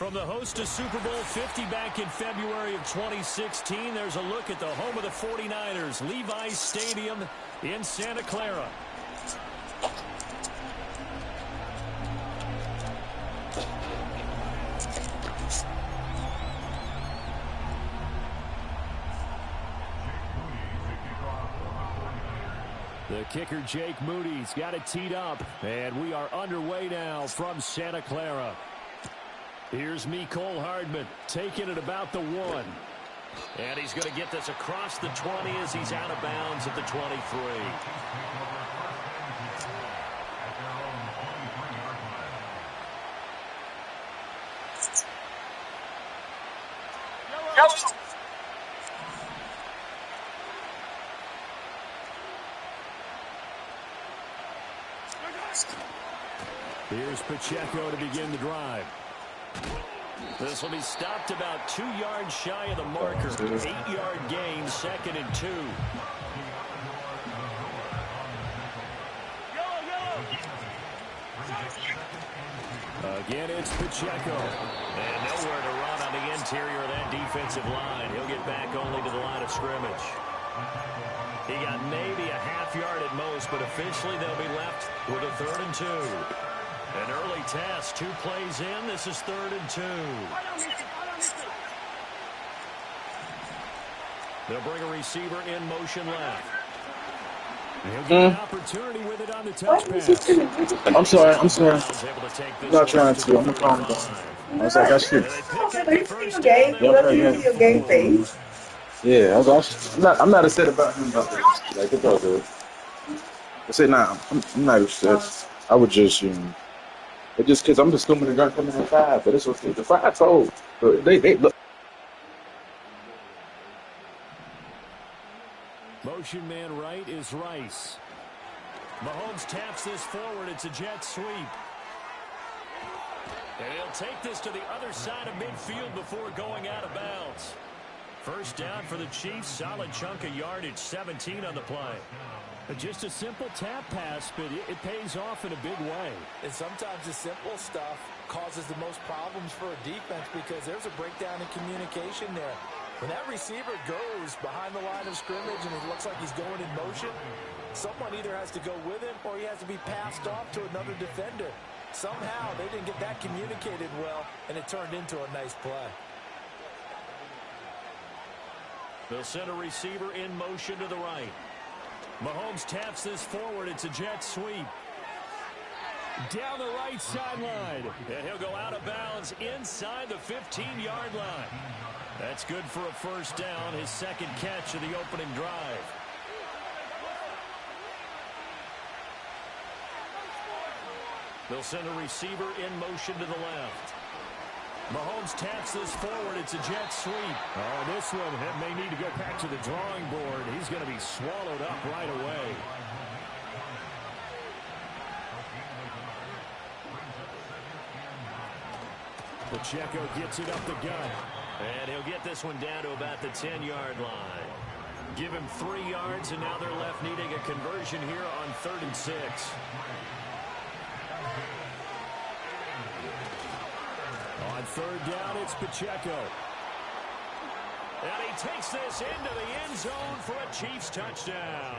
From the host to Super Bowl 50 back in February of 2016, there's a look at the home of the 49ers, Levi's Stadium in Santa Clara. The kicker, Jake Moody's got it teed up, and we are underway now from Santa Clara. Here's Mecole Hardman taking it about the 1. And he's going to get this across the 20 as he's out of bounds at the 23. Here's Pacheco to begin the drive. This will be stopped about 2 yards shy of the marker. 8-yard gain, 2nd and 2. Again, it's Pacheco. And nowhere to run on the interior of that defensive line. He'll get back only to the line of scrimmage. He got maybe a half yard at most, but officially they'll be left with a 3rd and 2. An early test, 2 plays in. This is 3rd and 2. They'll bring a receiver in motion left. He'll get an opportunity with it on the touch pass. I'm sorry. I'm not trying to. I'm calm down. I was like, I should. Game face. Yeah, I'm not upset about him. Like, it's all good. I said, nah, I'm not upset. I would just, but just because I'm just coming to gun coming in 5, but it's okay. The 5 told. They look. Motion man right is Rice. Mahomes taps this forward. It's a jet sweep. And he'll take this to the other side of midfield before going out of bounds. First down for the Chiefs. Solid chunk of yardage. 17 on the play. Just a simple tap pass, but it pays off in a big way. And sometimes the simple stuff causes the most problems for a defense because there's a breakdown in communication there. When that receiver goes behind the line of scrimmage and it looks like he's going in motion, someone either has to go with him or he has to be passed off to another defender. Somehow they didn't get that communicated well, and it turned into a nice play. They'll send a receiver in motion to the right. Mahomes taps this forward. It's a jet sweep. Down the right sideline. And he'll go out of bounds inside the 15-yard line. That's good for a first down, his 2nd catch of the opening drive. They'll send a receiver in motion to the left. Mahomes taps this forward. It's a jet sweep. Oh, this one may need to go back to the drawing board. He's going to be swallowed up right away. Pacheco gets it up the gut. And he'll get this one down to about the 10-yard line. Give him 3 yards, and now they're left needing a conversion here on 3rd and 6. On 3rd down, it's Pacheco. And he takes this into the end zone for a Chiefs touchdown.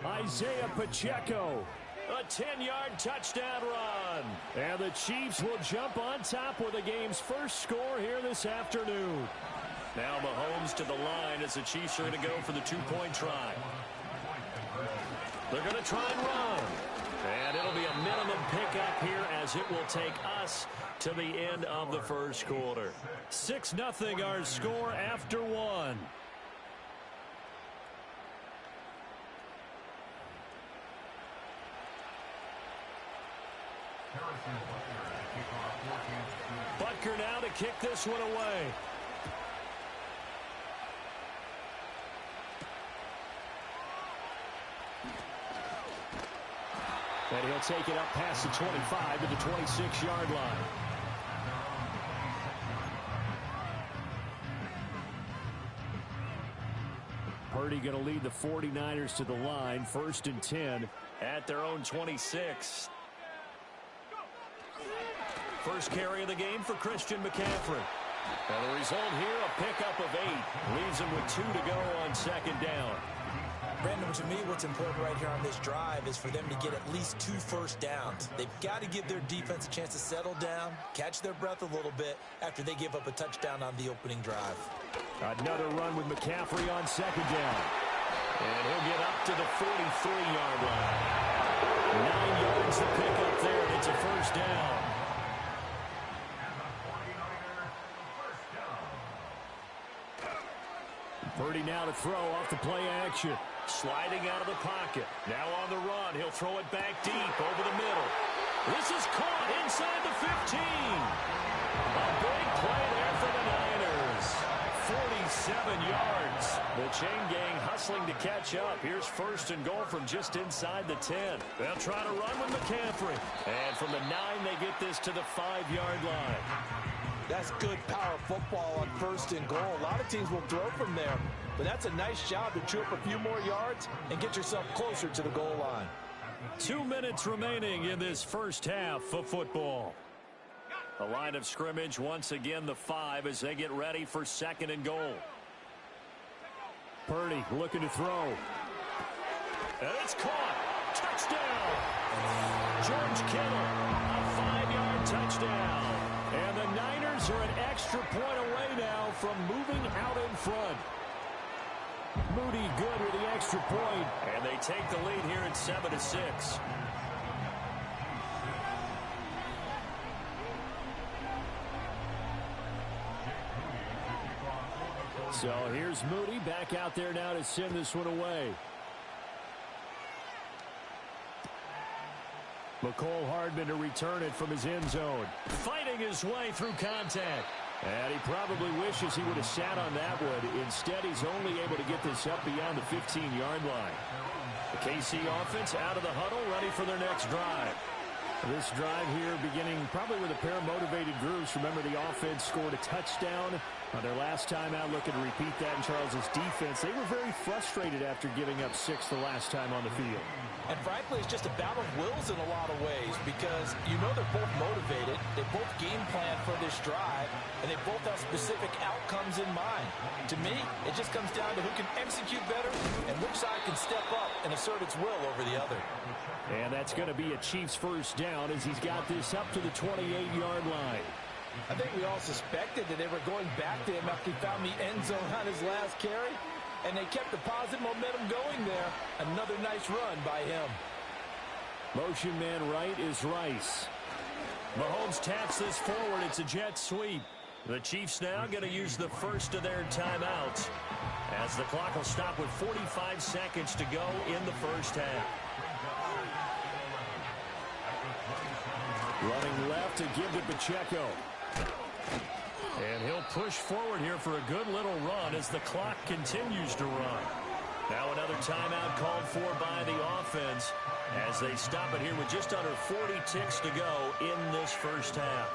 Isaiah Pacheco, a 10-yard touchdown run. And the Chiefs will jump on top with the game's first score here this afternoon. Now Mahomes to the line as the Chiefs are going to go for the 2-point try. They're going to try and run. And it'll be a minimum pickup here as it will take us to the end of the first quarter. 6-0 our score after 1. Butker now to kick this one away. And he'll take it up past the 25 to the 26-yard line. Purdy going to lead the 49ers to the line. 1st and 10 at their own 26. First carry of the game for Christian McCaffrey. And the result here, a pickup of 8. Leaves him with 2 to go on second down. Brandon, to me, what's important right here on this drive is for them to get at least 2 first downs. They've got to give their defense a chance to settle down, catch their breath a little bit after they give up a touchdown on the opening drive. Another run with McCaffrey on second down. And he'll get up to the 43-yard line. 9 yards to pick up there, and it's a first down. Purdy now to throw off the play action. Sliding out of the pocket. Now on the run. He'll throw it back deep over the middle. This is caught inside the 15. A big play there for the Niners. 47 yards. The chain gang hustling to catch up. Here's first and goal from just inside the 10. They'll try to run with McCaffrey. And from the 9, they get this to the 5-yard line. That's good power football on first and goal. A lot of teams will throw from there, but that's a nice job to chew up a few more yards and get yourself closer to the goal line. 2 minutes remaining in this first half of football. The line of scrimmage, once again, the 5 as they get ready for second and goal. Purdy looking to throw. And it's caught. Touchdown. George Kittle, a 5-yard touchdown. And the Niners are an extra point away now from moving out in front. Moody good with the extra point. And they take the lead here at 7-6. So here's Moody back out there now to send this one away. McCole Hardman to return it from his end zone. Fighting his way through contact. And he probably wishes he would have sat on that one. Instead, he's only able to get this up beyond the 15-yard line. The KC offense out of the huddle, ready for their next drive. This drive here beginning probably with a pair of motivated groups. Remember, the offense scored a touchdown on their last time out. Looking to repeat that in Charles's defense. They were very frustrated after giving up 6 the last time on the field. And frankly, it's just a battle of wills in a lot of ways because you know they're both motivated. They both game plan for this drive, and they both have specific outcomes in mind. To me, it just comes down to who can execute better and which side can step up and assert its will over the other. And that's going to be a Chiefs first down as he's got this up to the 28-yard line. I think we all suspected that they were going back to him after he found the end zone on his last carry. And they kept the positive momentum going there. Another nice run by him. Motion man right is Rice. Mahomes taps this forward. It's a jet sweep. The Chiefs now going to use the first of their timeouts as the clock will stop with 45 seconds to go in the first half. Running left to give to Pacheco. And he'll push forward here for a good little run as the clock continues to run. Now another timeout called for by the offense as they stop it here with just under 40 ticks to go in this first half.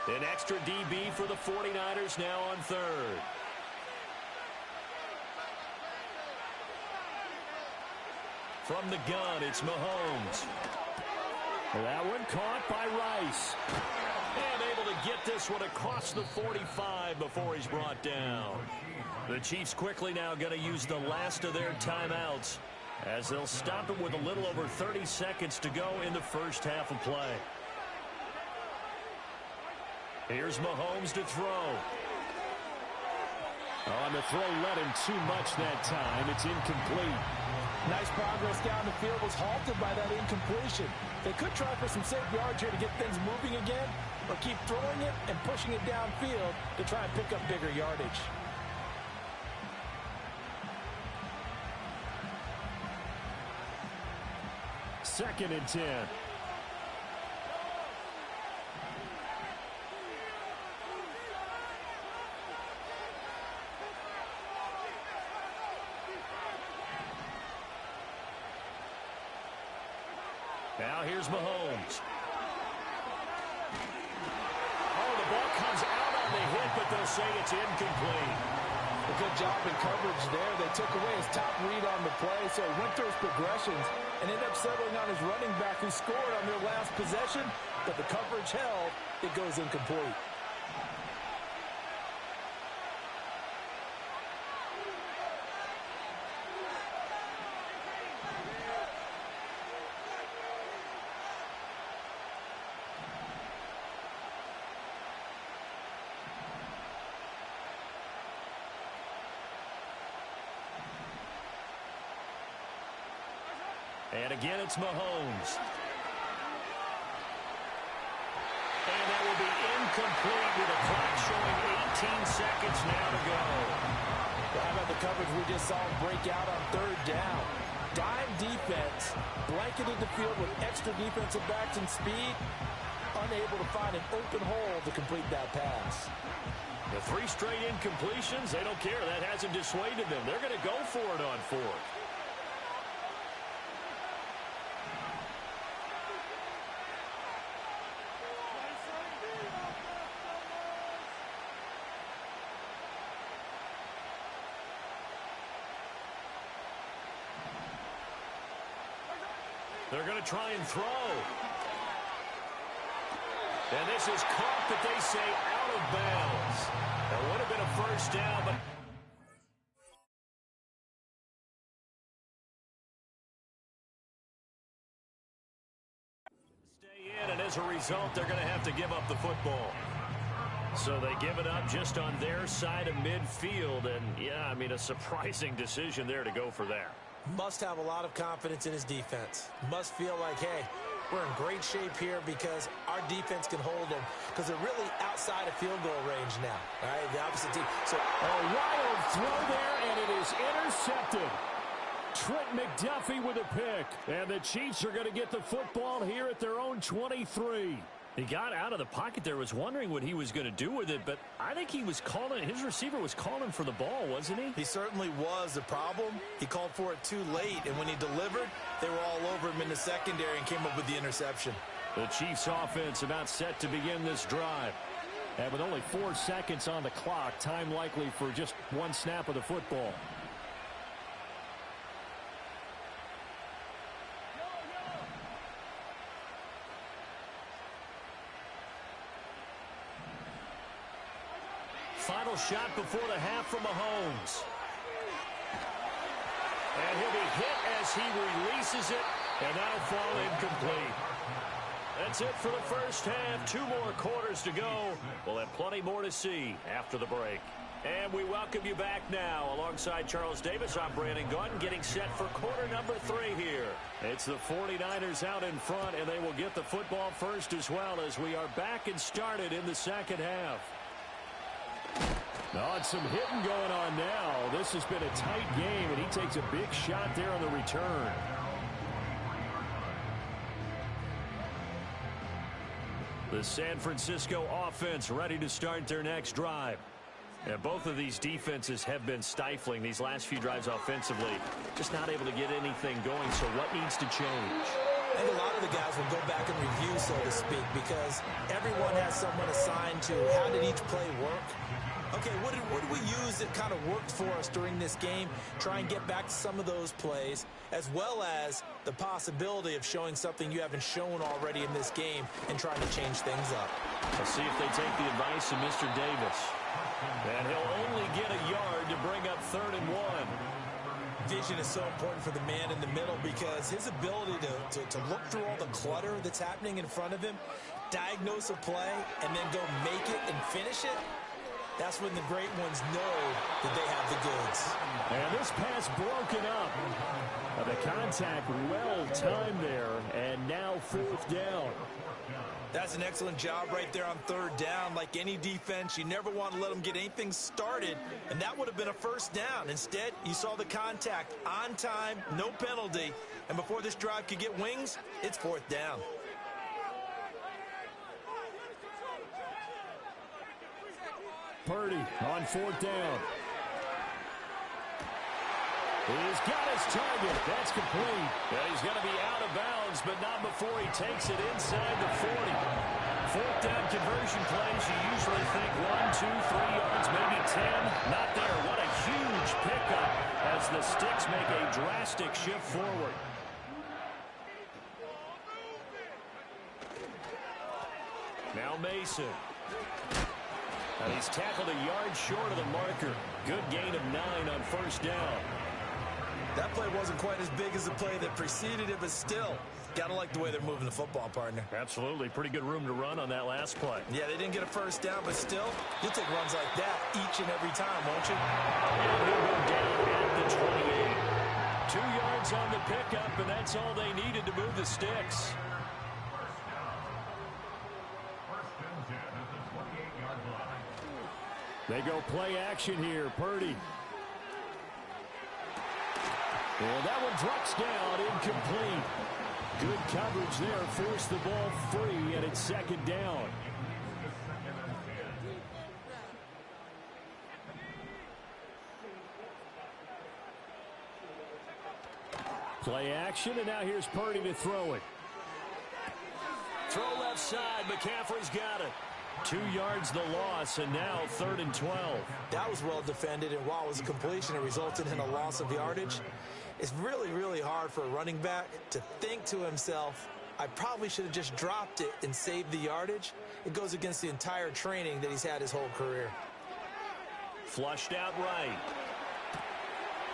An extra DB for the 49ers now on third. From the gun, it's Mahomes. That one caught by Rice. And able to get this one across the 45 before he's brought down. The Chiefs quickly now going to use the last of their timeouts as they'll stop it with a little over 30 seconds to go in the first half of play. Here's Mahomes to throw. On the throw, let him too much that time. It's incomplete. Nice progress down the field was halted by that incompletion. They could try for some safe yards here to get things moving again, or keep throwing it and pushing it downfield to try and pick up bigger yardage. Second and 10. Now here's Mahomes. Oh, the ball comes out on the hit, but they'll say it's incomplete. A good job in coverage there. They took away his top read on the play, so he went through his progressions and ended up settling on his running back who scored on their last possession, but the coverage held. It goes incomplete. And again, it's Mahomes. And that will be incomplete with a clock showing 18 seconds now to go. How about the coverage we just saw him break out on third down? Dime defense, blanketed the field with extra defensive backs and speed, unable to find an open hole to complete that pass. The 3 straight incompletions, they don't care. That hasn't dissuaded them. They're going to go for it on 4th. They're going to try and throw. And this is caught, but they say out of bounds. That would have been a first down, but... Stay in, and as a result, they're going to have to give up the football. So they give it up just on their side of midfield. And, yeah, I mean, a surprising decision there to go for that. Must have a lot of confidence in his defense. Must feel like, hey, we're in great shape here because our defense can hold them because they're really outside of field goal range now. All right, the opposite team. So a wild throw there, and it is intercepted. Trent McDuffie with a pick. And the Chiefs are going to get the football here at their own 23. He got out of the pocket there, was wondering what he was going to do with it, but I think he was calling, his receiver was calling for the ball, wasn't he? He certainly was. The problem, he called for it too late, and when he delivered, they were all over him in the secondary and came up with the interception. The Chiefs offense about set to begin this drive. And with only 4 seconds on the clock, time likely for just 1 snap of the football. Final shot before the half from Mahomes. And he'll be hit as he releases it, and that'll fall incomplete. That's it for the first half. 2 more quarters to go. We'll have plenty more to see after the break. And we welcome you back now. Alongside Charles Davis, I'm Brandon Gautin, getting set for quarter number 3 here. It's the 49ers out in front, and they will get the football first as well as we are back and started in the second half. Oh, and some hitting going on now. This has been a tight game, and he takes a big shot there on the return. The San Francisco offense ready to start their next drive. And both of these defenses have been stifling these last few drives offensively. Just not able to get anything going, so what needs to change? I think a lot of the guys will go back and review, so to speak, because everyone has someone assigned to how did each play work. Okay, what did we use that kind of worked for us during this game? Try and get back to some of those plays, as well as the possibility of showing something you haven't shown already in this game and trying to change things up. Let's see if they take the advice of Mr. Davis. And he'll only get a yard to bring up 3rd and 1. Vision is so important for the man in the middle because his ability to look through all the clutter that's happening in front of him, diagnose a play, and then go make it and finish it, that's when the great ones know that they have the goods. And this pass broken up. The contact well timed there, and now 4th down. That's an excellent job right there on 3rd down. Like any defense, you never want to let them get anything started, and that would have been a first down. Instead, you saw the contact on time, no penalty, and before this drive could get wings, it's 4th down. Purdy on 4th down. He's got his target. That's complete. Yeah, he's going to be out of bounds, but not before he takes it inside the 40. 4th down conversion plays, you usually think 1, 2, 3 yards, maybe 10. Not there. What a sticks make a drastic shift forward. Now Mason. And he's tackled a yard short of the marker. Good gain of 9 on first down. That play wasn't quite as big as the play that preceded it, but still, gotta like the way they're moving the football, partner. Absolutely. Pretty good room to run on that last play. Yeah, they didn't get a first down, but still, you'll take runs like that each and every time, won't you? And he'll go down at the 28. 2 yards on the pickup, and that's all they needed to move the sticks. They go play action here. Purdy. Well, that one drops down, incomplete. Good coverage there. Forced the ball free, and it's second down. Play action, and now here's Purdy to throw it. Throw left side. McCaffrey's got it. 2 yards the loss, and now 3rd and 12. That was well defended, and while it was a completion, it resulted in a loss of yardage. It's really, really hard for a running back to think to himself, I probably should have just dropped it and saved the yardage. It goes against the entire training that he's had his whole career. Flushed out right.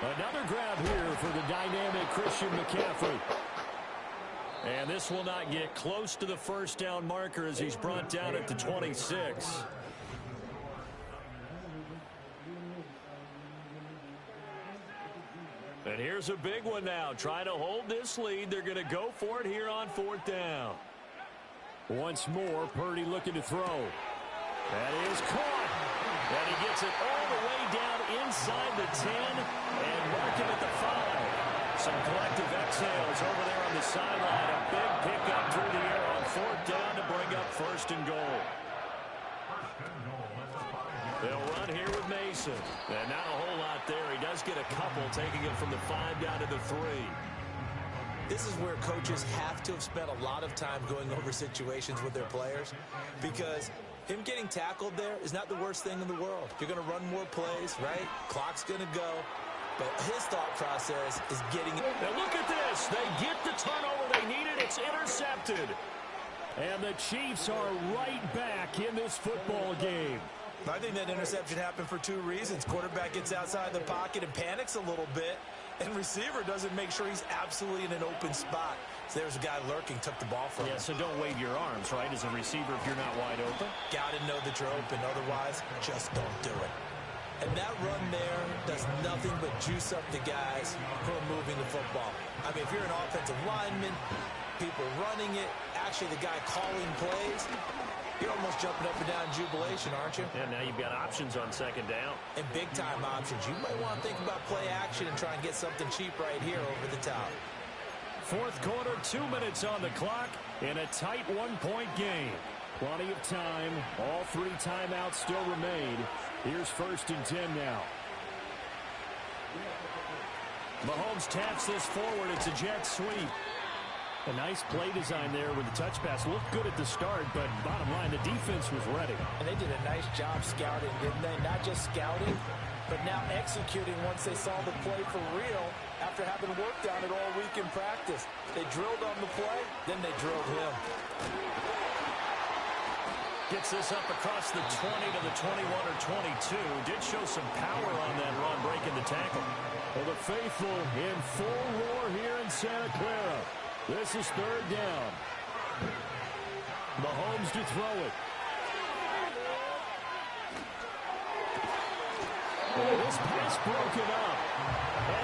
Another grab here for the dynamic Christian McCaffrey. And this will not get close to the first down marker as he's brought down at the 26. And here's a big one now. Trying to hold this lead. They're going to go for it here on 4th down. Once more, Purdy looking to throw. That is caught. And he gets it all the way down inside the 10 and mark him at the 5. Some collective exhales over there on the sideline. A big pickup through the air on 4th down to bring up 1st and goal. They'll run here with Mason. And not a whole lot there. He does get a couple, taking it from the 5 down to the 3. This is where coaches have to have spent a lot of time going over situations with their players, because him getting tackled there is not the worst thing in the world. You're going to run more plays, right? Clock's going to go. But his thought process is getting it. Now look at this. They get the turnover they needed. It's intercepted. And the Chiefs are right back in this football game. I think that interception happened for 2 reasons. Quarterback gets outside the pocket and panics a little bit, and receiver doesn't make sure he's absolutely in an open spot. So there's a guy lurking, took the ball from him. Yeah, so don't wave your arms, right, as a receiver if you're not wide open. Got to know that you're open. Otherwise, just don't do it. And that run there does nothing but juice up the guys who are moving the football. I mean, if you're an offensive lineman, people running it, actually the guy calling plays, you're almost jumping up and down in jubilation, aren't you? And now you've got options on 2nd down. And big-time options. You might want to think about play action and try and get something cheap right here over the top. 4th quarter, 2 minutes on the clock in a tight 1-point game. Plenty of time. All 3 timeouts still remain. Here's 1st and 10 now. Mahomes taps this forward. It's a jet sweep. A nice play design there with the touch pass. Looked good at the start, but bottom line, the defense was ready. And they did a nice job scouting, didn't they? Not just scouting, but now executing once they saw the play for real after having worked on it all week in practice. They drilled on the play, then they drilled him. Gets this up across the 20 to the 21 or 22. Did show some power on that run, breaking the tackle. Well, the faithful in full roar here in Santa Clara. This is 3rd down. Mahomes to throw it. Oh, this pass broken up.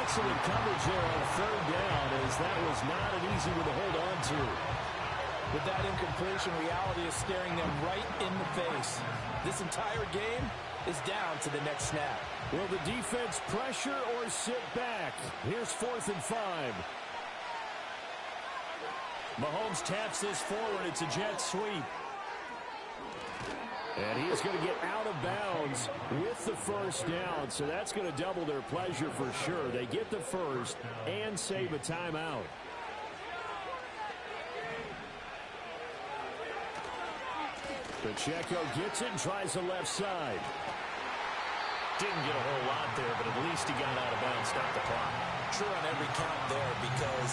Excellent coverage there on 3rd down, as that was not an easy one to hold on to. With that incompletion, reality is staring them right in the face. This entire game is down to the next snap. Will the defense pressure or sit back? Here's 4th and 5. Mahomes taps this forward. It's a jet sweep. And he is going to get out of bounds with the 1st down. So that's going to double their pleasure for sure. They get the 1st and save a timeout. Pacheco gets it and tries the left side. Didn't get a whole lot there, but at least he got out of bounds, stopped the clock. True on every count there, because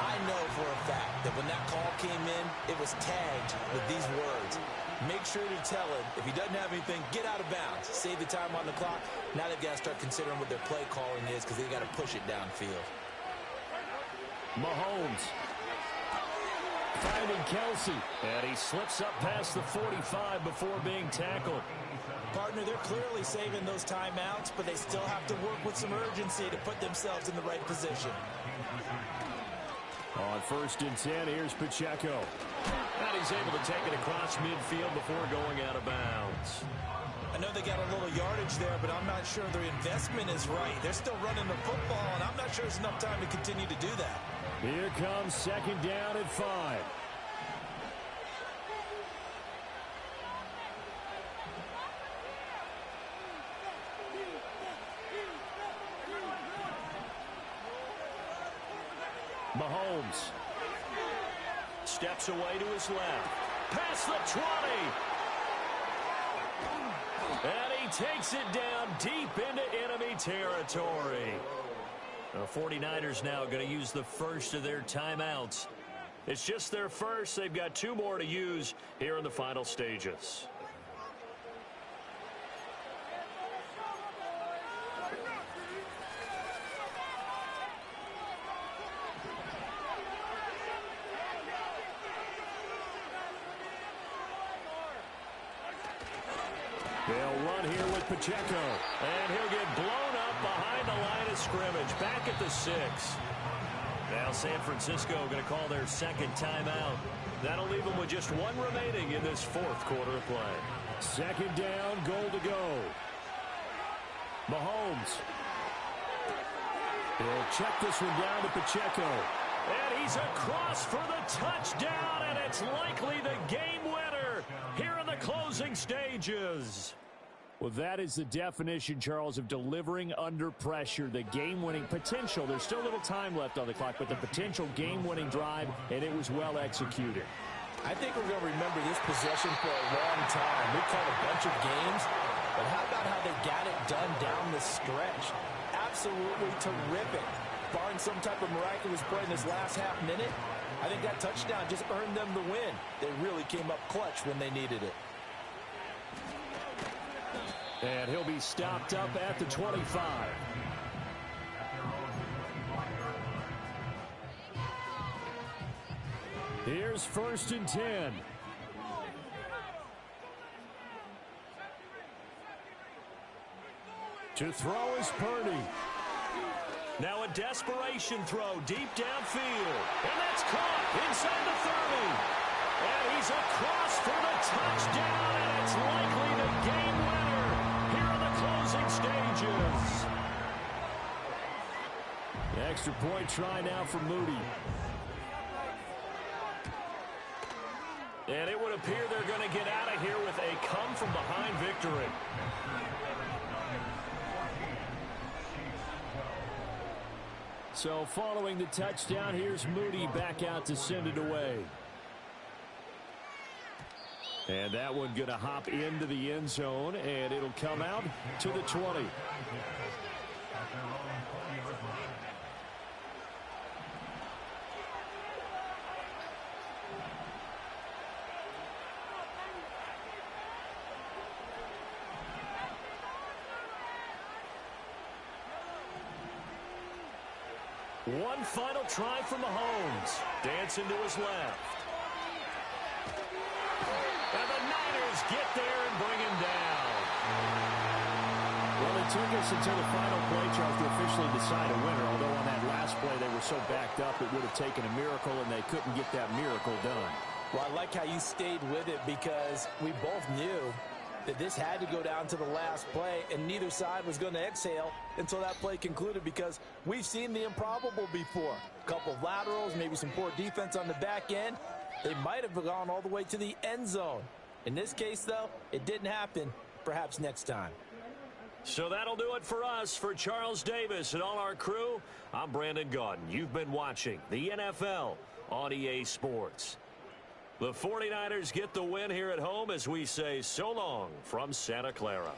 I know for a fact that when that call came in, it was tagged with these words. Make sure to tell him, if he doesn't have anything, get out of bounds. Save the time on the clock. Now they've got to start considering what their play calling is because they've got to push it downfield. Mahomes finding Kelsey. And he slips up past the 45 before being tackled. Partner, they're clearly saving those timeouts, but they still have to work with some urgency to put themselves in the right position. On 1st and 10, here's Pacheco. And he's able to take it across midfield before going out of bounds. I know they got a little yardage there, but I'm not sure their investment is right. They're still running the football, and I'm not sure there's enough time to continue to do that. Here comes 2nd down at 5. Mahomes steps away to his left. Past the 20. And he takes it down deep into enemy territory. The 49ers now going to use the first of their timeouts. It's just their first. They've got 2 more to use here in the final stages. They'll run here with Pacheco. And he'll get blown up behind the line of scrimmage. Back at the 6. Now San Francisco going to call their 2nd timeout. That'll leave them with just 1 remaining in this 4th quarter of play. 2nd down, goal to go. Mahomes. He'll check this one down to Pacheco. And he's across for the touchdown, and it's likely the game winner here in the closing stages. Well, that is the definition, Charles, of delivering under pressure. The game-winning potential. There's still a little time left on the clock, but the potential game-winning drive, and it was well executed. I think we're going to remember this possession for a long time. We've called a bunch of games, but how about how they got it done down the stretch? Absolutely terrific. Barring some type of miraculous play in this last half minute, I think that touchdown just earned them the win. They really came up clutch when they needed it. And he'll be stopped up at the 25. Here's 1st and 10. To throw is Purdy. Now a desperation throw deep downfield. And that's caught inside the 30. And he's across for the touchdown, and it's likely the game winner here in the closing stages. The extra point try now for Moody. And it would appear they're going to get out of here with a come-from-behind victory. So following the touchdown, here's Moody back out to send it away. And that one going to hop into the end zone, and it'll come out to the 20. One final try from Mahomes. Dancing to his left. And the Niners get there and bring him down. Well, it took us until the final play, Charles, to officially decide a winner. Although on that last play they were so backed up it would have taken a miracle, and they couldn't get that miracle done. Well, I like how you stayed with it because we both knew that this had to go down to the last play, and neither side was going to exhale until that play concluded because we've seen the improbable before. A couple of laterals, maybe some poor defense on the back end. They might have gone all the way to the end zone. In this case, though, it didn't happen. Perhaps next time. So that'll do it for us. For Charles Davis and all our crew, I'm Brandon Gaudin. You've been watching the NFL on EA Sports. The 49ers get the win here at home as we say so long from Santa Clara.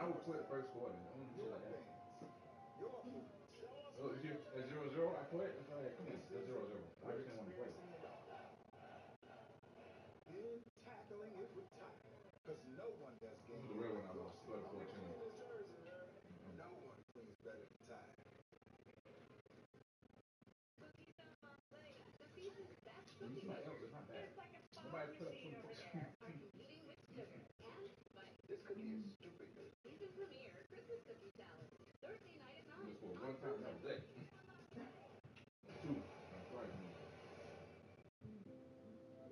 I would quit the first quarter. I don't do like that. So if you at 0-0, I quit. It's like, come on, it's 0-0. I just didn't want to play. In tackling it with time, because no one does This game. is the real one I lost. 12-14. No one cleans better than time. Somebody else is not bad. Nobody put up 20 points. This cookie is stupid good. Just for one time that was it. Two. That's right.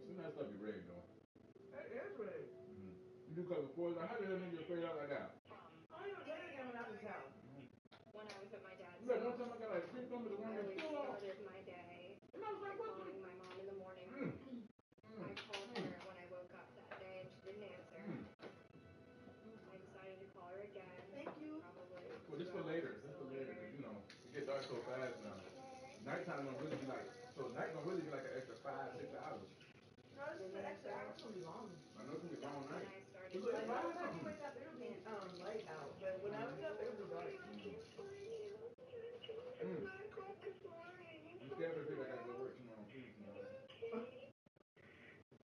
Some of that stuff be rigged though. That is rigged. You do cover fours. Like, how the hell nigga get paid out like that? I don't even play the game without this house. When I was at my dad's You got one house, time I got like 3 numbers to I run really that off. started my day And I was like, by what calling my mom in the morning. I called her when I woke up that day and she didn't answer. I decided to call her again. Thank you. Probably. Well, this for later. This for later. Cause, you know, it get dark so fast now. Nighttime gonna really be like, so night gonna really be like an extra 5-6 hours. No, this is an extra hour. It's gonna be long. I know it's gonna be long When night. I started It's like Like, five by the time you something. wake up, it'll be light out. But when I wake up, it'll be dark. You scared to think I gotta go work tomorrow, please, tomorrow.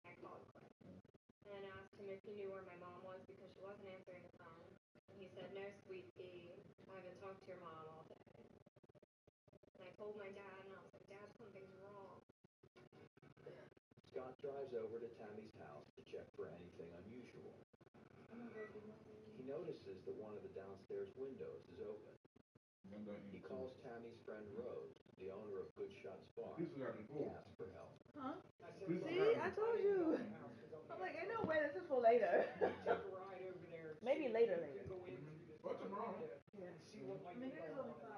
I called and asked him if he knew where my mom was because she wasn't answering the phone. And he said, no, sweet pea. I haven't talked to your mom all day. And I told my dad, and I was like, Dad, something's wrong. Scott drives over to Tammy's house to check for anything unusual. He notices that one of the downstairs windows is open. He calls Tammy's friend Rose, the owner of Good Shots Bar, This is happening to cool. ask for help. Huh? This is See, I happening. told you. I'm like, ain't no way this is for later. Maybe later. Or tomorrow. I mean, it is only 5.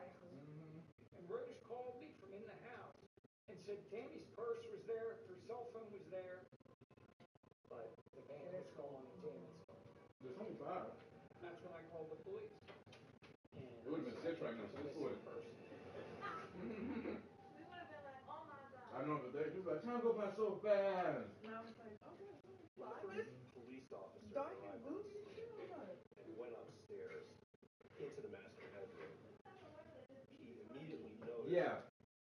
And Rose called me from in the house and said Tammy's purse was there, her cell phone was there, but the man was gone and Tammy's gone. There's only 5. That's when I called the police. It would have been 6 right now, 6:40. We would have been like, oh my God. I know, but they do like, time go by so fast. And I was like, okay. When Well, the I was police officer dark and arrived gloomy and shit. I was like, and went upstairs into the master bedroom, he immediately noticed Yeah.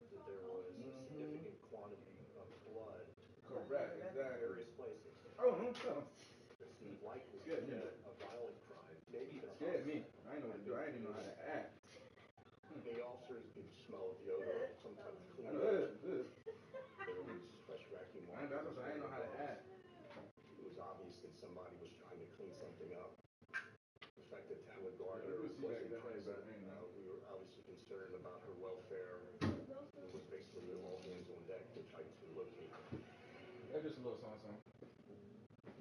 that there was a significant quantity of blood Correct, in exactly. various places. Oh, no, no. This seemed likely Scared to be me. a violent crime, maybe even a Scared me. homicide. I didn't know what to do. I didn't even know how to act. The officers could smell the odor of some type of I cleaning. know this. There was fresh vacuum I didn't know how to act. It was obvious that somebody was trying to clean something up. The fact that Tamla Gardner Yeah, we was see that, present, that, we were obviously concerned about her welfare. It was basically all hands on deck to try to locate her. That's just a little something.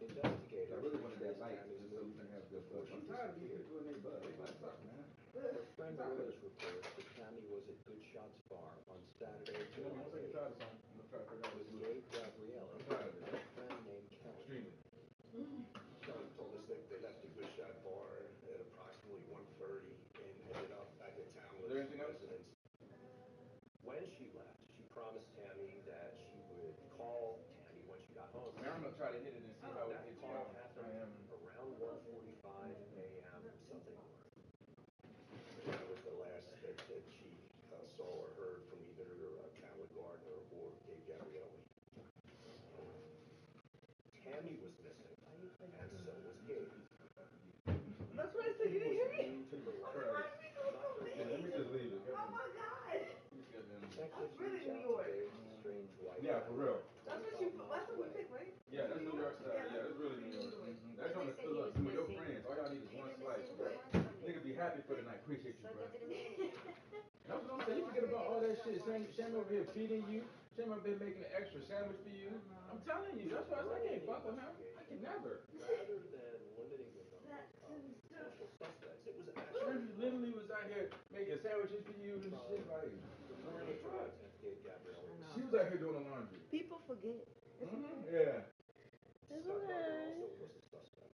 Investigators I really wanted that traced light Tammy's just so we can have good before blood. she I'm tired of these disappeared. people and they blood. They like fuck, man. Her friend Rose reports that Tammy was at Good Shots Bar on Saturday, You know, July I'm saying 8th, tired of something. I'm gonna try to figure out with this Gabe Gabrielle I'm and tired. a friend named Kelly. Extremely. Kelly told us that they left the Good Shot Bar at approximately 1:30 and ended up at the Is there anything Tamla's else? residence. When she left, she promised Tammy that she would call Tammy when she got home. Now I'm gonna try to hit it and see how it That hits you call out. happened around 1:45 a.m. Sunday morning. That was the last that she saw or heard from either Tamla Gardner or Gabe Gabrielle. Tammy was missing, and so was Gabe. that's what I said. You didn't hear me? To the I light. was like, Yeah, let me just leave it. oh my God. Detectives really reached New out York. to Dave's strange wife. Yeah, for real. That's what we picked, right? Yeah, that's New York style. Yeah, that's really New York. That's on the still up. Some of your friends. All y'all need is one slice, bro. Nigga be happy for the night. Appreciate you, bro. That's what I'm saying. You forget about all that shit. Shame over here feeding you. Shame over here making an extra sandwich for you. I'm telling you. That's why I said I can't fuck with him. I can never. Rather than limiting the number of potential suspects, it was actually Shrimp literally was out here making sandwiches for you and shit like. Gabe Gabrielle. She was out here doing the laundry. People forget. Yeah. It's Scott Gardner okay. also was a suspect.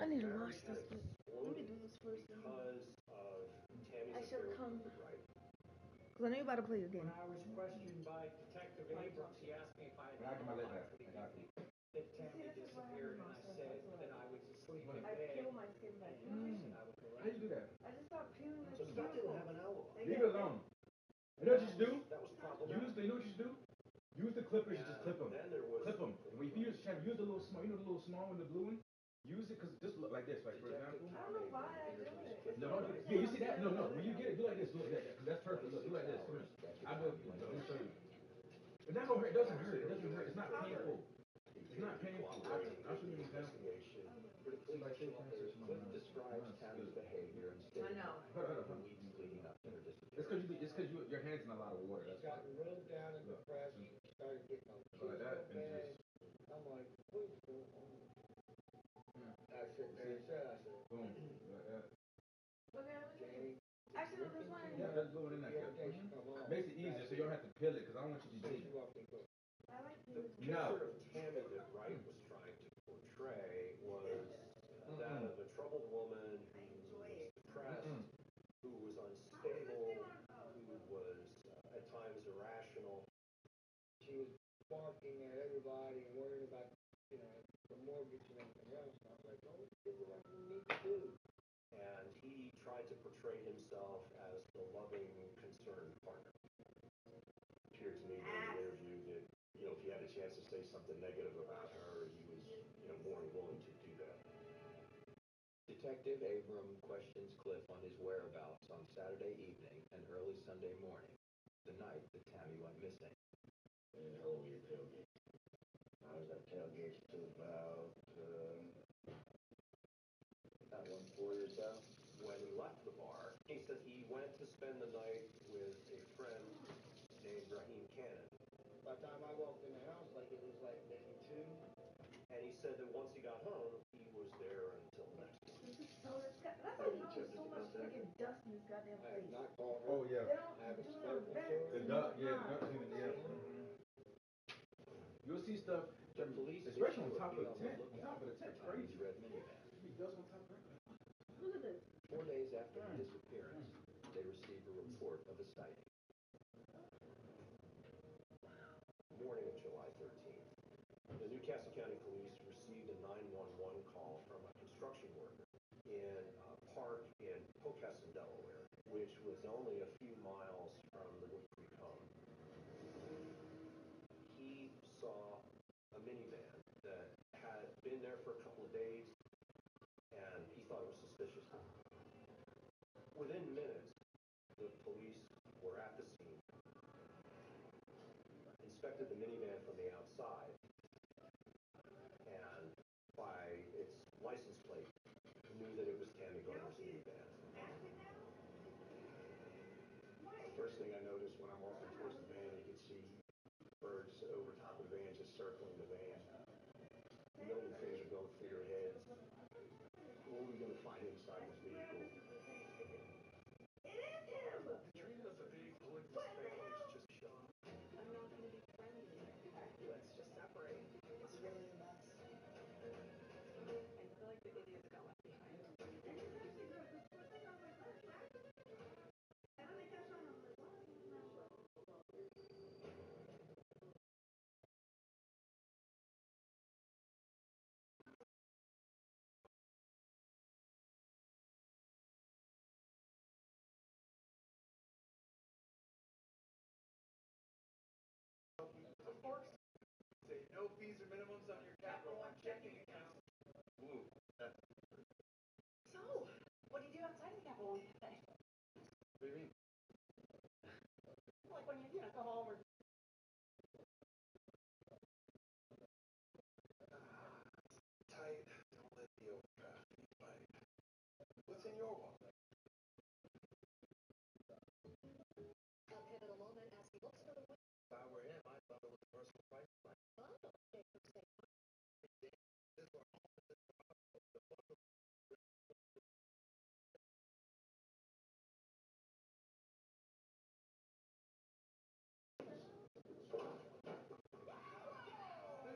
I need to Barry watch had this. Let me exploded do this first. because of Tammy's I should appearance come. on the right. Because I know you're about to play your When game. I was questioned by Detective Abrams, he asked me if I I got my leg had back. I got it. that Tammy disappeared, and I said that I was asleep in I bed. peeled know what you should do? That was problematic. You know what you should do? Use the clippers and just clip them. Then there was Clip them. And when you use the little small, you know the little small one, the blue one? Use it because just look like this, like for example. I don't know why I do it. No, yeah, you see that? No. When you get it, do like this. Do like that. That's perfect. Look, do like this. Come here. I do. Let me show you. It's not gonna hurt. It doesn't hurt. It doesn't hurt. It's not painful. It's not painful. I'll show you an example. Cliff describes Tammy's behavior and statement the weeks leading up to her disappearance. It's because your hands in a lot of water. That's Got real down and depressed. Started getting on like that and bad. just I'm like, what's going on? I sit there and said, boom like that. Jamie, Actually, this one. Yeah, that's going in like that. Makes it easier so you don't have to peel it because I don't want you to be deep. I like The these. picture of Tammy that Wright was trying to portray was that of a troubled woman who was depressed, who was unstable, who was at times irrational. she was barking at everybody and worrying about, the mortgage and everything else. And I was like, oh, this is what we need to do. And he tried to portray himself as the loving, concerned partner. It appeared to me during the interview that, if he had a chance to say something negative about her, he was, more than willing to do that. Detective Abram questions Cliff on his whereabouts on Saturday evening and early Sunday morning, the night that Tammy went missing. And how long was your tailgate? I was at tailgate to about 1:40 or so. When he left the bar, he said he went to spend the night with a friend named Raheem Cannon. By the time I walked in the house, it was maybe 2. And he said that once he got home, he was there until next. That's why you know so much freaking dust in this goddamn I have place. not called her. Oh yeah. They don't I haven't do spoken no to vents. her. The duck, yeah. You'll see stuff, The police especially on issue a top of the be on tent. lookout On top of the tent, for Tammy's crazy. red minivan. It does on top of it. Look at this. 4 days after her disappearance, they received a report of a sighting. Morning of July 13th, the Newcastle County Police received a 911 call from a construction worker in a park in Pocassin, Delaware, which was only a few miles from the Wood Creek home. He saw a minivan that had been there for a couple of days, and he thought it was suspicious. Within minutes, the police were at the scene, inspected the minivan from the outside, and by its license plate, knew that it was Tammy Garner's minivan. The first thing I noticed when I'm walking towards the van, you could see birds over top of the van just circling the van. A million things are going through your head. What are we going to find inside this vehicle? The treatment of the vehicle in this family is just shot. I'm not going to be friendly. Let's just separate. It's really a mess. I feel like the idiots got left behind. Of course. Say no fees or minimums on your Capital One checking account. Ooh, that's... So, what do you do outside of the Capital One Cafe? What do you mean? Like when you go home or... Tight. Don't let the overdraft be tight. What's in your wallet? A pivotal moment as he looks for the win. If I were him, I thought it was a personal price line. Oh, Jacob saying, This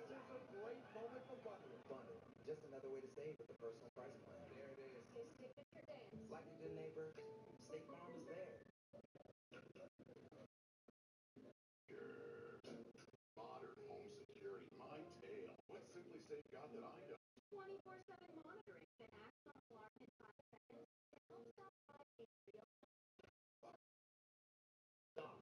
is a great moment for bundling. Bundle. Just another way to save with the personal price plan. There it is. his signature dance. Like a good neighbor, State Farm is there. Modern home security. My tale. What Simply Safe got that I don't? 24/7 monitoring that acts on alarm in 5 seconds to help stop by a real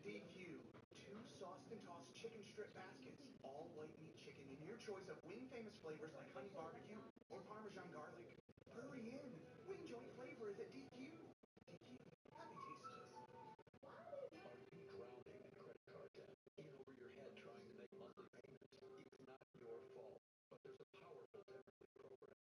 DQ, 2 sauced and tossed chicken strip baskets, all white meat chicken in your choice of Wing famous flavors like honey barbecue or Parmesan garlic. Hurry in. Wing joint flavor is at DQ. DQ, happy tastes. Are you drowning in credit card debt? In over your head trying to make monthly payments? It's not your fault, but there's a powerful debt relief program.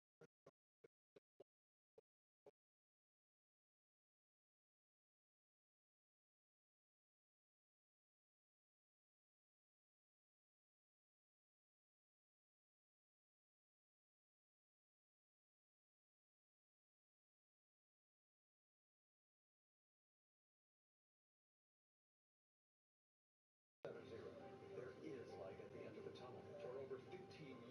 There is light at the end of the tunnel. For over 15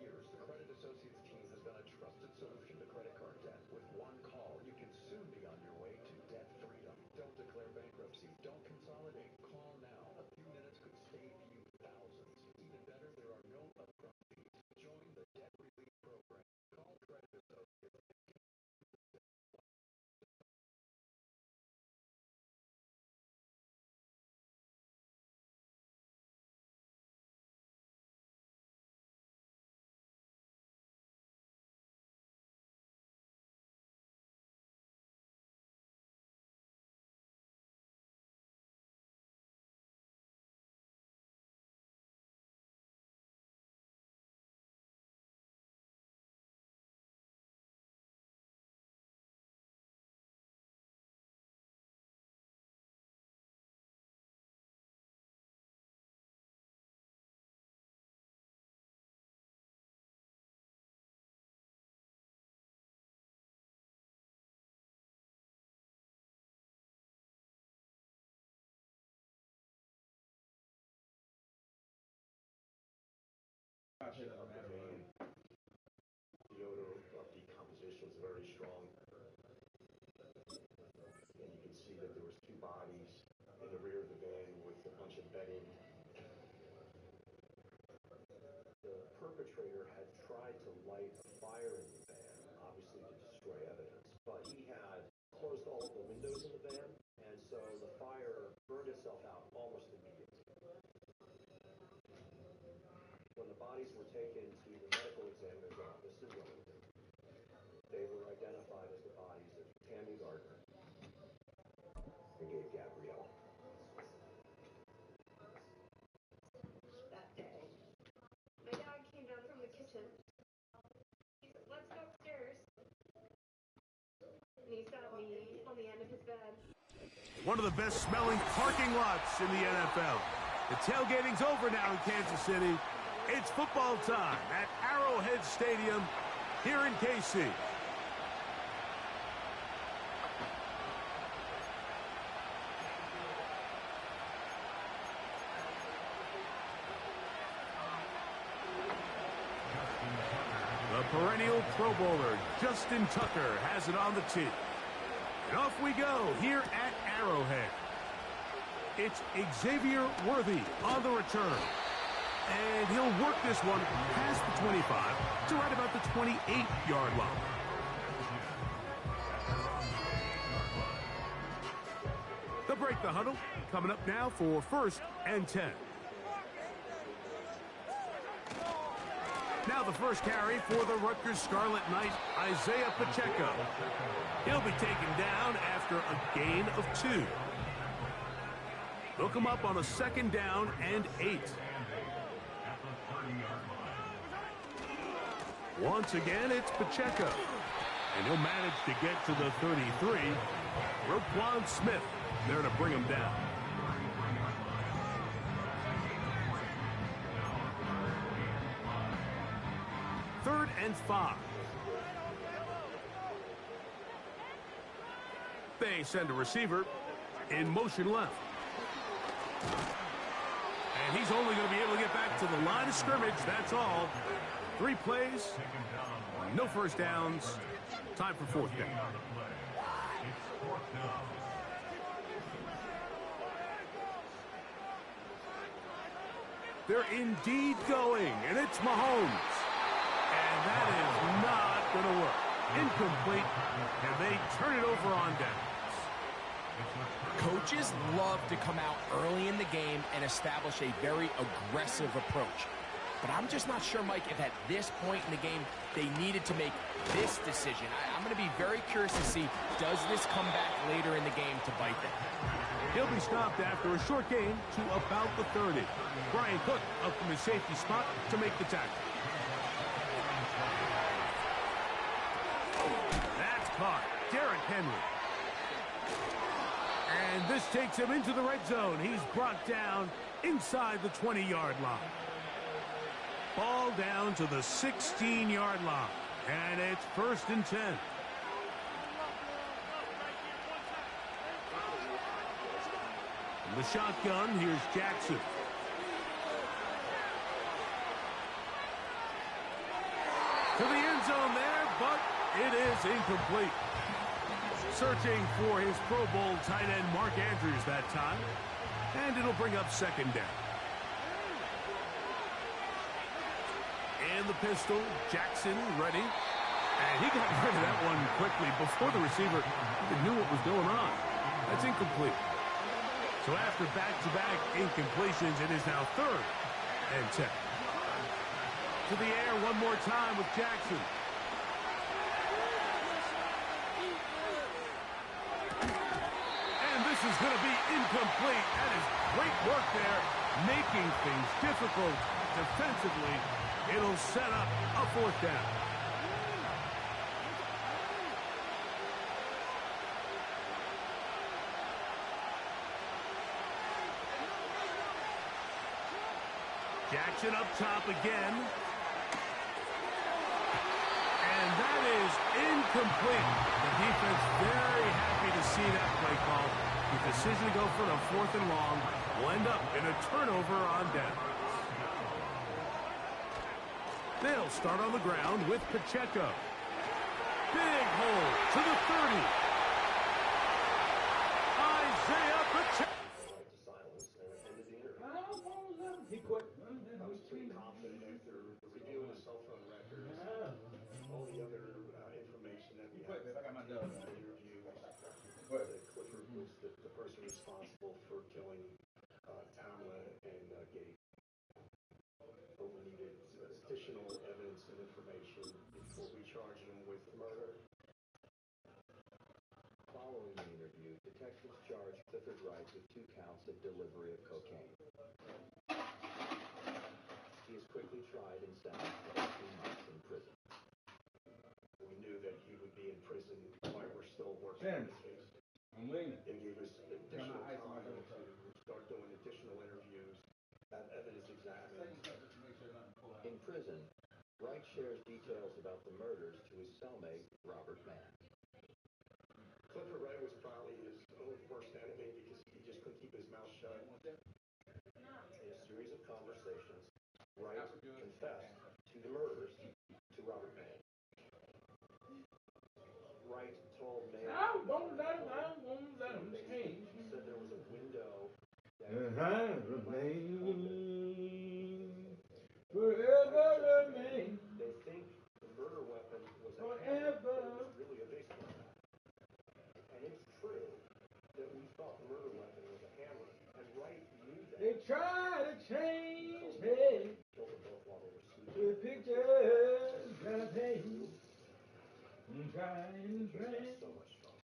years, the Credit Associates team has been a trusted solution to credit card debt. With one call, you can soon be on your way to debt freedom. Don't declare bankruptcy. Don't consolidate. Call now. A few minutes could save you thousands. Even better, there are no upfront fees. Join the debt relief program. Call Credit Associates. The odor of decomposition is very strong. And you can see that there was 2 bodies in the rear of the van with a bunch of bedding. The perpetrator had tried to light a fire in the van, obviously to destroy evidence, but he had closed all of the windows in the van, and so the fire burned itself out almost immediately. When the bodies were taken to the medical examiner's office in Wilmington, they were identified as the bodies of Tammy Gardner and Gabe Gabrielle. That day, my dad came down from the kitchen. He said, let's go upstairs. And he sat me on the end of his bed. One of the best smelling parking lots in the NFL. The tailgating's over now in Kansas City. It's football time at Arrowhead Stadium here in KC. The perennial Pro Bowler, Justin Tucker, has it on the tee. And off we go here at Arrowhead. It's Xavier Worthy on the return. And he'll work this one past the 25 to right about the 28-yard line. They'll break the huddle. Coming up now for 1st and 10. Now the first carry for the Rutgers Scarlet Knight, Isaiah Pacheco. He'll be taken down after a gain of 2. They'll come up on a 2nd down and 8. Once again, it's Pacheco. And he'll manage to get to the 33. Roquan Smith there to bring him down. Third and 5. They send a receiver in motion left. And he's only going to be able to get back to the line of scrimmage, that's all. 3 plays, no first downs, time for 4th down. They're indeed going, and it's Mahomes. And that is not going to work. Incomplete, and they turn it over on downs. Coaches love to come out early in the game and establish a very aggressive approach. But I'm just not sure, Mike, if at this point in the game they needed to make this decision. I'm going to be very curious to see, does this come back later in the game to bite them? He'll be stopped after a short gain to about the 30. Brian Cook up from his safety spot to make the tackle. That's caught. Derrick Henry. And this takes him into the red zone. He's brought down inside the 20-yard line. Ball down to the 16-yard line. And it's 1st and 10. From the shotgun, here's Jackson. To the end zone there, but it is incomplete. Searching for his Pro Bowl tight end Mark Andrews that time. And it'll bring up 2nd down. In the pistol, Jackson ready. And he got rid of that one quickly before the receiver even knew what was going on. That's incomplete. So after back-to-back incompletions, it is now 3rd and 10. To the air one more time with Jackson. And this is going to be incomplete. That is great work there, making things difficult defensively. It'll set up a 4th down. Jackson up top again. And that is incomplete. The defense very happy to see that play call. The decision to go for the 4th and long will end up in a turnover on down. They'll start on the ground with Pacheco. Big hole to the 30. Isaiah Pacheco. He quit. I was pretty confident after reviewing the cell phone records, all the other information that we had. I got my interview. That Clifford was the person responsible for killing Tamla and Gabe. But we needed additional evidence and information before we charged him with murder. Following the interview, detectives charged Clifford Wright with 2 counts of delivery of cocaine. He is quickly tried and sentenced to 18 months in prison. We knew that he would be in prison while we're still working on the case. I'm leaning. It gave us additional time to start doing additional interviews, have evidence examined. In prison, Wright shares details about the murders to his cellmate, Robert Mann. Clifford Wright was probably his own worst enemy because he just couldn't keep his mouth shut. In a series of conversations, Wright confessed to the murders to Robert Mann. Wright told Mann I won't let him change. He said there was a window that Forever remain. they think the murder weapon was a hammer, Forever. but it was really a baseball bat. And it's true that we thought the murder weapon was a hammer, and Wright knew that. They try to change me Killed them both while they were sleeping. with pictures that paint. Trying to bring. So much fun.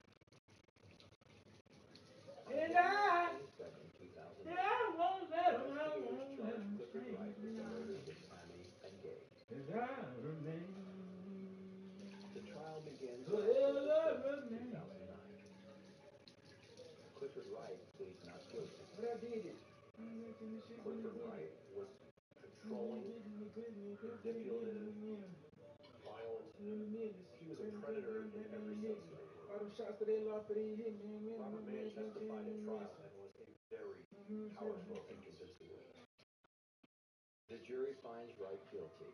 And I won't let him, I won't let him Clifford Wright with the murders of change. Tammy and Gabe. As I remain. The trial begins on Forever April 5th, remain. 2009. Clifford Wright pleads not guilty. But I did it. Clifford Wright was controlling, manipulative, violent. He was a predator in every sense of the word. All them shots that they lost for these hit man. Robert Mann testified at trial and was a very powerful and convincing witness. The jury finds Wright guilty.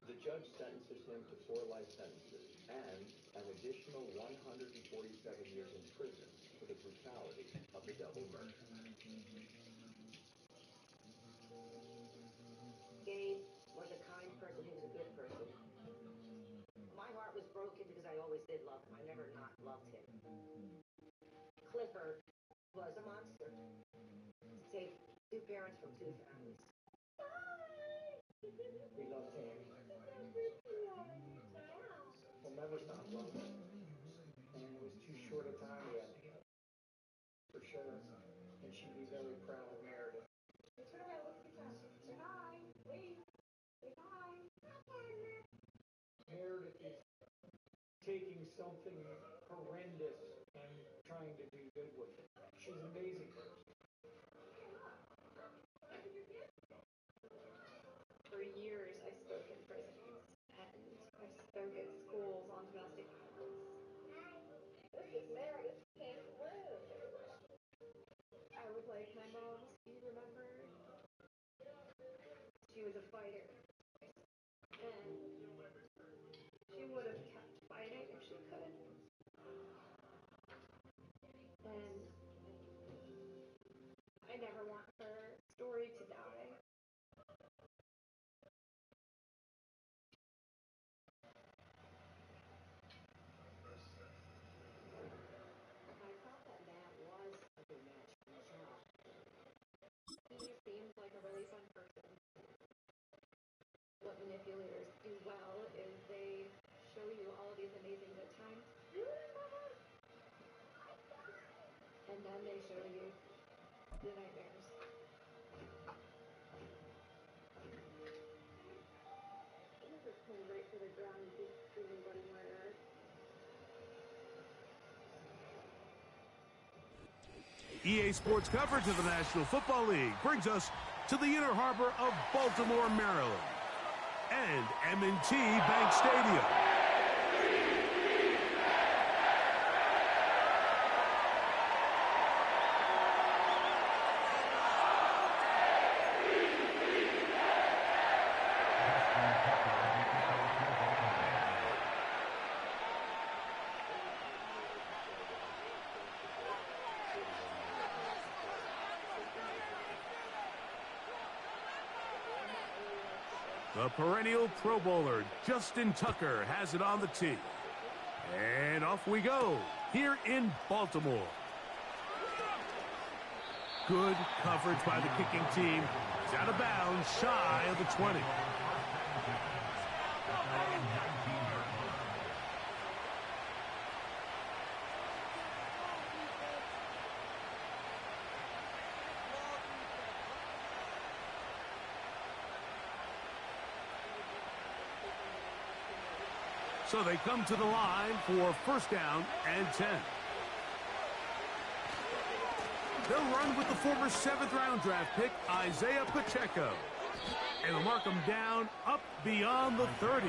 The judge sentences him to 4 life sentences and an additional 147 years in prison for the brutality of the double murder. Gabe was a kind person. He was a good person. My heart was broken because I always did love him. I never not loved him. parents from two families. We love Tammy. We'll never stop loving her. And it was too short a time we had together. For sure. And she'd be very proud of Meredith. Turn around, look at the camera. Say hi. Wave. Say hi. Meredith is taking something horrendous and trying to do good with it. She's an amazing person. For years, I spoke in prisons, and I spoke at schools on domestic violence. This is Meredith came through. I would like my mom to be remembered. She was a fighter, and she would have kept fighting if she could. And I never want her story to die. I thought that Matt was a good match for Michelle. He seems like a really fun person. What manipulators do well is they show you all these amazing good times. And then they show you the nightmares. This is playing right for the ground and keep everybody murdered. EA Sports coverage of the National Football League brings us to the inner harbor of Baltimore, Maryland, and M&T Bank Stadium. The perennial Pro Bowler, Justin Tucker, has it on the tee. And off we go, here in Baltimore. Good coverage by the kicking team. It's out of bounds, shy of the 20. So they come to the line for first down and 10. They'll run with the former 7th-round draft pick, Isaiah Pacheco. And they'll mark him down up beyond the 30.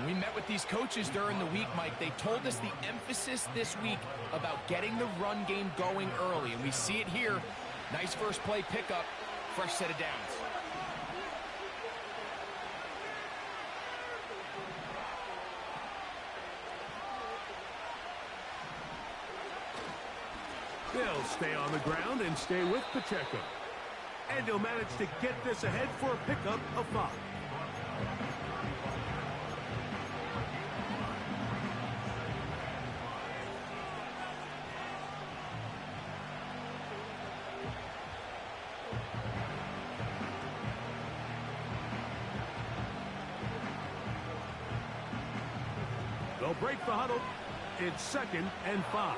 We met with these coaches during the week, Mike. They told us the emphasis this week about getting the run game going early. And we see it here. Nice first play pickup, fresh set of downs. They'll stay on the ground and stay with Pacheco. And he'll manage to get this ahead for a pickup of 5. They'll break the huddle. It's 2nd and 5.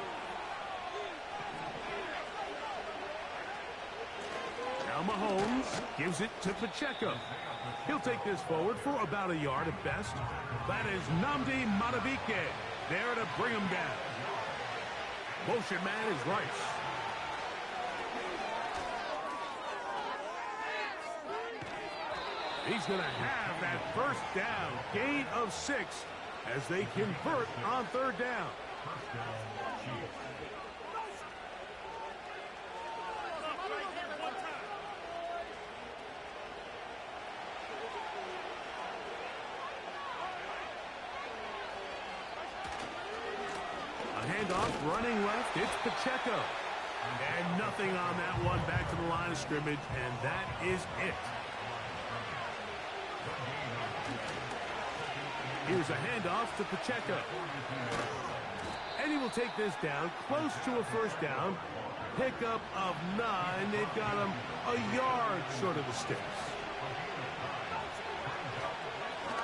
Now Mahomes gives it to Pacheco. He'll take this forward for about a yard at best. That is Nnamdi Madubuike there to bring him down. Motion man is Rice. He's going to have that first down, gain of 6 as they convert on 3rd down. Handoff, running left, it's Pacheco. And nothing on that one, back to the line of scrimmage, and that is it. Here's a handoff to Pacheco. And he will take this down close to a first down pickup of 9. They've got him a yard short of the sticks.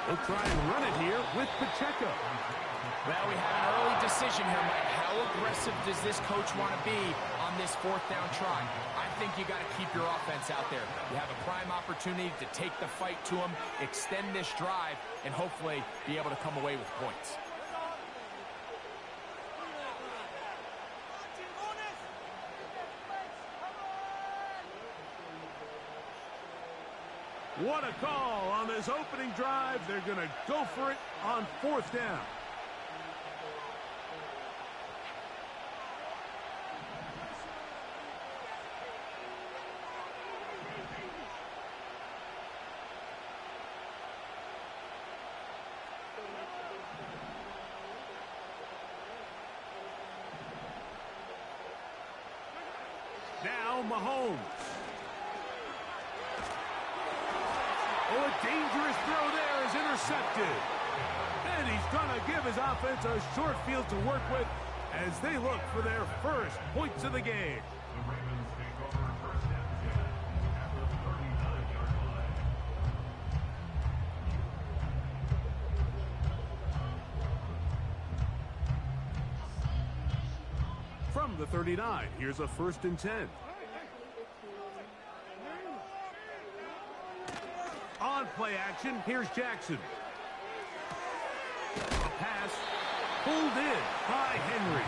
They'll try and run it here with Pacheco. Well, we have an early decision here, Mike. How aggressive does this coach want to be on this 4th down try? I think you got to keep your offense out there. You have a prime opportunity to take the fight to him, extend this drive, and hopefully be able to come away with points. What a call on this opening drive. They're going to go for it on 4th down. Now Mahomes. Oh, a dangerous throw there is intercepted. And he's going to give his offense a short field to work with as they look for their first points of the game. From the 39, here's a 1st and 10. On play action, here's Jackson. A pass pulled in by Henry.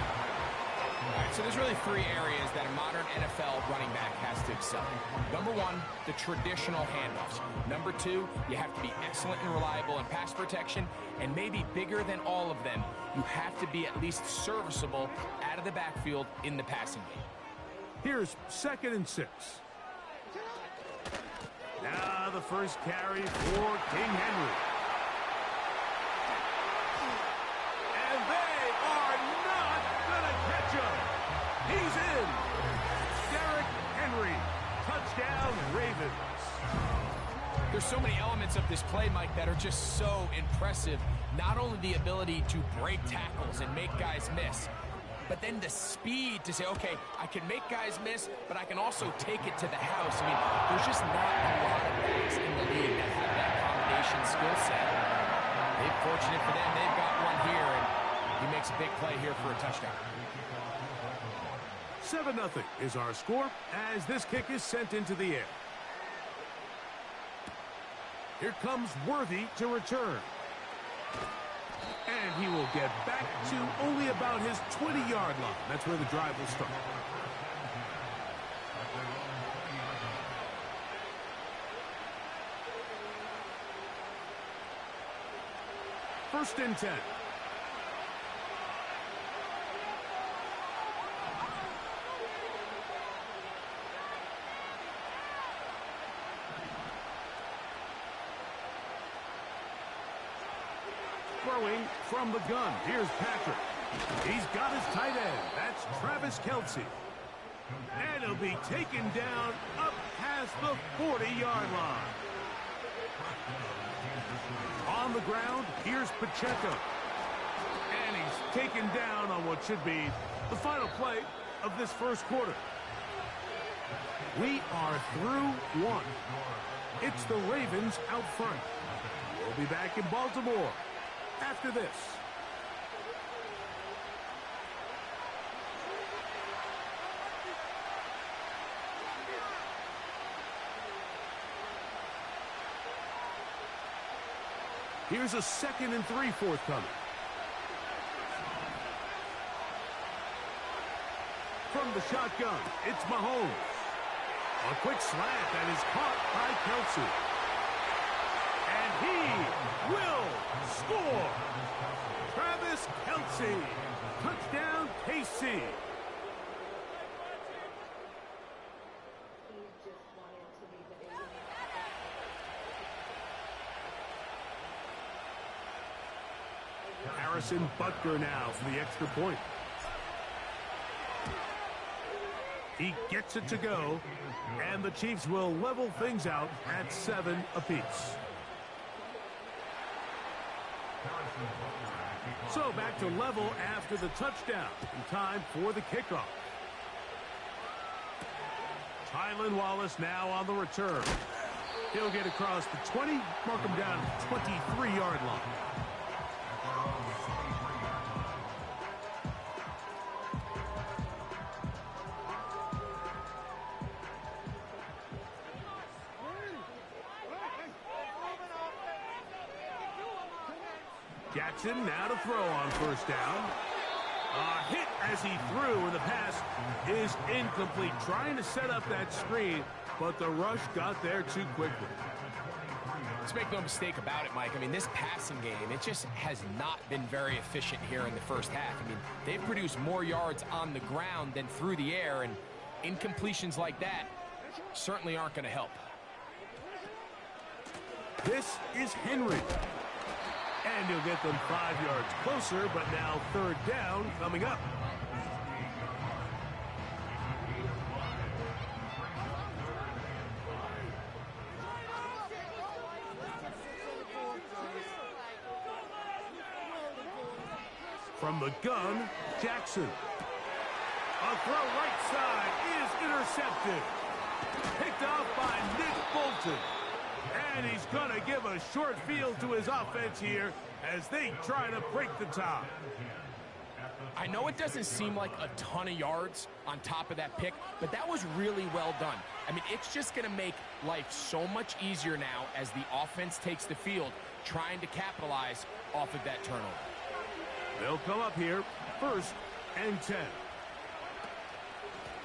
All right, so there's really 3 areas that a modern NFL running back has to excel. Number 1, the traditional handoffs. Number 2, you have to be excellent and reliable in pass protection. And maybe bigger than all of them, you have to be at least serviceable out of the backfield in the passing game. Here's 2nd and 6. Now the first carry for King Henry. And they are not going to catch him. He's in. Derrick Henry. Touchdown, Ravens. There's so many elements of this play, Mike, that are just so impressive. Not only the ability to break tackles and make guys miss, but then the speed to say, okay, I can make guys miss, but I can also take it to the house. I mean, there's just not a lot of backs in the league that have that combination skill set. Fortunate for them, they've got one here, and he makes a big play here for a touchdown. 7-0 is our score as this kick is sent into the air. Here comes Worthy to return. And he will get back to only about his 20-yard line. That's where the drive will start. First and 10. Throwing from the gun. Here's Patrick. He's got his tight end. That's Travis Kelce. And he'll be taken down up past the 40-yard line. On the ground, here's Pacheco. And he's taken down on what should be the final play of this first quarter. We are through one. It's the Ravens out front. We'll be back in Baltimore after this. Here's a 2nd and 3 forthcoming. From the shotgun, it's Mahomes. A quick slant that is caught by Kelce. And he will score. Travis Kelce. Touchdown, KC. Harrison Butker now for the extra point. He gets it to go, and the Chiefs will level things out at 7 apiece. So back to level after the touchdown. In time for the kickoff. Tylan Wallace now on the return. He'll get across the 20, mark him down at the 23-yard line. Jackson now to throw on first down. A hit as he threw, and the pass is incomplete. Trying to set up that screen, but the rush got there too quickly. Let's make no mistake about it, Mike. I mean, this passing game, it just has not been very efficient here in the first half. I mean, they've produced more yards on the ground than through the air, and incompletions like that certainly aren't going to help. This is Henry. And he'll get them 5 yards closer, but now third down coming up. From the gun, Jackson. A throw right side is intercepted. Picked off by Nick Bolton. And he's going to give a short field to his offense here as they try to break the tie. I know it doesn't seem like a ton of yards on top of that pick, but that was really well done. I mean, it's just going to make life so much easier now as the offense takes the field, trying to capitalize off of that turnover. They'll come up here, 1st and 10.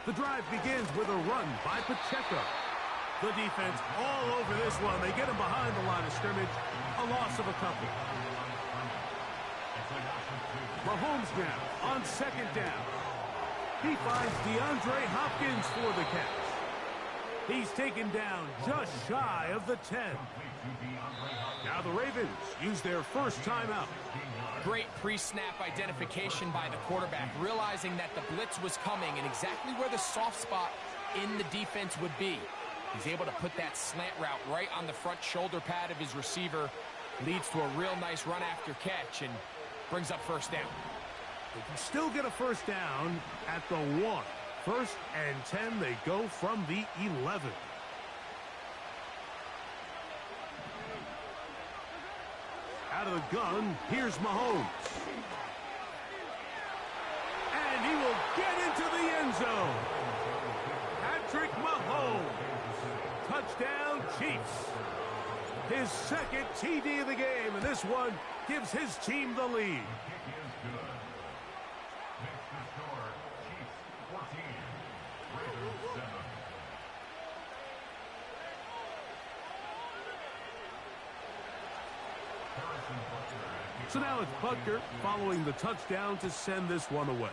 The drive begins with a run by Pacheco. The defense all over this one. They get him behind the line of scrimmage. A loss of a couple. Mahomes now on 2nd down. He finds DeAndre Hopkins for the catch. He's taken down just shy of the 10. Now the Ravens use their first timeout. Great pre-snap identification by the quarterback, realizing that the blitz was coming and exactly where the soft spot in the defense would be. He's able to put that slant route right on the front shoulder pad of his receiver. Leads to a real nice run after catch and brings up first down. They can still get a first down at the 1. 1st and 10, they go from the 11. Out of the gun, here's Mahomes. And he will get into the end zone. Patrick Mahomes. Touchdown, Chiefs. His 2nd TD of the game, and this one gives his team the lead. So now it's Butker following the touchdown to send this one away.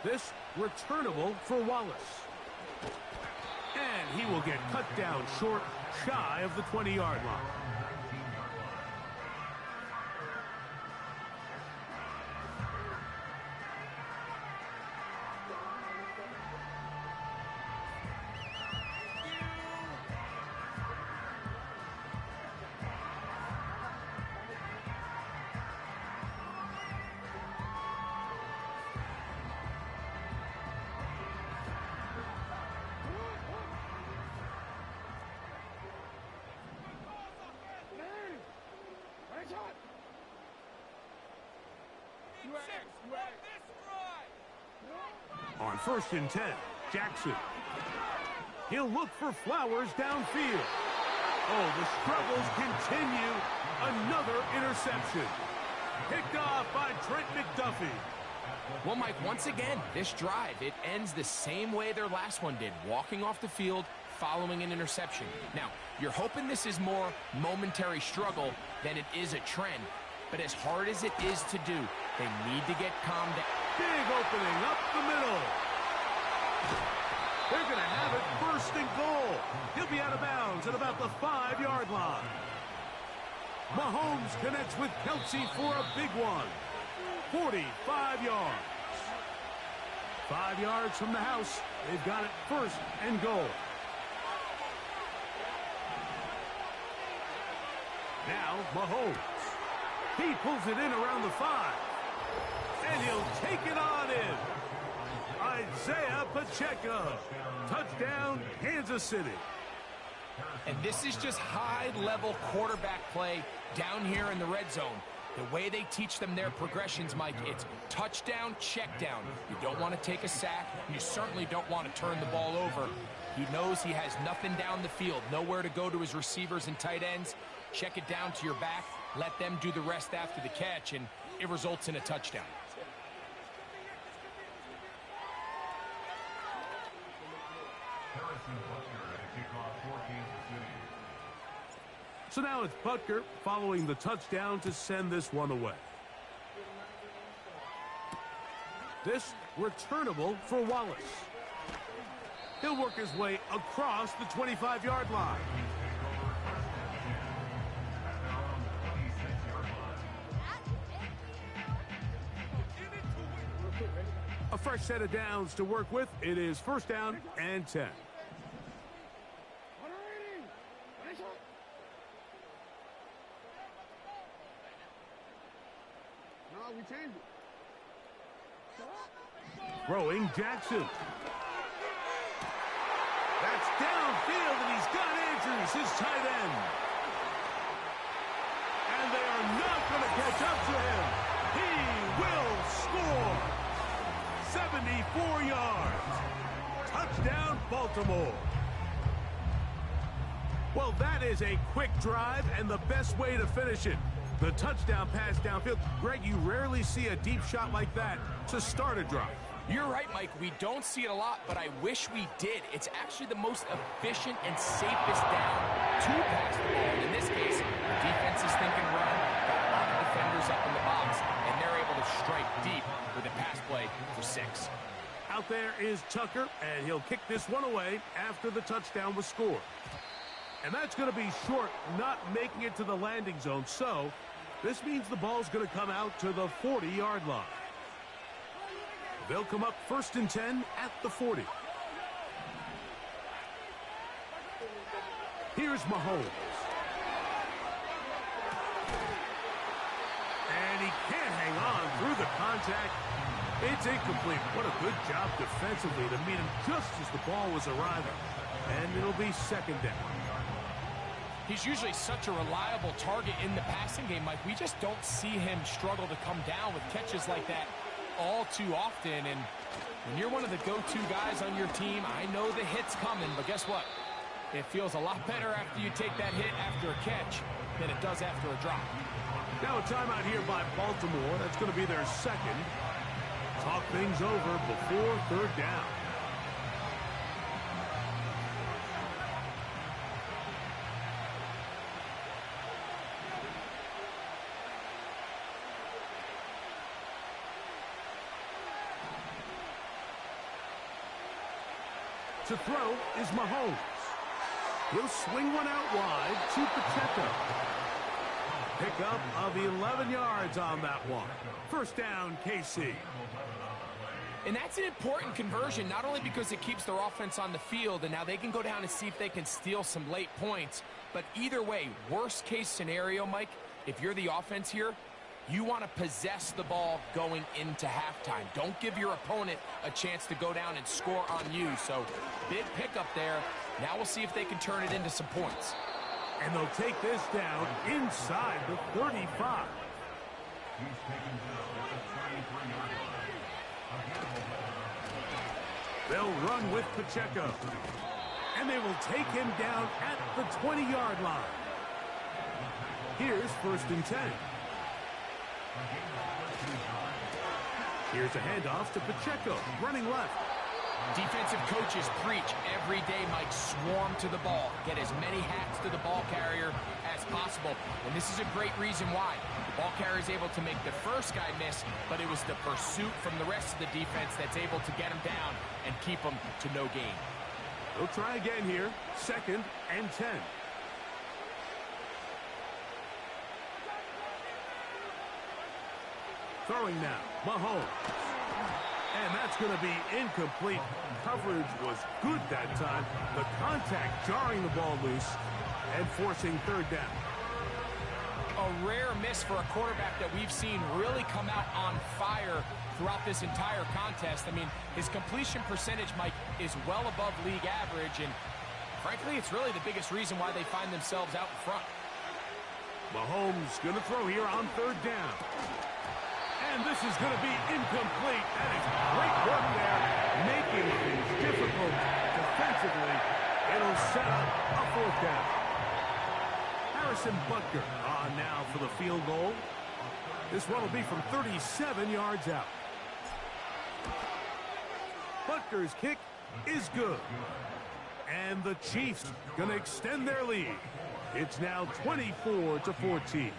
This returnable for Wallace. And he will get cut down short, shy of the 20-yard line. On 1st and 10, Jackson. He'll look for Flowers downfield. Oh, the struggles continue. Another interception. Picked off by Trent McDuffie. Well, Mike, once again, this drive, it ends the same way their last one did, walking off the field following an interception. Now, you're hoping this is more momentary struggle than it is a trend, but as hard as it is to do, they need to get calmed down. Big opening up the middle. They're going to have it 1st and goal. He'll be out of bounds at about the 5-yard line. Mahomes connects with Kelsey for a big one. 45 yards. 5 yards from the house. They've got it 1st and goal. Now Mahomes. He pulls it in around the 5. And he'll take it on in. A Isaiah Pacheco. Touchdown, Kansas City. And this is just high-level quarterback play down here in the red zone. The way they teach them their progressions, Mike, it's touchdown, check down. You don't want to take a sack. You certainly don't want to turn the ball over. He knows he has nothing down the field, nowhere to go to his receivers and tight ends. Check it down to your back. Let them do the rest after the catch, and it results in a touchdown. So now it's Butker following the touchdown to send this one away. This returnable for Wallace. He'll work his way across the 25-yard line. A fresh set of downs to work with. It is first down and 10. Throwing Jackson. That's downfield, and he's got Andrews, his tight end. And they are not going to catch up to him. He will score. 74 yards. Touchdown, Baltimore. Well, that is a quick drive and the best way to finish it. The touchdown pass downfield. Greg, you rarely see a deep shot like that to start a drive. You're right, Mike. We don't see it a lot, but I wish we did. It's actually the most efficient and safest down to pass the ball. And in this case, the defense is thinking run, got a lot of defenders up in the box, and they're able to strike deep with a pass play for 6. Out there is Tucker, and he'll kick this one away after the touchdown was scored. And that's going to be short, not making it to the landing zone. So this means the ball's going to come out to the 40-yard line. They'll come up first and 10 at the 40. Here's Mahomes. And he can't hang on through the contact. It's incomplete. What a good job defensively to meet him just as the ball was arriving. And it'll be second down. He's usually such a reliable target in the passing game, Mike. We just don't see him struggle to come down with catches like that all too often. And when you're one of the go-to guys on your team, I know the hit's coming, but guess what? It feels a lot better after you take that hit after a catch than it does after a drop. Now a timeout here by Baltimore. That's going to be their second. Talk things over before third down. To throw is Mahomes. He'll swing one out wide to Pacheco. Pickup of 11 yards on that one. First down, KC. And that's an important conversion, not only because it keeps their offense on the field, and now they can go down and see if they can steal some late points, but either way, worst case scenario, Mike, if you're the offense here, you want to possess the ball going into halftime. Don't give your opponent a chance to go down and score on you. So, big pickup there. Now we'll see if they can turn it into some points. And they'll take this down inside the 35. They'll run with Pacheco. And they will take him down at the 20-yard line. Here's first and 10. Here's a handoff to Pacheco, running left. Defensive coaches preach every day, Mike, swarm to the ball. Get as many hacks to the ball carrier as possible. And this is a great reason why. The ball carrier is able to make the first guy miss, but it was the pursuit from the rest of the defense that's able to get him down and keep him to no gain. They'll try again here, second and 10. Throwing now, Mahomes. And that's going to be incomplete. Coverage was good that time. The contact jarring the ball loose and forcing third down. A rare miss for a quarterback that we've seen really come out on fire throughout this entire contest. I mean, his completion percentage, Mike, is well above league average, and frankly, it's really the biggest reason why they find themselves out in front. Mahomes going to throw here on 3rd down. And this is going to be incomplete. That is great work there, making things difficult defensively. It'll set up a 4th down. Harrison Butker on now for the field goal. This one will be from 37 yards out. Butker's kick is good. And the Chiefs going to extend their lead. It's now 24-14.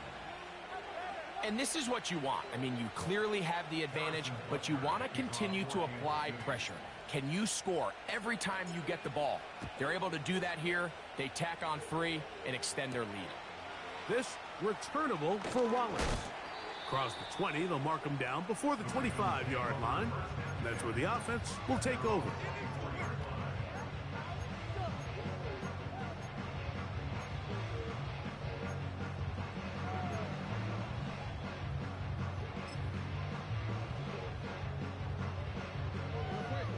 And this is what you want. I mean, you clearly have the advantage, but you want to continue to apply pressure. Can you score every time you get the ball? They're able to do that here. They tack on 3 and extend their lead. This returnable for Wallace. Across the 20, they'll mark him down before the 25-yard line. And that's where the offense will take over.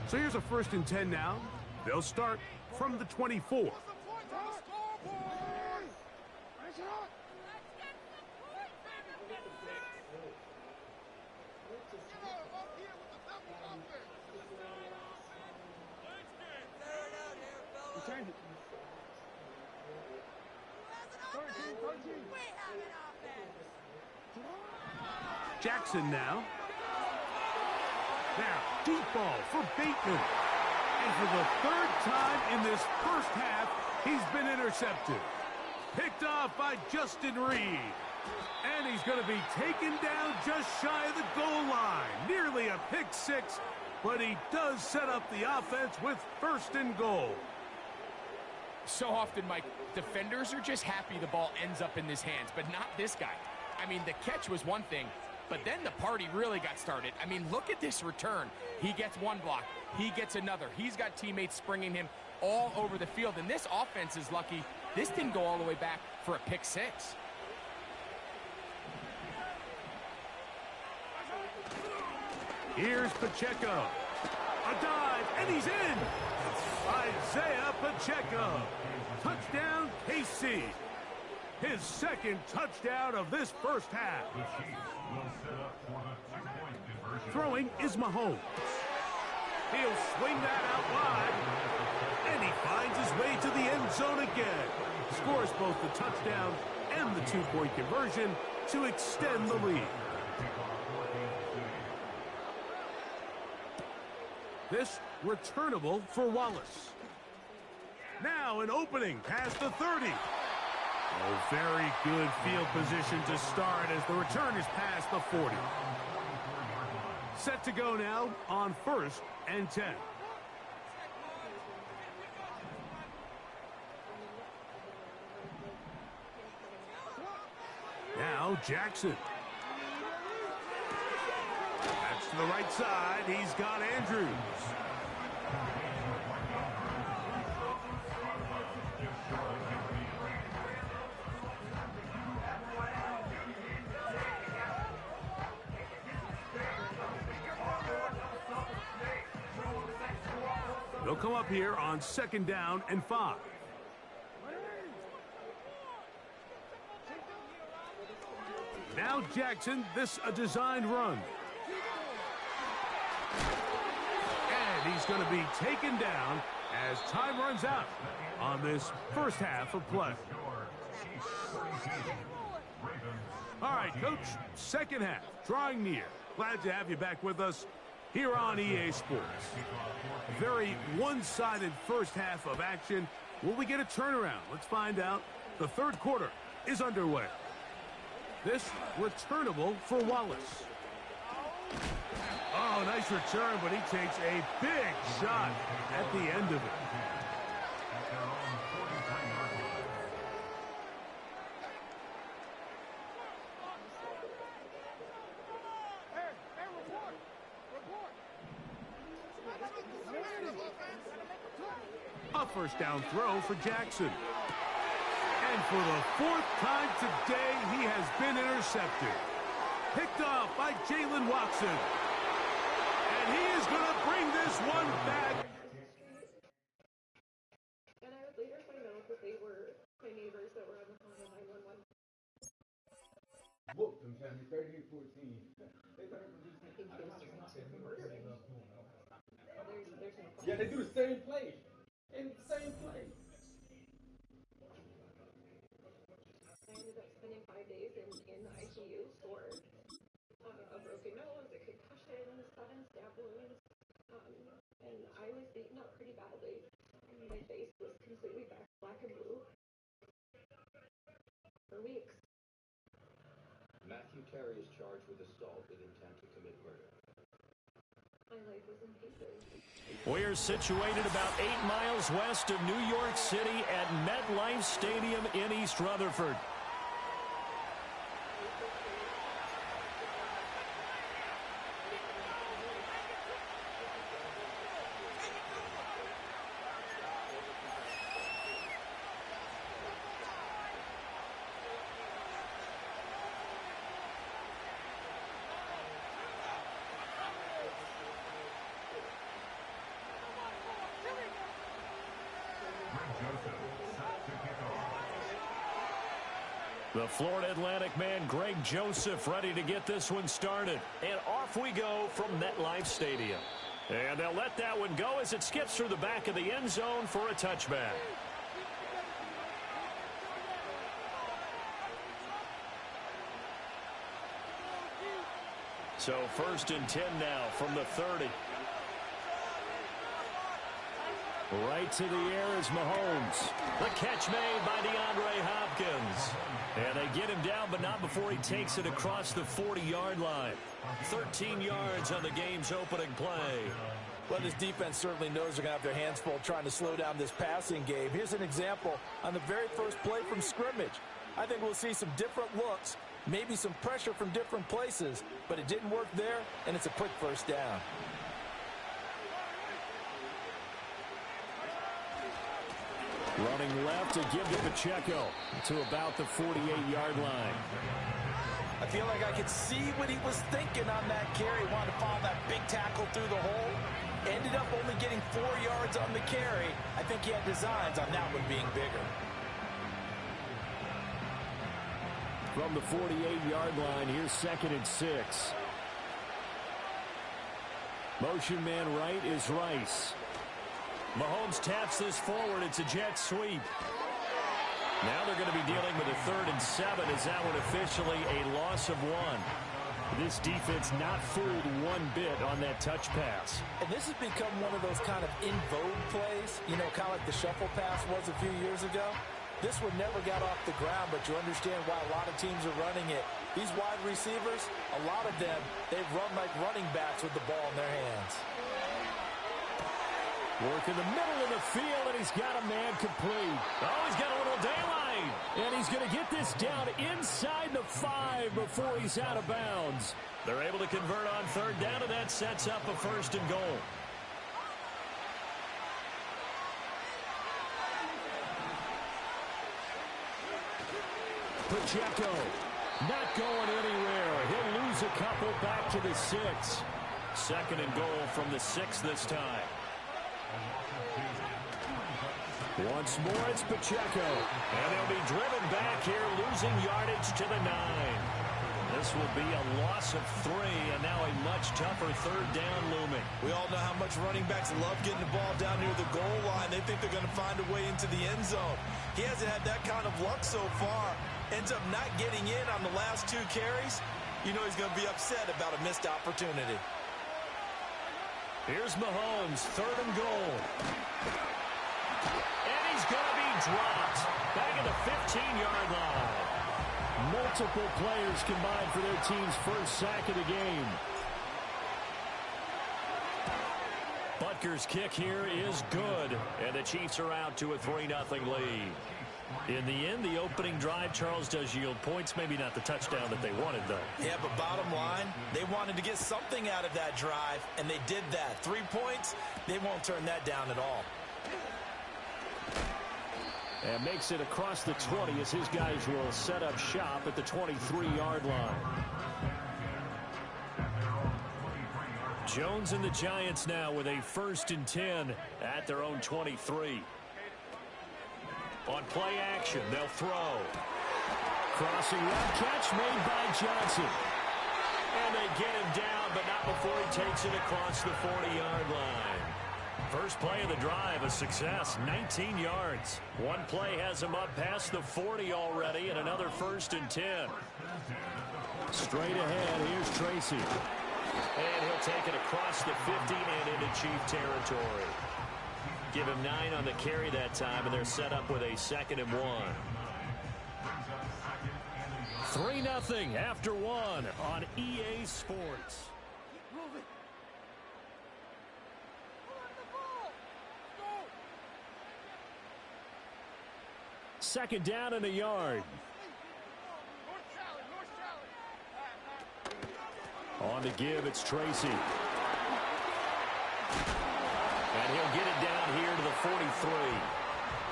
So here's a 1st and 10 now. They'll start from the 24. Jackson now. Now, deep ball for Bateman. And for the 3rd time in this first half, he's been intercepted. Picked off by Justin Reed. And he's going to be taken down just shy of the goal line. Nearly a pick 6, but he does set up the offense with 1st and goal. So often, Mike, defenders are just happy the ball ends up in his hands, but not this guy. I mean, the catch was one thing, but then the party really got started. I mean, look at this return. He gets one block. He gets another. He's got teammates springing him all over the field, and this offense is lucky this didn't go all the way back for a pick 6. Here's Pacheco. A dive, and he's in. Isaiah Pacheco. Touchdown, KC. His 2nd touchdown of this first half. Throwing is Mahomes. He'll swing that out wide. And he finds his way to the end zone again. Scores both the touchdown and the 2-point conversion to extend the lead. This returnable for Wallace. Now an opening past the 30. Oh, very good field position to start as the return is past the 40. Set to go now on 1st and 10. Now Jackson. That's to the right side. He's got Andrews. They'll come up here on 2nd down and 5. Now Jackson, this a designed run. And he's going to be taken down as time runs out on this first half of play. All right, Coach, 2nd half, drawing near. Glad to have you back with us here on EA Sports. Very one-sided first half of action. Will we get a turnaround? Let's find out. The 3rd quarter is underway. This returnable for Wallace. Oh, nice return, but he takes a big shot at the end of it. A 1st down throw for Jackson. And for the 4th time today, he has been intercepted. Picked off by Jalen Watson. And he is going to bring this one back. And I would later find out that they were my neighbors that were on the phone with 911. Whooped them, Tammy, 38-14. Yeah, they do the same play. And the same play. I ended up spending 5 days in the ICU for a broken nose, a concussion, 7 stab wounds, and I was beaten up pretty badly. My face was completely black and blue for weeks. Matthew Terry is charged with assault with intent to commit murder. My life was in pieces. We're situated about 8 miles west of New York City at MetLife Stadium in East Rutherford. The Florida Atlantic man, Greg Joseph, ready to get this one started. And off we go from MetLife Stadium. And they'll let that one go as it skips through the back of the end zone for a touchback. So 1st and 10 now from the 30. Right to the air is Mahomes. The catch made by DeAndre Hopkins. And they get him down, but not before he takes it across the 40-yard line. 13 yards on the game's opening play. Well, this defense certainly knows they're going to have their hands full trying to slow down this passing game. Here's an example on the very first play from scrimmage. I think we'll see some different looks, maybe some pressure from different places, but it didn't work there, and it's a quick first down. Running left to give to Pacheco to about the 48-yard line. I feel like I could see what he was thinking on that carry. Wanted to follow that big tackle through the hole. Ended up only getting 4 yards on the carry. I think he had designs on that one being bigger. From the 48-yard line, here's 2nd and 6. Motion man right is Rice. Mahomes taps this forward. It's a jet sweep. Now they're going to be dealing with a 3rd and 7. Is that one officially a loss of 1? This defense not fooled one bit on that touch pass. And this has become one of those kind of in vogue plays, you know, kind of like the shuffle pass was a few years ago. This one never got off the ground, but you understand why a lot of teams are running it. These wide receivers, a lot of them, they've run like running backs with the ball in their hands. Work in the middle of the field, and he's got a man complete. Oh, he's got a little daylight. And he's going to get this down inside the 5 before he's out of bounds. They're able to convert on 3rd down, and that sets up a 1st and goal. Pacheco not going anywhere. He'll lose a couple back to the 6. 2nd and goal from the 6 this time. Once more, it's Pacheco. And they'll be driven back here, losing yardage to the 9. This will be a loss of 3, and now a much tougher 3rd down looming. We all know how much running backs love getting the ball down near the goal line. They think they're going to find a way into the end zone. He hasn't had that kind of luck so far. Ends up not getting in on the last 2 carries. You know he's going to be upset about a missed opportunity. Here's Mahomes, 3rd and goal. And he's going to be dropped back at the 15-yard line. Multiple players combined for their team's first sack of the game. Butker's kick here is good, and the Chiefs are out to a 3-0 lead. In the end, the opening drive, Charles, does yield points. Maybe not the touchdown that they wanted, though. Yeah, but bottom line, they wanted to get something out of that drive, and they did that. 3 points, they won't turn that down at all. And makes it across the 20 as his guys will set up shop at the 23-yard line. Jones and the Giants now with a 1st and 10 at their own 23. On play action, they'll throw. Crossing that catch made by Johnson. And they get him down, but not before he takes it across the 40-yard line. First play of the drive, a success, 19 yards. One play has him up past the 40 already, and another 1st and 10. Straight ahead, here's Tracy. And he'll take it across the 50 and into Chief territory. Give him 9 on the carry that time, and they're set up with a 2nd and 1. 3-0 after 1 on EA Sports. Second down and a yard. On the give, it's Tracy. And he'll get it down here to the 43.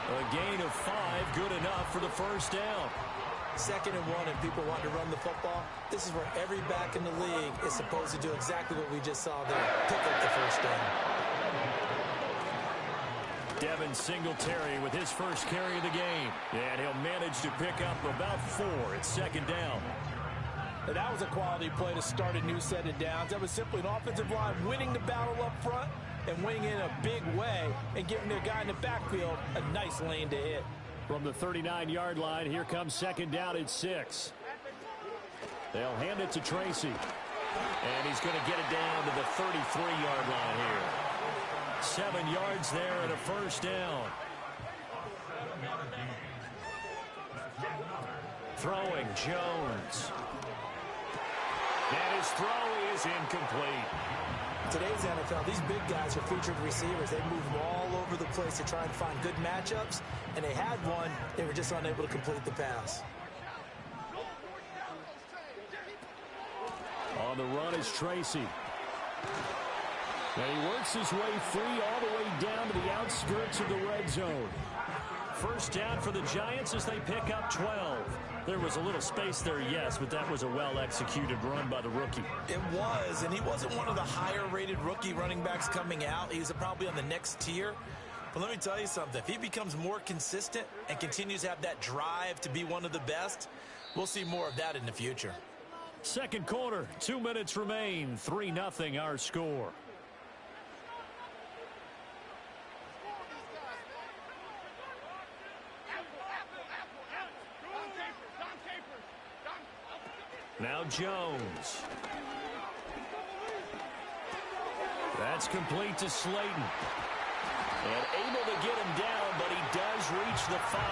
A gain of 5, good enough for the first down. 2nd and 1, and people want to run the football. This is where every back in the league is supposed to do exactly what we just saw there. Pick up the first down. Devin Singletary with his first carry of the game. And he'll manage to pick up about 4 at 2nd down. And that was a quality play to start a new set of downs. That was simply an offensive line winning the battle up front and winning in a big way and giving their guy in the backfield a nice lane to hit. From the 39-yard line, here comes 2nd down at 6. They'll hand it to Tracy. And he's going to get it down to the 33-yard line here. 7 yards there and a first down. Throwing Jones. And his throw is incomplete. Today's NFL, these big guys are featured receivers. They move all over the place to try and find good matchups, and they had one. They were just unable to complete the pass. On the run is Tracy. And he works his way free all the way down to the outskirts of the red zone. First down for the Giants as they pick up 12. There was a little space there, yes, but that was a well-executed run by the rookie. It was, and he wasn't one of the higher-rated rookie running backs coming out. He was probably on the next tier. But let me tell you something. If he becomes more consistent and continues to have that drive to be one of the best, we'll see more of that in the future. Second quarter, 2 minutes remain. 3-0 our score. Now Jones. That's complete to Slayton. And able to get him down, but he does reach the 5.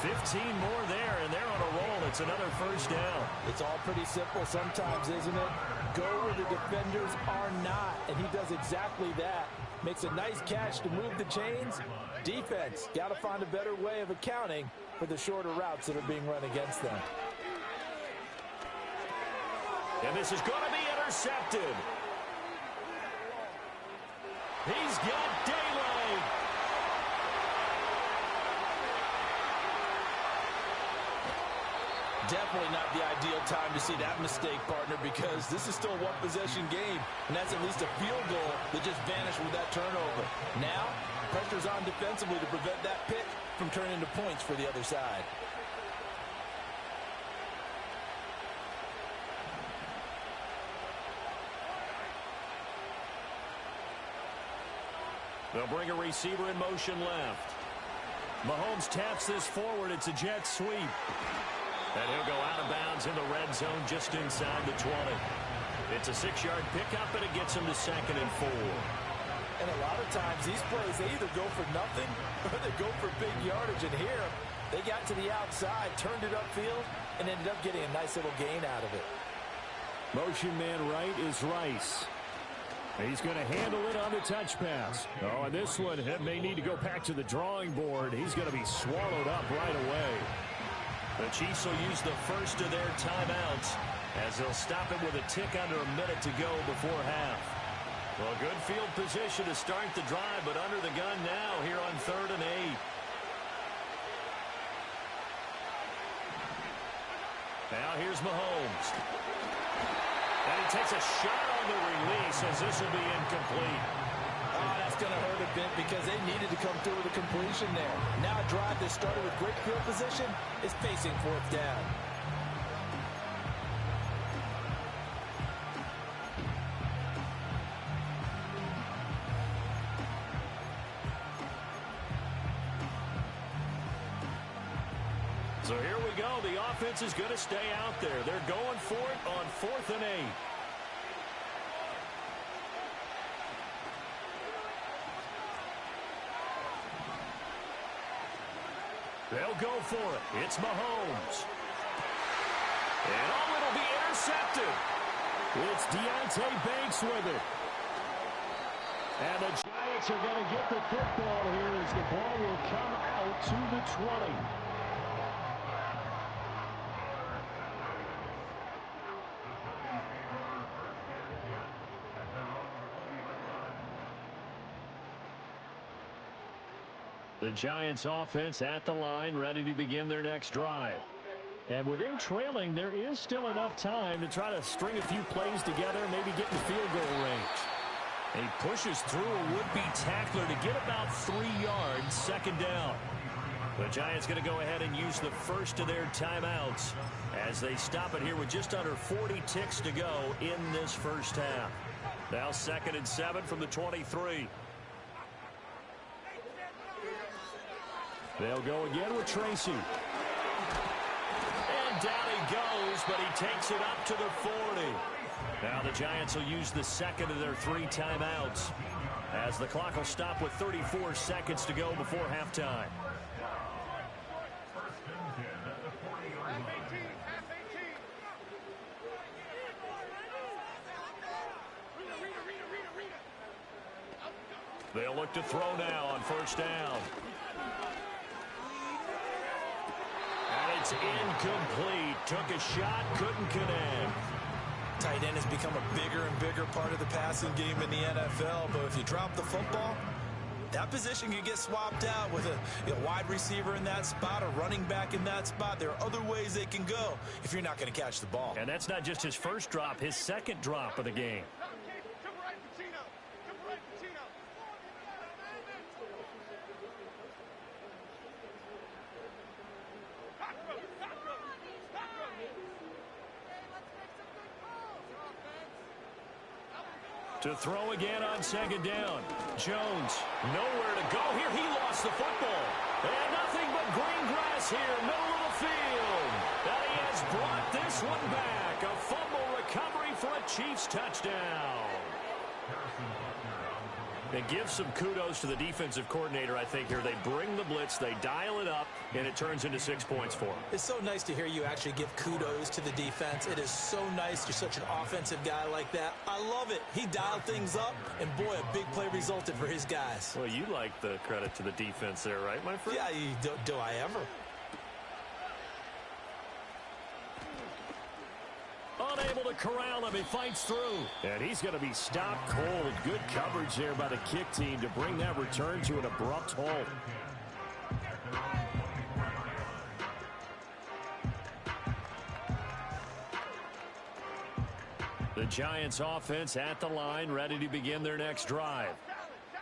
15 more there, and they're on a roll. It's another first down. It's all pretty simple sometimes, isn't it? Go where the defenders are not, and he does exactly that. Makes a nice catch to move the chains. Defense, got to find a better way of accounting for the shorter routes that are being run against them. And this is going to be intercepted. He's got daylight. Definitely not the ideal time to see that mistake, partner, because this is still a one-possession game, and that's at least a field goal that just vanished with that turnover. Now, pressure's on defensively to prevent that pick from turning into points for the other side. They'll bring a receiver in motion left. Mahomes taps this forward. It's a jet sweep. And he'll go out of bounds in the red zone just inside the 20. It's a 6-yard pickup, and it gets him to 2nd and 4. And a lot of times, these plays, they either go for nothing or they go for big yardage. And here, they got to the outside, turned it upfield, and ended up getting a nice little gain out of it. Motion man right is Rice. He's going to handle it on the touch pass. Oh, and this one may need to go back to the drawing board. He's going to be swallowed up right away. The Chiefs will use the first of their timeouts as they'll stop it with a tick under a minute to go before half. Well, good field position to start the drive, but under the gun now here on 3rd and 8. Now here's Mahomes. And he takes a shot on the release as this will be incomplete. Oh, that's going to hurt a bit because they needed to come through with a completion there. Now a drive that started with great field position is facing fourth down. So here we go. The offense is going to stay out there. They're going for it on 4th and 8. They'll go for it. It's Mahomes. And oh, it'll be intercepted. It's Deontay Banks with it. And the Giants are going to get the football here as the ball will come out to the 20. The Giants offense at the line, ready to begin their next drive. And with them trailing, there is still enough time to try to string a few plays together, maybe get in the field goal range. And he pushes through a would-be tackler to get about 3 yards, 2nd down. The Giants going to go ahead and use the first of their timeouts as they stop it here with just under 40 ticks to go in this first half. Now 2nd and 7 from the 23. They'll go again with Tracy. And down he goes, but he takes it up to the 40. Now the Giants will use the 2nd of their 3 timeouts as the clock will stop with 34 seconds to go before halftime. They'll look to throw now on 1st down. It's incomplete. Took a shot, couldn't connect. Tight end has become a bigger and bigger part of the passing game in the NFL, but if you drop the football, that position can get swapped out with a wide receiver in that spot, a running back in that spot. There are other ways they can go if you're not going to catch the ball. And that's not just his first drop, his 2nd drop of the game. To throw again on 2nd down. Jones, nowhere to go here. He lost the football. And nothing but green grass here, middle of the field. And he has brought this one back. A fumble recovery for a Chiefs touchdown. And give some kudos to the defensive coordinator, I think, here. They bring the blitz, they dial it up, and it turns into 6 points for them. It's so nice to hear you actually give kudos to the defense. It is so nice. You're such an offensive guy like that. I love it. He dialed things up, and boy, a big play resulted for his guys. Well, you like the credit to the defense there, right, my friend? Yeah, do I ever? Unable to corral him. He fights through. And he's going to be stopped cold. Good coverage there by the kick team to bring that return to an abrupt halt. The Giants offense at the line, ready to begin their next drive.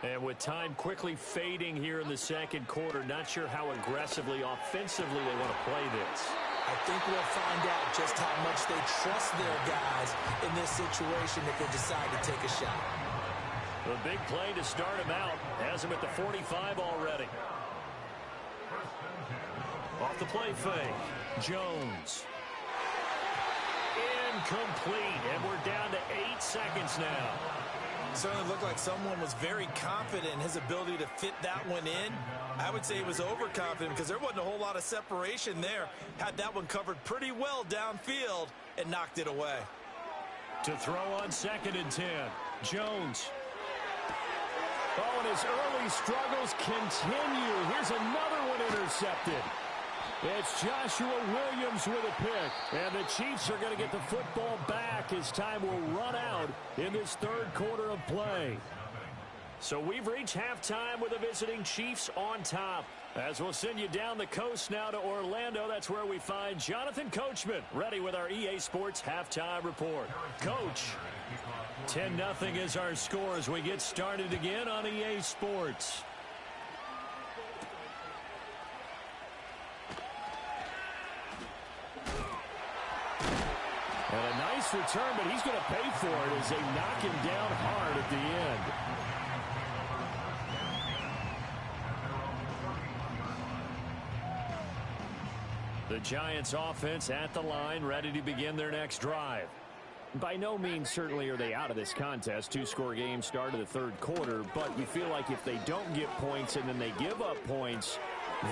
And with time quickly fading here in the 2nd quarter, not sure how aggressively, offensively they want to play this. I think we'll find out just how much they trust their guys in this situation if they decide to take a shot. The big play to start him out has him at the 45 already. Off the play fake. Jones. Incomplete, and we're down to 8 seconds now. Certainly looked like someone was very confident in his ability to fit that one in. I would say he was overconfident because there wasn't a whole lot of separation there. Had that one covered pretty well downfield and knocked it away. To throw on 2nd and 10. Jones. Oh, and his early struggles continue. Here's another one intercepted. It's Joshua Williams with a pick. And the Chiefs are going to get the football back as time will run out in this 3rd quarter of play. So we've reached halftime with the visiting Chiefs on top. As we'll send you down the coast now to Orlando, that's where we find Jonathan Coachman, ready with our EA Sports halftime report. Coach, 10-0 is our score as we get started again on EA Sports. And a nice return, but he's going to pay for it as they knock him down hard at the end. The Giants offense at the line, ready to begin their next drive. By no means certainly are they out of this contest. Two-score game start of the third quarter, but you feel like if they don't get points and then they give up points,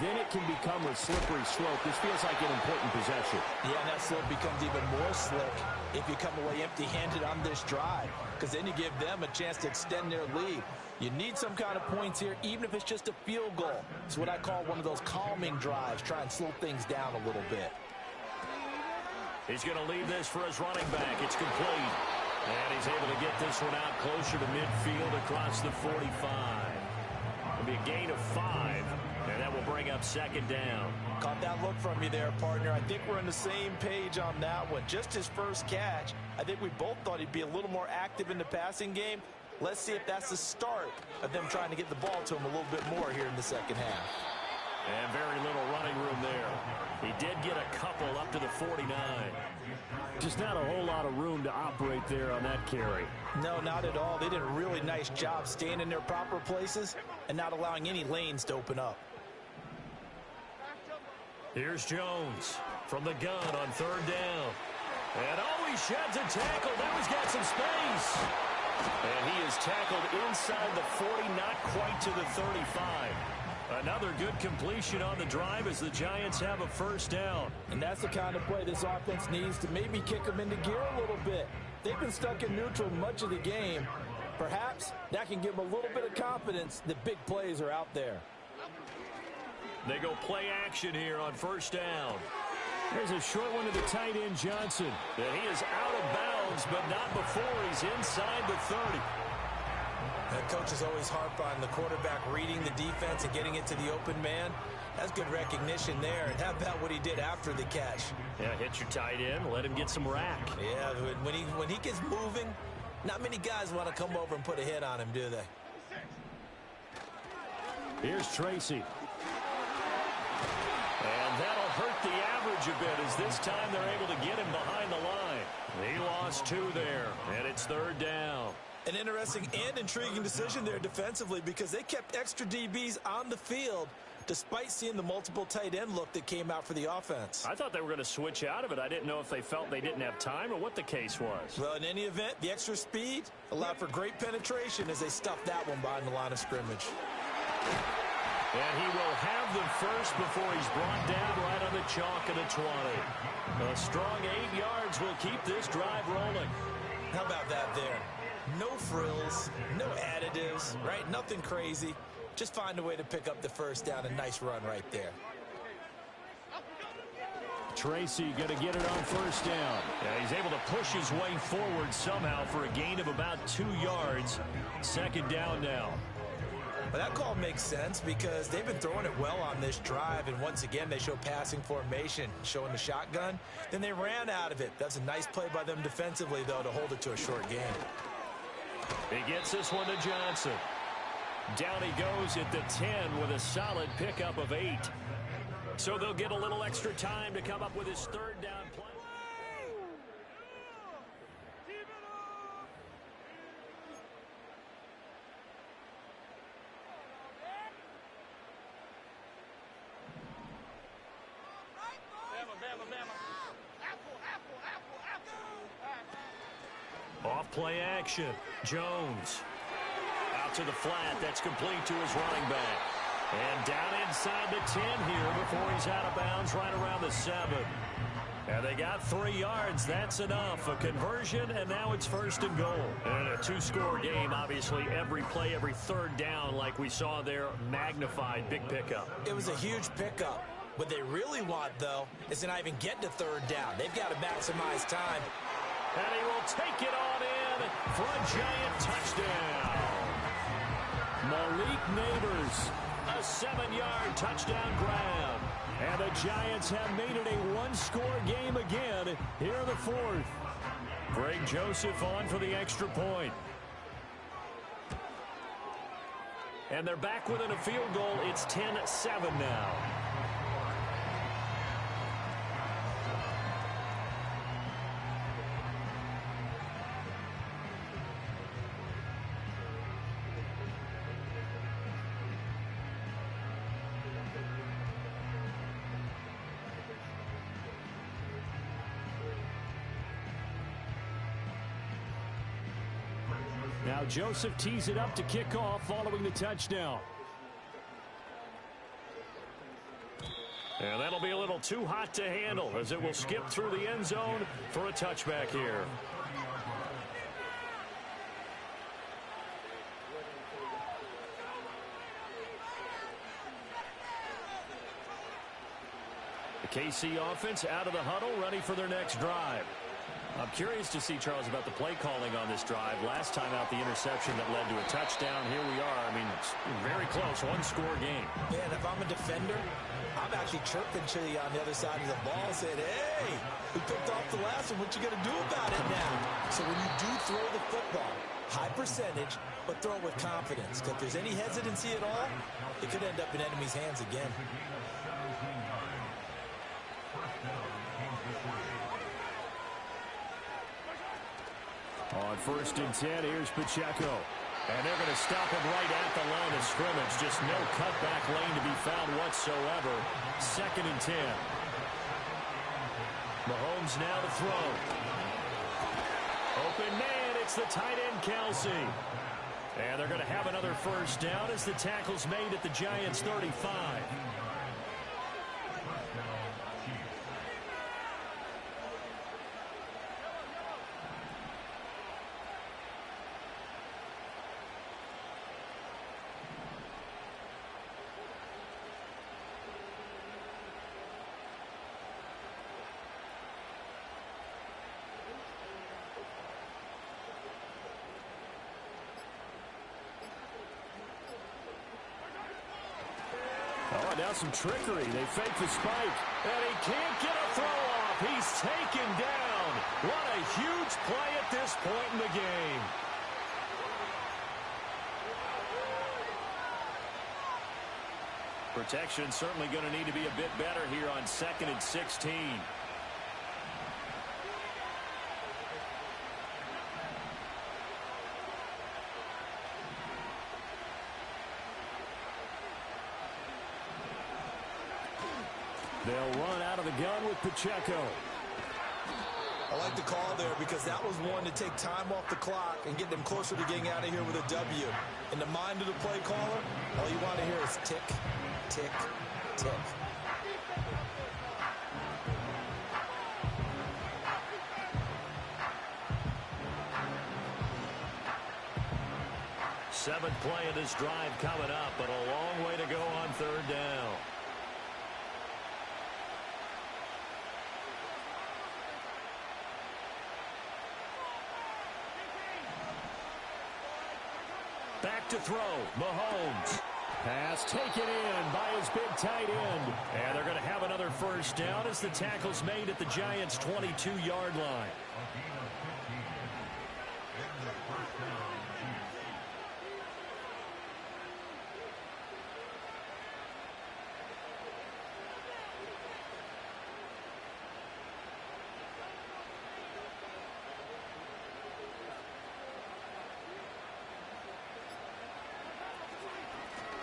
then it can become a slippery slope. This feels like an important possession. Yeah, and that slope becomes even more slick if you come away empty-handed on this drive, because then you give them a chance to extend their lead. You need some kind of points here, even if it's just a field goal. It's what I call one of those calming drives. Try and slow things down a little bit. He's going to leave this for his running back. It's complete. And he's able to get this one out closer to midfield across the 45. It'll be a gain of 5. And that will bring up second down. Caught that look from you there, partner. I think we're on the same page on that one. Just his first catch. I think we both thought he'd be a little more active in the passing game. Let's see if that's the start of them trying to get the ball to him a little bit more here in the second half. And very little running room there. He did get a couple up to the 49. Just not a whole lot of room to operate there on that carry. No, not at all. They did a really nice job staying in their proper places and not allowing any lanes to open up. Here's Jones from the gun on third down. And he sheds a tackle. Now he's got some space. And he is tackled inside the 40, not quite to the 35. Another good completion on the drive as the Giants have a first down. And that's the kind of play this offense needs to maybe kick them into gear a little bit. They've been stuck in neutral much of the game. Perhaps that can give them a little bit of confidence that big plays are out there. They go play action here on first down. There's a short one to the tight end, Johnson. And he is out of bounds, but not before he's inside the 30. The coaches always harp on the quarterback reading the defense and getting it to the open man. That's good recognition there. And how about what he did after the catch? Yeah, hit your tight end, let him get some rack. Yeah, when he gets moving, not many guys want to come over and put a hit on him, do they? Here's Tracy. And that'll hurt the average a bit as this time they're able to get him behind the line. He lost 2 there, and it's third down. An interesting and intriguing decision there defensively because they kept extra DBs on the field despite seeing the multiple tight end look that came out for the offense. I thought they were going to switch out of it. I didn't know if they felt they didn't have time or what the case was. Well, in any event, the extra speed allowed for great penetration as they stuffed that one behind the line of scrimmage. And he will have them first before he's brought down right on the chalk at the 20. A strong 8 yards will keep this drive rolling. How about that there? No frills, no additives, right? Nothing crazy. Just find a way to pick up the first down. A nice run right there. Tracy going to get it on first down. Yeah, he's able to push his way forward somehow for a gain of about 2 yards. Second down now. But that call makes sense because they've been throwing it well on this drive, and once again they show passing formation, showing the shotgun. Then they ran out of it. That's a nice play by them defensively, though, to hold it to a short gain. He gets this one to Johnson. Down he goes at the 10 with a solid pickup of 8. So they'll get a little extra time to come up with his third down play. Off play action. Jones. Out to the flat. That's complete to his running back. And down inside the 10 here before he's out of bounds right around the 7. And they got 3 yards. That's enough. A conversion, and now it's first and goal. And a 2-score game, obviously, every play, every third down, like we saw there, magnified. Big pickup. It was a huge pickup. What they really want, though, is to not even get to third down. They've got to maximize time. And he will take it on in for a Giant touchdown. Malik Neighbors, a 7-yard touchdown grab. And the Giants have made it a one-score game again here in the fourth. Greg Joseph on for the extra point. And they're back within a field goal. It's 10-7 now. Now Joseph tees it up to kick off following the touchdown. And that'll be a little too hot to handle as it will skip through the end zone for a touchback here. The KC offense out of the huddle, ready for their next drive. I'm curious to see, Charles, about the play calling on this drive. Last time out, the interception that led to a touchdown. Here we are. I mean, it's very close, one-score game. Yeah, and if I'm a defender, I'm actually chirping to you on the other side of the ball and saying, hey, we picked off the last one. What you going to do about it now? So when you do throw the football, high percentage, but throw it with confidence. Because if there's any hesitancy at all, it could end up in enemy's hands again. On 1st and 10, here's Pacheco. And they're going to stop him right at the line of scrimmage. Just no cutback lane to be found whatsoever. 2nd and 10. Mahomes now to throw. Open man, it's the tight end, Kelsey. And they're going to have another first down as the tackle's made at the Giants' 35. Oh, now some trickery. They fake the spike. And he can't get a throw off. He's taken down. What a huge play at this point in the game. Protection certainly going to need to be a bit better here on 2nd and 16. They'll run out of the gun with Pacheco. I like the call there because that was one to take time off the clock and get them closer to getting out of here with a W. In the mind of the play caller, all you want to hear is tick, tick, tick. Seventh play of this drive coming up, but a long way to go on 3rd down. Back to throw, Mahomes. Pass taken in by his big tight end. And they're going to have another first down as the tackle's made at the Giants' 22-yard line.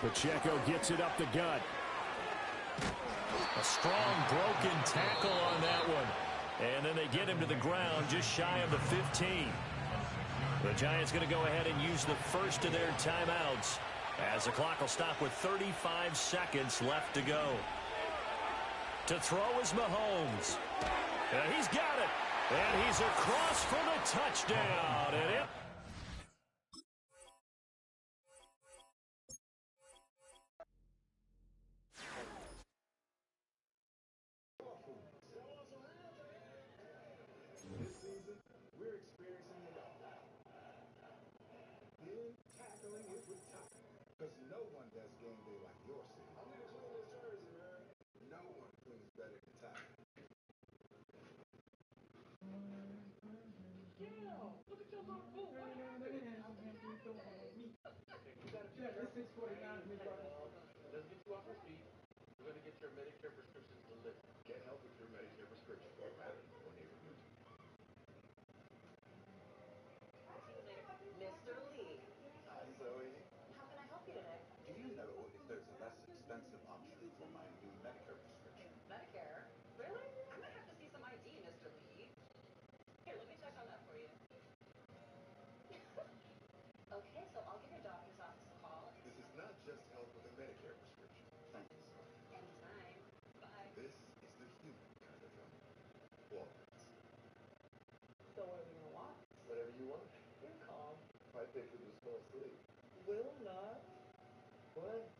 Pacheco gets it up the gut. A strong broken tackle on that one. And then they get him to the ground just shy of the 15. The Giants going to go ahead and use the first of their timeouts as the clock will stop with 35 seconds left to go. To throw is Mahomes. And he's got it. And he's across for the touchdown. And it Because no one does game day like your It's 6:49 for me, brother. Doesn't get you off your feet. We're going to get your Medicare prescriptions delivered. Get help with your Medicare prescription through Madden or neighborhood. Mr. Lee. Hi, Zoe. How can I help you today? Do you know if there's a less expensive option for my new Medicare prescription? Medicare? Really? I might have to see some ID, Mr. Lee. Here, let me check on that for you. Okay, so I'll give your doctor's office a call. This is not just help with a Medicare prescription. Thank you, sir. Anytime. Bye. This is the human kind of help. Walgreens. So what are we gonna watch? Whatever you want. Your call. I picked with a small sleep. Will not. What?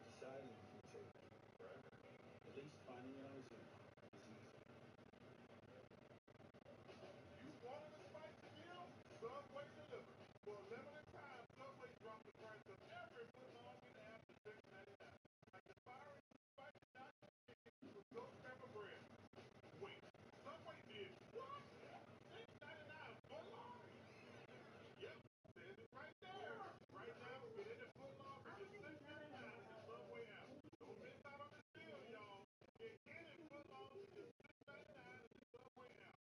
Deciding can take forever. At least finding it on Zoom is easy. You wanted a spicy deal? Subway delivered. For a limited time, Subway dropped the price of every foot-long in the app to $6.99. Like the fire spicy nacho chicken with ghost pepper bread. Wait, Subway did what? $6.99 foot-long? Yep, says it right there. Right now, get any foot-long for just $6.99 in the Subway app. Don't miss out on this deal, y'all. Get any foot-long for just $6.99 in the Subway app.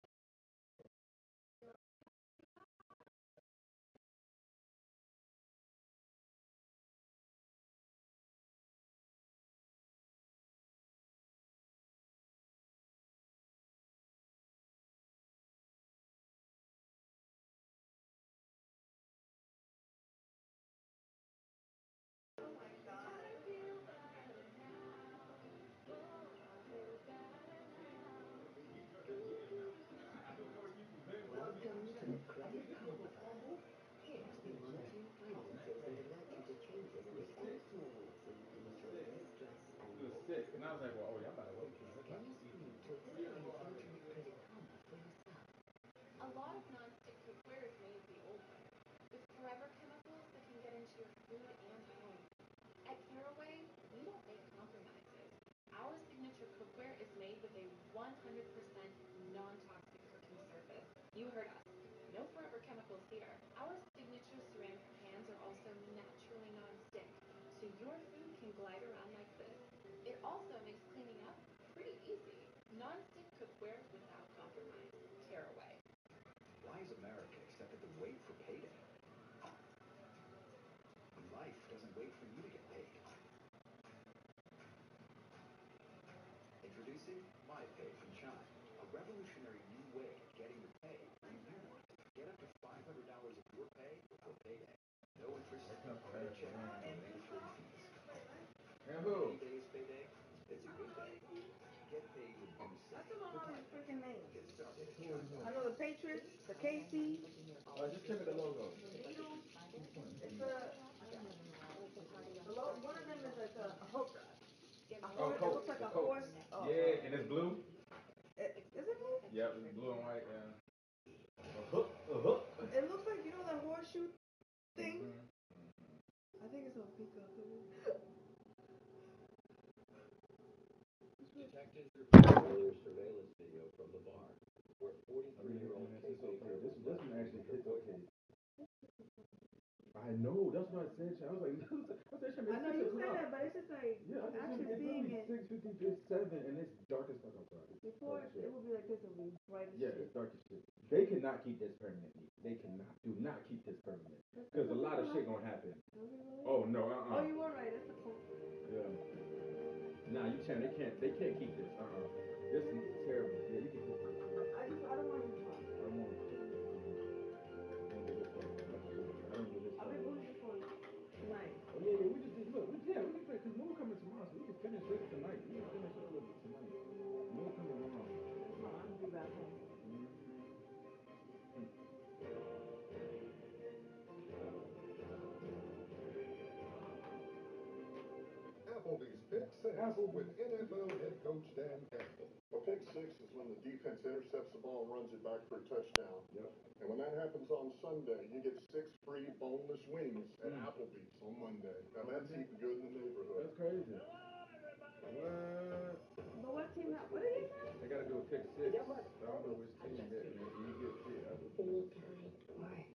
Welcome to the Credit Karma family. Here's the routine finances and emergency changes in 6 moments so you can enjoy less stress and more. Sick, and I was like, well, oh, y'all better wait. Scan your screen to experience ultimate Credit Karma for yourself. A lot of non-stick cookware is made the old way, with forever chemicals that can get into your food and home. At Caraway, we don't make compromises. Our signature cookware is made with a 100% non-toxic cooking surface. You heard us. No forever chemicals here. Our signature ceramic pans are also naturally non-stick, so your food can glide around like this. It also makes cleaning up pretty easy. Non-stick cookware without compromise. Caraway. Why is America accepted to wait for payday? When life doesn't wait for you to get paid. Introducing MyPay from Chime, a revolutionary new way of getting your pay when you want. Get up to $500 of your pay before payday. No interest, credit check, no mandatory fees. Any day is payday, it's a good day. Get paid with bonus. I still don't know these freaking names. Get started at Chime. I know the Patriots, the KC, Just check out the logo. the Eagles. It's one of them is like a hook. A horse. It looks like a horse. Oh. Yeah, and it's blue. Is it blue? Yep, it's blue and white. Yeah. A hook. A hook. It looks like, you know, that horseshoe thing. I think it's a peacock. Detectives reviewed earlier surveillance video from the bar, where 43-year-old Kate Baker was This one actually hits okay. I know, that's what I said. I was like, I know you say that, but it's just like, yeah, I'm actually seeing it. 6:57 and it's dark as fuck outside. Before, it would be like this, it would be bright as shit. Yeah, it's dark as shit. They cannot keep this permanent. They cannot, do not keep this permanent. Because a lot of shit gonna happen. Oh, no, Oh, you were right, it's the coat. Yeah. Nah, you can't, they can't keep this. This is terrible. Yeah, you can keep this. I don't want to use mine. I don't want to. I'll be bougie for tonight. Oh, yeah, we just did, look, we can play, because Moore coming tomorrow, so we can finish this tonight. We can finish all of it tonight. Moore coming tomorrow. Oh, I'm going to be back home. Applebee's Pick Six with NFL head coach Dan Campbell. A pick six is when the defense intercepts the ball and runs it back for a touchdown. Yep. And when that happens on Sunday, you get 6 free boneless wings at Applebee's on Monday. Now that's even good in the neighborhood. That's crazy. What? But what team, what did he say? They gotta do a pick six. I don't know which team that, and you get free Applebee's. Why?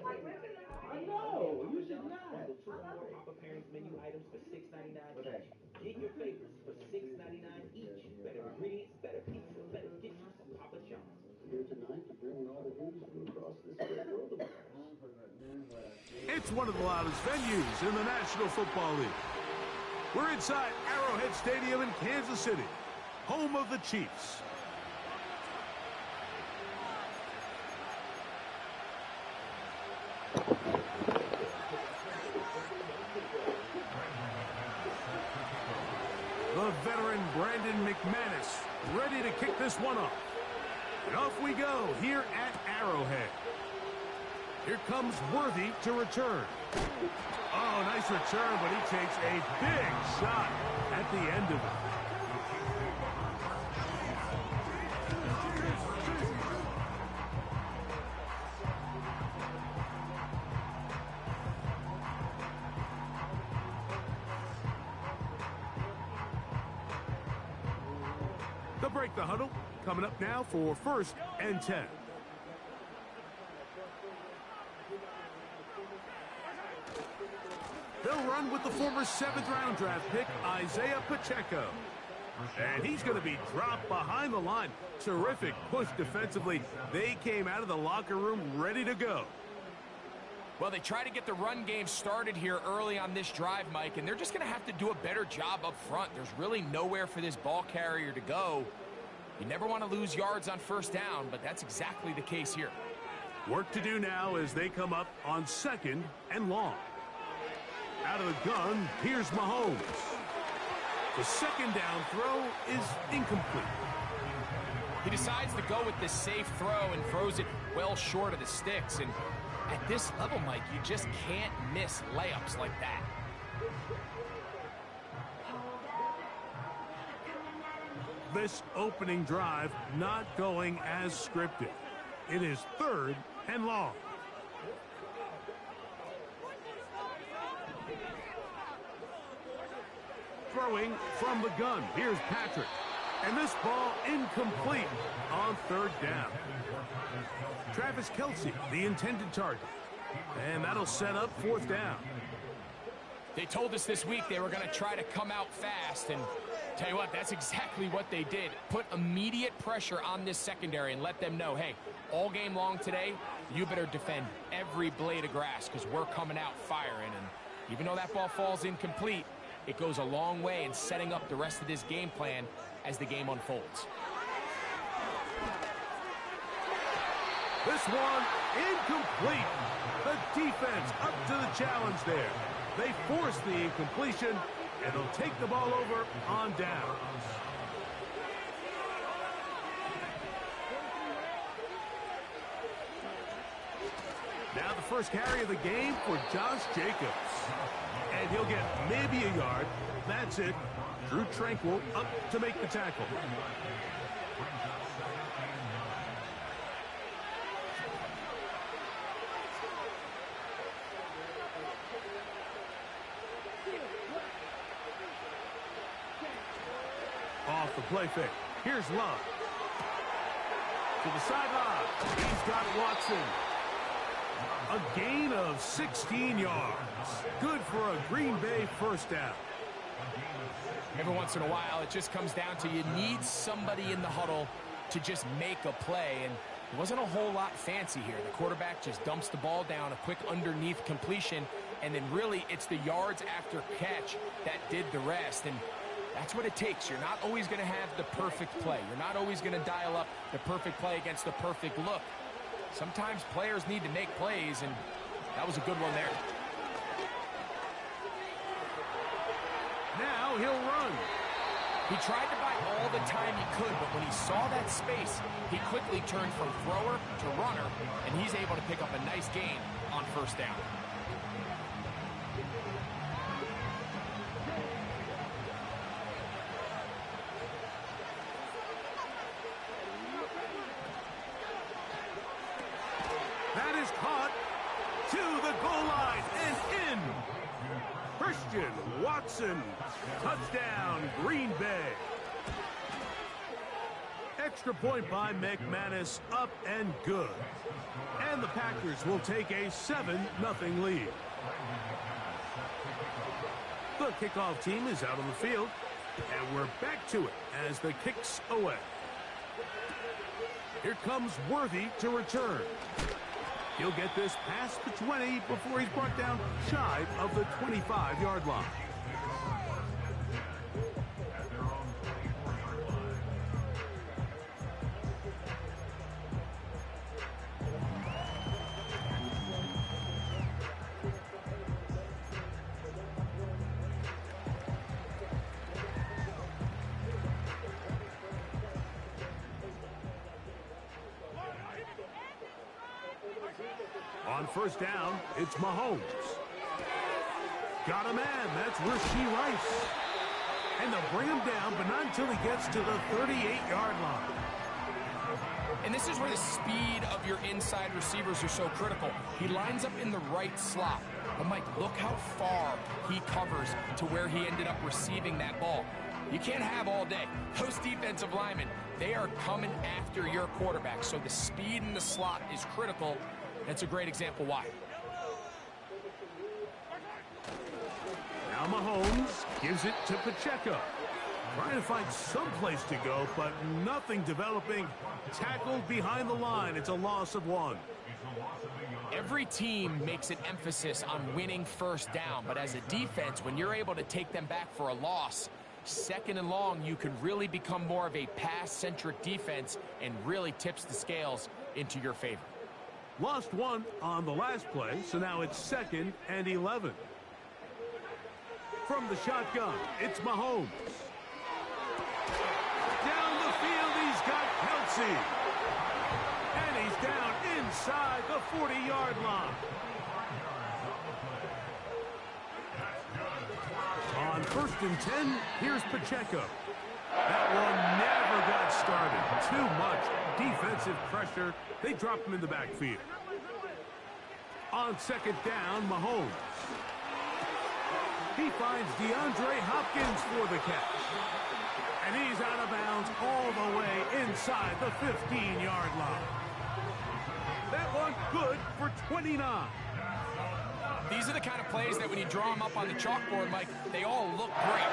I know, you should not. Bundle 2 or more Papa Pairings menu items for $6.99 each. Get your favorites for $6.99 each. Better ingredients, better pizza, better get you some Papa John's. Here tonight to bring you all the news from across this great world of ours. It's one of the loudest venues in the National Football League. We're inside Arrowhead Stadium in Kansas City, home of the Chiefs. The veteran Brandon McManus ready to kick this one off. And off we go here at Arrowhead. Here comes Worthy to return. Oh, nice return, but he takes a big shot at the end of it. They'll break the huddle. Coming up now for 1st and 10. They'll run with the former 7th-round draft pick, Isaiah Pacheco. And he's going to be dropped behind the line. Terrific push defensively. They came out of the locker room ready to go. Well, they try to get the run game started here early on this drive, Mike, and they're just going to have to do a better job up front. There's really nowhere for this ball carrier to go. You never want to lose yards on 1st down, but that's exactly the case here. Work to do now as they come up on 2nd and long. Out of the gun, here's Mahomes. The 2nd down throw is incomplete. He decides to go with this safe throw and throws it well short of the sticks. And at this level, Mike, you just can't miss layups like that. This opening drive not going as scripted. It is 3rd and long. Throwing from the gun. Here's Patrick. And this ball incomplete on 3rd down. Travis Kelce, the intended target. And that'll set up 4th down. They told us this week they were going to try to come out fast, and tell you what, that's exactly what they did. Put immediate pressure on this secondary and let them know, hey, all game long today, you better defend every blade of grass because we're coming out firing. And even though that ball falls incomplete, it goes a long way in setting up the rest of this game plan as the game unfolds. This one incomplete. The defense up to the challenge there. They force the incompletion, and they'll take the ball over on down. Now the first carry of the game for Josh Jacobs. And he'll get maybe a yard. That's it. Drew Tranquil up to make the tackle. Off the play fake. Here's Love. To the sideline. He's got Watson. A gain of 16 yards. Good for a Green Bay 1st down. Every once in a while, it just comes down to you need somebody in the huddle to just make a play. And it wasn't a whole lot fancy here. The quarterback just dumps the ball down, a quick underneath completion, and then really it's the yards after catch that did the rest. And that's what it takes. You're not always going to have the perfect play. You're not always going to dial up the perfect play against the perfect look. Sometimes players need to make plays, and that was a good one there. Now he'll run. He tried to buy all the time he could, but when he saw that space, he quickly turned from thrower to runner, and he's able to pick up a nice gain on 1st down. That is caught to the goal line and in. Christian Watson, touchdown, Green Bay. Extra point by McManus, up and good. And the Packers will take a 7-0 lead. The kickoff team is out on the field, and we're back to it as the kick's away. Here comes Worthy to return. He'll get this past the 20 before he's brought down shy of the 25-yard line. On first down, it's Mahomes. Got a man. That's Rashee Rice. And they'll bring him down, but not until he gets to the 38-yard line. And this is where the speed of your inside receivers are so critical. He lines up in the right slot. But, Mike, look how far he covers to where he ended up receiving that ball. You can't have all day. Those defensive linemen, they are coming after your quarterback. So the speed in the slot is critical. That's a great example why. Now Mahomes gives it to Pacheco. Trying to find some place to go, but nothing developing. Tackled behind the line. It's a loss of 1. Every team makes an emphasis on winning first down, but as a defense, when you're able to take them back for a loss, second and long, you can really become more of a pass-centric defense and really tips the scales into your favor. Lost 1 on the last play, so now it's 2nd and 11. From the shotgun, it's Mahomes. Down the field, he's got Kelsey. And he's down inside the 40-yard line. On 1st and 10, here's Pacheco. That one never got started. Too much defensive pressure. They drop him in the backfield. On 2nd down, Mahomes. He finds DeAndre Hopkins for the catch. And he's out of bounds all the way inside the 15-yard line. That one good for 29. These are the kind of plays that when you draw them up on the chalkboard, Mike, they all look great.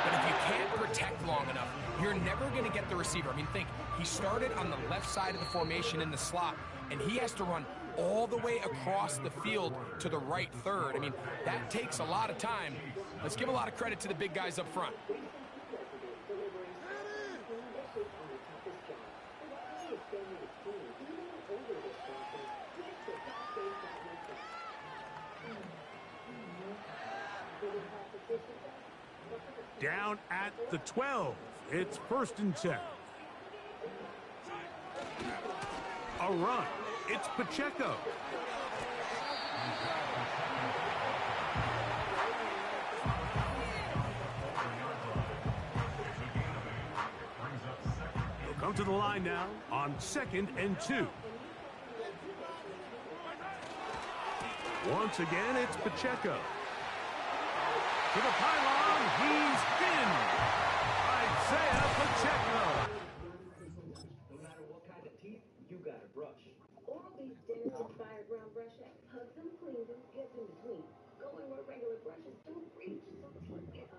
But if you can't protect long enough, you're never going to get the receiver. I mean, think, he started on the left side of the formation in the slot, and he has to run all the way across the field to the right third. I mean, that takes a lot of time. Let's give a lot of credit to the big guys up front. Down at the 12. It's 1st and 10. A run. It's Pacheco. He'll come to the line now on 2nd and 2. Once again, it's Pacheco. To the pylon, he's in. Isaiah Pacheco. No matter what kind of teeth, you got to brush. Oral-B's dentist-inspired round brushing. Hugs them, cleans them, gets in between. Going where regular brushes don't reach. So teeth get 100%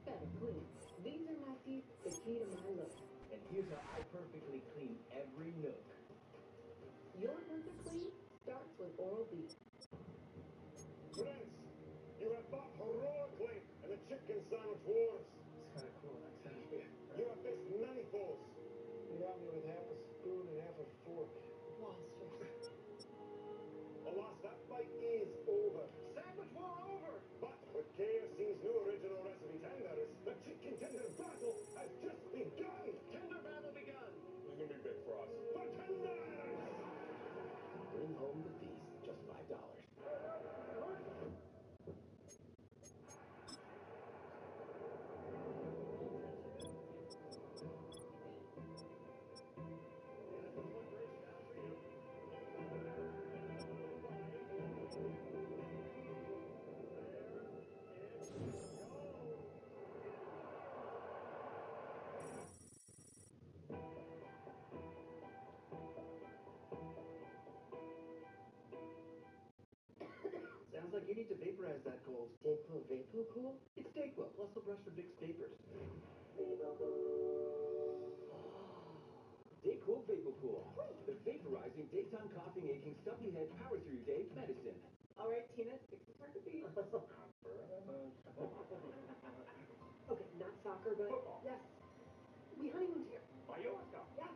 better clean. These are my teeth, the key to my look. And here's how I perfectly clean every nook. Your perfect clean starts with Oral-B. Friends, you have fought heroically in the chicken sandwich wars. It's kind of cool, I tell you. You have faced many foes. You got me with half a spoon and half a fork. Monstrous. Alas, that fight is over. Sandwich war over! But with KFC's new original recipe tenders, the chicken tender battle has just begun. Tender battle begun. It's gonna be big for us. For tenders! Bring home the beast, just $5. you need to vaporize that cold. Dayquil Vapor Cool? It's Dayquil, plus the brush for Vicks Vapors. Dayquil Vapor Cool. The vaporizing daytime coughing, aching, stuffy head, power through your day medicine. All right, Tina, fix the target beat. Okay, not soccer, but Football. yes. We honeymooned here. Mallorca. Yeah.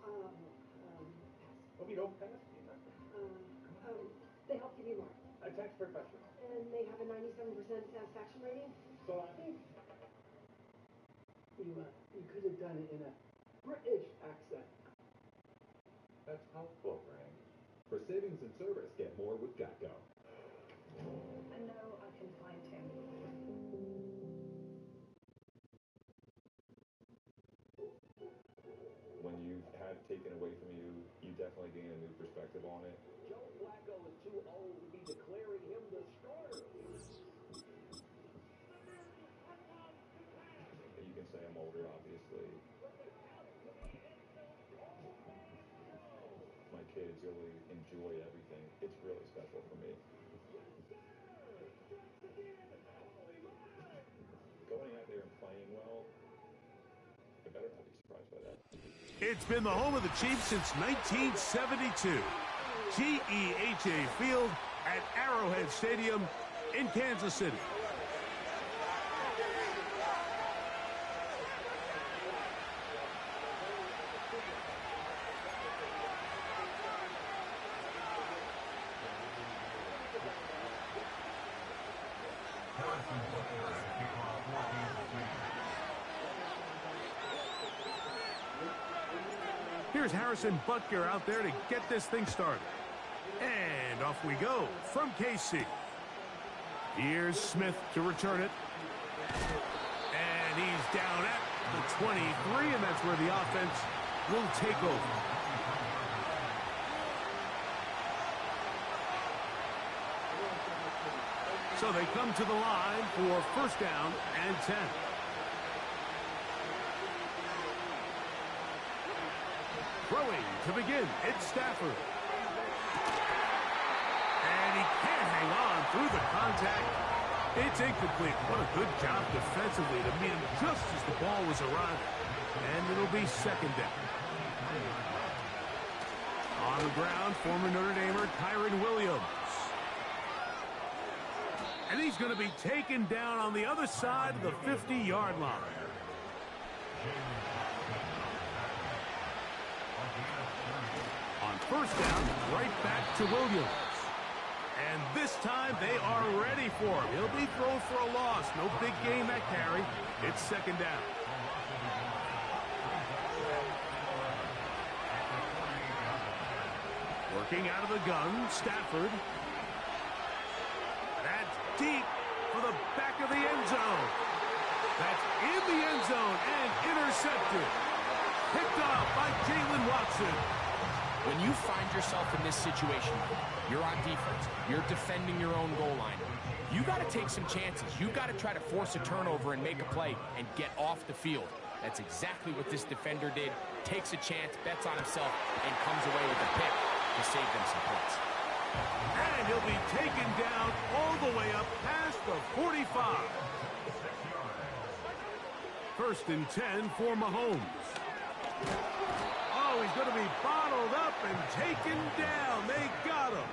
Pass. Well, you don't pass. They help give you more. A tax professional. And they have a 97% satisfaction rating. So I think you could have done it in a British accent. That's helpful, Frank. For savings and service, get more with Geico. I know I can find him. When you've had taken away from you, you definitely gain a new perspective on it. Joe Flacco is too old to be declaring him the starter. You can say I'm older, obviously. My kids really enjoy everything. It's really special for me. Going out there and playing well, I better not be surprised by that. It's been the home of the Chiefs since 1972. GEHA Field at Arrowhead Stadium in Kansas City. Here's Harrison Butker out there to get this thing started. And off we go from KC. Here's Smith to return it. And he's down at the 23, and that's where the offense will take over. So they come to the line for first down and 10. Throwing to begin, it's Stafford. And he can't hang on through the contact. It's incomplete. What a good job defensively to meet him just as the ball was arriving. And it'll be second down. On the ground, former Notre Damer Kyron Williams. And he's going to be taken down on the other side of the 50-yard line. On first down, right back to Williams. And this time they are ready for him. He'll be thrown for a loss. No big gain that carry. It's second down. Working out of the gun, Stafford. That's deep for the back of the end zone. That's in the end zone and intercepted. Picked off by Jalen Watson. When you find yourself in this situation, you're on defense, you're defending your own goal line, you got to take some chances. You got to try to force a turnover and make a play and get off the field. That's exactly what this defender did. Takes a chance, bets on himself, and comes away with a pick to save them some points. And he'll be taken down all the way up past the 45. First and 10 for Mahomes. Oh, he's going to be bottled up and taken down. They got him.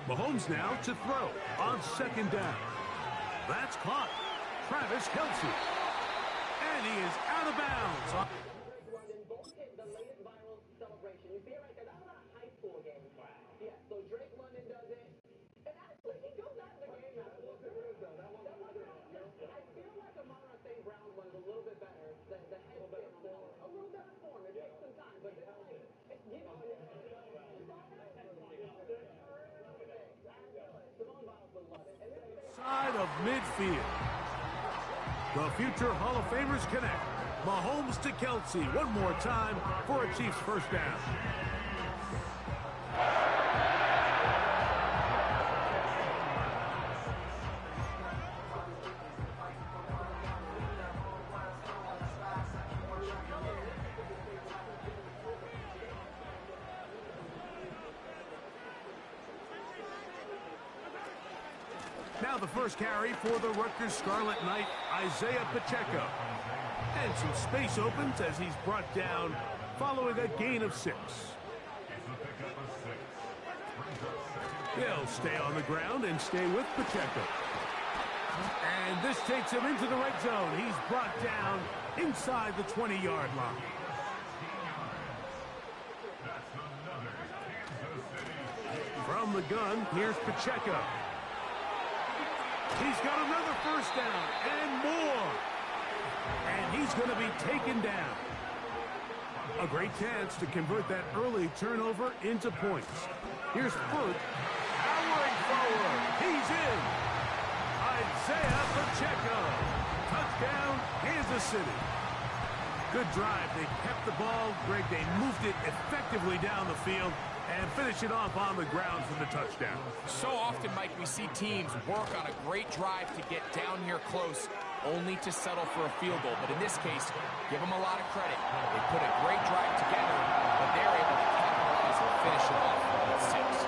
Mahomes now to throw on second down. That's caught. Travis Kelce. And he is out of bounds. The latest viral celebration. You see it right there? That was a high school game. Yeah, so Drake London does it. And actually, he goes out of the game. I feel like Amon St. Brown's one is a little bit better. The head spin on that one. A little better form. It takes some time. But this one, you know, Simone Biles would love it. Side of midfield. The future Hall of Famers connect. Mahomes to Kelce one more time for a Chiefs first down. Now the first carry for the Rutgers Scarlet Knight, Isaiah Pacheco. And some space opens as he's brought down following a gain of 6. He'll stay on the ground and stay with Pacheco. And this takes him into the red zone. He's brought down inside the 20-yard line. From the gun, here's Pacheco. He's got another first down and more. And he's going to be taken down. A great chance to convert that early turnover into points. Here's Furt powering forward. He's in. Isaiah Pacheco. Touchdown, Kansas City. Good drive. They kept the ball. Greg, they moved it effectively down the field and finish it off on the ground for the touchdown. So often, Mike, we see teams work on a great drive to get down here close, only to settle for a field goal. But in this case, give them a lot of credit. They put a great drive together, but they're able to capitalize and finish it off with 6.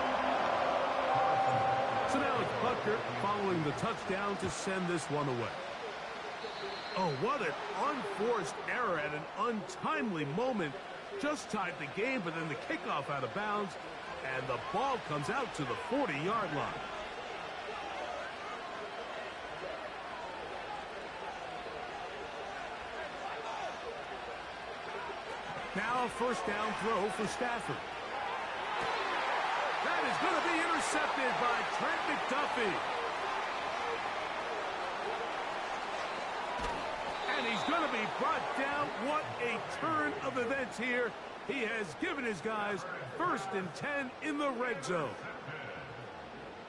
So now it's Butker following the touchdown to send this one away. Oh, what an unforced error at an untimely moment. Just tied the game, but then the kickoff out of bounds, and the ball comes out to the 40-yard line. Now a first down throw for Stafford. That is going to be intercepted by Trent McDuffie. And he's going to be brought down. What a turn of events here. He has given his guys 1st and 10 in the red zone.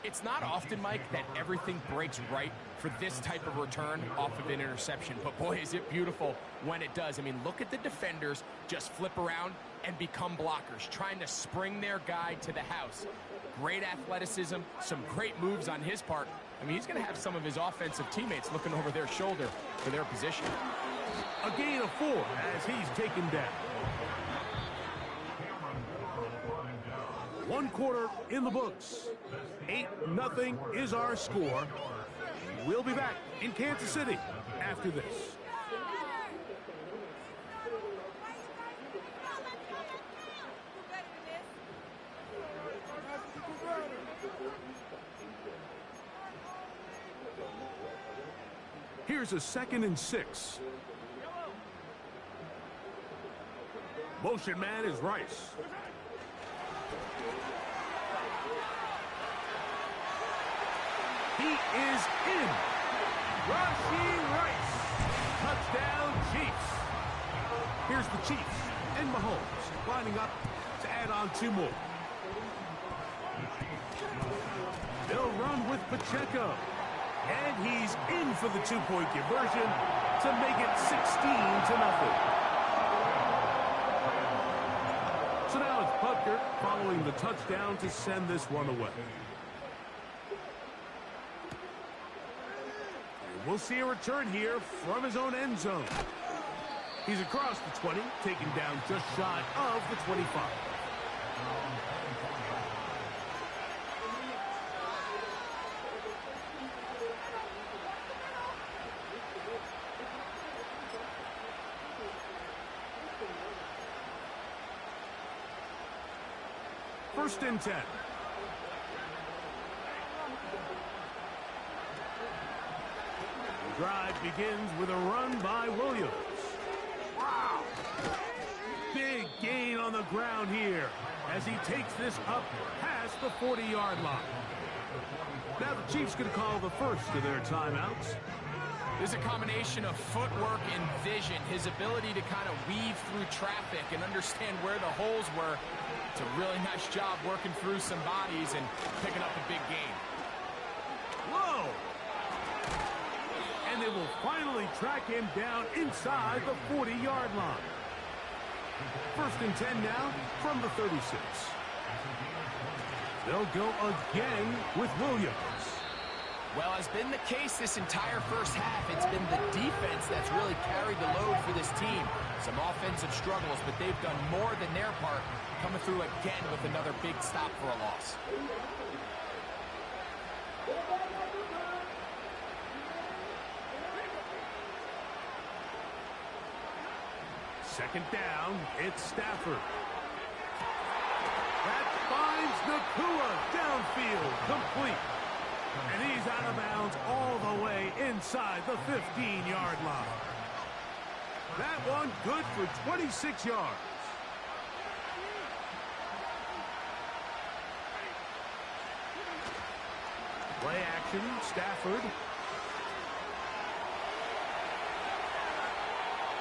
It's not often, Mike, that everything breaks right for this type of return off of an interception. But boy, is it beautiful when it does. I mean, look at the defenders just flip around and become blockers, trying to spring their guy to the house. Great athleticism, some great moves on his part. I mean, he's going to have some of his offensive teammates looking over their shoulder for their position. A gain of 4 as he's taken down. 1 quarter in the books. 8-0 is our score. We'll be back in Kansas City after this. Here's a 2nd and 6. Motion man is Rice. He is in. Rashee Rice. Touchdown, Chiefs. Here's the Chiefs and Mahomes lining up to add on 2 more. They'll run with Pacheco. And he's in for the 2-point conversion to make it 16-0. So now it's Butker following the touchdown to send this one away. And we'll see a return here from his own end zone. He's across the 20, taken down just shy of the 25. First and 10. The drive begins with a run by Williams. Wow! Big gain on the ground here as he takes this up past the 40-yard line. Now the Chiefs can call the first of their timeouts. There's a combination of footwork and vision, his ability to kind of weave through traffic and understand where the holes were. It's a really nice job working through some bodies and picking up a big gain. Whoa! And they will finally track him down inside the 40-yard line. First and 10 now from the 36. They'll go again with Williams. Well, as been the case this entire first half, it's been the defense that's really carried the load for this team. Some offensive struggles, but they've done more than their part, coming through again with another big stop for a loss. Second down, it's Stafford. That finds Nakua downfield, complete. And he's out of bounds all the way inside the 15-yard line. That one good for 26 yards. Play action, Stafford.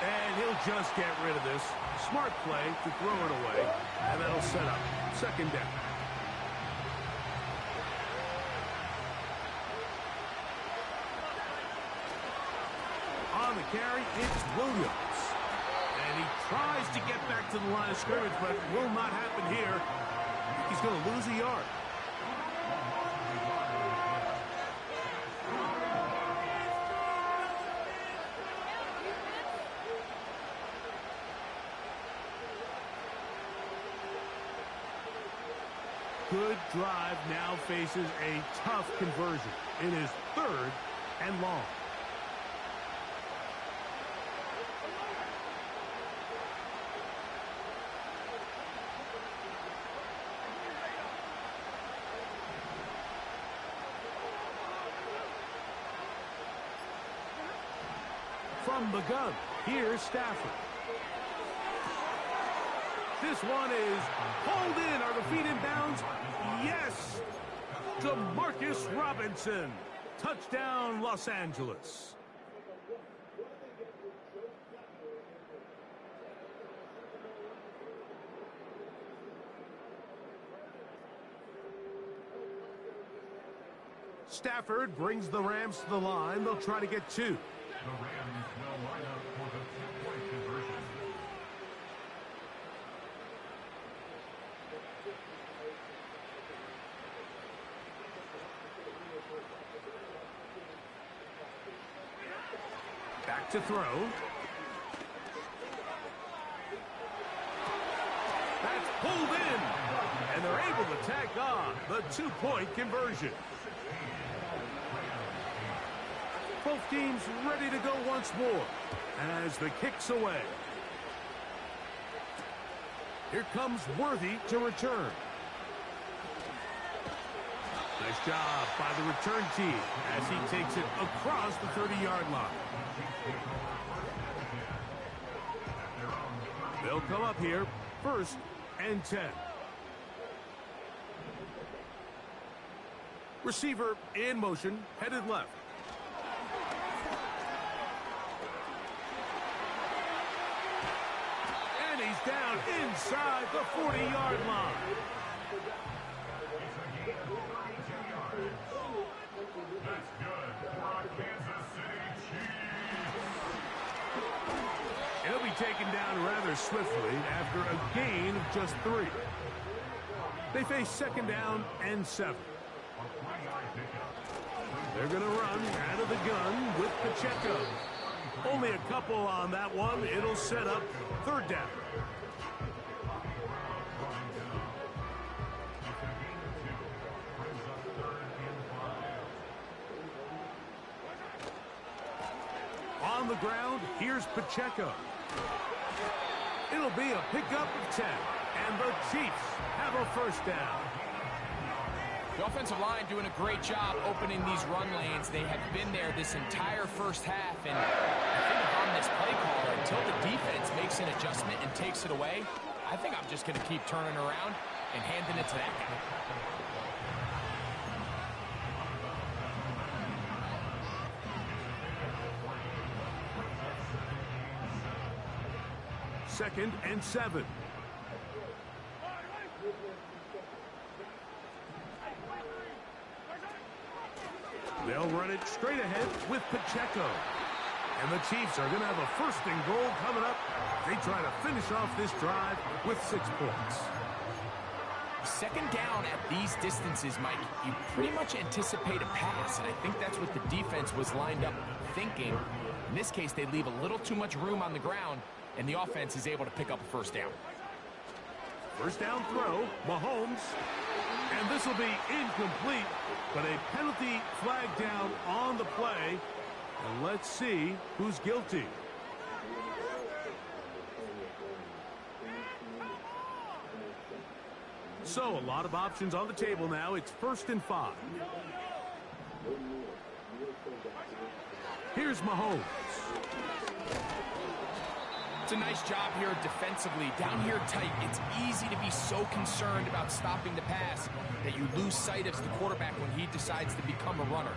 And he'll just get rid of this. Smart play to throw it away. And that'll set up second down. On the carry, it's Williams. And he tries to get back to the line of scrimmage, but will not happen here. He's going to lose a yard. Good drive now faces a tough conversion. It is 3rd and long. From the gun, here's Stafford. This one is pulled in. Are the feet in bounds? Yes! DeMarcus Robinson. Touchdown, Los Angeles. Stafford brings the Rams to the line. They'll try to get 2. The Rams will line up for the two-point conversion. Back to throw. That's pulled in. And they're able to tack on the 2-point conversion. Both teams ready to go once more as the kick's away. Here comes Worthy to return. Nice job by the return team as he takes it across the 30-yard line. They'll come up here, 1st and 10. Receiver in motion, headed left. And he's down inside the 40-yard line. That's good for our Kansas City Chiefs. He'll be taken down rather swiftly after a gain of just 3. They face 2nd down and 7. They're going to run out of the gun with Pacheco. Only a couple on that one. It'll set up 3rd down. On the ground, here's Pacheco. It'll be a pickup of 10, and the Chiefs have a 1st down. The offensive line doing a great job opening these run lanes. They have been there this entire first half, and I think if I'm this play caller, until the defense makes an adjustment and takes it away, I think I'm just going to keep turning around and handing it to that guy. Second and 7. They'll run it straight ahead with Pacheco. And the Chiefs are going to have a 1st and goal coming up. They try to finish off this drive with 6 points. 2nd down at these distances, Mike, you pretty much anticipate a pass, and I think that's what the defense was lined up thinking. In this case, they leave a little too much room on the ground, and the offense is able to pick up a 1st down. 1st down throw, Mahomes. And this will be incomplete, but a penalty flag down on the play. And let's see who's guilty. So, a lot of options on the table now. It's 1st and 5. Here's Mahomes. It's a nice job here defensively. Down here tight, it's easy to be so concerned about stopping the pass that you lose sight of the quarterback when he decides to become a runner.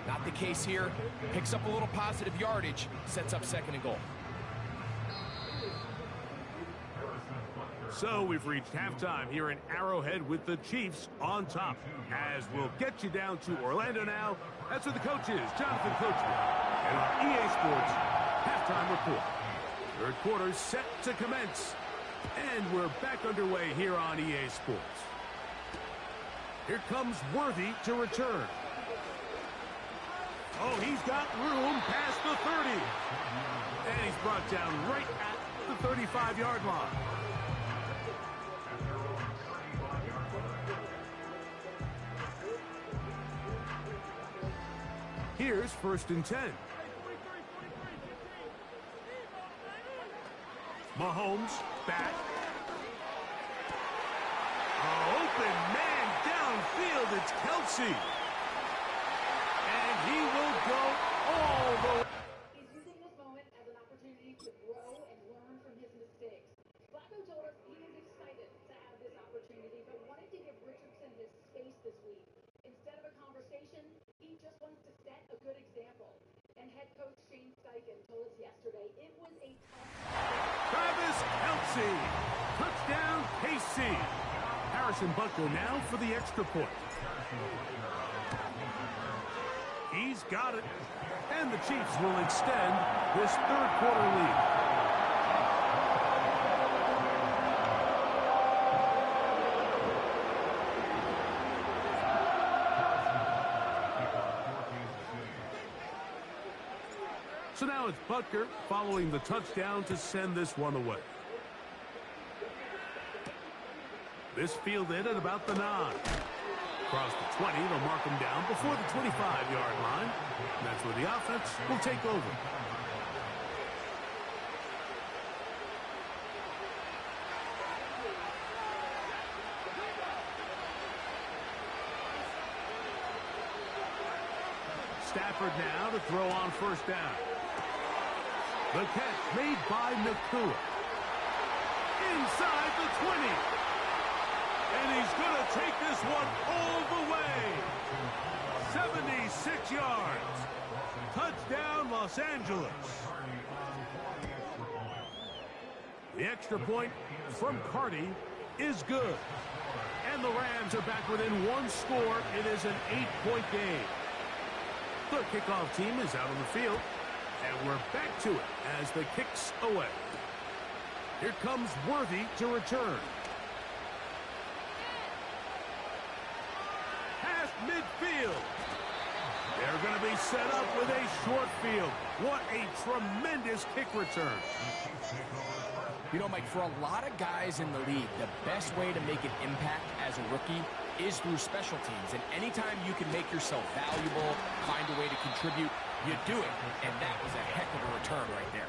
Not the case here. Picks up a little positive yardage, sets up 2nd and goal. So we've reached halftime here in Arrowhead with the Chiefs on top. As we'll get you down to Orlando now. That's where the coach is, Jonathan Coachman. And our EA Sports halftime report. 3rd quarter set to commence. And we're back underway here on EA Sports. Here comes Worthy to return. Oh, he's got room past the 30. And he's brought down right at the 35-yard line. Here's 1st and 10. Mahomes back. Open man downfield. It's Kelsey. And he will go all the way. He's using this moment as an opportunity to grow and learn from his mistakes. Flacco told us he was excited to have this opportunity, but wanted to give Richardson his space this week. Instead of a conversation, he just wants to set a good example. And head coach Shane Steichen told us yesterday it was a tough... Travis Kelce. Touchdown, KC. Harrison Butker now for the extra point. He's got it. And the Chiefs will extend this 3rd quarter lead. So now it's Butker following the touchdown to send this one away. This fielded at about the 9. Across the 20, they'll mark him down before the 25-yard line. And that's where the offense will take over. Stafford now to throw on 1st down. The catch made by Nakua. Inside the 20. And he's going to take this one all the way. 76 yards. Touchdown, Los Angeles. The extra point from Carty is good. And the Rams are back within 1 score. It is an 8-point game. The kickoff team is out on the field. And we're back to it as the kick's away. Here comes Worthy to return. Past midfield. They're going to be set up with a short field. What a tremendous kick return. You know, Mike, for a lot of guys in the league, the best way to make an impact as a rookie is through special teams. And anytime you can make yourself valuable, find a way to contribute, you do it. And that was a heck of a return right there.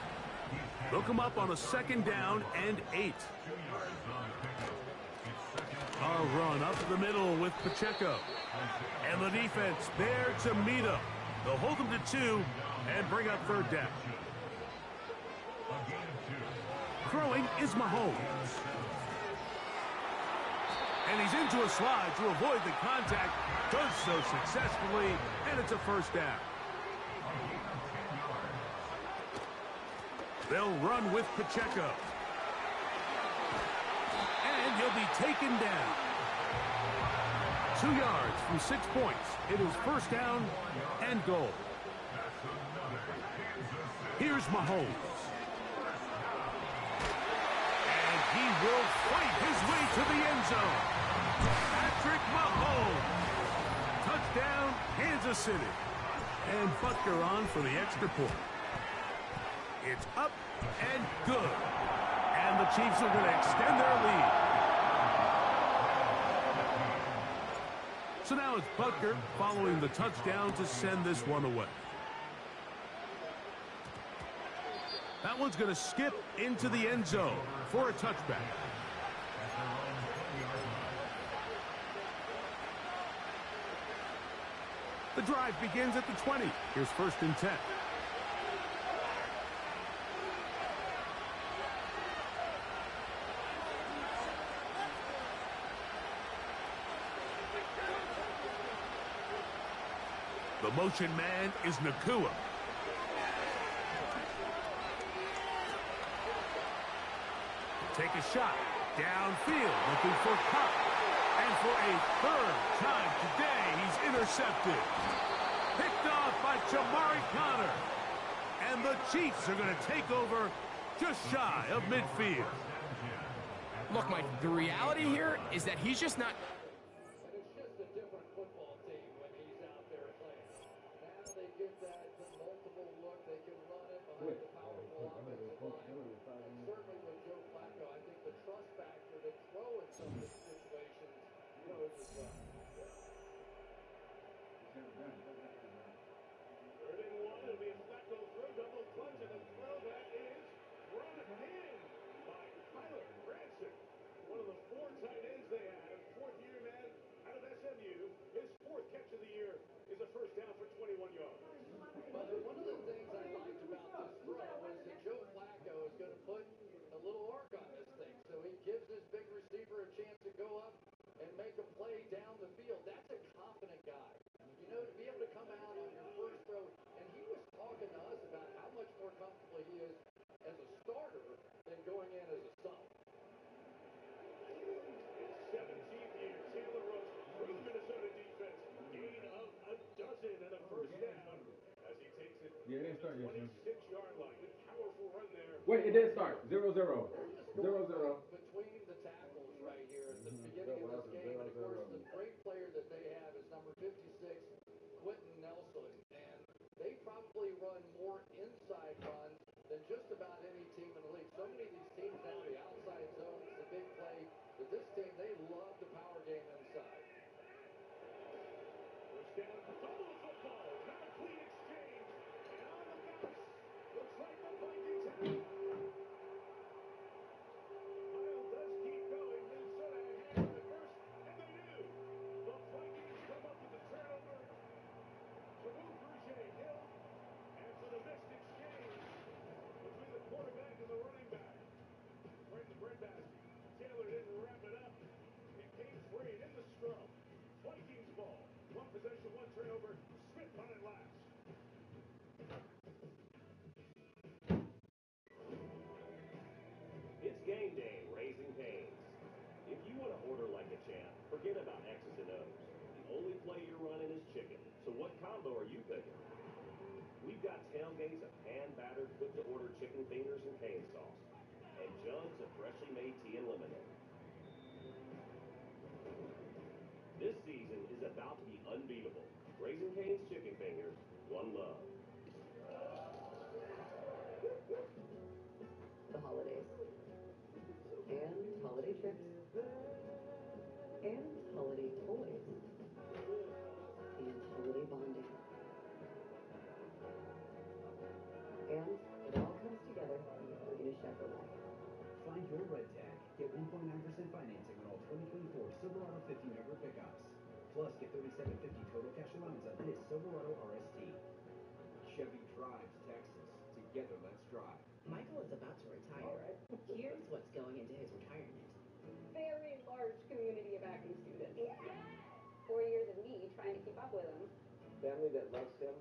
Look him up on a 2nd down and 8. A run up the middle with Pacheco. And the defense there to meet him. They'll hold him to 2 and bring up 3rd down. Throwing is Mahomes. And he's into a slide to avoid the contact. Does so successfully, and it's a 1st down. They'll run with Pacheco. And he'll be taken down. 2 yards from 6 points. It is 1st down and goal. Here's Mahomes. And he will fight his way to the end zone. Patrick Mahomes. Touchdown, Kansas City. And Butker on for the extra point. It's up and good. And the Chiefs are going to extend their lead. So now it's Butker following the touchdown to send this one away. That one's going to skip into the end zone for a touchback. The drive begins at the 20. Here's 1st and 10. The motion man is Nakua. Take a shot. Downfield, looking for Cup. And for a 3rd time today, he's intercepted. Picked off by Jamari Connor. And the Chiefs are going to take over just shy of midfield. Look, Mike, the reality here is that he's just not... And it's just a different football team when he's out there playing. Now they get that multiple look. They can run it behind the powerful offensive line. And certainly with Joe Flacco, I think the trust factor to throw in some of these situations grows as well. 3rd and 1. It'll be a Flacco throw, double clutch, and the throw that is run in by Tyler Branson. One of the 4 tight ends they have. 4th year man out of SMU. His 4th catch of the year is a 1st down for 21 yards. But one of the things I liked about this throw is that Joe Flacco is going to put a little arc on this thing. So he gives his big receiver a chance to go up and make a play down the field. That's a confident guy. You know, to be able to come out on your 1st throw, and he was talking to us about how much more comfortable he is as a starter than going in as a sub. His 17th year, Taylor Rose through the Minnesota defense. Gain of a dozen and a 1st down as he takes it to the 26-yard line. Good powerful run there. Wait, it did start 0-0. 0-0. Between the tackles right here at the beginning of this game, and of course the great player that they have is number 56, Quentin Nelson, and they probably run more inside runs than just about any team in the league. So many of these teams now, the outside zone is the big play, but this team, they love the power game inside. First down, fumble the football, not a clean exchange, and on the bounce, looks like the Vikings have it. Kyle does keep going. Minnesota ahead in the 1st, and they do. The Vikings come up with the turnover to move Brugier Hill, and for the missed exchange between the quarterback and the running back. Right in the breadbasket. Taylor didn't wrap it up. It came free and in the scrum. Vikings ball. 1 possession, 1 turnover. Smith on it last. It's game day, Raising Cane's. If you want to order like a champ, forget about X's and O's. The only play you're running is chicken. So what combo are you picking? We've got tailgates of hand-battered, quick-to-order chicken fingers and cane sauce, and jugs of freshly made tea and lemonade. This season is about to be unbeatable. Raising Cane's chicken fingers, one love. The holidays. And holiday trips. And holiday toys. And holiday bonding. And it all comes together in a Chevrolet. Find your red tag. Get 1.9% financing on all 2024 Silverado 50 number pickups. Plus, get $37.50 total cash allowance on this Silverado RST. Chevy drives Texas. Together, let's drive. Michael is about to retire. Here's what's going into his retirement. Very large community of acting students. Yeah. 4 years of me trying to keep up with them. Family that loves him.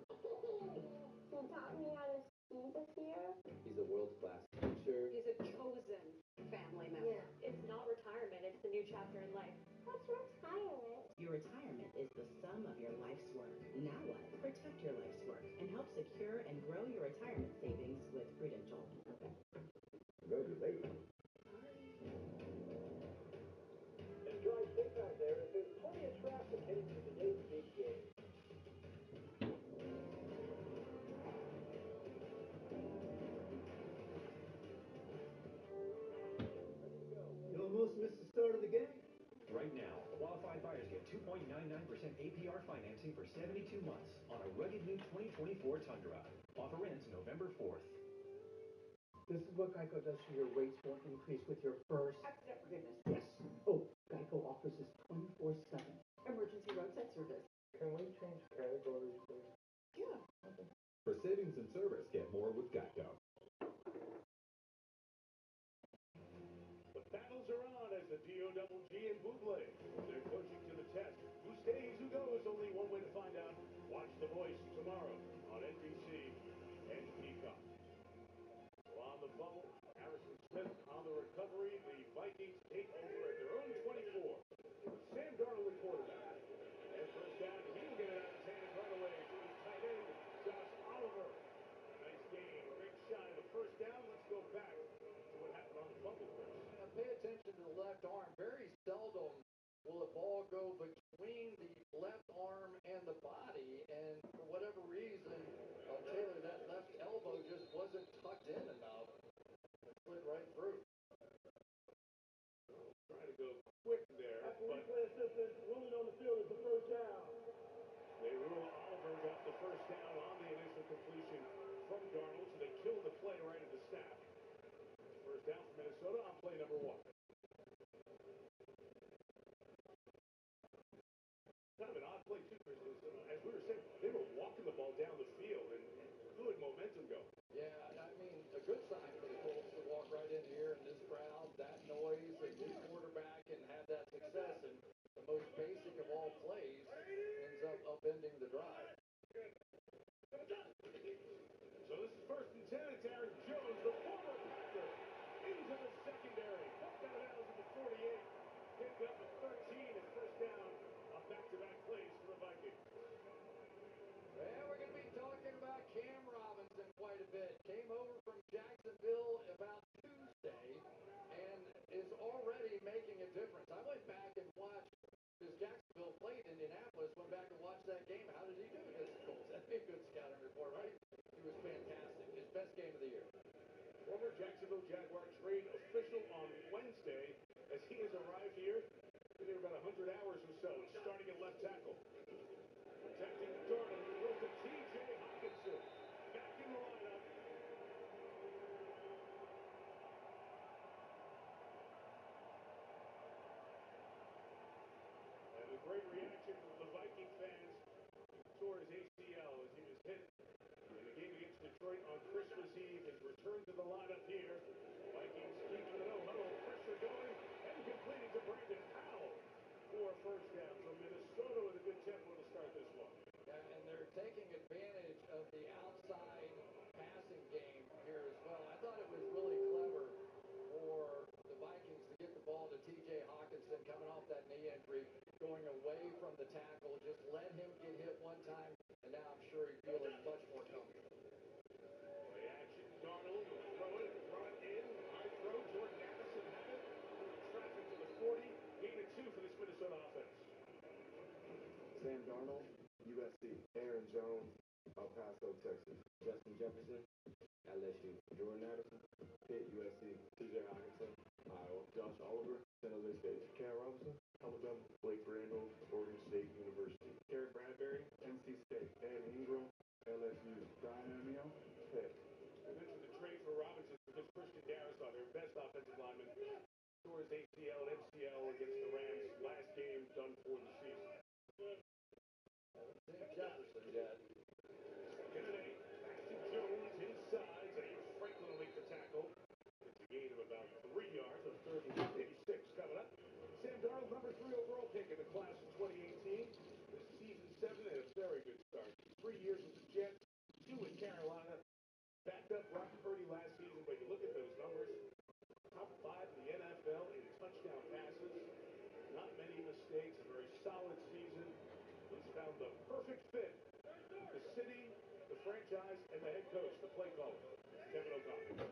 He taught me how to ski this year. He's a world-class teacher. He's a chosen family member. Yeah. It's not retirement, it's the new chapter in life. What's retirement? Your retirement is the sum of your life's work. Now what? Protect your life's work and help secure and grow your retirement savings with Prudential. Congratulations. And drive safe out there as there's plenty of traffic heading to today's big game. You almost missed the start of the game. Right now, qualified buyers get 2.99% APR financing for 72 months on a rugged new 2024 Tundra. Offer ends November 4th. This is what Geico does so your rates won't increase with your first accident forgiveness. Yes. Oh, Geico offers this 24/7 emergency roadside service. Can we change categories D-O-double-G and Buble. They're coaching to the test. Who stays, who goes? Only one way to find out. Watch The Voice tomorrow on NBC and Peacock. Well, on the fumble, Harrison Smith on the recovery. The Vikings take over at their own 24. Sam Darnold, the quarterback. And first down, he'll get it out of his hand and run away to his tight end, Josh Oliver. Nice game, right shy of a first down. Let's go back to what happened on the fumble, Chris. Now pay attention to the left arm. Very seldom will a ball go between the left arm and the body, and for whatever reason, Taylor, that left elbow just wasn't tucked in enough. It slid right through. Trying to go quick there, but replay assistant ruling on the field is the first down. they rule Oliver got the first down on the initial completion from Darnold, so they killed the play right at the snap. First down for Minnesota on play number 1. Kind of an odd play, too, Chris. As we were saying, they were walking the ball down the field and good momentum going. Yeah, I mean, a good sign for the Colts to walk right in here in this crowd, that noise, a new quarterback, and have that success. And the most basic of all plays ends up upending the drive. So this is first and 10. It's Aaron Jones, the former Packer, into the secondary. Bumped out of bounds at the 48. Picked up at 13 and first down on back-to-back plays for the Vikings. Well, we're going to be talking about Cam Robinson quite a bit. Came over from Jacksonville about Tuesday and is already making a difference. I went back and watched, because Jacksonville played Indianapolis, went back and watched that game. How did he do against the Colts? That'd be a good scouting report, right? He was fantastic. His best game of the year. Former Jacksonville Jaguar trade official on Wednesday as he has arrived here. Been here about 100 hours or so, starting at left tackle. Protecting Darnold, throws to T.J. Hockenson. Back in the lineup. And a great reaction from the Viking fans. He tore his ACL as he was hit in the game against Detroit on Christmas Eve. His return to the lineup here. Vikings keeping the no-huddle pressure going and completing to Brandon Powell for a first down. So Minnesota with a good tempo to start this one. And they're taking advantage of the outside passing game here as well. I thought it was really clever for the Vikings to get the ball to T.J. Hockenson coming off that knee injury, going away from the tackle, just let him get hit one time, and now I'm sure he's feeling much more comfortable. Play action, Darnold will throw it, run in, high throw, Jordan Addison had it, traffic to the 40, gain of 2 for this Minnesota offense. Sam Darnold, USC. Aaron Jones, El Paso, Texas. Justin Jefferson, LSU. Jordan Addison, Pitt, USC. T.J. Hockenson, Iowa. Josh Oliver, San Jose State. Cam Robinson, Alabama. Blake Randall, Oregon State University. Garrett Bradbury, NC State. Ed Ingram, LSU. Brian Amio, Pitt. I mentioned the trade for Robinson because Christian Darrisaw, their best offensive lineman, tore his ACL and MCL against the Rams last game, done for the season. Jefferson yet. Second and 8, back to Jones inside. Zaire Franklin will make the tackle. It's a gain of about 3 yards of 36 coming up. Sam Darnold, number 3 overall pick in the class of 2018. This season 7 and a very good start. 3 years with the Jets, 2 with Carolina. Backed up Brock Purdy last season, but you look at those numbers. Top 5 in the NFL in touchdown passes. Not many mistakes, a very solid season. He's found the perfect fit. The city, the franchise, and the head coach, the play caller, Kevin O'Connor.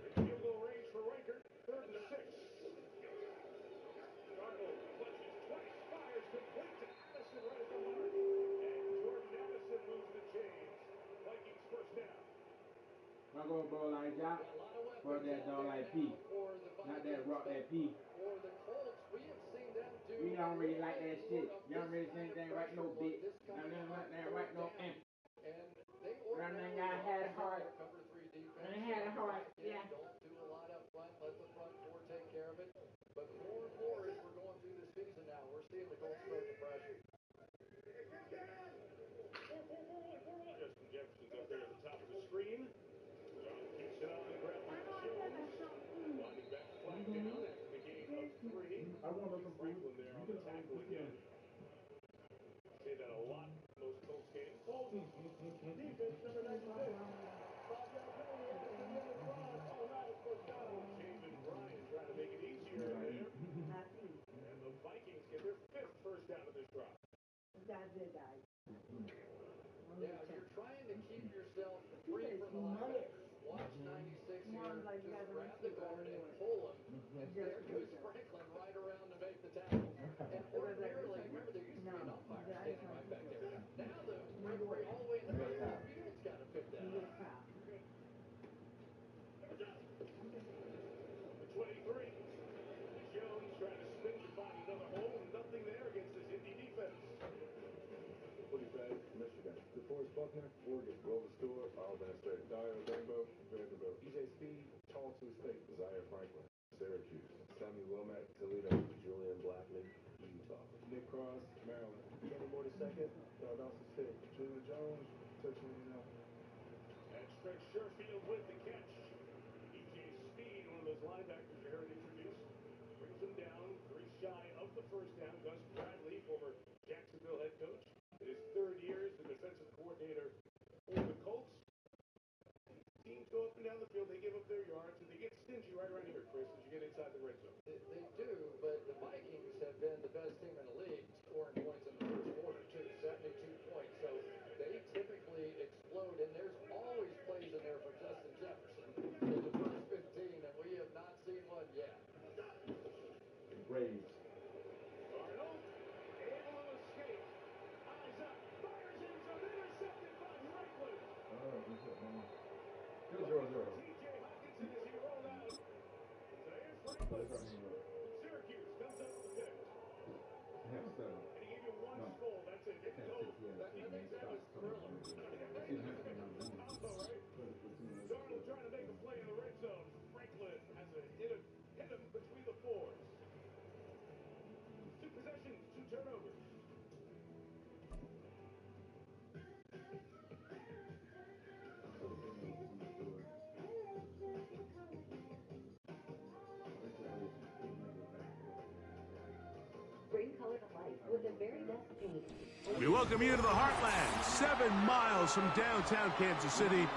In field goal range for Riker, 3rd and 6. Darnold clutches twice, fires complete to Addison right at the mark. And Jordan Addison moves the chains. Vikings first down. I'm going to ball like that, for that dog like P. Not that rock that P. For the Colts, we have seen them do. You don't really like that shit. You don't really think they right no bitch. None of them right no imp. And they None of them got had a heart. cover 3 defense. They had a heart, yeah. Don't do a lot up front. Let the front 4 take care of it. But more and more as we're going through the season now, we're seeing the Colts start to pressure. Justin Jefferson's up there at the top of the screen. John keeps it on the ground with Jones. one yet. Say that a lot in those Colts games. Defense number 96. 5-yard penalty after the other cross. Automatic first down. David Bryant trying to make it easier there. And the Vikings get their 5th first down of this drive. That's it, guys. Yeah, you're trying to keep yourself free from the linebackers. Watch 96 here, just grab the guard and pull him. And there goes Franklin right around to make the tackle. And ordinarily, remember, there used to be an umpire standing right back there. Now the referee all the way in the middle of the field's got to pick that up. The 23. Jones trying to spin to find another hole. Nothing there against this Indy defense. What do you say? Michigan. DeForest Buckner, Oregon. Grover Stewart, Auburn State. Dyer Rainbow, Vanderbilt. EJ Speed, tall to his state. Zaire Franklin, Syracuse. Sammy Womack, Toledo. Julian Blackman, Utah. Nick Cross, Maryland. Kevin Moore II, Dawson State. Julian Jones, Texas A&M. And Trent Sherfield with the catch. EJ Speed, one of those linebackers you heard introduced, brings them down 3 shy of the first down. Gus Bradley, former Jacksonville head coach, in his 3rd year as the defensive coordinator for the Colts. Teams go up and down the field, they give up their yards, and they get stingy right around here, Chris, as you get inside the red zone. They do, but the Vikings have been the best team in the league scoring points in the first quarter, too. 72 points. So they typically explode, and there's always plays in there for Justin Jefferson in the first 15, and we have not seen one yet. Braves. Arnold, able to escape. Eyes up, fires in zone, intercepted by Franklin. Good 0-0. T.J. Hawkinson as he rolled out. Zaire Franklin from Syracuse comes up with the pick. And he gave you one skull, that's it. Didn't go. That was Thriller. Combo, right? Darnold trying to make a play in the red zone. Franklin has hit him between the 4s. 2 possessions, 2 turnovers. Bring color to life with the very best paint. We welcome you to the Heartland, 7 miles from downtown Kansas City.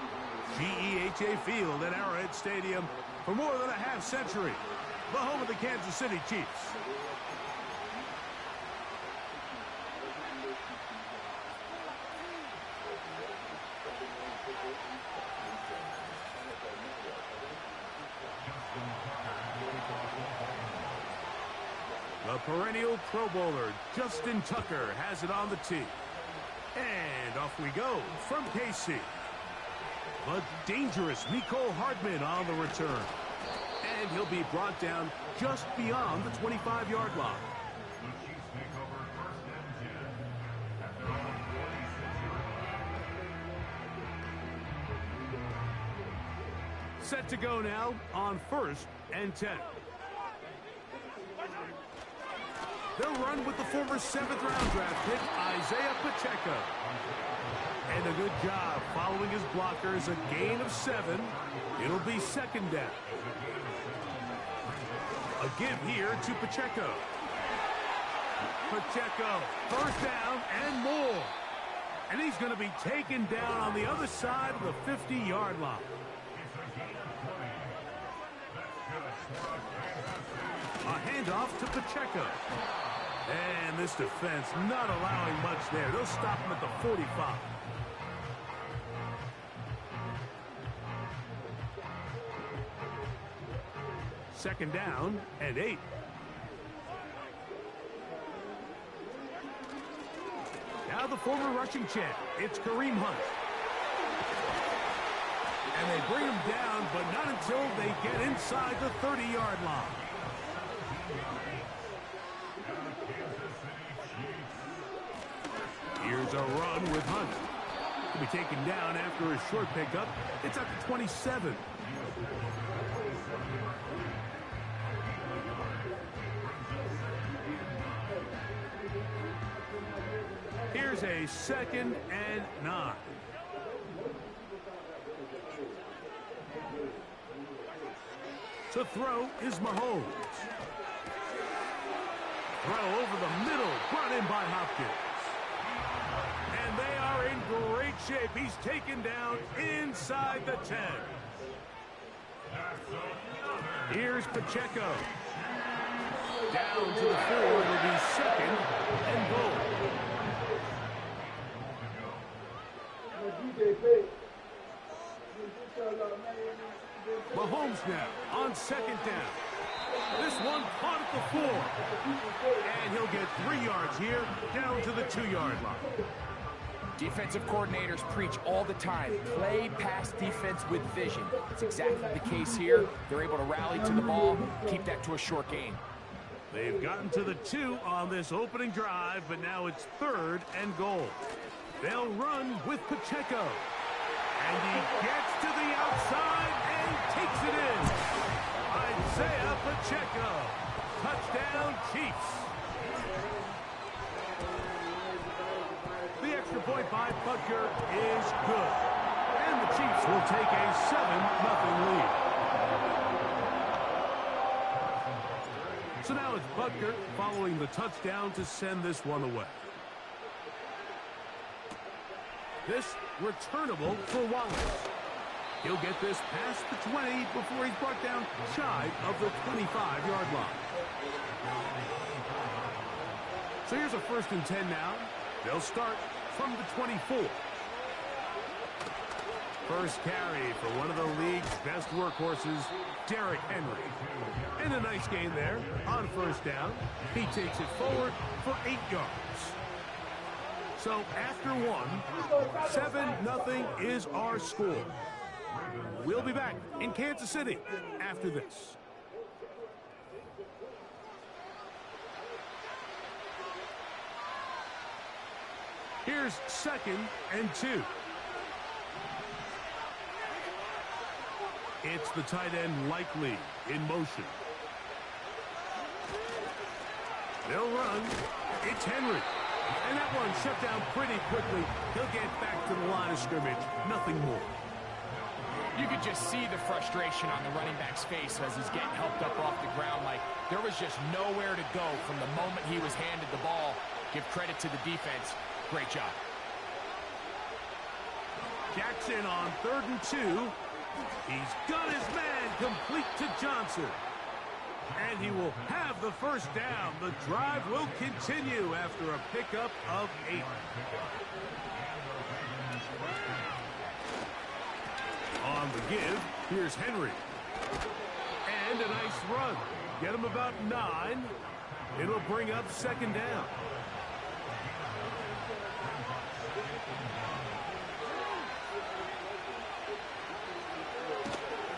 GEHA Field at Arrowhead Stadium for more than a half-century. The home of the Kansas City Chiefs. The perennial Pro Bowler, Justin Tucker, has it on the tee. And off we go from KC. The dangerous Mecole Hardman on the return. And he'll be brought down just beyond the 25-yard line. Set to go now on 1st and 10. They'll run with the former 7th-round draft pick, Isaiah Pacheco. And a good job following his blockers, a gain of 7. It'll be 2nd down. A give here to Pacheco. Pacheco, 1st down and more. And he's going to be taken down on the other side of the 50-yard line. A handoff to Pacheco. And this defense not allowing much there. They'll stop him at the 45. Second down and 8. Now the former rushing champ. It's Kareem Hunt. And they bring him down, but not until they get inside the 30-yard line. Here's a run with Hunt. He'll be taken down after a short pickup. It's at the 27. Here's a 2nd and 9. To throw is Mahomes. throw over the middle, brought in by Hopkins. And they are in great shape. He's taken down inside the 10. Here's Pacheco. Down to the 4. It'll be second and goal. Mahomes now on second down. This one caught at the 4. And he'll get 3 yards here, down to the 2-yard line. Defensive coordinators preach all the time, play pass defense with vision. It's exactly the case here. They're able to rally to the ball, keep that to a short gain. They've gotten to the 2 on this opening drive, but now it's 3rd and goal. They'll run with Pacheco. And he gets to the outside and takes it in. Isaiah Pacheco. Touchdown, Chiefs. The extra point by Butker is good. And the Chiefs will take a 7-0 lead. So now it's Butker following the touchdown to send this one away. This returnable for Wallace. He'll get this past the 20 before he's brought down shy of the 25-yard line. So here's a 1st and 10 now. They'll start from the 24. First carry for one of the league's best workhorses, Derrick Henry. And a nice gain there on 1st down. He takes it forward for 8 yards. So after 1, 7-0 is our score. We'll be back in Kansas City after this. Here's 2nd and 2. It's the tight end Likely in motion. They'll run. It's Henry. And that one shut down pretty quickly. He'll get back to the line of scrimmage. Nothing more. You could just see the frustration on the running back's face as he's getting helped up off the ground. Like there was just nowhere to go from the moment he was handed the ball. Give credit to the defense. Great job. Jackson on 3rd and 2. He's got his man complete to Johnson. And he will have the 1st down. The drive will continue after a pickup of 8. On the give, here's Henry. And a nice run. Get him about 9. It'll bring up 2nd down.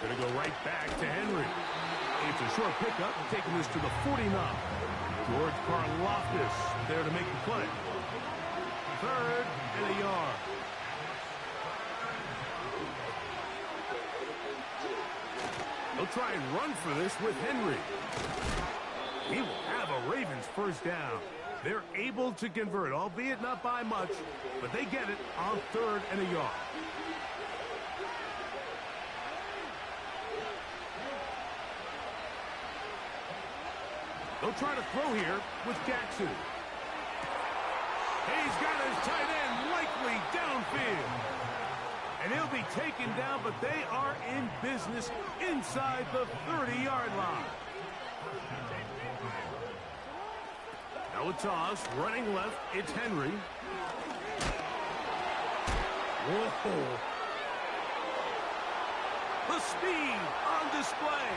Going to go right back to Henry. It's a short pickup, taking this to the 49. George Karlaftis there to make the play. 3rd and a yard. They'll try and run for this with Henry. He will have a Ravens 1st down. They're able to convert, albeit not by much, but they get it on 3rd and a yard. They'll try to throw here with Jackson. He's got his tight end Likely downfield. And he'll be taken down, but they are in business inside the 30-yard line. Now a toss, running left, it's Henry. Whoa. The speed on display.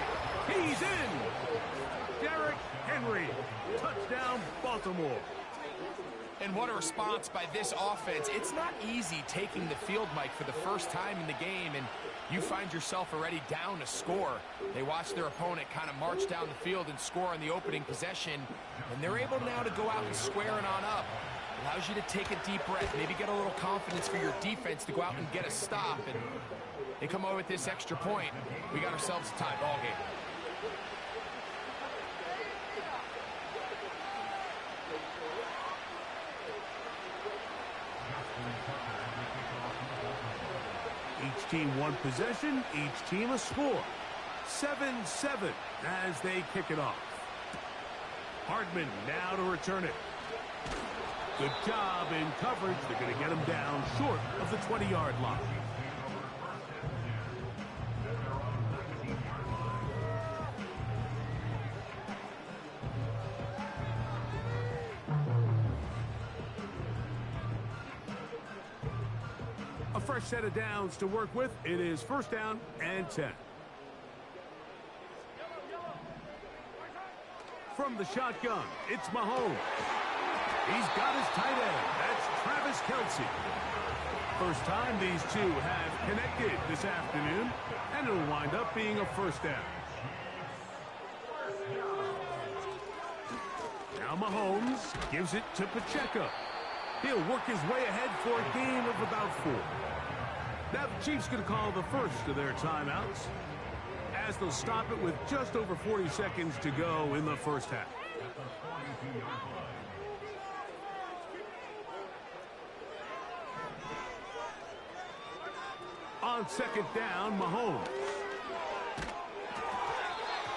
He's in. Derrick Henry. Touchdown, Baltimore. And what a response by this offense. It's not easy taking the field, Mike, for the first time in the game, and you find yourself already down a score. They watch their opponent kind of march down the field and score on the opening possession, and they're able now to go out and square it on up. Allows you to take a deep breath, maybe get a little confidence for your defense to go out and get a stop, and they come away with this extra point. We got ourselves a tie ball game. Each team one possession, each team a score. 7-7 as they kick it off. Hardman now to return it. Good job in coverage. They're going to get him down short of the 20-yard line. A fresh set of downs to work with. It is first down and 10. From the shotgun, it's Mahomes. He's got his tight end. That's Travis Kelce. First time these two have connected this afternoon, and it'll wind up being a first down. Now Mahomes gives it to Pacheco. He'll work his way ahead for a gain of about 4. Now the Chiefs going to call the first of their timeouts, as they'll stop it with just over 40 seconds to go in the first half. On second down, Mahomes.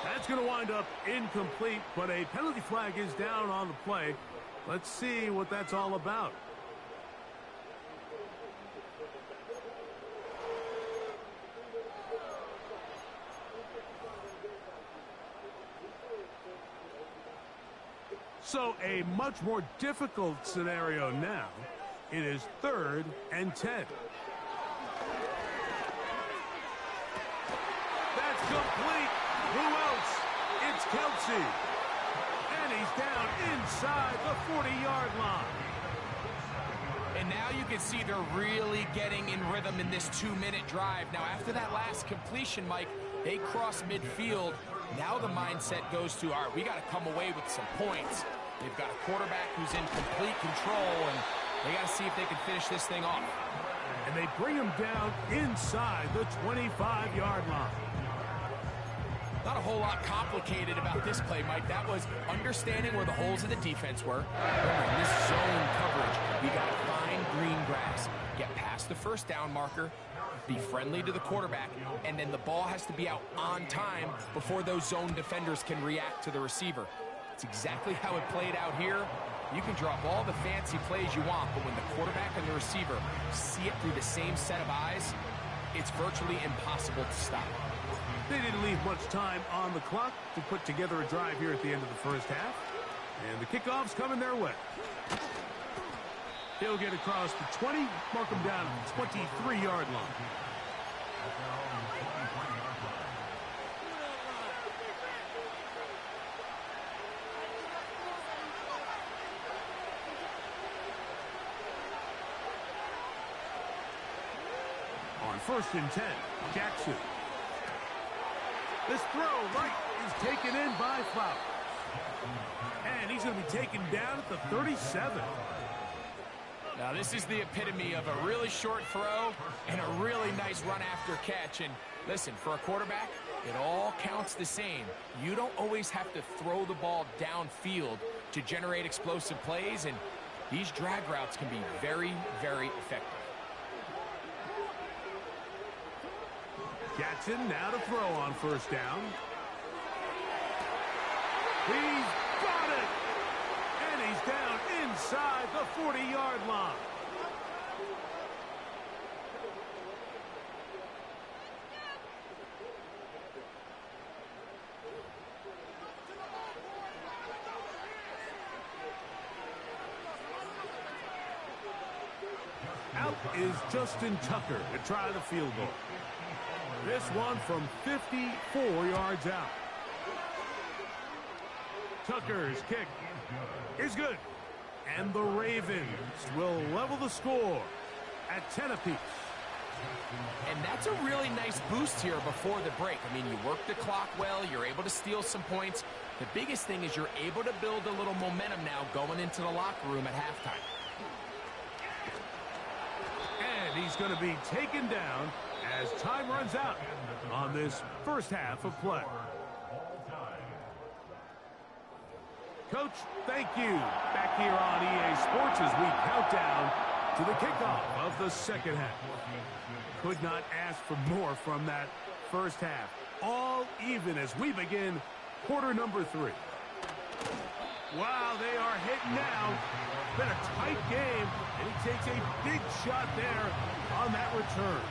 That's going to wind up incomplete, but a penalty flag is down on the play. Let's see what that's all about. So a much more difficult scenario now. It is 3rd and 10. That's complete. Who else? It's Kelce. And he's down inside the 40-yard line. And now you can see they're really getting in rhythm in this 2-minute drive. Now, after that last completion, Mike, they cross midfield. Now the mindset goes to, all right, we got to come away with some points. They've got a quarterback who's in complete control, and they got to see if they can finish this thing off. And they bring him down inside the 25-yard line. Not a whole lot complicated about this play, Mike. That was understanding where the holes of the defense were. Remember, in this zone coverage, we got to find green grass, get past the first down marker, be friendly to the quarterback, and then the ball has to be out on time before those zone defenders can react to the receiver. It's exactly how it played out here. You can drop all the fancy plays you want, but when the quarterback and the receiver see it through the same set of eyes, it's virtually impossible to stop. They didn't leave much time on the clock to put together a drive here at the end of the first half. And the kickoff's coming their way. He'll get across the 20, mark him down at the 23-yard line. On 1st and 10, Jackson. This throw right is taken in by Flowers. And he's going to be taken down at the 37. Now this is the epitome of a really short throw and a really nice run after catch. And listen, for a quarterback, it all counts the same. You don't always have to throw the ball downfield to generate explosive plays, and these drag routes can be very, very effective. Jackson now to throw on 1st down. He's got it! And he's down inside the 40-yard line. Out is Justin Tucker to try the field goal. This one from 54 yards out. Tucker's kick is good. And the Ravens will level the score at 10 apiece. And that's a really nice boost here before the break. I mean, you work the clock well. You're able to steal some points. The biggest thing is you're able to build a little momentum now going into the locker room at halftime. And he's going to be taken down as time runs out on this first half of play. Coach, thank you. Back here on EA Sports as we count down to the kickoff of the second half. Could not ask for more from that first half. All even as we begin quarter number 3. Wow, they are hitting now. It's been a tight game, and he takes a big shot there on that return.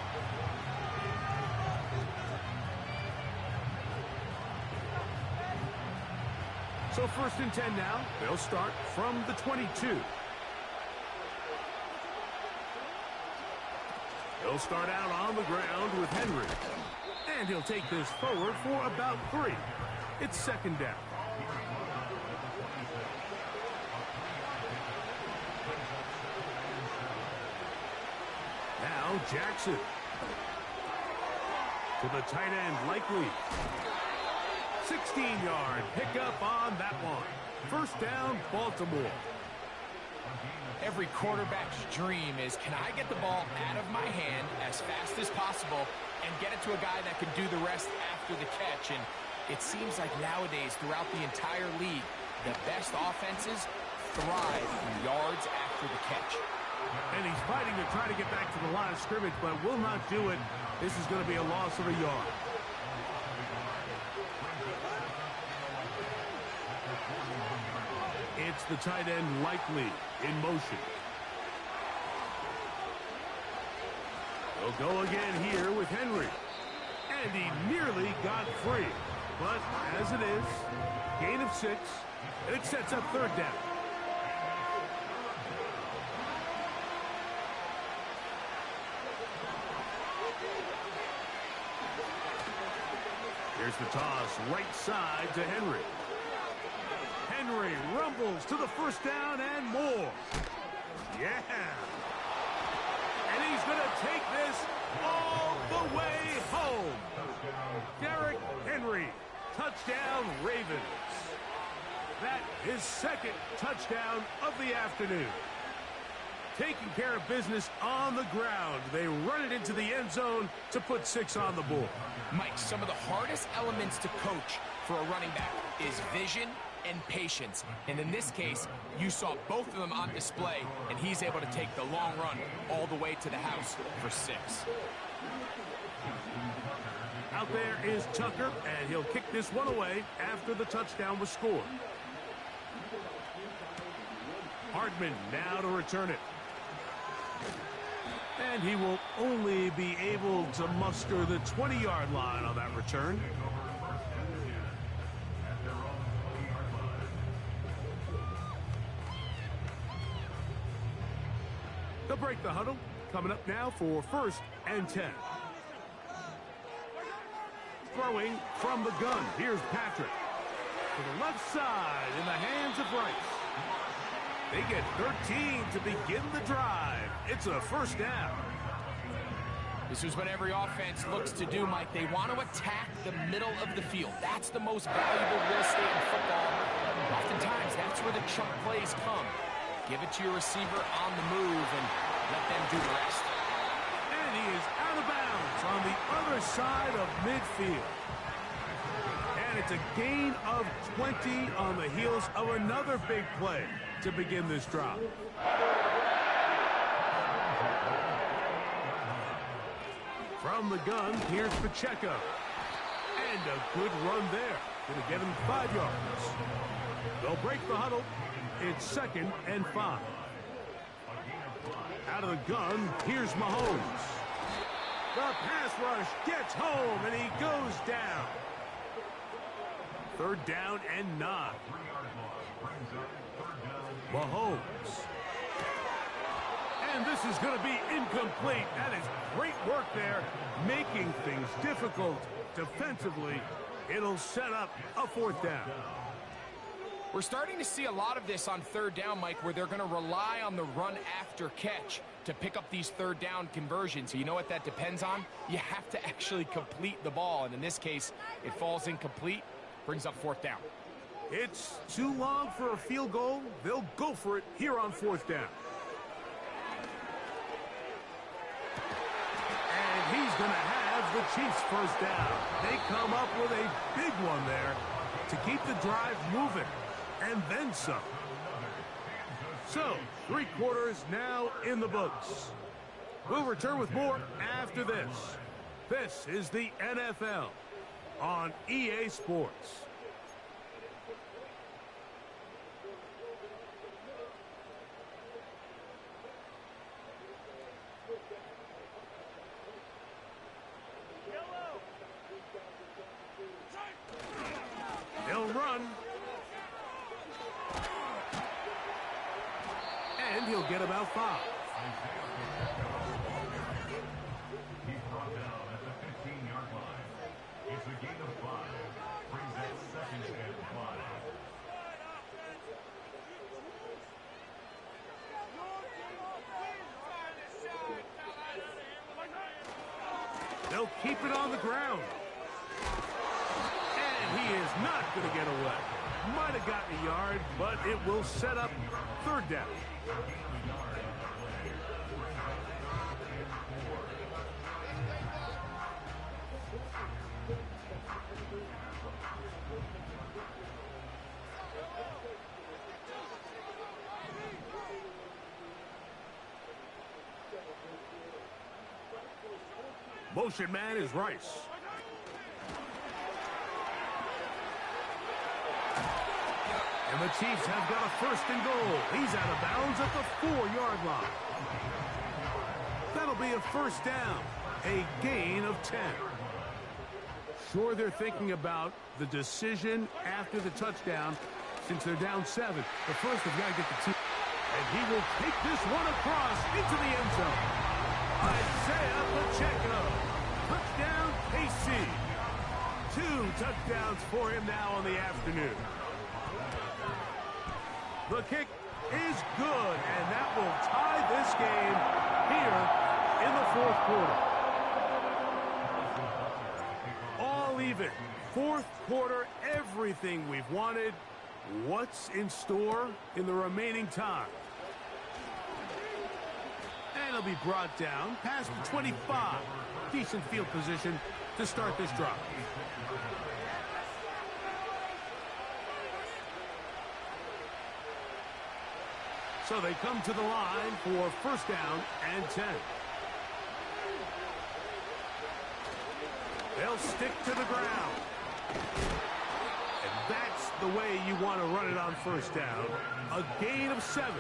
So 1st and 10 now. They'll start from the 22. He'll start out on the ground with Henry. And he'll take this forward for about 3. It's 2nd down. Now Jackson. To the tight end, Likely. 16-yard pickup on that one. 1st down, Baltimore. Every quarterback's dream is, can I get the ball out of my hand as fast as possible and get it to a guy that can do the rest after the catch? And it seems like nowadays, throughout the entire league, the best offenses thrive in yards after the catch. And he's fighting to try to get back to the line of scrimmage, but will not do it. This is going to be a loss of a yard. It's the tight end Likely in motion. They'll go again here with Henry. And he nearly got free. But as it is, gain of 6. And it sets up 3rd down. Here's the toss, right side to Henry. Henry rumbles to the 1st down and more. Yeah. And he's going to take this all the way home. Derrick Henry, touchdown Ravens. That is 2nd touchdown of the afternoon. Taking care of business on the ground. They run it into the end zone to put 6 on the board. Mike, some of the hardest elements to coach for a running back is vision and patience. And in this case, you saw both of them on display, and he's able to take the long run all the way to the house for 6. Out there is Tucker, and he'll kick this one away after the touchdown was scored. Hardman now to return it. And he will only be able to muster the 20-yard line on that return. They'll break the huddle. Coming up now for 1st and 10. Throwing from the gun. Here's Patrick. To the left side in the hands of Rice. They get 13 to begin the drive. It's a 1st down. This is what every offense looks to do, Mike. They want to attack the middle of the field. That's the most valuable real estate in football. Oftentimes, that's where the chunk plays come. Give it to your receiver on the move and let them do the rest. And he is out of bounds on the other side of midfield. And it's a gain of 20 on the heels of another big play to begin this drive. From the gun, here's Pacheco. And a good run there. Going to get him 5 yards. They'll break the huddle. It's 2nd and 5. Out of the gun, here's Mahomes. The pass rush gets home, and he goes down. 3rd down and 9. Mahomes. And this is going to be incomplete. That is great work there, making things difficult defensively. It'll set up a 4th down. We're starting to see a lot of this on 3rd down, Mike, where they're going to rely on the run after catch to pick up these 3rd down conversions. So you know what that depends on? You have to actually complete the ball. And in this case, it falls incomplete, brings up 4th down. It's too long for a field goal. They'll go for it here on 4th down. And he's going to have the Chiefs' 1st down. They come up with a big one there to keep the drive moving. And then some. So, 3 quarters now in the books. We'll return with more after this. This is the NFL on EA Sports. get about 5. He's brought down at the 15-yard line. It's a gain of 5. Brings that second and 5. They'll keep it on the ground. And he is not going to get away. Might have gotten a yard, but it will set up 3rd down. Motion man is Rice. And the Chiefs have got a 1st and goal. He's out of bounds at the 4-yard line. That'll be a 1st down. A gain of 10. Sure, they're thinking about the decision after the touchdown since they're down 7. But first, they've got to get the 2. And he will take this one across into the end zone. Isaiah Pacheco. Touchdown, KC. 2 touchdowns for him now on the afternoon. The kick is good, and that will tie this game here in the 4th quarter. All even. 4th quarter, everything we've wanted. What's in store in the remaining time? And it'll be brought down past the 25. Decent field position to start this drive. So they come to the line for 1st down and 10. They'll stick to the ground. And that's the way you want to run it on 1st down. A gain of 7.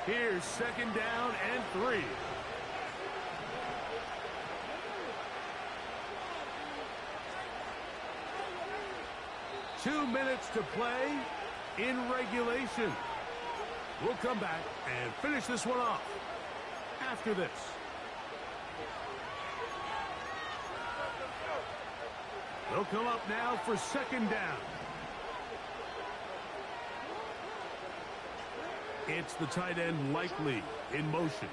Here's 2nd down and 3. Two minutes to play in regulation. We'll come back and finish this one off after this. They'll come up now for 2nd down. It's the tight end Likely in motion.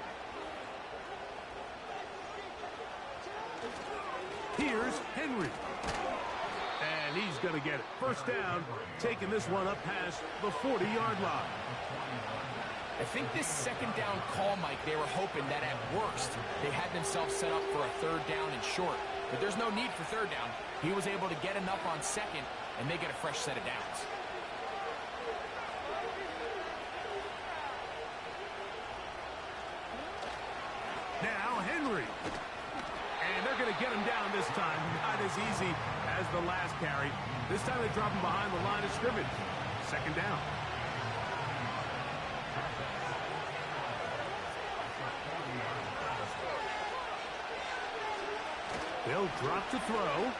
Here's Henry. And he's going to get it. 1st down, taking this one up past the 40-yard line. I think this 2nd down call, Mike, they were hoping that at worst they had themselves set up for a 3rd down and short. But there's no need for 3rd down. He was able to get enough on 2nd, and they get a fresh set of downs. Now Henry. And they're going to get him down this time. Not as easy as the last carry. This time they drop him behind the line of scrimmage. 2nd down. They'll drop to throw.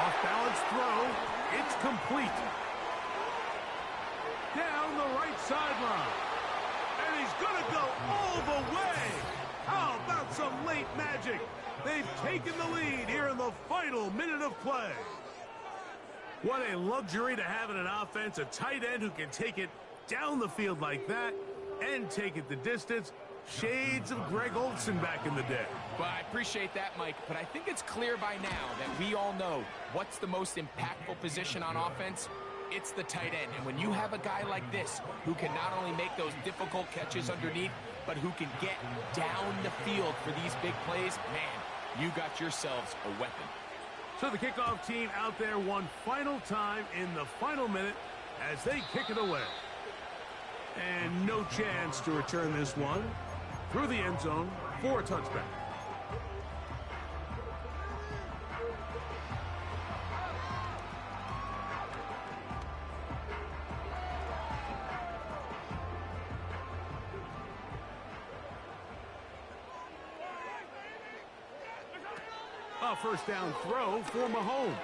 Off-balance throw. It's complete. Down the right sideline. And he's going to go all the way. How about some late magic? They've taken the lead here in the final minute of play. What a luxury to have in an offense, a tight end who can take it down the field like that and take it the distance. Shades of Greg Olsen back in the day. Well, I appreciate that, Mike, but I think it's clear by now that we all know what's the most impactful position on offense. It's the tight end. And when you have a guy like this who can not only make those difficult catches underneath, but who can get down the field for these big plays, man, you got yourselves a weapon. So the kickoff team out there one final time in the final minute as they kick it away. And no chance to return this one through the end zone for a touchback. Now a first down throw for Mahomes.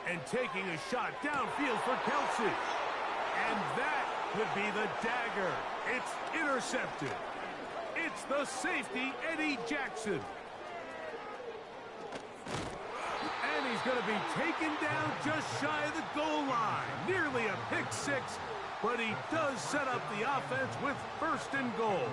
And taking a shot downfield for Kelsey. And that could be the dagger. It's intercepted. It's the safety, Eddie Jackson. And he's going to be taken down just shy of the goal line. Nearly a pick six, but he does set up the offense with first and goal.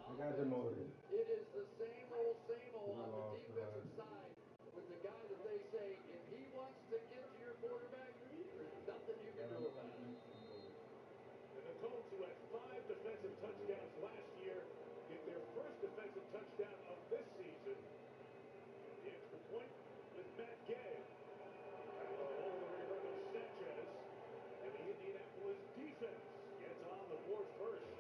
I got them over there. It is the same old on the defensive side with the guy that they say, if he wants to get to your quarterback, there's nothing you can do about it. And the Colts, who had 5 defensive touchdowns last year, get their first defensive touchdown of this season. The extra point with Matt Gay. Over Roberto Sanchez. And the Indianapolis defense gets on the board first.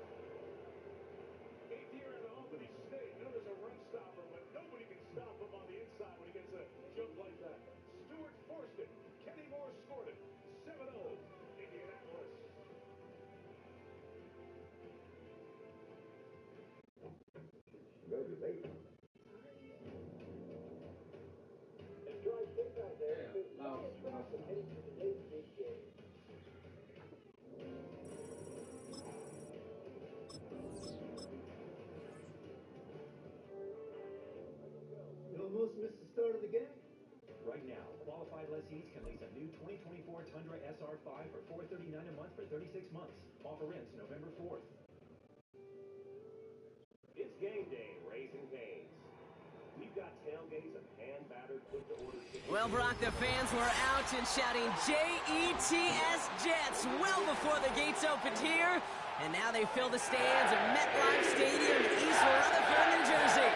8th year at Albany State, known as a run stopper, but nobody can stop him on the inside when he gets a jump like that. Stewart forced it. Kenny Moore scored it. 7-0, Indianapolis. Very late. And try state out there. Heading to today's big game. Almost missed the start of the game. Right now, qualified lessees can lease a new 2024 Tundra SR5 for $439 a month for 36 months. Offer ends November 4th. It's game day in Raising Cane's. We've got tailgates and hand-battered quick-to-order tickets. Well, Brock, the fans were out and shouting J-E-T-S Jets well before the gates opened here. And now they fill the stands at MetLife Stadium in East Rutherford, New Jersey.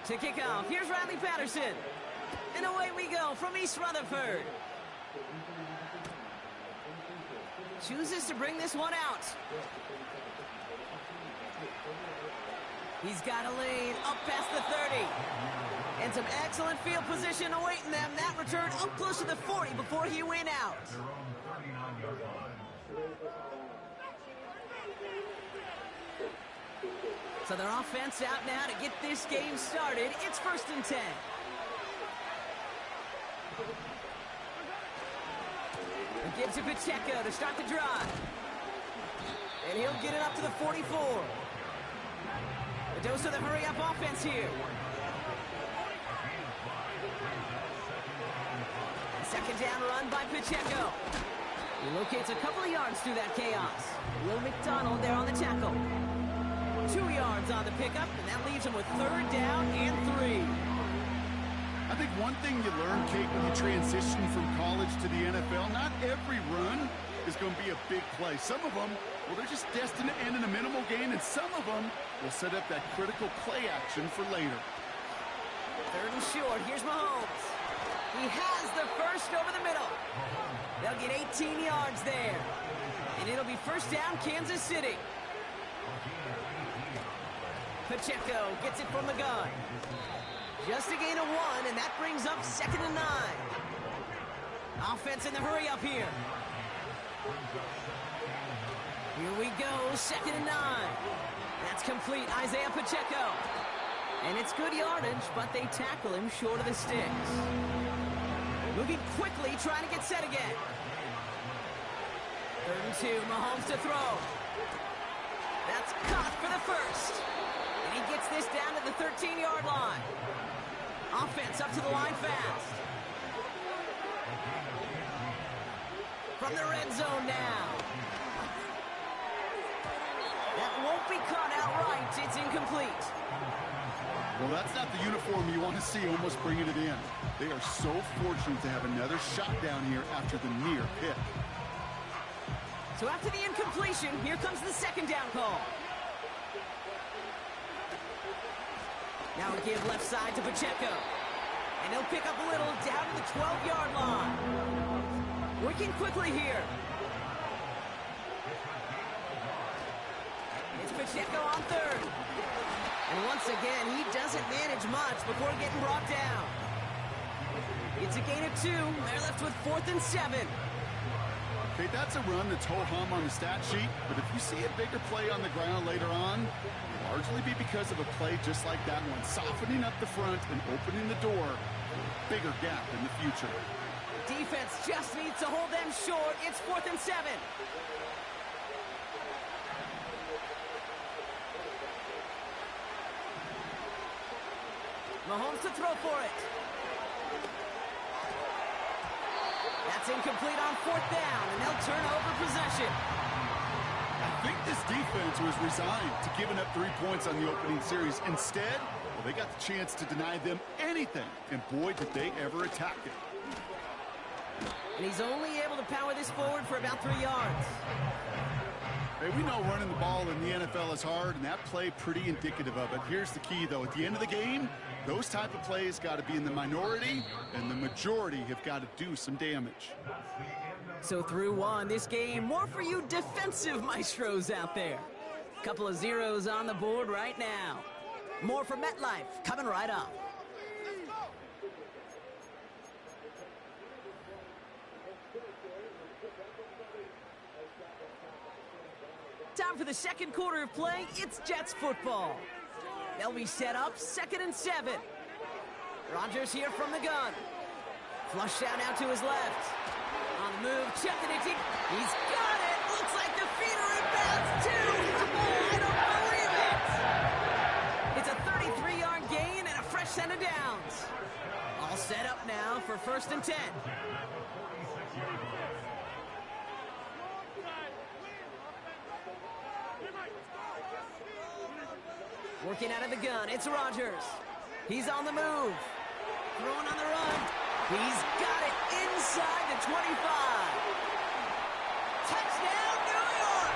To kick off, here's Riley Patterson. And away we go from East Rutherford. Chooses to bring this one out. He's got a lane up past the 30. And some excellent field position awaiting them. That return up close to the 40 before he went out. So their offense out now to get this game started. It's 1st and 10. He gives it Pacheco to start the drive. And he'll get it up to the 44. A dose of the hurry-up offense here. And second down run by Pacheco. He locates a couple of yards through that chaos. Will McDonald there on the tackle. 2 yards on the pickup, and that leaves him with 3rd down and 3. I think one thing you learn, Kate, when you transition from college to the NFL, not every run is going to be a big play. Some of them, well, they're just destined to end in a minimal gain, and some of them will set up that critical play action for later. 3rd and short. Here's Mahomes. He has the first over the middle. They'll get 18 yards there. And it'll be 1st down, Kansas City. Pacheco gets it from the gun. Just a gain of 1, and that brings up 2nd and 9. Offense in the hurry up here. Here we go, 2nd and 9. That's complete, Isaiah Pacheco. And it's good yardage, but they tackle him short of the sticks. Moving quickly, trying to get set again. 3rd and 2, Mahomes to throw. That's caught for the first. And he gets this down to the 13-yard line. Offense up to the line fast. From the red zone now. That won't be caught outright. It's incomplete. Well, that's not the uniform you want to see almost bringing it in. They are so fortunate to have another shot down here after the near pick. So after the incompletion, here comes the 2nd down call. Now we give left side to Pacheco. And he'll pick up a little down to the 12-yard line. Working quickly here. It's Pacheco on third. And once again, he doesn't manage much before getting brought down. It's a gain of 2. They're left with 4th and 7. Okay, that's a run that's ho-hum on the stat sheet, but if you see a bigger play on the ground later on, it'll largely be because of a play just like that one, softening up the front and opening the door for a bigger gap in the future. Defense just needs to hold them short. It's 4th and 7. Mahomes to throw for it. That's incomplete on 4th down, and they'll turn over possession. I think this defense was resigned to giving up 3 points on the opening series. Instead, well, they got the chance to deny them anything, and boy, did they ever attack it. And he's only able to power this forward for about 3 yards. Hey, we know running the ball in the NFL is hard, and that play pretty indicative of it. Here's the key, though. At the end of the game, those type of plays got to be in the minority, and the majority have got to do some damage. So through 1, this game, more for you defensive maestros out there. Couple of zeros on the board right now. More from MetLife coming right up. Time for the second quarter of play. It's Jets football. They'll be set up 2nd and 7. Rodgers here from the gun. Flush out now to his left. On the move, chucking it deep. He's got it. Looks like the feeder inbounds too. I don't believe it. It's a 33-yard gain and a fresh set of downs. All set up now for 1st and 10. Working out of the gun, it's Rodgers. He's on the move. Throwing on the run. He's got it inside the 25. Touchdown, New York!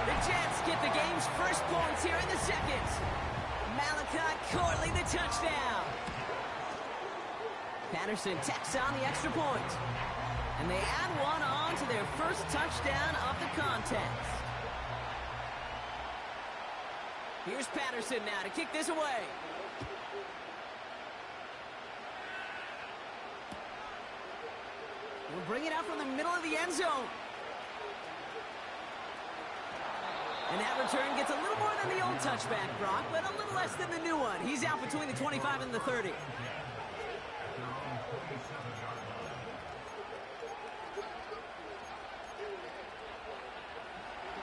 The Jets get the game's first points here in the second. Malachi Corley, the touchdown. Patterson tacks on the extra point. And they add one on to their first touchdown of the contest. Here's Patterson now to kick this away. We'll bring it out from the middle of the end zone. And that return gets a little more than the old touchback, Brock, but a little less than the new one. He's out between the 25 and the 30.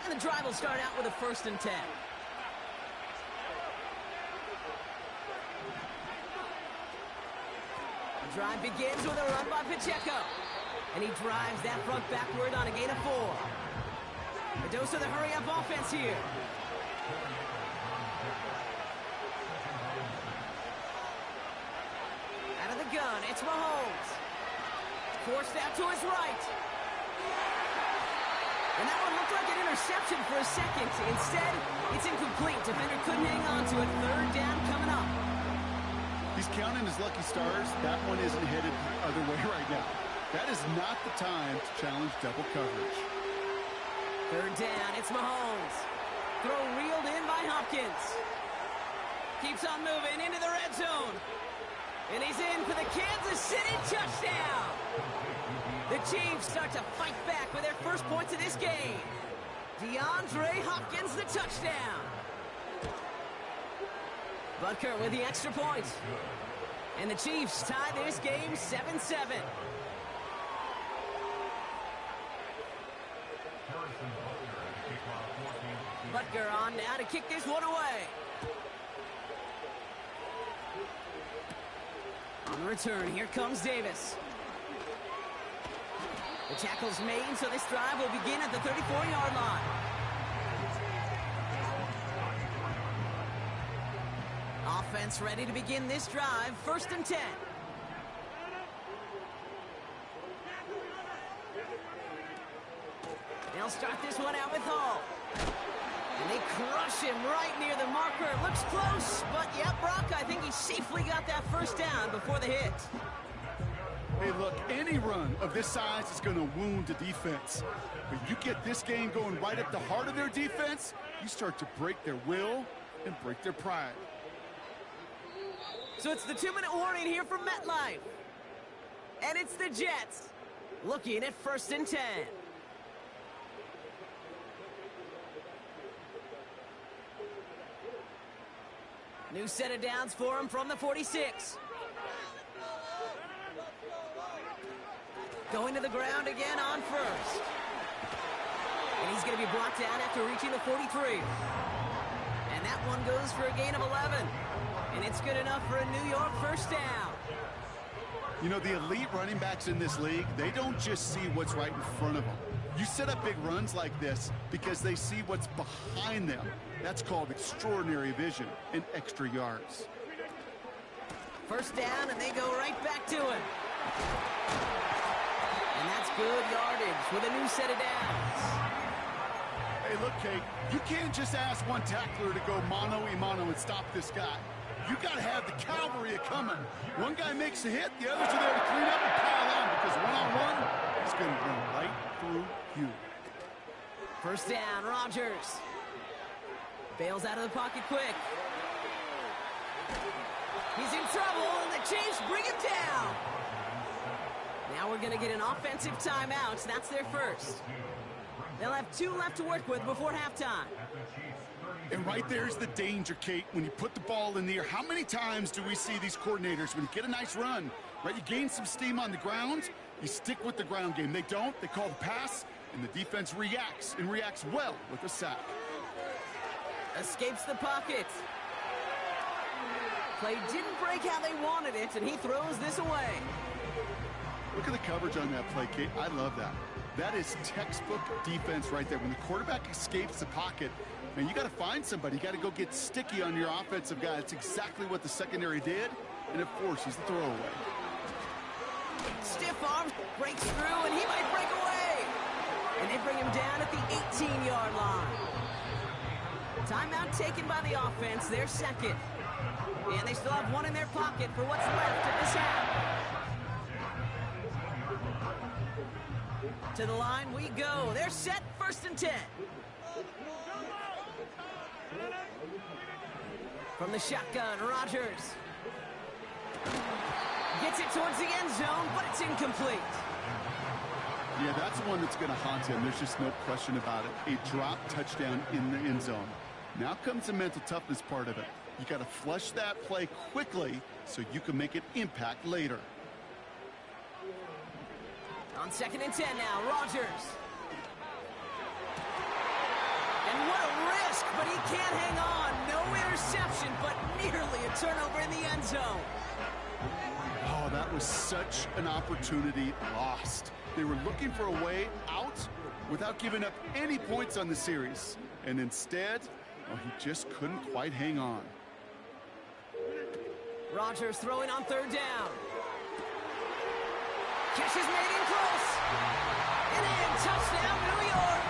And the drive will start out with a 1st and 10. The drive begins with a run by Pacheco. And he drives that front backward on a gain of 4. A dose of the hurry-up offense here. Out of the gun, it's Mahomes. Forced out to his right. And that one looked like an interception for a second. Instead, it's incomplete. Defender couldn't hang on to it. 3rd down coming up. He's counting his lucky stars. That one isn't headed the other way right now. That is not the time to challenge double coverage. 3rd down, it's Mahomes. Throw reeled in by Hopkins. Keeps on moving into the red zone. And he's in for the Kansas City touchdown. The Chiefs start to fight back with their first points of this game. DeAndre Hopkins, the touchdown. Butker with the extra point. And the Chiefs tie this game 7-7. Butker on now to kick this one away. On the return, here comes Davis. The tackle's made, so this drive will begin at the 34-yard line. Offense ready to begin this drive, 1st and 10. They'll start this one out with Hall. And they crush him right near the marker. Look looks close, but yeah, Brock, I think he safely got that first down before the hit. Hey, look, any run of this size is going to wound the defense. But you get this game going right at the heart of their defense, you start to break their will and break their pride. So it's the 2-minute warning here from MetLife. And it's the Jets looking at 1st and 10. New set of downs for him from the 46. Going to the ground again on 1st. And he's going to be brought down after reaching the 43. And that one goes for a gain of 11. And it's good enough for a New York first down. You know, the elite running backs in this league, they don't just see what's right in front of them. You set up big runs like this because they see what's behind them. That's called extraordinary vision and extra yards. First down, and they go right back to it. And that's good yardage with a new set of downs. Hey, look, Kate, you can't just ask one tackler to go mano-a-mano and stop this guy. You got to have the cavalry coming. One guy makes a hit, the others are there to clean up and pile on, because one-on-one, he's going to run right through you. First down, Rodgers. Bails out of the pocket quick. He's in trouble, and the Chiefs bring him down. Now we're going to get an offensive timeout. That's their first. They'll have 2 left to work with before halftime. And right there's the danger, Kate, when you put the ball in the air. How many times do we see these coordinators, when you get a nice run, right, you gain some steam on the ground, you stick with the ground game. They don't, they call the pass, and the defense reacts, and reacts well with a sack. Escapes the pocket. Play didn't break how they wanted it, and he throws this away. Look at the coverage on that play, Kate. I love that. That is textbook defense right there. When the quarterback escapes the pocket, man, you got to find somebody. You got to go get sticky on your offensive guy. That's exactly what the secondary did, and it forces the throwaway. Stiff arm breaks through, and he might break away. And they bring him down at the 18-yard line. Timeout taken by the offense, their second. And they still have 1 in their pocket for what's left of this half. To the line we go. They're set, 1st and 10. From the shotgun, Rodgers. Gets it towards the end zone, but it's incomplete. Yeah, that's one that's going to haunt him. There's just no question about it. A drop touchdown in the end zone. Now comes the mental toughness part of it. You got to flush that play quickly so you can make an impact later. On 2nd and 10 now, Rodgers. And what a risk, but he can't hang on. No interception, but nearly a turnover in the end zone. Oh, that was such an opportunity lost. They were looking for a way out without giving up any points on the series. And instead, well, he just couldn't quite hang on. Rodgers throwing on 3rd down. Catch is made in close. And in, touchdown, New York.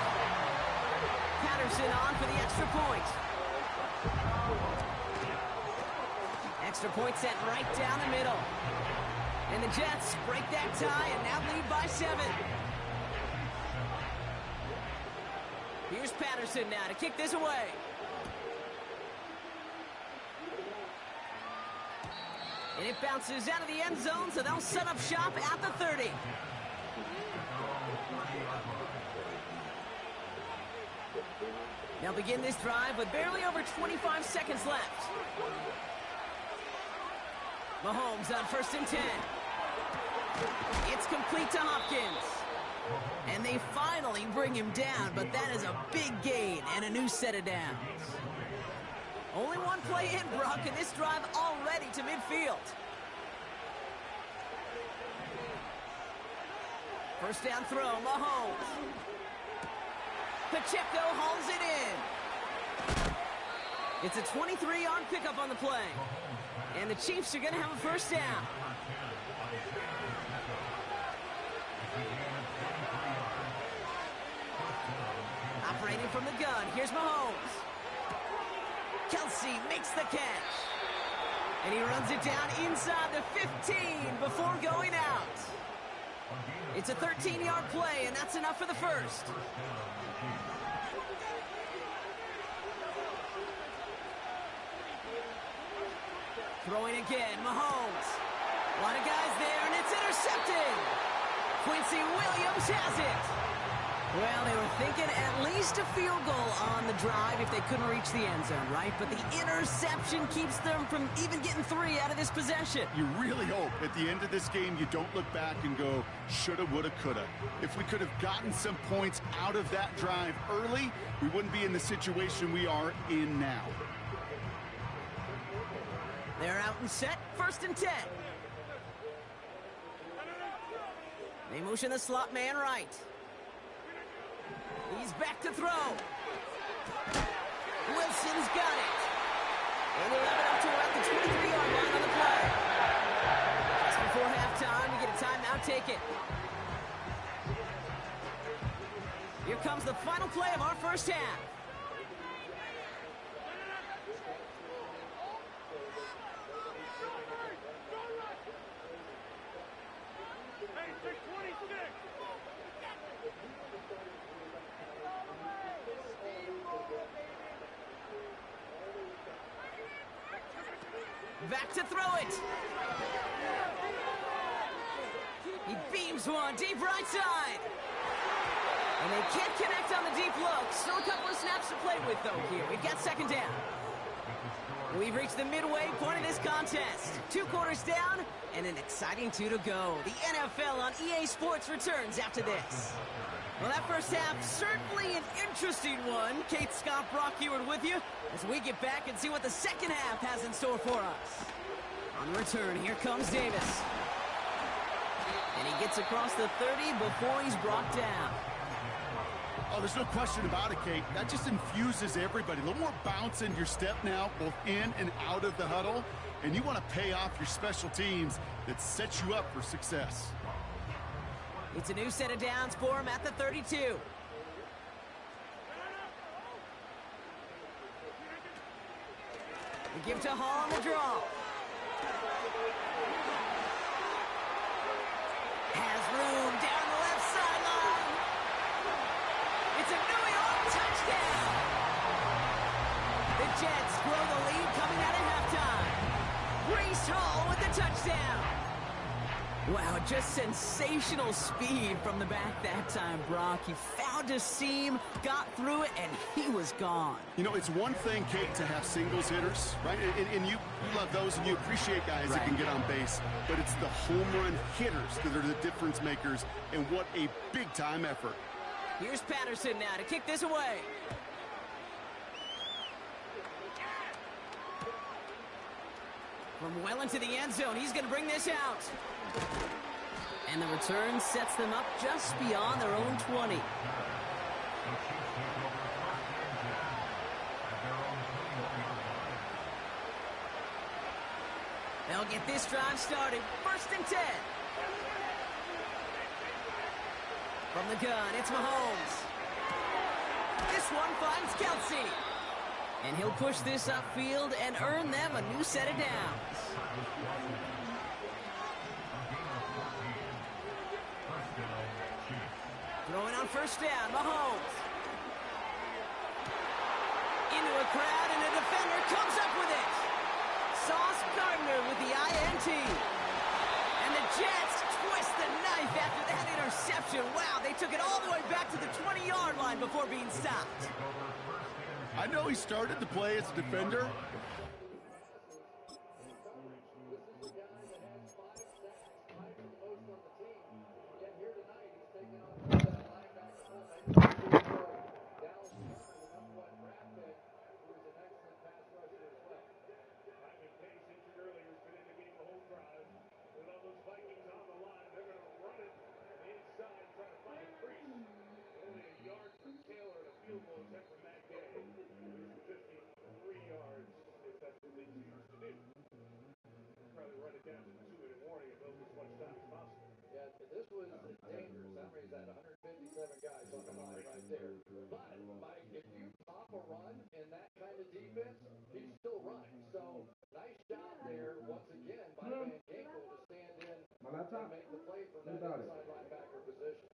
Patterson on for the extra point. Extra point set right down the middle. And the Jets break that tie and now lead by 7. Here's Patterson now to kick this away. And it bounces out of the end zone, so they'll set up shop at the 30. They'll begin this drive with barely over 25 seconds left. Mahomes on 1st and 10. It's complete to Hopkins. And they finally bring him down, but that is a big gain and a new set of downs. Only one play in, Brock, and this drive already to midfield. First down throw, Mahomes. Pacheco hauls it in. It's a 23-yard pickup on the play. And the Chiefs are going to have a first down. Operating from the gun, here's Mahomes. Kelsey makes the catch. And he runs it down inside the 15 before going out. It's a 13-yard play, and that's enough for the first. Throwing again, Mahomes. A lot of guys there, and it's intercepted. Quincy Williams has it. Well, they were thinking at least a field goal on the drive if they couldn't reach the end zone, right? But the interception keeps them from even getting 3 out of this possession. You really hope at the end of this game you don't look back and go, shoulda, woulda, coulda. If we could have gotten some points out of that drive early, we wouldn't be in the situation we are in now. They're out and set, 1st and 10. They motion the slot man right. He's back to throw. Wilson's got it. And he'll have it up to around the 23-yard line on the play. Just before halftime, we get a timeout, take it. Here comes the final play of our first half. Back to throw it. He beams one deep right side. And they can't connect on the deep look. Still a couple of snaps to play with, though, here. We've got 2nd down. We've reached the midway point of this contest. 2 quarters down and an exciting 2 to go. The NFL on EA Sports returns after this. Well, that first half, certainly an interesting one. Kate, Scott, Brock Ewart with you as we get back and see what the second half has in store for us. On the return, here comes Davis. And he gets across the 30 before he's brought down. Oh, there's no question about it, Kate. That just infuses everybody. A little more bounce in your step now, both in and out of the huddle. And you want to pay off your special teams that sets you up for success. It's a new set of downs for him at the 32. We give to Hall on the draw. Has room down the left sideline. It's a New York touchdown. The Jets grow the lead coming out of halftime. Breece Hall with the touchdown. Wow, just sensational speed from the back that time, Brock. He found a seam, got through it, and he was gone. You know, it's one thing, Kate, to have singles hitters, right? And you love those, and you appreciate guys that can get on base. But it's the home run hitters that are the difference makers, and what a big-time effort. Here's Patterson now to kick this away. From well into the end zone, he's going to bring this out. And the return sets them up just beyond their own 20. They'll get this drive started. 1st and 10. From the gun, it's Mahomes. This one finds Kelsey. And he'll push this upfield and earn them a new set of downs. Throwing on 1st down, Mahomes. Into a crowd, and a defender comes up with it. Sauce Gardner with the INT. And the Jets twist the knife after that interception. Wow, they took it all the way back to the 20-yard line before being stopped. I know he started to play as a defender. that inside linebacker position.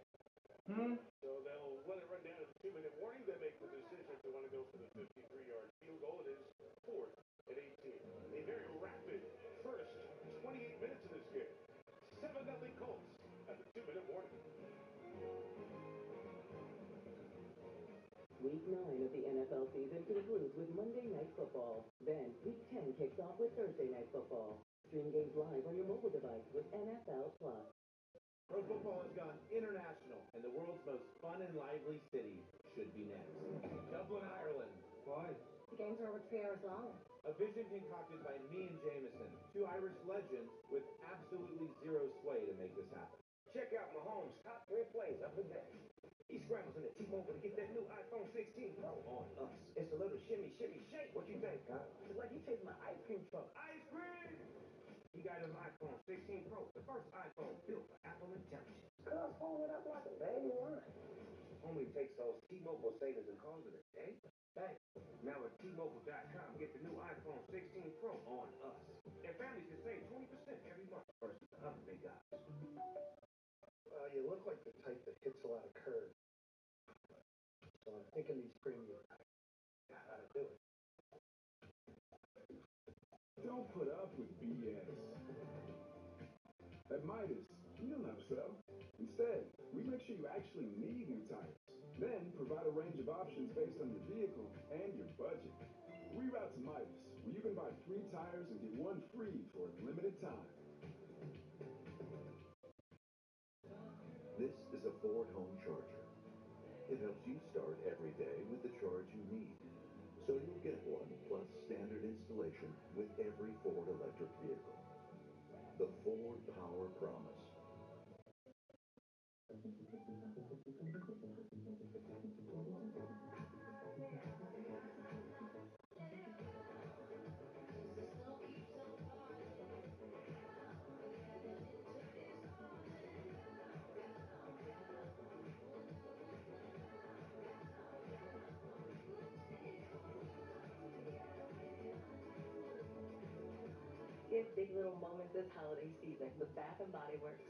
So they'll let it run down at the 2-minute warning. They make the decision to want to go for the 53-yard field goal. It is 4th and 18. A very rapid first 28 minutes of this game. 7-0 Colts at the 2-minute warning. Week 9 of the NFL season concludes with Monday Night Football. Then, Week 10 kicks off with Thursday Night Football. Stream games live on your mobile device with NFL Plus. Pro football has gone international, and the world's most fun and lively city should be next. Dublin, Ireland. Why? The games are over 3 hours long. A vision concocted by me and Jameson, two Irish legends with absolutely zero sway to make this happen. Check out Mahomes' top 3 plays up the bench. He scrambles into T-Mobile to get that new iPhone 16 Pro on us. It's a little shimmy, shimmy, shake. What you think, huh? It's like you chased my ice cream truck. Ice cream! He got his iPhone 16 Pro, the first iPhone built for Apple intelligence. Cuz phone it up like a baby line. Homie takes those T-Mobile savings and calls it a day. Thanks. Now at T-Mobile.com, get the new iPhone 16 Pro on us. And families can save 20% every month versus the other big guys. You look like the type that hits a lot of curves. So I'm thinking these premium guys got how to do it. Don't put up with BS. At Midas, we don't upsell. Instead, we make sure you actually need new tires. Then provide a range of options based on your vehicle and your budget. Reroute to Midas, where you can buy 3 tires and get 1 free for a limited time. This is a Ford home charger. It helps you start every day with the charge you need. So you'll get one plus standard installation with every Ford electric vehicle. The Ford Power Promise. Give big little moments this holiday season with Bath & Body Works.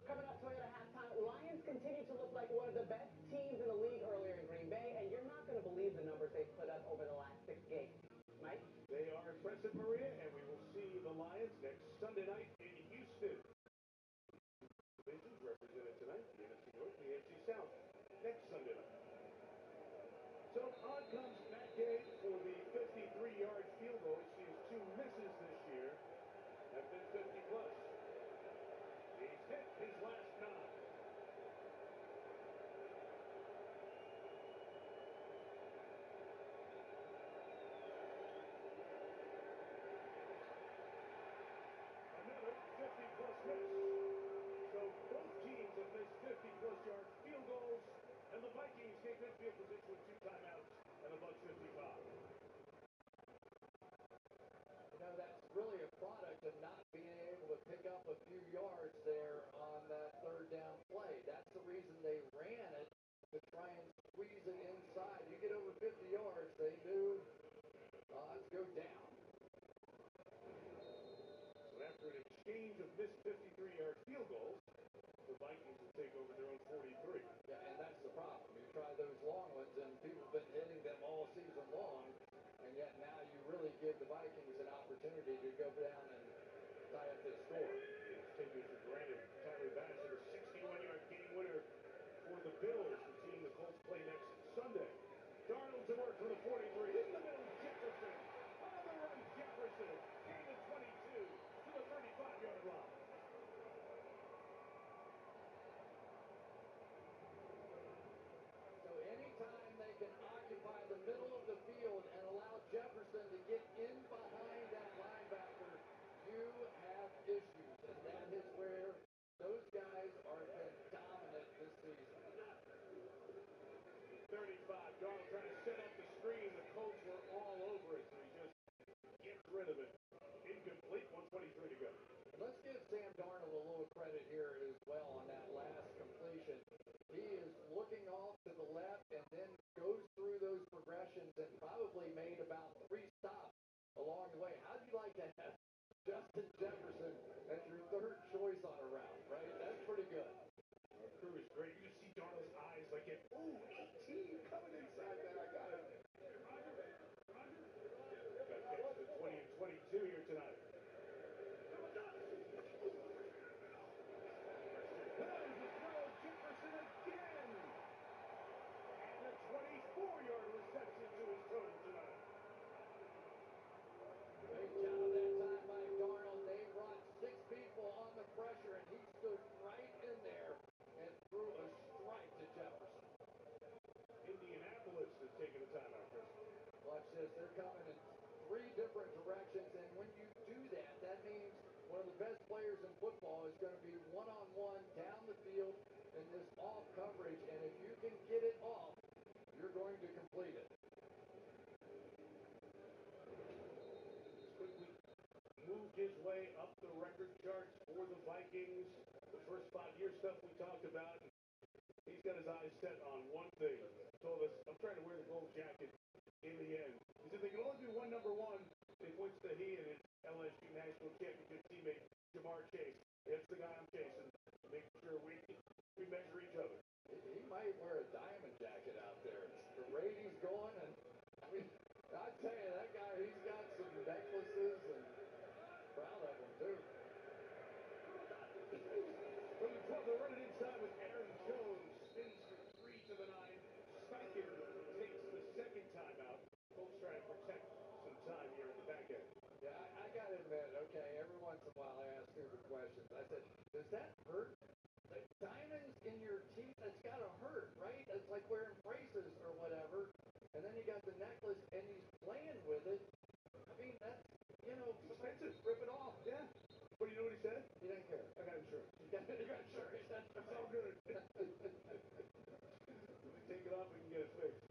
Coming up Toyota halftime, Lions continue to look like one of the best teams in the league earlier in Green Bay, and you're not going to believe the numbers they've put up over the last 6 games. Mike? They are impressive, Maria, and we will see the Lions next Sunday night in Houston. Divisions represented tonight, the NFC North, the AFC South, next Sunday night. So on comes Matt Gay for the 53-yard field goal. He has 2 misses this year. Have been 50-plus. He's hit his last 9. Another 50-plus miss. So both teams have missed 50-plus yard field goals, and the Vikings take good field position with 2 timeouts and a buck 55. You know, that's really a product of not being able to pick up a few yards there on that 3rd down play. That's the reason they ran it, to try and squeeze it inside. You get over 50 yards, they knew odds go down. So after an exchange of missed 53-yard field goals, the Vikings will take over their own 43. Yeah, and that's the problem. You try those long ones, and people have been hitting them all season long, and yet now you really give the Vikings an opportunity to go down and tie up this score. It's taken for granted. Tyler Bass with a 61-yard game winner for the Bills, the team the Colts play next Sunday. Darnold to work for the 43. In the middle, Jefferson. On the run, Jefferson. Gain of 22 to the 35-yard line. coming in 3 different directions, and when you do that, that means one of the best players in football is going to be one-on-one down the field in this off coverage, and if you can get it off, you're going to complete it. He's quickly moved his way up the record charts for the Vikings. The first 5-year stuff we talked about. He's got his eyes set on one thing. He told us, I'm trying to wear the gold jacket in the end. He said they can only do one number one. They points to he and his LSU national championship teammate, Jamar Chase. That's the guy I'm chasing. Making sure we measure each other. He might wear a diamond jacket out there. The rate he's going, and I mean, I tell you, that guy, he's got some necklaces, and proud of him too. From the 12, they're running inside with Aaron Jones. Spins for 3 to the 9. Steichen takes the second timeout. Colts trying to protect some time here in the back end. Yeah, I got to admit, okay, every once in a while I ask stupid questions. I said, does that hurt? The diamonds in your teeth, that's got to hurt, right? It's like wearing braces or whatever. And then you got the necklace, and he's playing with it. I mean, that's, expensive. Rip it off. Yeah. But you know what he said? He didn't care. I got insurance. You got insurance. That's all good. Take it off, we can get it fixed.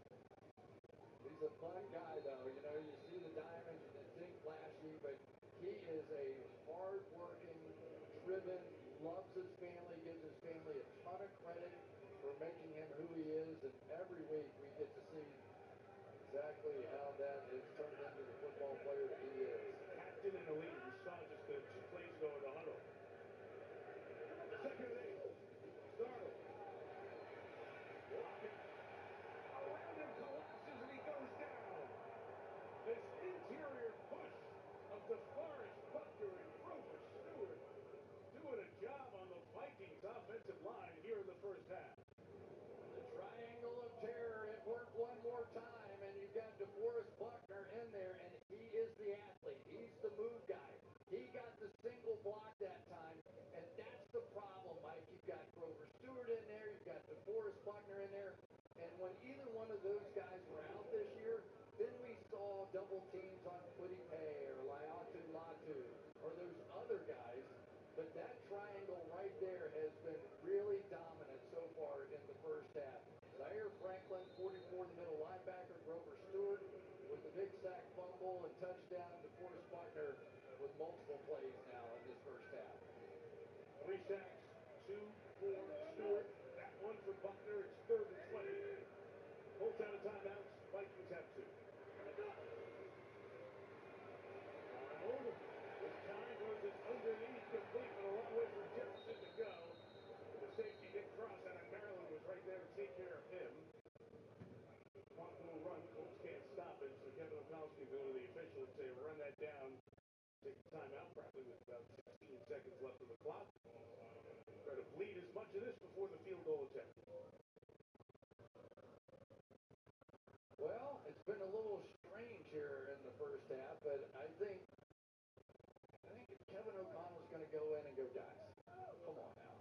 He's a fun guy, though. You see the diamonds and it seems flashy, but he is a hard-working, driven, loves his family, gives his family a ton of credit for making him who he is, and every week we get to see exactly how that has turned into the football player that he is. Captain and a leader. We saw just 2 plays ago in the huddle. Second and 8. Darnold. Lockett. Around him collapses and he goes down. This interior push of DeForest Buckner and Grover Stewart doing a job on the Vikings offensive line here in the first half. The triangle of terror, it worked one more time, and you've got DeForest Buckner in there, and he is the athlete. He's the move guy. He got the single block that time, and that's the problem, Mike. You've got Grover Stewart in there, you've got DeForest Buckner in there, and when either one of those guys were out this year, then we saw double teams on Quiddy Pay or Laiatu Latu or those other guys, but that triangle right there has been really dominant so far in the first half. Zaire Franklin, 44, the middle linebacker. Grover Stewart with the big sack, fumble, and touchdown. DeForest Buckner with multiple plays now in this first half. 3 sacks, 2 for Stewart. That one for Buckner. It's 3rd and 20. Colts out of timeouts. Vikings have 2. Arnold with time throws it underneath, complete, but a long way for Jefferson to go. The safety, Nick Cross out of Maryland, was right there to take care of him. Clock will run. Colts can't stop it, so Kevin O'Connell can go to the official and say, run that down. Take a timeout, probably with about 16 seconds left of the clock. Try to bleed as much of this before the field goal attempt. Well, it's been a little strange here in the first half, but I think Kevin O'Connell's going to go in and go, guys, come on now.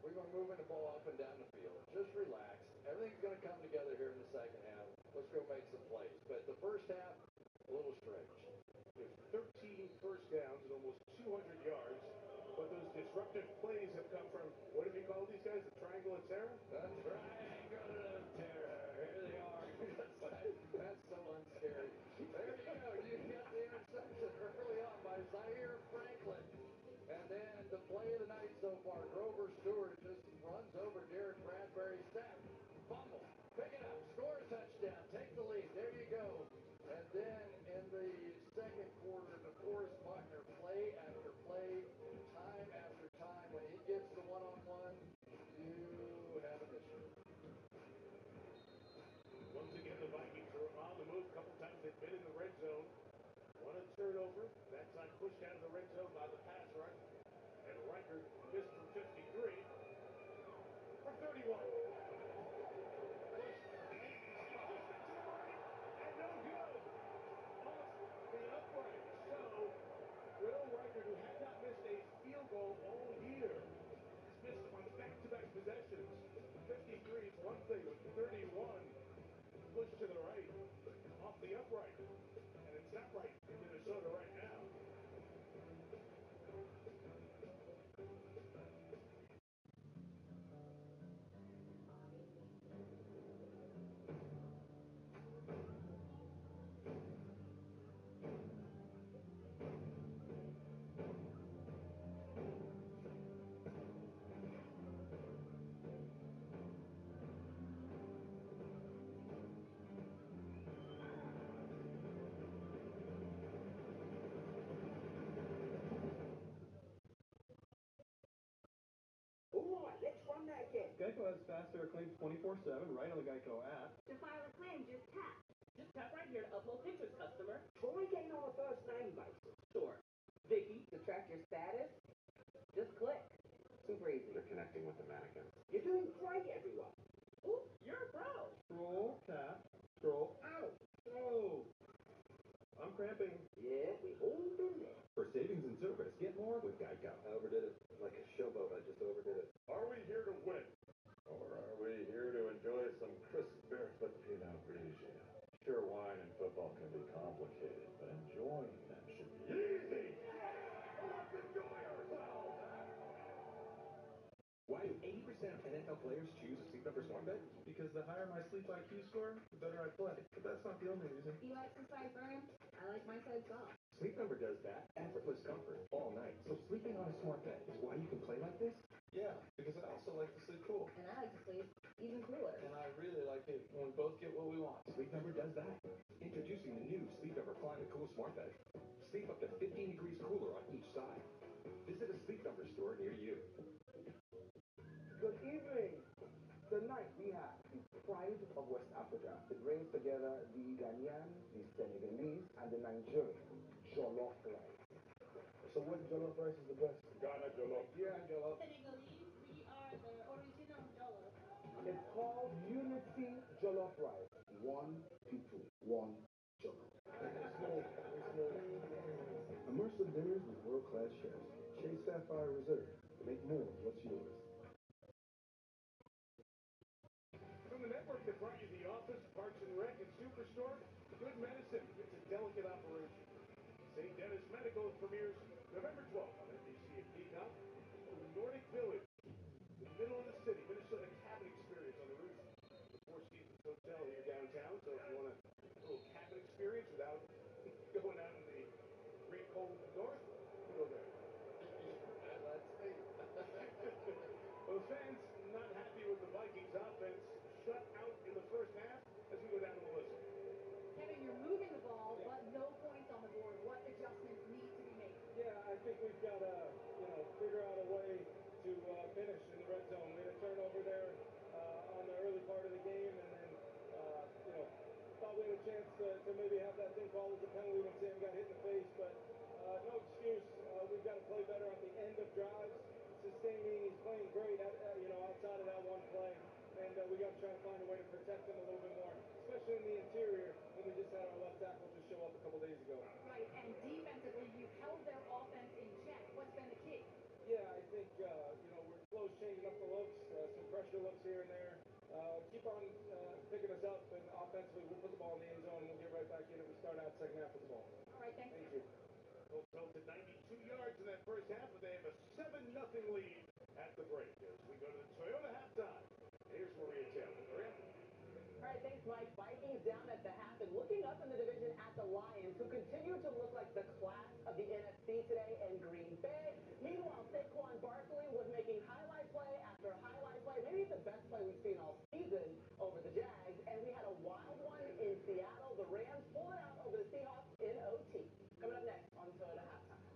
We're going to move the ball up and down the field. Just relax. Everything's going to come together here in the second half. Let's go make some plays. But the first half, a little strange. There's 13 first downs and almost 200 yards. But those disruptive plays have come from, what have you called these guys? The triangle of terror? The triangle of terror. Here they are. That's so unscary. There you go. You got the interception early on by Zaire Franklin. And then the play of the night so far, Grover Stewart just runs over Derek Bradbury's sack. Fumble. Pick it up. Score a touchdown. Take the lead. There you go. And then in the second quarter, DeForest Buckner, play after play, time after time, when he gets the one-on-one, you have a faster claims 24/7 right on the Geico app. To file a claim, just tap. Just tap right here to upload pictures, customer. Troy ain't on a first name basis. Sure. Vicky, to track your status, just click. Super easy. They're connecting with the mannequins. You're doing great, everyone. Ooh, you're a pro. Scroll, tap, scroll. Ow! Oh! I'm cramping. Yeah, we've all been there. For savings and service, get more with Geico. I overdid it. Like a showboat, I just overdid it. Are we here to win? Or are we here to enjoy some crisp barefoot Pinot Grigio? Sure, wine and football can be complicated, but enjoying them should be easy. Let's enjoy ourselves. Why do 80% of NFL players choose a Sleep Number Smart Bed? Because the higher my sleep IQ score, the better I play. But that's not the only reason. You like the side firm? I like my side soft. Sleep Number does that. Effortless comfort all night. So sleeping on a smart bed is why you can play like this? Yeah, because I also like to sleep cool. And I like to sleep even cooler. And I really like it when we both get what we want. Sleep Number does that. Introducing the new Sleep Number Climate Cool Smart Bed. Sleep up to 15 degrees cooler on each side. Visit a Sleep Number store near you. Good evening. Tonight we have the pride of West Africa. It brings together the Ghanaian, the Senegalese, and the Nigerian. Jollof rice. So what jollof rice is the best? Ghana Jollof. Yeah, jollof. Senegalese, we are the original Jollof. It's called Unity Jollof Rice. One people, one jollof. Immersive dinners with world-class chefs. Chase Sapphire Reserve. Make more. What's yours? From the network that brought you The Office, Parks and Rec, and Superstore, Good Medicine. It's a delicate operation. St. Dennis Medical premieres November 12th on NBC and Peacock. Oh, Nordic Village, the middle of the city, Minnesota cabin experience on the roof. The Four Seasons Hotel here downtown. So if you want a little cabin experience without going out in the great cold north, you go there. That's me. Well, fans not happy with the Vikings offense, shut out in the first half as we go down the list. Kevin, you're moving the ball, but no points on the board. What adjustments need to be made? Yeah, I think we've got to, figure out a way to finish in the red zone. We had a turnover there on the early part of the game, and then, thought we had a chance to maybe have that thing called as a penalty when Sam got hit in the face, but no excuse. We've got to play better at the end of drives. Sustaining, he's playing great, outside of that one play, and we got to try to find a way to protect him a little bit more, especially in the interior when we just had our left tackle just show up a couple days ago. Right, and defensively, you've held their offense in check. What's been the key? Yeah, I think, we're close changing up the looks, some pressure looks here and there. Keep on picking us up, and offensively, we'll put the ball in the end zone, and we'll get right back in it. We start out second half with the ball. All right, thank you. Colts held to 92 yards in that first half, but they have a 7-0 lead at the break. As we go to the Toyota halftime, here's Maria Taylor. Maria? All right, thanks, Mike. Vikings down at the half and looking up in the division at the Lions, who continue to look like the class of the NFC today, and Green Bay. Meanwhile, Saquon Barkley was making highlight play after highlight play, maybe the best play we've seen all season over the Jags, and we had a wild one in Seattle. The Rams pulled it out over the Seahawks in OT. Coming up next on Toyota Halftime.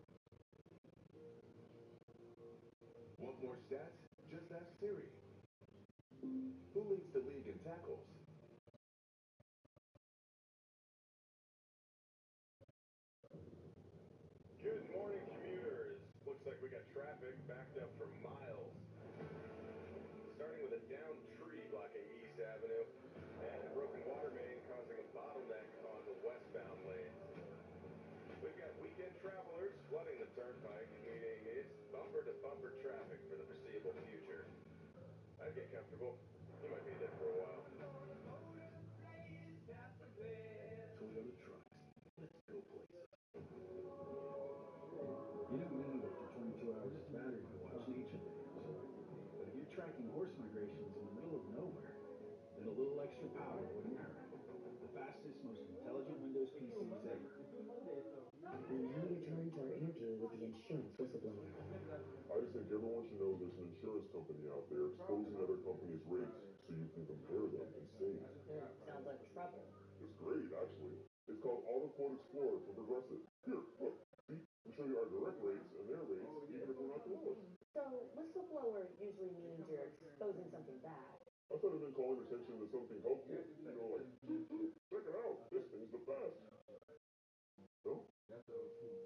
Want more stats? Just ask Siri. Who leads the league in tackles? Good morning, commuters. Looks like we got traffic backed up for miles. Starting with a downed tree blocking East Avenue and a broken water main causing a bottleneck on the westbound lanes. We've got weekend travelers flooding the turnpike, meaning it's bumper-to-bumper traffic for the foreseeable future. I'd get comfortable. You might need it for a while. Toyota trucks. Let's go places. You don't need up to 22 hours of battery to watch nature videos. But if you're tracking horse migrations in the middle of nowhere, then a little extra power wouldn't hurt. The fastest, most intelligent Windows PCs ever. And now we turn to our interview with the insurance whistleblower. I just think everyone should know there's an insurance company out there exposing other companies' rates so you can compare them and save. Sounds like trouble. It's great, actually. It's called Auto Quote Explorer from Progressive. Here, look. See? We show you our direct rates and their rates, even if we're not close. So, whistleblower usually means you're exposing something bad. I thought I'd been calling attention to something helpful. You know, like, check it out. This thing's the best. No?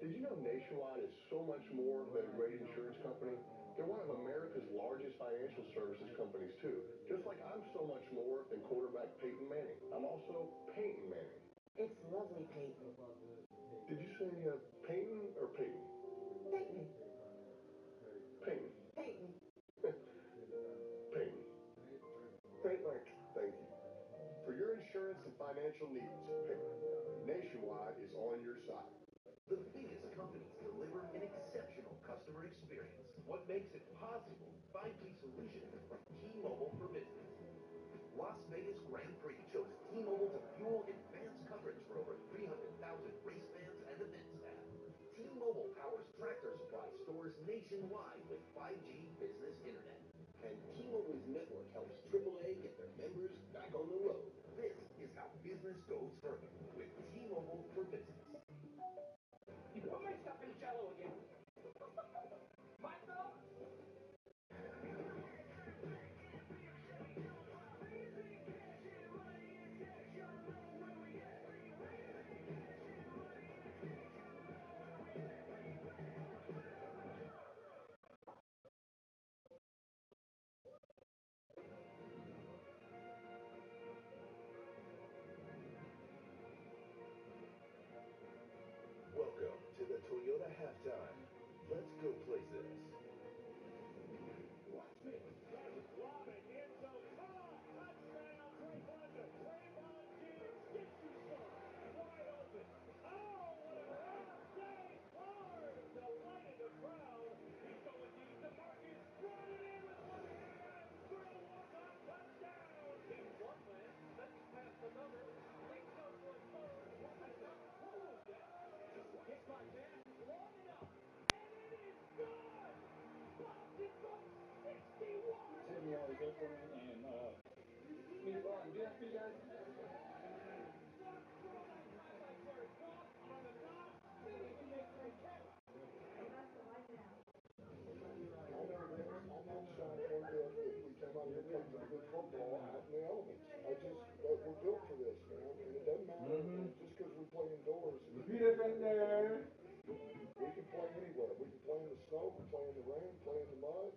Did you know Nationwide is so much more than a great insurance company? They're one of America's largest financial services companies, too. Just like I'm so much more than quarterback Peyton Manning. I'm also Peyton Manning. It's lovely, Peyton. Did you say Peyton or Peyton? Peyton. Peyton. Peyton. Peyton. Peyton. Thank you. For your insurance and financial needs, Peyton, Nationwide is on your side. The biggest companies deliver an exceptional customer experience. What makes it possible? 5G solutions from T-Mobile for Business. Las Vegas Grand Prix chose T-Mobile to fuel advanced coverage for over 300,000 race fans and event staff. T-Mobile powers Tractor Supply stores nationwide with 5G business internet. And T-Mobile's network helps AAA get their members back on the road. This is how business goes further with T-Mobile for Business. You put my stuff in Jello again. Myself? Welcome to the Toyota halftime. Let's go places. Watch me. Lob it. End zone. Touchdown, Trey Bundle. Trayvon Diggs gets you some. Wide open. Oh, what a rock. James Clark delighted the crowd. He's going deep to Marcus. Running in with one hand. For a walk-off touchdown. He's one man. Steps past another. Leaps over a third. And now throws it. Gets my pass. Long enough. And it is good. Boston from 61. Sydney always goes for me, and me, do that for you guys? I know this. I'm not shocked one bit if we come out here and play some good football out in the elements. We're built for this, man. And it doesn't matter just because we play indoors. Repeat it right there. We can play anywhere. We can play in the snow, we play in the rain, play in the mud.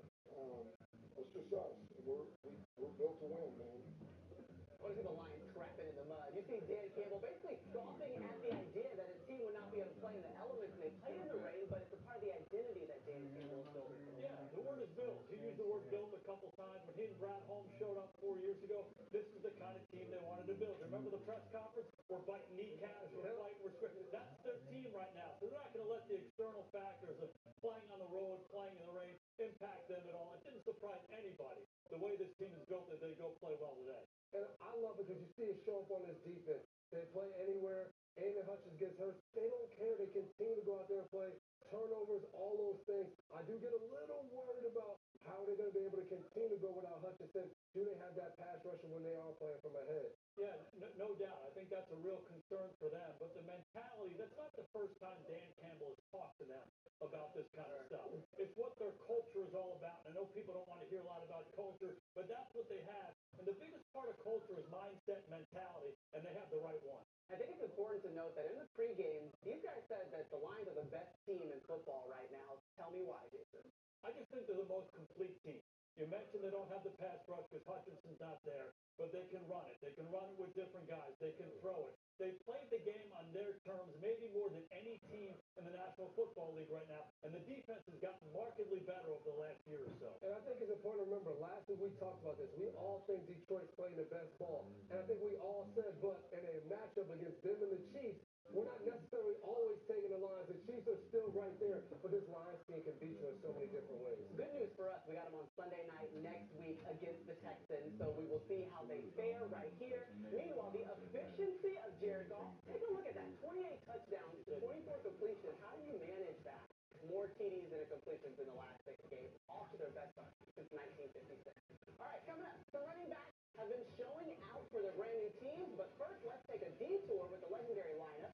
That's just us. We're built to win, man. What is it, the Lions crapping in the mud? You see Dan Campbell basically scoffing at the idea that his team would not be able to play in the elements, and they played in the rain, but it's a part of the identity that Dan Campbell is building. Yeah, the word is built. He used the word built a couple times when he and Brad Holmes showed up 4 years ago. This is the kind of team they wanted to build. Remember the press conference? We're biting kneecaps, we're fighting, we're scripting. That's their team right now. So they're not going to let the external factors of playing on the road, playing in the rain, impact them at all. It didn't surprise anybody the way this team is built that they go play well today. And I love it because you see it show up on this defense. They play anywhere. Aiden Hutchins gets hurt. They don't care. They continue to go out there and play. Turnovers, all those things. I do get a little worried about how they're going to be able to continue to go without Hutchinson. Do they have that pass rusher when they are playing from ahead? Yeah, no doubt. I think that's a real concern for them. But the mentality, that's not the first time Dan Campbell has talked to them about this kind of stuff. It's what their culture is all about. I know people don't want to hear a lot about culture, but that's what they have. And the biggest part of culture is mindset, mentality, and they have the right one. I think it's important to note that in the pregame, these guys said that the Lions are the best team in football right now. Tell me why, Jason. I just think they're the most complete team. You mentioned they don't have the pass rush because Hutchinson's not there, but they can run it. They can run it with different guys. They can throw it. They played the game on their terms, maybe more than any team in the National Football League right now. And the defense has gotten markedly better over the last year or so. And I think it's important to remember, last week we talked about this. We all think Detroit's playing the best ball. And I think we all said, but in a matchup against them and the Chiefs, we're not necessarily always taking the Lions. The Chiefs are still right there, but this Lions team can beat you in so many different ways. Good news for us. We got them on Sunday night next week against the Texans, so we will see how they fare right here. Meanwhile, the efficiency of Jared Goff, take a look at that. 28 touchdowns, 24 completions. How do you manage that? More TDs and incompletions in the last 6 games, off to their best start since 1956. All right, coming up, the running backs have been showing out for their brand new teams, but first, let's take a detour with the legendary lineup.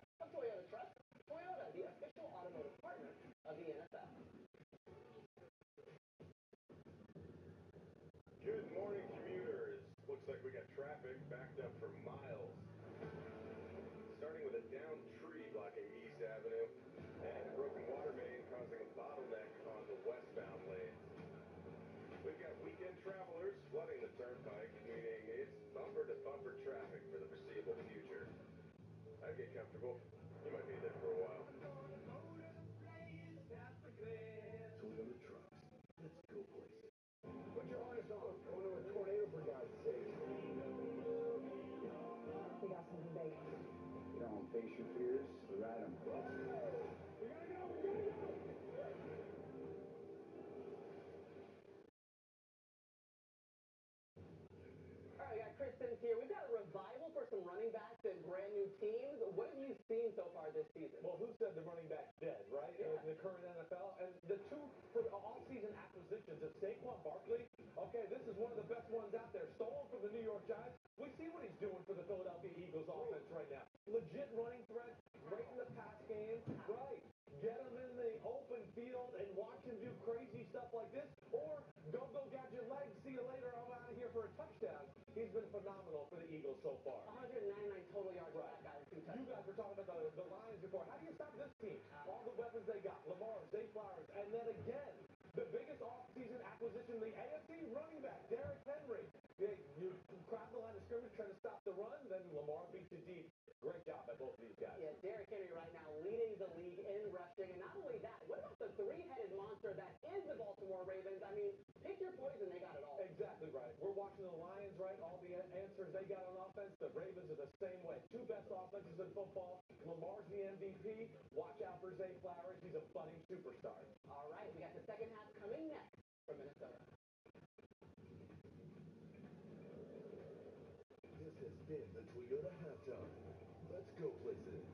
like we got traffic backed up for miles. Starting with a downed tree blocking East Avenue and a broken water main causing a bottleneck on the westbound lanes. We've got weekend travelers flooding the turnpike, meaning it's bumper-to-bumper traffic for the foreseeable future. I'd get comfortable. You might be there for a while. Toyota trucks. Let's go places. Put your harness on. Going to a tornado, for God's sake. We got something big. You don't face your fears, ride them. We gotta go! We gotta go! All right, we got Chris Sims here. We've got a revival for some running backs and brand new teams. What have you seen so far this season? Well, who said the running back's dead, right? Yeah. In the current NFL. And the two all-season acquisitions of Saquon Barkley, okay, this is one of the best ones out there. Stolen from the New York Giants. We see what he's doing for the Philadelphia Eagles offense right now. Legit running threat, great in the pass game. Right. Get him in the open field and watch him do crazy stuff like this. Or go gadget legs. See you later. I'm out of here for a touchdown. He's been phenomenal for the Eagles so far. 199 total yards for that guy. You guys were talking about the Lions before. How do you stop this team? All the weapons they got. Lamar, Zay Flowers, and then again, the biggest off-season acquisition in the AFC, running back, Derrick Henry. You crowd the line of scrimmage trying to stop the run, then Lamar beats you deep. Great job by both of these guys. Yeah, Derrick Henry right now leading the league in rushing. And not only that, what about the three-headed monster that is the Baltimore Ravens? I mean, pick your poison, they got it all. Exactly right. We're watching the Lions, right? All the answers they got on offense. The Ravens are the same way. Two best offenses in football. Lamar's the MVP. Watch out for Zay Flowers. He's a budding superstar. All right, we got the second half coming next from Minnesota. This has been the Toyota halftime. Let's go places.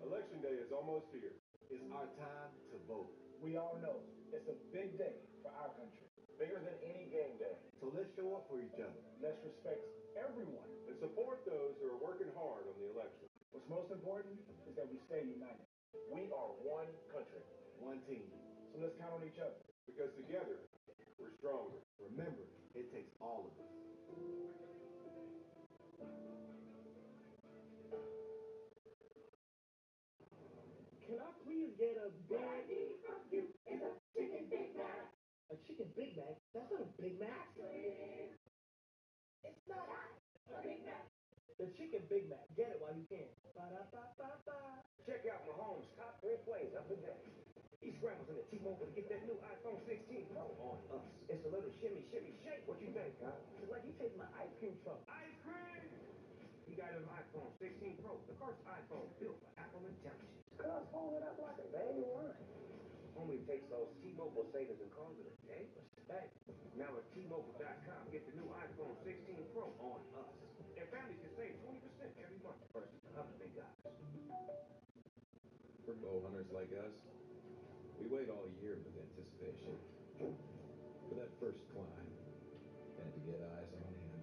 Election day is almost here. It's our time to vote. We all know it's a big day for our country. Bigger than any game day. So let's show up for each other. Let's respect everyone. And support those who are working hard on the election. What's most important is that we stay united. We are one country. One team. So let's count on each other. Because together, we're stronger. Remember, it takes all of us. Can I please get a big from you? It's a chicken Big Mac. A chicken Big Mac? That's not a Big Mac. It's not a Big Mac. The chicken Big Mac. Get it while you can. Ba-da-ba-ba-ba. Check out Mahomes' top 3 plays of the day. He scrambles in the T-Mobile to get that new iPhone 16 Pro on us. It's a little shimmy, shimmy, shake. What you think, huh? It's like you take my ice cream truck. Ice cream! He got his iPhone 16 Pro, the first iPhone built for Apple intelligence. Cuz hold it up like a baby wine. Homie takes those T-Mobile savings and calls it a day. Respect. Now at T-Mobile.com, get the new iPhone 16 Pro on us. And families can save 20% every month versus the other big guys. For bow hunters like us, we wait all year with anticipation for that first climb and to get eyes on him.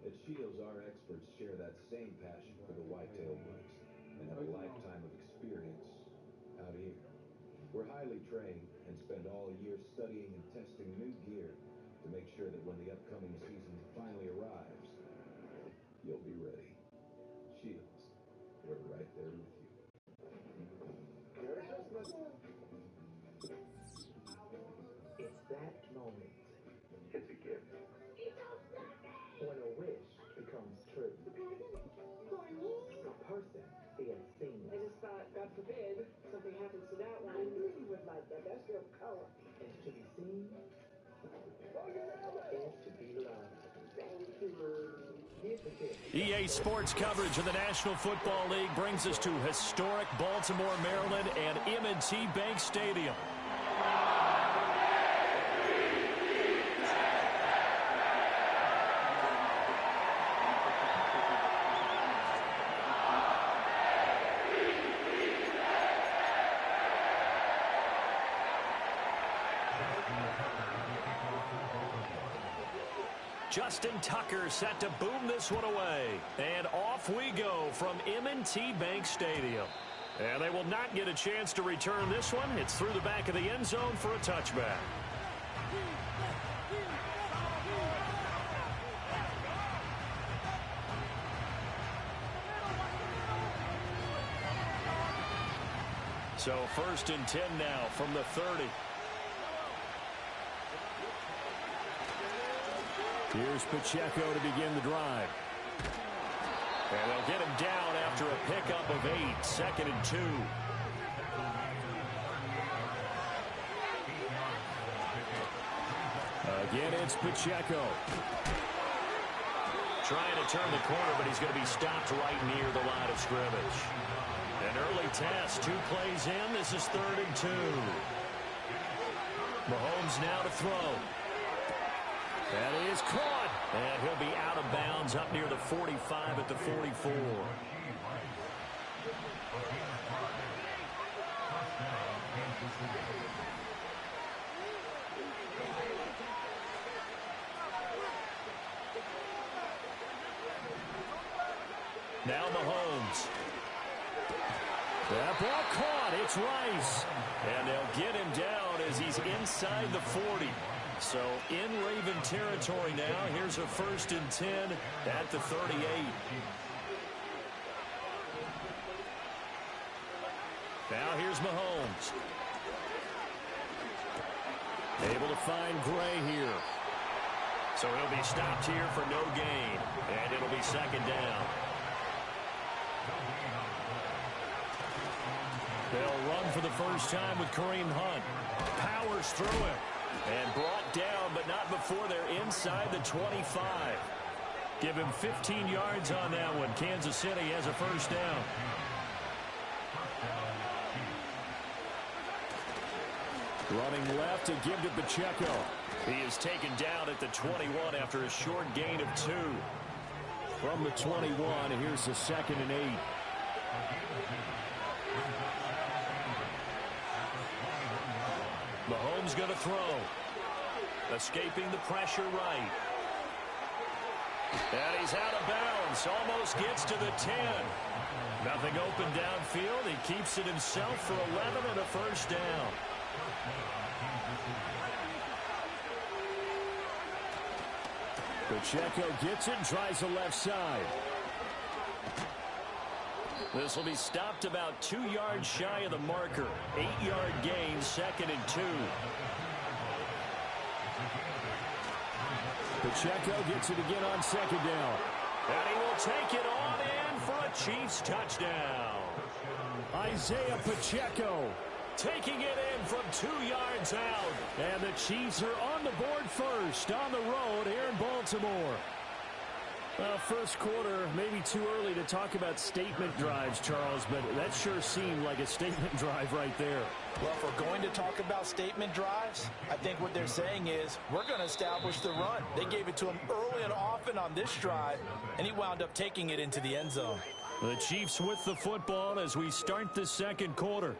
At Shields, our experts share that same passion for the whitetail woods and have a lifetime of experience out here. We're highly trained and spend all year studying and testing new gear to make sure that when the upcoming season finally arrives, you'll be ready. Shields, we're right there with you. Merry Christmas. It's that moment. It's a gift. When a wish becomes true. A person feels seen. I just thought, God forbid, something happens to that one. I knew you would like that. That's your color. And to be seen is to be loved. Thank you. Here's the gift. EA Sports coverage of the National Football League brings us to historic Baltimore, Maryland, and M&T Bank Stadium. Justin Tucker set to boom this one away. And off we go from M&T Bank Stadium. And they will not get a chance to return this one. It's through the back of the end zone for a touchback. So 1st and 10 now from the 30. Here's Pacheco to begin the drive. And they'll get him down after a pickup of 8. 2nd and 2. Again, it's Pacheco. Trying to turn the corner, but he's going to be stopped right near the line of scrimmage. An early test. 2 plays in. This is 3rd and 2. Mahomes now to throw. That is caught. And he'll be out of bounds up near the 45 at the 44. Now Mahomes. That ball caught. It's Rice. And they'll get him down as he's inside the 40. So in Raven territory now. Here's a 1st and 10 at the 38. Now here's Mahomes. Able to find Gray here. So he'll be stopped here for no gain. And it'll be 2nd down. They'll run for the first time with Kareem Hunt. Powers through him. And brought down, but not before they're inside the 25. Give him 15 yards on that one. Kansas City has a 1st down. Running left to give to Pacheco. He is taken down at the 21 after a short gain of 2. From the 21, here's the 2nd and 8. Mahomes going to throw. Escaping the pressure right. And he's out of bounds. Almost gets to the 10. Nothing open downfield. He keeps it himself for 11 and a 1st down. Pacheco gets it and tries the left side. This will be stopped about 2 yards shy of the marker. 8-yard gain, 2nd and 2. Pacheco gets it again on 2nd down. And he will take it on in for a Chiefs touchdown. Isaiah Pacheco taking it in from 2 yards out. And the Chiefs are on the board first on the road here in Baltimore. Well, first quarter, maybe too early to talk about statement drives, Charles, but that sure seemed like a statement drive right there. Well, if we're going to talk about statement drives, I think what they're saying is we're going to establish the run. They gave it to him early and often on this drive, and he wound up taking it into the end zone. The Chiefs with the football as we start the 2nd quarter.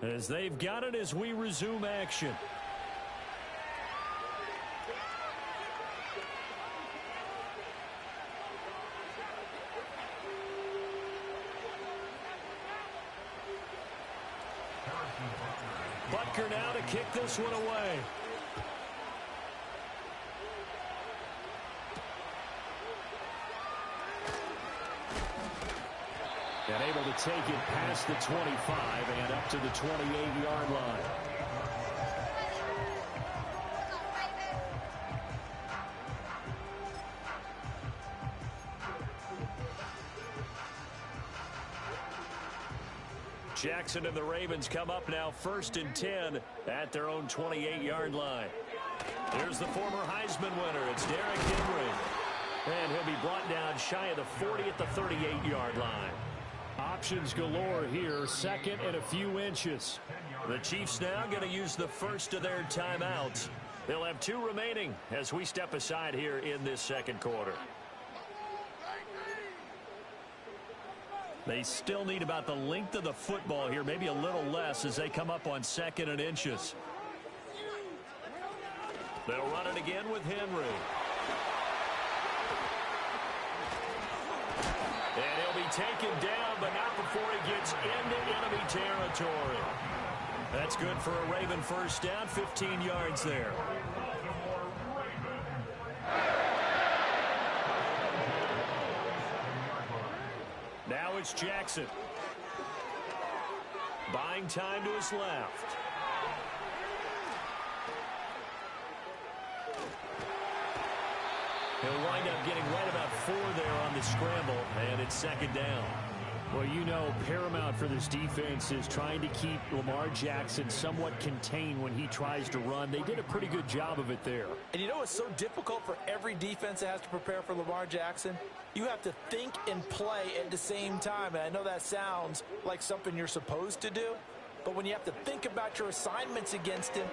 As they've got it as we resume action. Butker now to kick this one away. And able to take it past the 25 and up to the 28-yard line. Jackson and the Ravens come up now 1st and 10 at their own 28-yard line. Here's the former Heisman winner. It's Derrick Henry. And he'll be brought down shy of the 40 at the 38-yard line. Options galore here, 2nd and a few inches. The Chiefs now going to use the first of their timeouts. They'll have 2 remaining as we step aside here in this 2nd quarter. They still need about the length of the football here, maybe a little less as they come up on 2nd and inches. They'll run it again with Henry. And he'll be taken down, but not before he gets into enemy territory. That's good for a Raven 1st down, 15 yards there. Now it's Jackson. Buying time to his left. He'll wind up getting right about 4 there on the scramble, and it's second down. Well, you know, paramount for this defense is trying to keep Lamar Jackson somewhat contained when he tries to run. They did a pretty good job of it there. And you know it's so difficult for every defense that has to prepare for Lamar Jackson? You have to think and play at the same time. And I know that sounds like something you're supposed to do, but when you have to think about your assignments against him,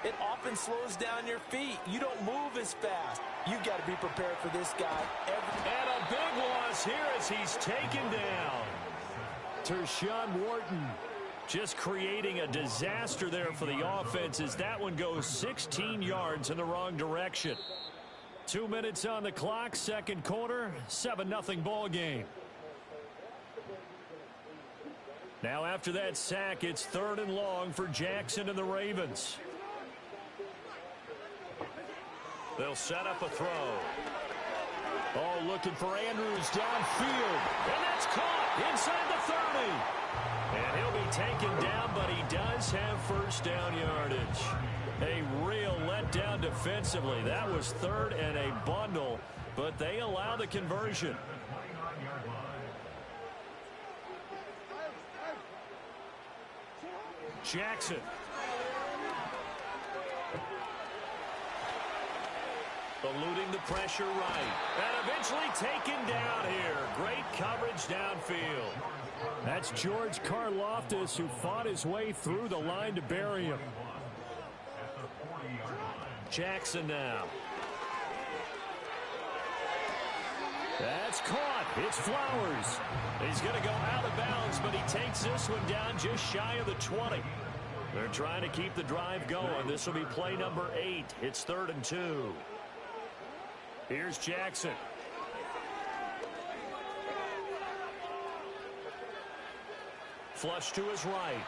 it often slows down your feet. You don't move as fast. You've got to be prepared for this guy. And a big loss here as he's taken down. Tershawn Wharton just creating a disaster there for the offense as that one goes 16 yards in the wrong direction. 2 minutes on the clock, second quarter, 7-0 ball game. Now after that sack, it's 3rd and long for Jackson and the Ravens. They'll set up a throw. Oh, looking for Andrews downfield. And that's caught inside the 30. And he'll be taken down, but he does have first down yardage. A real letdown defensively. That was 3rd and a bundle, but they allow the conversion. Jackson. Eluding the pressure right. And eventually taken down here. Great coverage downfield. That's George Karlaftis who fought his way through the line to bury him. Jackson now. That's caught. It's Flowers. He's going to go out of bounds, but he takes this one down just shy of the 20. They're trying to keep the drive going. This will be play number 8. It's 3rd and 2. Here's Jackson. Flush to his right.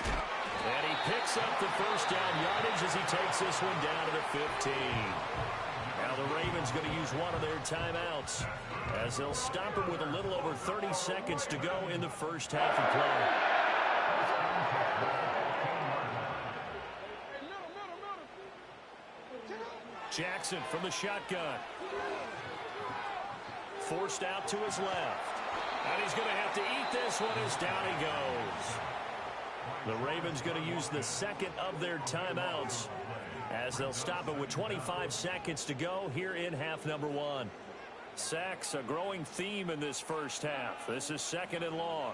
And he picks up the first down yardage as he takes this one down to the 15. Now the Ravens going to use one of their timeouts as they'll stop him with a little over 30 seconds to go in the first half of play. Jackson from the shotgun. Forced out to his left. And he's going to have to eat this one as down he goes. The Ravens going to use the second of their timeouts as they'll stop it with 25 seconds to go here in half number 1. Sacks, a growing theme in this first half. This is 2nd and long.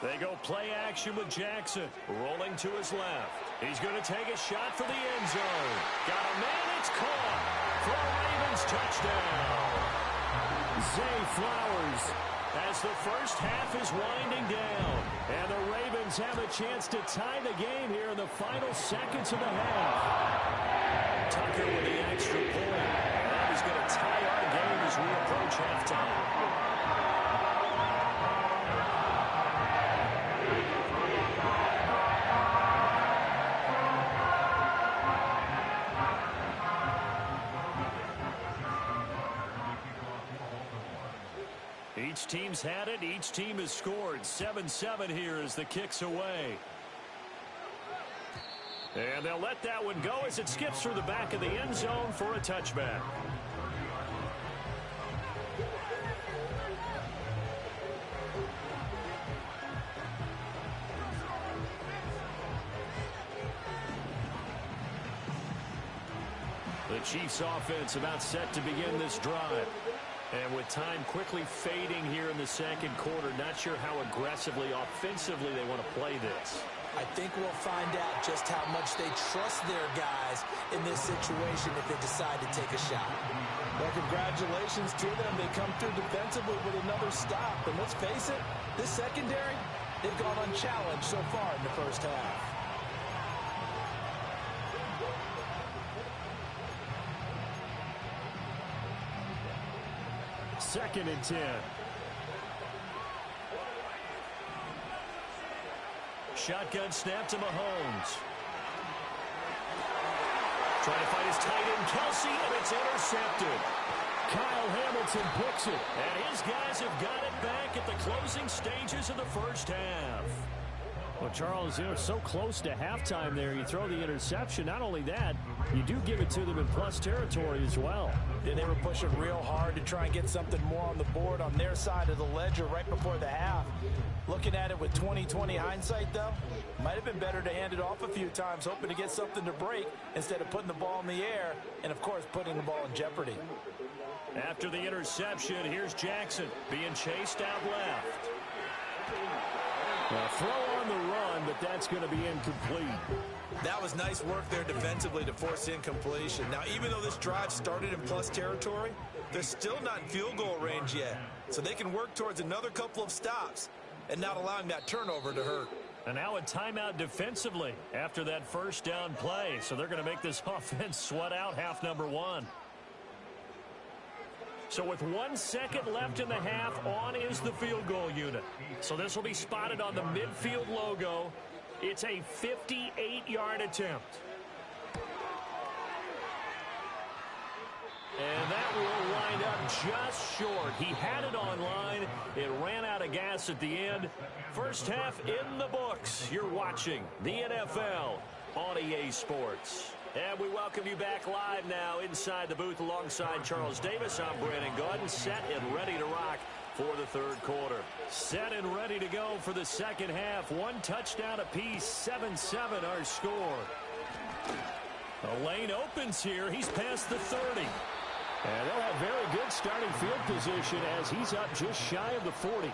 They go play action with Jackson. Rolling to his left. He's going to take a shot for the end zone. Got a man, it's caught for a Ravens touchdown. Zay Flowers as the first half is winding down. And the Ravens have a chance to tie the game here in the final seconds of the half. Tucker with the extra point. And that is going to tie our game as we approach halftime. Each team's had it. Each team has scored. 7-7 here as the kick's away. And they'll let that one go as it skips through the back of the end zone for a touchback. The Chiefs offense about set to begin this drive. And with time quickly fading here in the second quarter, not sure how aggressively, offensively they want to play this. I think we'll find out just how much they trust their guys in this situation if they decide to take a shot. Well, congratulations to them. They come through defensively with another stop. And let's face it, this secondary, they've gone unchallenged so far in the first half. Second and 10. Shotgun snap to Mahomes. Trying to find his tight end, Kelsey, and it's intercepted. Kyle Hamilton Johnson picks it, and his guys have got it back at the closing stages of the first half. Well, Charles, so close to halftime there. You throw the interception. Not only that, you do give it to them in plus territory as well. Yeah, they were pushing real hard to try and get something more on the board on their side of the ledger right before the half. Looking at it with 20/20 hindsight, though, might have been better to hand it off a few times, hoping to get something to break instead of putting the ball in the air and, of course, putting the ball in jeopardy. After the interception, here's Jackson being chased out left. Well, throw on the run, but that's going to be incomplete. That was nice work there defensively to force incompletion. Now, even though this drive started in plus territory, they're still not in field goal range yet. So they can work towards another couple of stops and not allowing that turnover to hurt. And now a timeout defensively after that first down play. So they're going to make this offense sweat out half number one. So with 1 second left in the half, on is the field goal unit. So this will be spotted on the midfield logo. It's a 58-yard attempt. And that will wind up just short. He had it on line. It ran out of gas at the end. First half in the books. You're watching the NFL on EA Sports. And we welcome you back live now inside the booth alongside Charles Davis. I'm Brandon Gordon, set and ready to rock for the third quarter. Set and ready to go for the second half. One touchdown apiece, 7-7 our score. The lane opens here. He's past the 30. And they'll have very good starting field position as he's up just shy of the 40.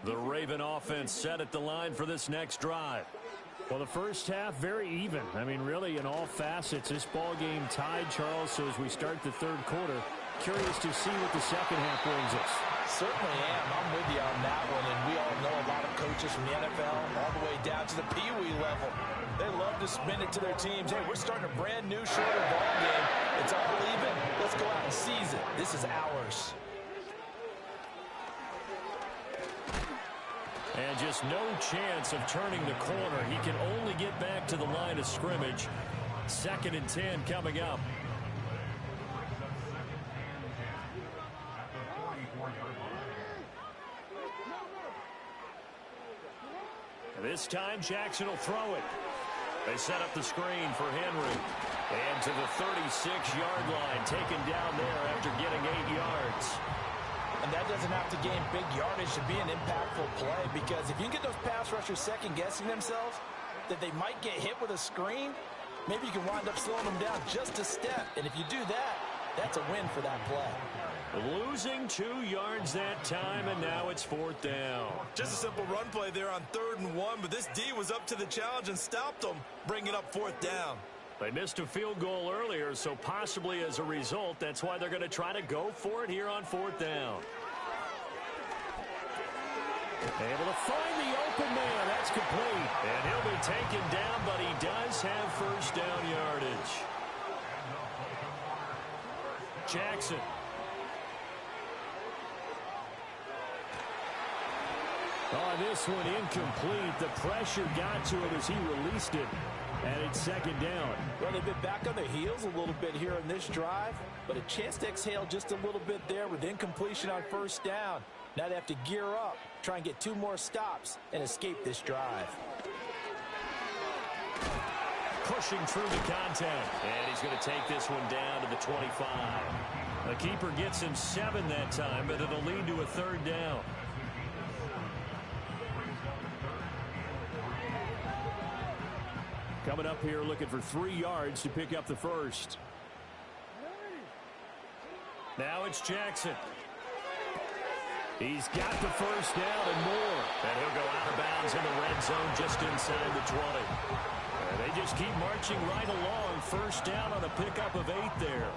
The Raven offense set at the line for this next drive. Well, the first half, very even. I mean, really, in all facets, this ball game tied, Charles. So as we start the third quarter, curious to see what the second half brings us. Certainly am. I'm with you on that one. And we all know a lot of coaches from the NFL all the way down to the Pee-wee level. They love to spin it to their teams. Hey, we're starting a brand new, shorter ball game. It's all even. Let's go out and seize it. This is ours. And just no chance of turning the corner. He can only get back to the line of scrimmage. 2nd and 10 coming up. This time Jackson will throw it. They set up the screen for Henry. And to the 36-yard line, taken down there after getting 8 yards. And that doesn't have to gain big yardage to be an impactful play, because if you can get those pass rushers second-guessing themselves that they might get hit with a screen, maybe you can wind up slowing them down just a step. And if you do that, that's a win for that play. Losing 2 yards that time, and now it's 4th down. Just a simple run play there on 3rd and 1, but this D was up to the challenge and stopped them, bringing up 4th down. They missed a field goal earlier, so possibly as a result, that's why they're going to try to go for it here on 4th down. Able to find the open man. That's complete. And he'll be taken down, but he does have first down yardage. Jackson. On this one, incomplete. The pressure got to him as he released it. And it's 2nd down. Well, they've been back on their heels a little bit here in this drive, but a chance to exhale just a little bit there with incompletion on 1st down. Now they have to gear up, try and get 2 more stops, and escape this drive. Pushing through the contact, and he's going to take this one down to the 25. The keeper gets him 7 that time, but it'll lead to a 3rd down. Coming up here looking for 3 yards to pick up the first. Now it's Jackson. He's got the first down and more. And he'll go out of bounds in the red zone just inside the 20. And they just keep marching right along. First down on a pickup of 8 there.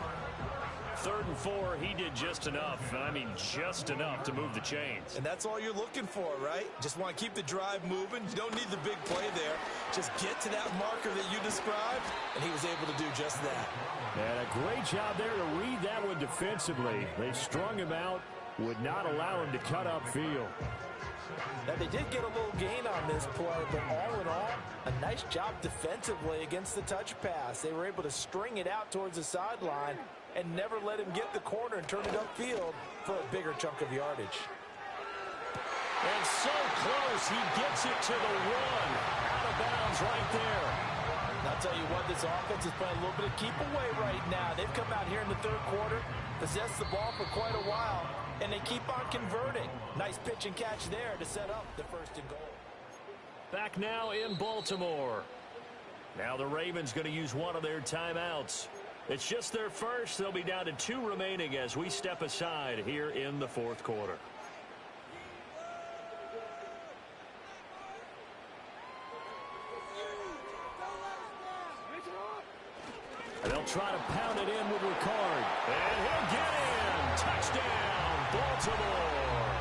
3rd and 4, he did just enough. I mean, just enough to move the chains. And that's all you're looking for, right? Just want to keep the drive moving. You don't need the big play there. Just get to that marker that you described, and he was able to do just that. And a great job there to read that one defensively. They strung him out, would not allow him to cut upfield. Now, they did get a little gain on this play, but all in all, a nice job defensively against the touch pass. They were able to string it out towards the sideline and never let him get the corner and turn it upfield for a bigger chunk of yardage. And so close, he gets it to the one. Out of bounds right there. And I'll tell you what, this offense is playing a little bit of keep away right now. They've come out here in the third quarter, possessed the ball for quite a while, and they keep on converting. Nice pitch and catch there to set up the first and goal. Back now in Baltimore. Now the Ravens going to use one of their timeouts. It's just their first. They'll be down to 2 remaining as we step aside here in the fourth quarter. And they'll try to pound it in with Ricard. And he'll get in. Touchdown, Baltimore.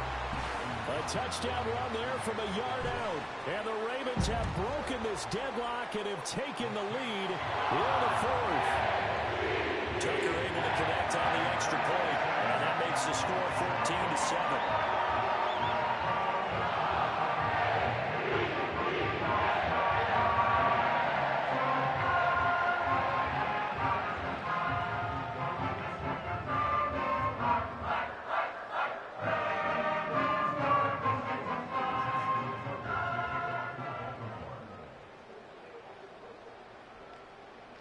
A touchdown run there from a yard out. And the Ravens have broken this deadlock and have taken the lead in the fourth. Tucker able to connect on the extra point. And that makes the score 14-7.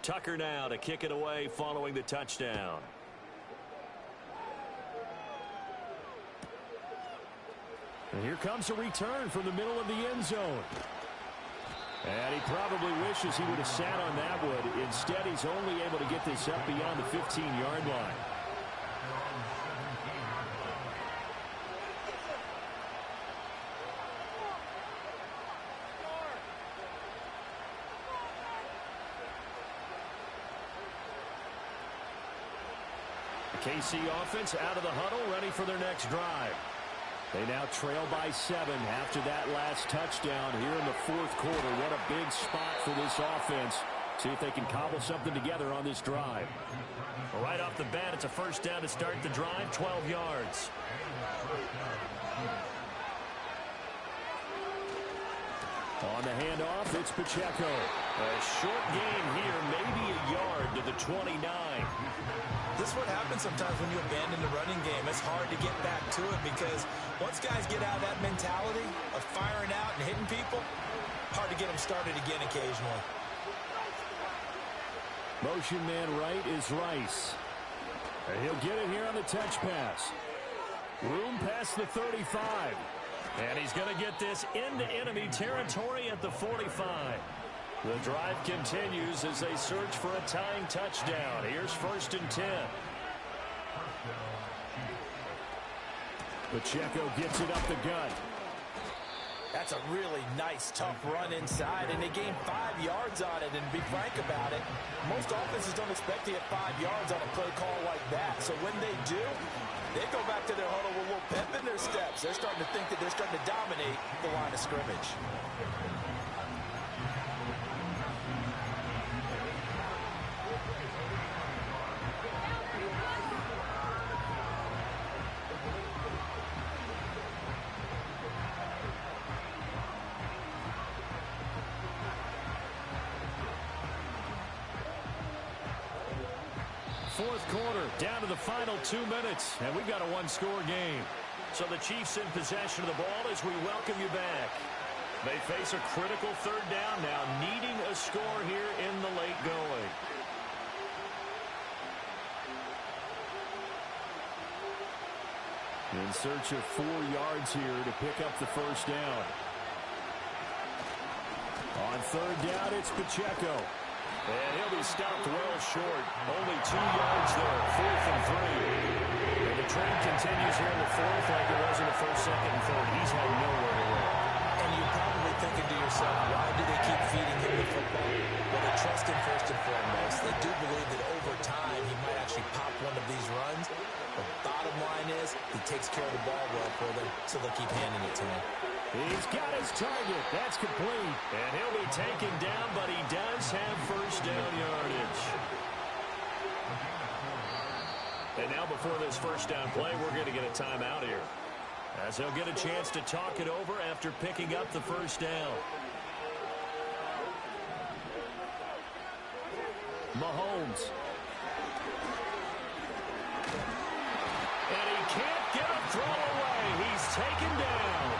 Tucker now to kick it away following the touchdown. And here comes a return from the middle of the end zone. And he probably wishes he would have sat on that one. Instead, he's only able to get this up beyond the 15-yard line. KC offense out of the huddle, ready for their next drive. They now trail by 7 after that last touchdown here in the fourth quarter. What a big spot for this offense. See if they can cobble something together on this drive. Right off the bat, it's a first down to start the drive, 12 yards. On the handoff, it's Pacheco. A short gain here, maybe a yard to the 29. This is what happens sometimes when you abandon the running game. It's hard to get back to it because once guys get out of that mentality of firing out and hitting people, hard to get them started again occasionally. Motion man right is Rice. And he'll get it here on the touch pass. Room past the 35. And he's going to get this into enemy territory at the 45. The drive continues as they search for a tying touchdown. Here's 1st and 10. Pacheco gets it up the gut. That's a really nice, tough run inside, and they gained 5 yards on it. And to be frank about it, most offenses don't expect to get 5 yards on a play call like that. So when they do, they go back to their huddle with a little pep in their steps. They're starting to think that they're starting to dominate the line of scrimmage. Fourth quarter, down to the final 2 minutes, and we've got a one-score game. So the Chiefs in possession of the ball as we welcome you back. They face a critical third down now, needing a score here in the late going. In search of 4 yards here to pick up the first down. On third down, it's Pacheco. And he'll be stopped well short. Only 2 yards there, 4th and 3. And the trend continues here in the fourth like it was in the first, second, and third. He's had nowhere to run. And you're probably thinking to yourself, why do they keep feeding him the football? Well, they trust him first and foremost. They do believe that over time he might actually pop one of these runs. The bottom line is he takes care of the ball well for them, so they'll keep handing it to him. He's got his target. That's complete. And he'll be taken down, but he does have first down yardage. And now before this first down play, we're going to get a timeout here. as he'll get a chance to talk it over after picking up the first down. Mahomes. And he can't get a throw away. He's taken down.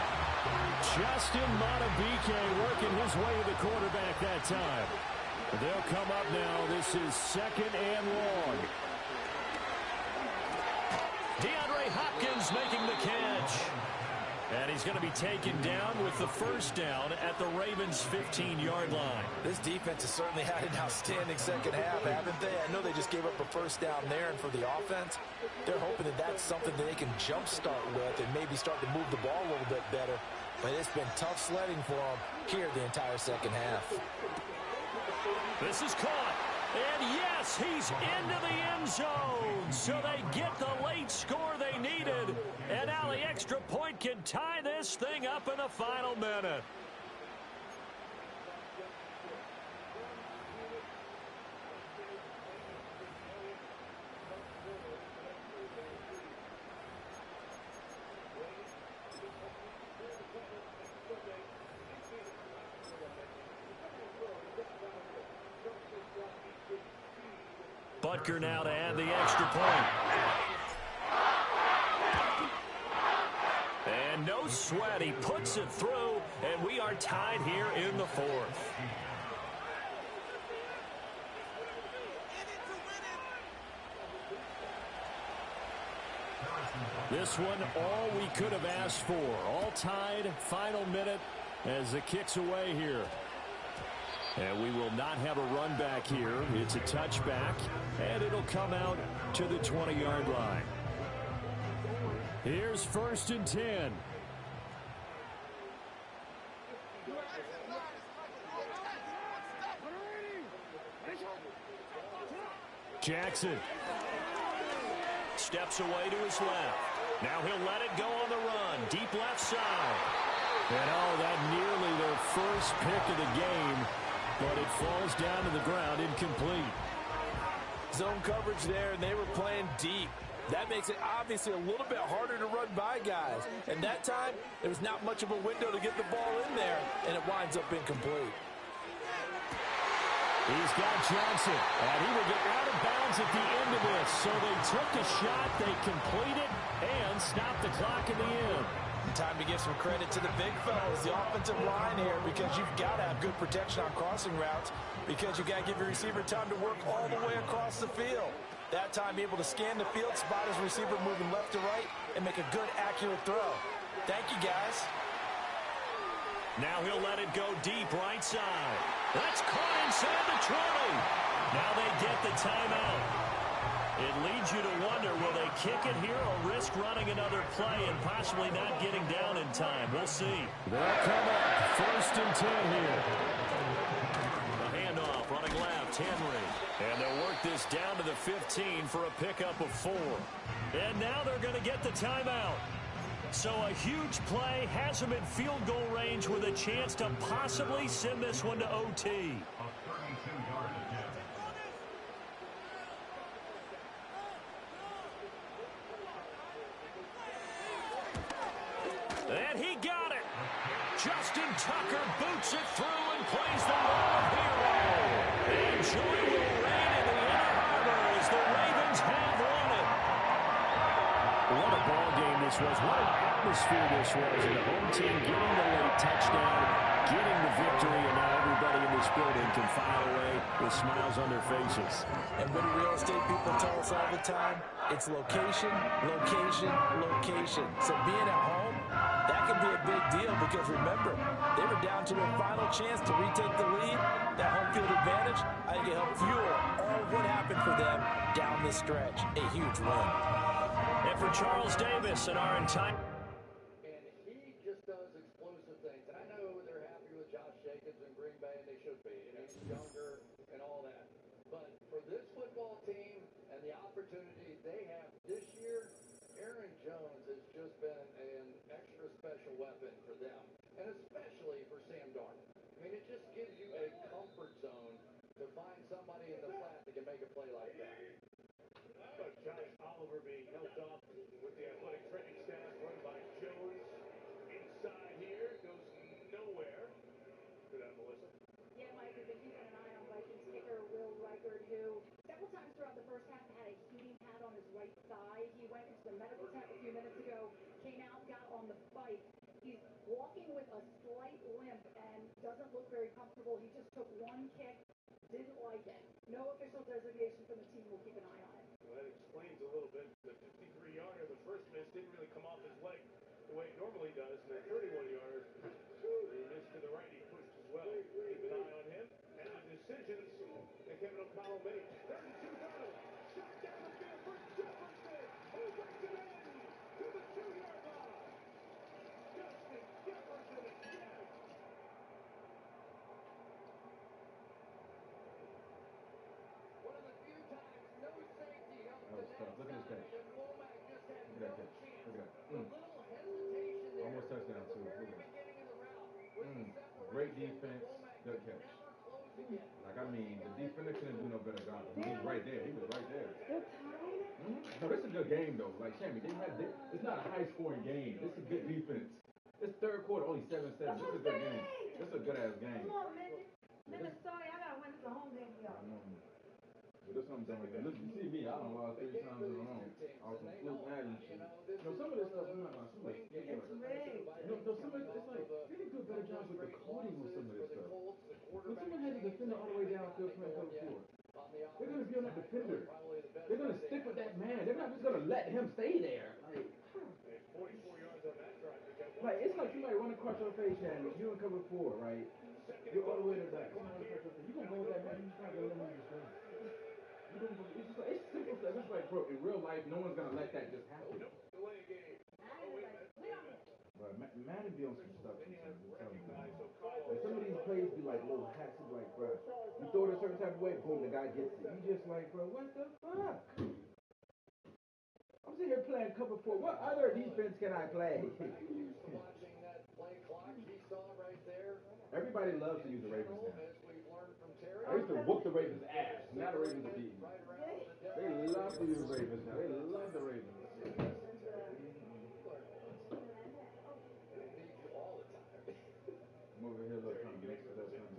Justin Madubuike working his way to the quarterback that time. They'll come up now. This is 2nd and long. DeAndre Hopkins making the catch. And he's going to be taken down with the first down at the Ravens' 15-yard line. This defense has certainly had an outstanding second half, haven't they? I know they just gave up a first down there, and for the offense, they're hoping that that's something that they can jumpstart with and maybe start to move the ball a little bit better. But it's been tough sledding for them here the entire second half. This is caught. And yes, he's into the end zone. So they get the late score they needed. And now the extra point can tie this thing up in the final minute. Butker now to add the extra point. And no sweat. He puts it through, and we are tied here in the fourth. This one, all we could have asked for. All tied, final minute as the kick's away here. And we will not have a run back here. It's a touchback, and it'll come out to the 20-yard line. Here's 1st and 10. Jackson steps away to his left. Now he'll let it go on the run. Deep left side. And oh, that nearly their first pick of the game. But it falls down to the ground, incomplete. Zone coverage there, and they were playing deep. That makes it obviously a little bit harder to run by guys. And that time, there was not much of a window to get the ball in there, and it winds up incomplete. He's got Johnson, and he will get out of bounds at the end of this. So they took a shot, they complete it, and stop the clock in the end. Time to give some credit to the big fellas, the offensive line here, because you've got to have good protection on crossing routes, because you've got to give your receiver time to work all the way across the field. That time, be able to scan the field, spot his receiver moving left to right, and make a good, accurate throw. Thank you, guys. Now he'll let it go deep right side. That's caught inside the 20. Now they get the timeout. It leads you to wonder, will they kick it here or risk running another play and possibly not getting down in time? We'll see. They'll come up 1st and 10 here. The handoff running left, Henry. And they'll work this down to the 15 for a pickup of 4. And now they're going to get the timeout. So a huge play has them in field goal range with a chance to possibly send this one to OT. And he got it. Justin Tucker boots it through and plays the role of hero. And joy will reign in the Inner Harbor as the Ravens have won it. What a ball game this was. What an atmosphere this was. And the home team getting the late touchdown, getting the victory, and now everybody in this building can file away with smiles on their faces. And what do real estate people tell us all the time? It's location, location, location. So being at home, that can be a big deal because remember, they were down to their final chance to retake the lead. That home field advantage, I think it helped fuel all of what happened for them down this stretch. A huge win. And for Charles Davis and our entire... And he just does explosive things. And I know they're happy with Josh Jacobs in Green Bay, and they should be. And he's younger and all that. But for this football team and the opportunity they have this year, Aaron Jones has just been an extra special weapon for them, and especially for Sam Darnold. I mean, it just gives you a comfort zone to find somebody in the flat that can make a play like that. But Josh Oliver being helped off with the athletic training staff run by Joe uncomfortable. He just took one kick, didn't like it. No official designation from the team. We'll keep an eye on it. Well, that explains a little bit. The 53-yarder, the first miss, didn't really come off his leg the way it normally does. And the 31-yarder, he missed to the right. He pushed as well. Keep an eye on him and the decisions that Kevin O'Connell made. 32-yard, shot down the field for Jefferson, who brings it in to the 2-yard line. Justin Jefferson again. One of the few times no safety helped That was tough. Look at this catch. and Womack just had Look at no that catch. chance. Look at that. A little hesitation there. Almost touchdown, at the too. very Look at beginning of the route was the separation Great that defense. Womack Good could catch. never close again. Like, I mean, the defender couldn't do no better job. He was right there. He was right there. No, this is a good game, though. Like, Shammy, it's not a high-scoring game. This is good defense. This third quarter, only 7-7. This is a good game. This is a good-ass game. Come on, Mindy. Minnesota, I gotta win this home game for y'all. But this one I'm doing. Look, you see me, I done lost 3 times in a row. Off some fluke Madden shit. Some of this stuff, I'm not gonna some of it. Some of it, it's like, they didn't do a better job with the coding with some of this stuff. When someone has a defender all the way downfield playing cover 4, they're gonna be on that defender. They're gonna stick with that man. They're not just gonna let him stay there. Like, 44 yards on that drive. like it's like somebody running across your face, Shannon. You in cover 4, right? You're all the way to the back. You gonna go with that man? You're just not gonna let him just go. It's simple stuff. It's like, bro, in real life, no one's gonna let that just happen. But Madden be on some stuff. Like some of these plays be like little hacks. Be like, bro, you throw it a certain type of way, boom, the guy gets it. You just like, bro, what the fuck? I'm sitting here playing cover 4. What other defense can I play? Watching that play clock, he saw right there. Everybody loves to use the Ravens now. As we've learned from Terry. I used to whoop the Ravens' ass. Now the Ravens are beating. They love to use the Ravens now. They love the Ravens. I'm over here looking trying to mix it up, trying to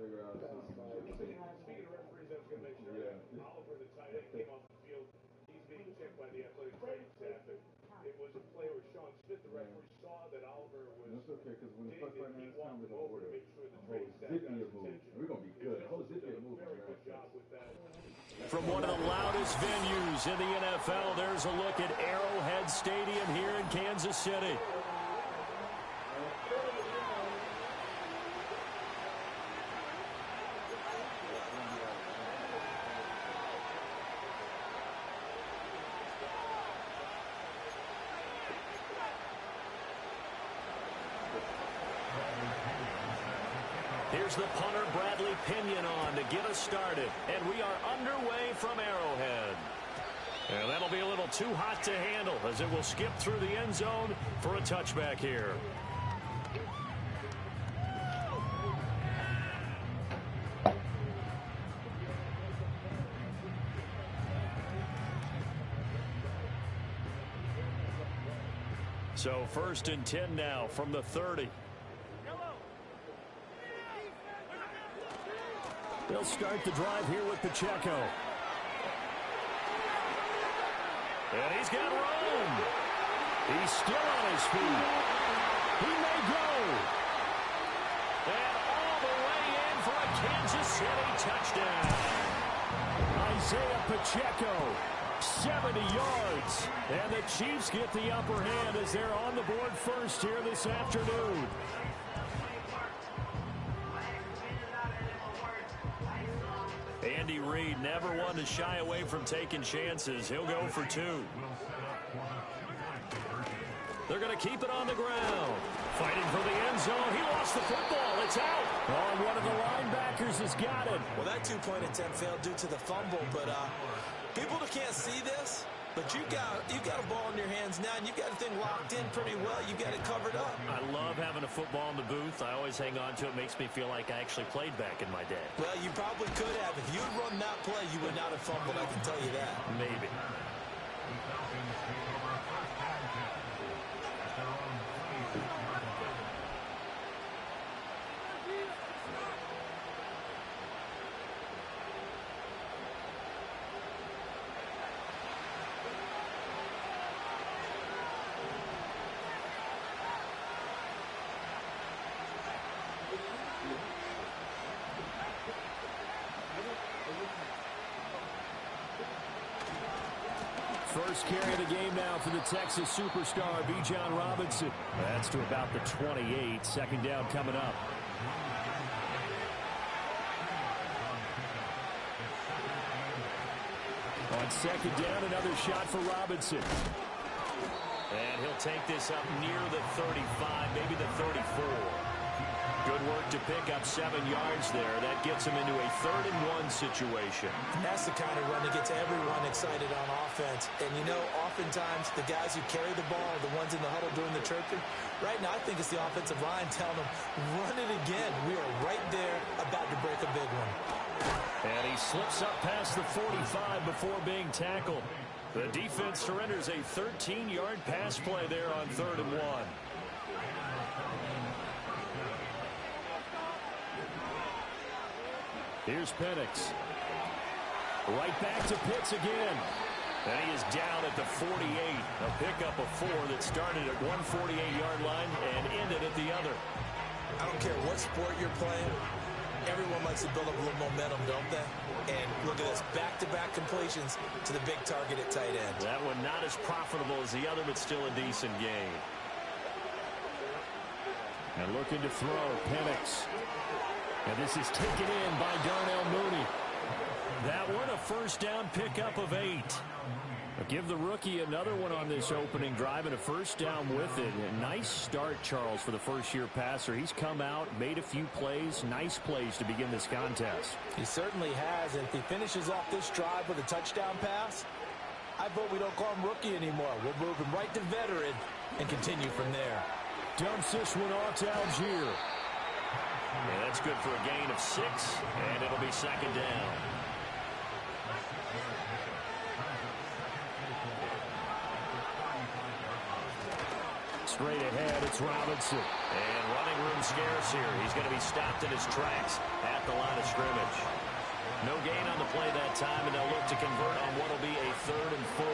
figure out something. Speaking of referees, I was going to mention earlier, Oliver, the tight end, came off the field. He's being checked by the athletic training staff. And it was a play where Sean Smith, the referee, saw that Oliver was That's okay, because when the first right now is time, we're over going to order to make sure the a whole training staff got Zippia his move. attention. We're going to be good. A whole Zippia move. Very good job with that. From one of the loudest venues in the NFL, there's a look at Arrowhead Stadium here in Kansas City. Here's the punter, Bradley Pinion, on to get us started. And we are underway from Arrowhead. And that'll be a little too hot to handle as it will skip through the end zone for a touchback here. So 1st and 10 now from the 30. They'll start the drive here with Pacheco. And he's got room. He's still on his feet. He may go. And all the way in for a Kansas City touchdown. Isaiah Pacheco, 70 yards. And the Chiefs get the upper hand as they're on the board first here this afternoon. Andy Reid never one to shy away from taking chances. He'll go for 2. They're going to keep it on the ground. Fighting for the end zone. He lost the football. It's out. Oh, one of the linebackers has got it. Well, that two-point attempt failed due to the fumble, but people that can't see this, but you've got a ball in your hands now, and you've got the thing locked in pretty well. You've got it covered up. I love having a football in the booth. I always hang on to it. Makes me feel like I actually played back in my day. Well, you probably could have. If you had run that play, you would not have fumbled, I can tell you that. Maybe. First carry of the game now for the Texas superstar, Bijan Robinson. That's to about the 28. Second down coming up. On second down, another shot for Robinson. And he'll take this up near the 35, maybe the 34. Good work to pick up 7 yards there. That gets him into a 3rd-and-1 situation. And that's the kind of run that gets everyone excited on offense. And, you know, oftentimes the guys who carry the ball are the ones in the huddle doing the chirping. Right now, I think it's the offensive line telling them, run it again. We are right there about to break a big one. And he slips up past the 45 before being tackled. The defense surrenders a 13-yard pass play there on 3rd and 1. Here's Penix. Right back to Pitts again. And he is down at the 48. A pickup of 4 that started at one 48-yard line and ended at the other. I don't care what sport you're playing. Everyone likes to build up a little momentum, don't they? And look at this, back-to-back completions to the big target at tight end. That one not as profitable as the other, but still a decent gain. And looking to throw, Penix. And this is taken in by Darnell Mooney. That one a first down pickup of 8. Give the rookie another one on this opening drive and a first down with it. A nice start, Charles, for the first-year passer. He's come out, made a few plays, nice plays to begin this contest. He certainly has, and if he finishes off this drive with a touchdown pass, I vote we don't call him rookie anymore. We'll move him right to veteran and continue from there. Dumps this one off to Algier. Yeah, that's good for a gain of 6, and it'll be second down. Straight ahead, it's Robinson. And running room scarce here. He's going to be stopped in his tracks at the line of scrimmage. No gain on the play that time, and they'll look to convert on what will be a 3rd and 4.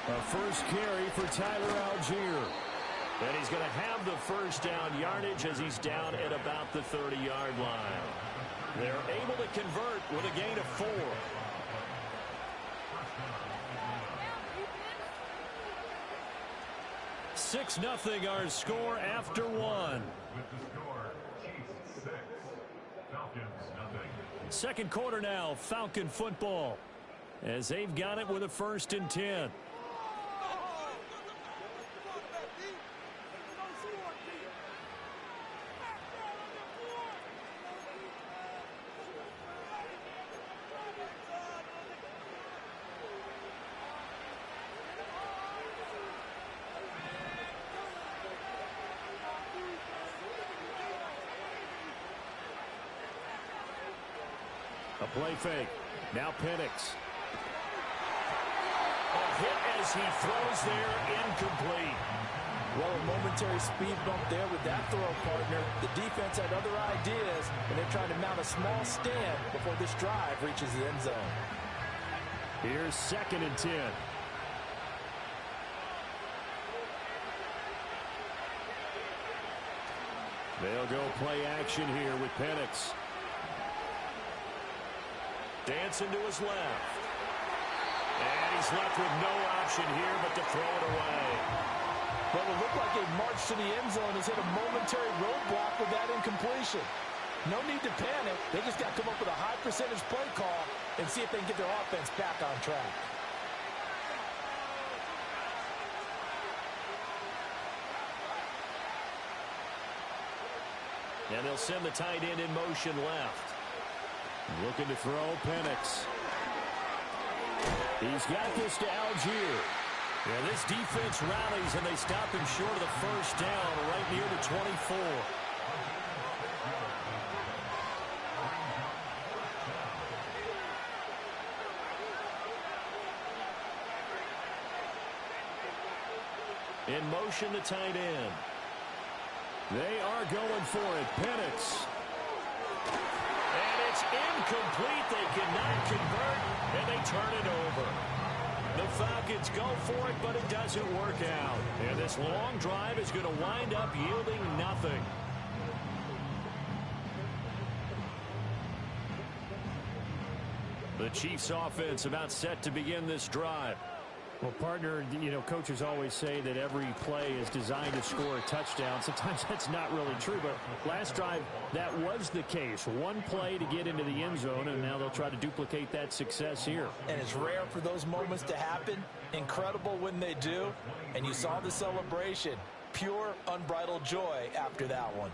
A first carry for Tyler Algier. And he's going to have the first down yardage as he's down at about the 30-yard line. They're able to convert with a gain of 4. 6-0 our score after 1. With the score, Chiefs 6, Falcons nothing. Second quarter now, Falcon football, as they've got it with a 1st and 10. A play fake. Now Penix. A hit as he throws there, incomplete. Well, a momentary speed bump there with that throw, partner. The defense had other ideas, and they're trying to mount a small stand before this drive reaches the end zone. Here's 2nd and 10. They'll go play action here with Penix. Dancing to his left. And he's left with no option here but to throw it away. Well, it looked like a march to the end zone has hit a momentary roadblock with that incompletion. No need to panic. They just got to come up with a high percentage play call and see if they can get their offense back on track. And they'll send the tight end in motion left. Looking to throw, Penix. He's got this to Algier. Yeah, this defense rallies, and they stop him short of the first down right near the 24. In motion, the tight end. They are going for it. Penix. And it's incomplete. They cannot convert, and they turn it over. The Falcons go for it, but it doesn't work out. And this long drive is going to wind up yielding nothing. The Chiefs offense about set to begin this drive. Well, partner, coaches always say that every play is designed to score a touchdown. Sometimes that's not really true, but last drive, that was the case. One play to get into the end zone, and now they'll try to duplicate that success here. And it's rare for those moments to happen. Incredible when they do. And you saw the celebration. Pure, unbridled joy after that one.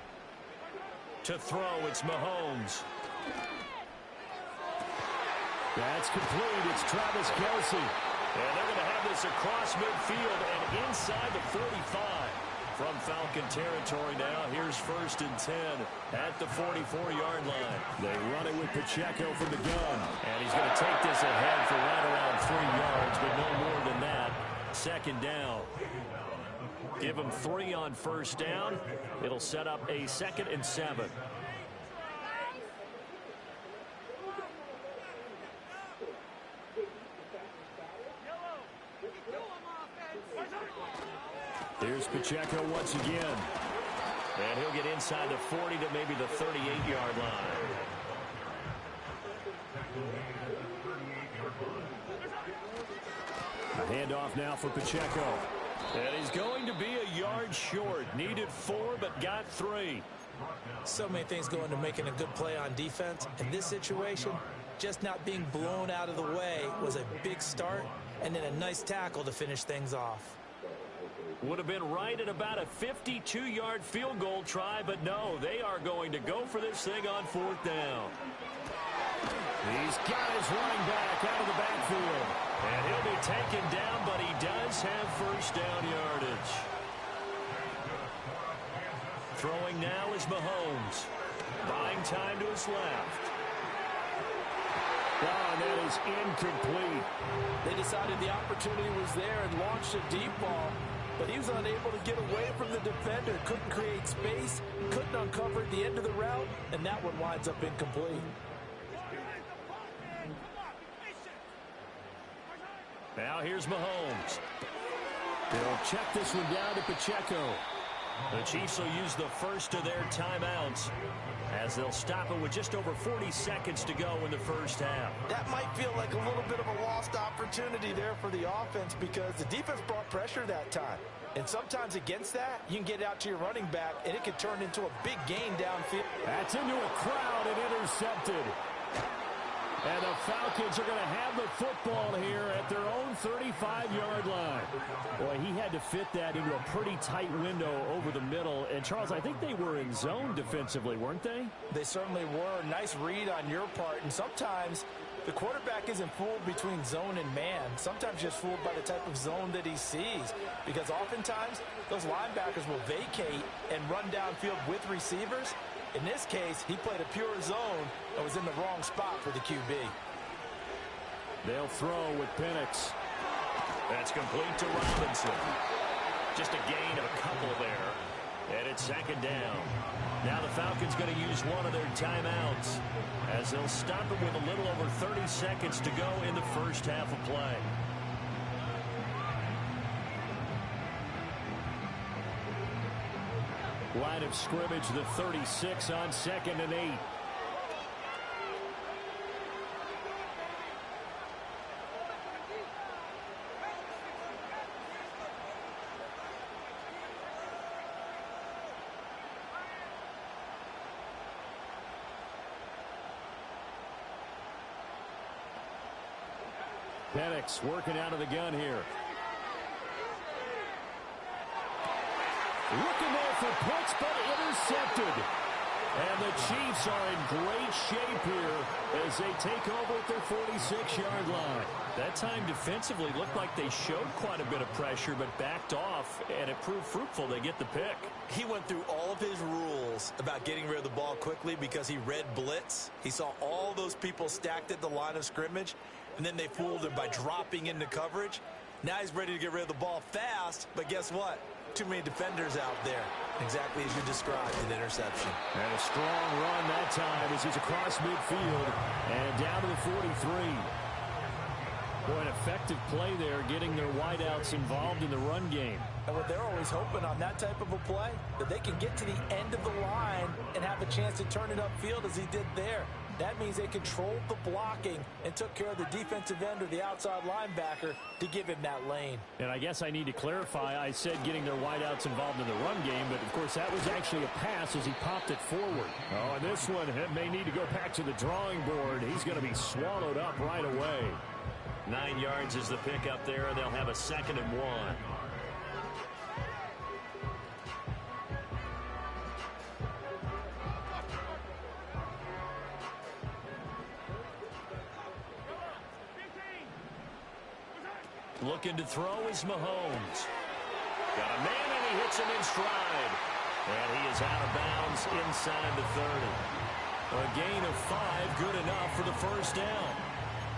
To throw, it's Mahomes. That's complete. It's Travis Kelce. And they're going to have this across midfield and inside the 45. From Falcon territory now, here's 1st and 10 at the 44-yard line. They run it with Pacheco from the gun. And he's going to take this ahead for right around 3 yards, but no more than that. 2nd down. Give him 3 on 1st down. It'll set up a 2nd and 7. Here's Pacheco once again. And he'll get inside the 40 to maybe the 38-yard line. A handoff now for Pacheco. And he's going to be a yard short. Needed 4, but got 3. So many things go into making a good play on defense. In this situation, just not being blown out of the way was a big start, and then a nice tackle to finish things off. Would have been right at about a 52-yard field goal try, but no, they are going to go for this thing on 4th down. He's got his running back out of the backfield. And he'll be taken down, but he does have 1st down yardage. Throwing now is Mahomes. Buying time to his left. Oh, and that is incomplete. They decided the opportunity was there and launched a deep ball, but he was unable to get away from the defender. Couldn't create space, couldn't uncover at the end of the route, and that one winds up incomplete. Now here's Mahomes. They'll check this one down to Pacheco. The Chiefs will use the first of their timeouts as they'll stop it with just over 40 seconds to go in the 1st half. That might feel like a little bit of a lost opportunity there for the offense because the defense brought pressure that time. And sometimes against that, you can get out to your running back, and it could turn into a big gain downfield. That's into a crowd and intercepted. And the Falcons are going to have the football here at their own 35-yard line. Boy, he had to fit that into a pretty tight window over the middle. And, Charles, I think they were in zone defensively, weren't they? They certainly were. Nice read on your part. And sometimes the quarterback isn't fooled between zone and man. Sometimes just fooled by the type of zone that he sees. Because oftentimes, those linebackers will vacate and run downfield with receivers. In this case, he played a pure zone and was in the wrong spot for the QB. They'll throw with Penix. That's complete to Robinson. Just a gain of a couple there. And it's 2nd down. Now the Falcons going to use one of their timeouts as they'll stop it with a little over 30 seconds to go in the 1st half of play. Line of scrimmage, the 36 on 2nd and 8. Penix working out of the gun here. Looking there for Pitts, but intercepted. And the Chiefs are in great shape here as they take over at their 46-yard line. That time defensively looked like they showed quite a bit of pressure but backed off, and it proved fruitful. They get the pick. He went through all of his rules about getting rid of the ball quickly because he read blitz. He saw all those people stacked at the line of scrimmage, and then they fooled him by dropping into coverage. Now he's ready to get rid of the ball fast, but guess what? Too many defenders out there. Exactly as you described, an interception. And a strong run that time as he's across midfield and down to the 43. Boy, an effective play there, getting their wideouts involved in the run game. And what they're always hoping on that type of a play, that they can get to the end of the line and have a chance to turn it upfield as he did there. That means they controlled the blocking and took care of the defensive end or the outside linebacker to give him that lane. And I guess I need to clarify, I said getting their wideouts involved in the run game, but of course that was actually a pass as he popped it forward. Oh, and this one may need to go back to the drawing board. He's going to be swallowed up right away. 9 yards is the pickup there, and they'll have a 2nd and 1. Looking to throw is Mahomes. Got a man, and he hits him in stride. And he is out of bounds inside the 30. A gain of 5, good enough for the first down.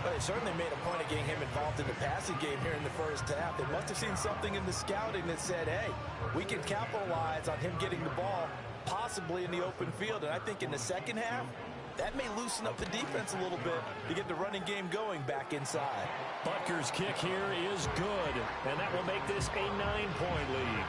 Well, they certainly made a point of getting him involved in the passing game here in the first half. They must have seen something in the scouting that said, hey, we can capitalize on him getting the ball possibly in the open field. And I think in the second half, that may loosen up the defense a little bit to get the running game going back inside. Butker's kick here is good, and that will make this a 9-point lead.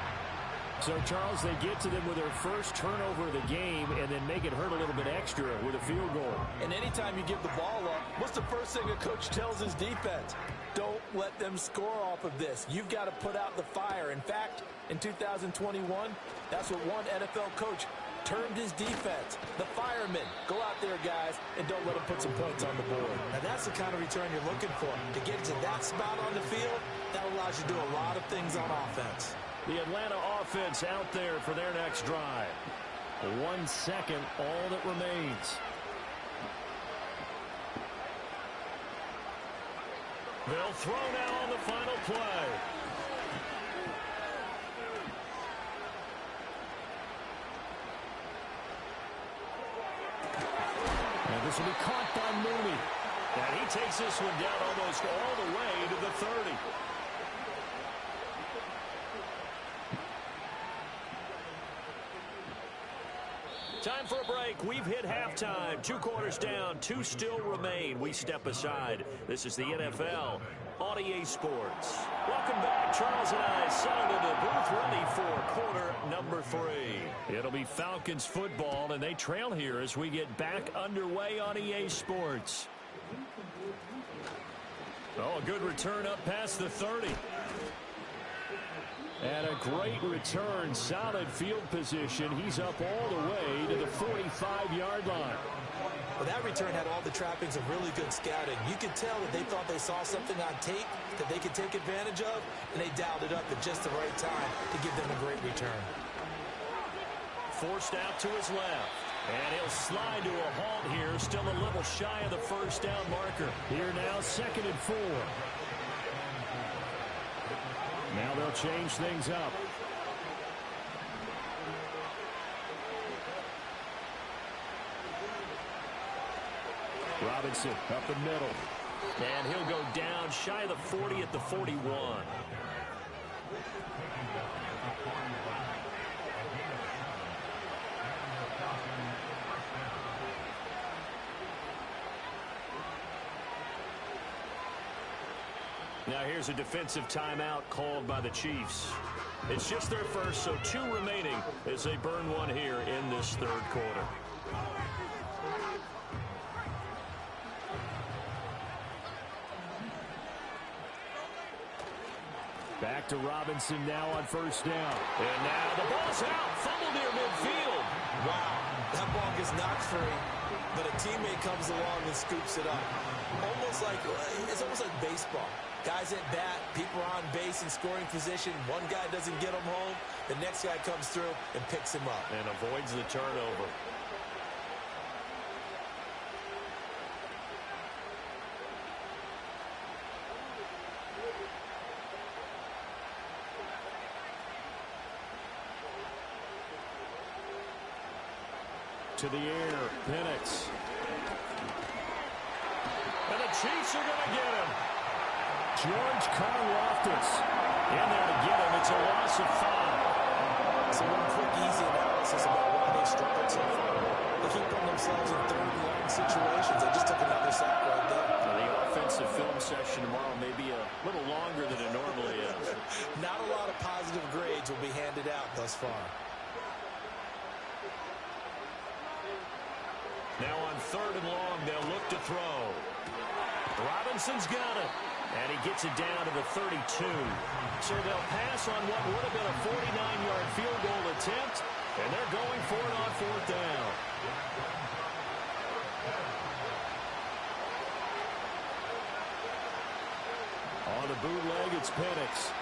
So, Charles, they get to them with their first turnover of the game and then make it hurt a little bit extra with a field goal. And anytime you give the ball up, what's the first thing a coach tells his defense? Don't let them score off of this. You've got to put out the fire. In fact, in 2021, that's what one NFL coach termed his defense, the firemen. Go out there, guys, and don't let them put some points on the board. Now, that's the kind of return you're looking for. To get to that spot on the field, that allows you to do a lot of things on offense. The Atlanta offense out there for their next drive. 1 second, all that remains. They'll throw now on the final play. And this will be caught by Mooney. And he takes this one down almost all the way to the 30. Time for a break. We've hit halftime. 2 quarters down. 2 still remain. We step aside. This is the NFL on EA Sports. Welcome back. Charles and I settled into the booth ready for quarter number 3. It'll be Falcons football, and they trail here as we get back underway on EA Sports. Oh, a good return up past the 30. And a great return, solid field position. He's up all the way to the 45-yard line. Well, that return had all the trappings of really good scouting. You could tell that they thought they saw something on tape that they could take advantage of, and they dialed it up at just the right time to give them a great return. Forced out to his left. And he'll slide to a halt here, still a little shy of the first down marker. Here now, 2nd and 4. Now they'll change things up. Robinson up the middle. And he'll go down shy of the 40 at the 41. Now here's a defensive timeout called by the Chiefs. It's just their first, so 2 remaining as they burn one here in this 3rd quarter. Back to Robinson now on first down. And now the ball's out. Fumble near midfield. Wow, that ball gets knocked free, but a teammate comes along and scoops it up. It's almost like baseball. Guys at bat, people are on base in scoring position. One guy doesn't get him home. The next guy comes through and picks him up. And avoids the turnover. To the air, Penix. And the Chiefs are going to get him. George Karlaftis in there to get him. It's a loss of 5. So one quick, easy analysis about why they struggled so far. They keep putting themselves in 3rd and long situations. They just took another sack right there. Now, the offensive film session tomorrow may be a little longer than it normally is. Not a lot of positive grades will be handed out thus far. Now on 3rd and long, they'll look to throw. Robinson's got it. And he gets it down to the 32. So they'll pass on what would have been a 49-yard field goal attempt, and they're going for it on 4th down. On the bootleg, it's Penix.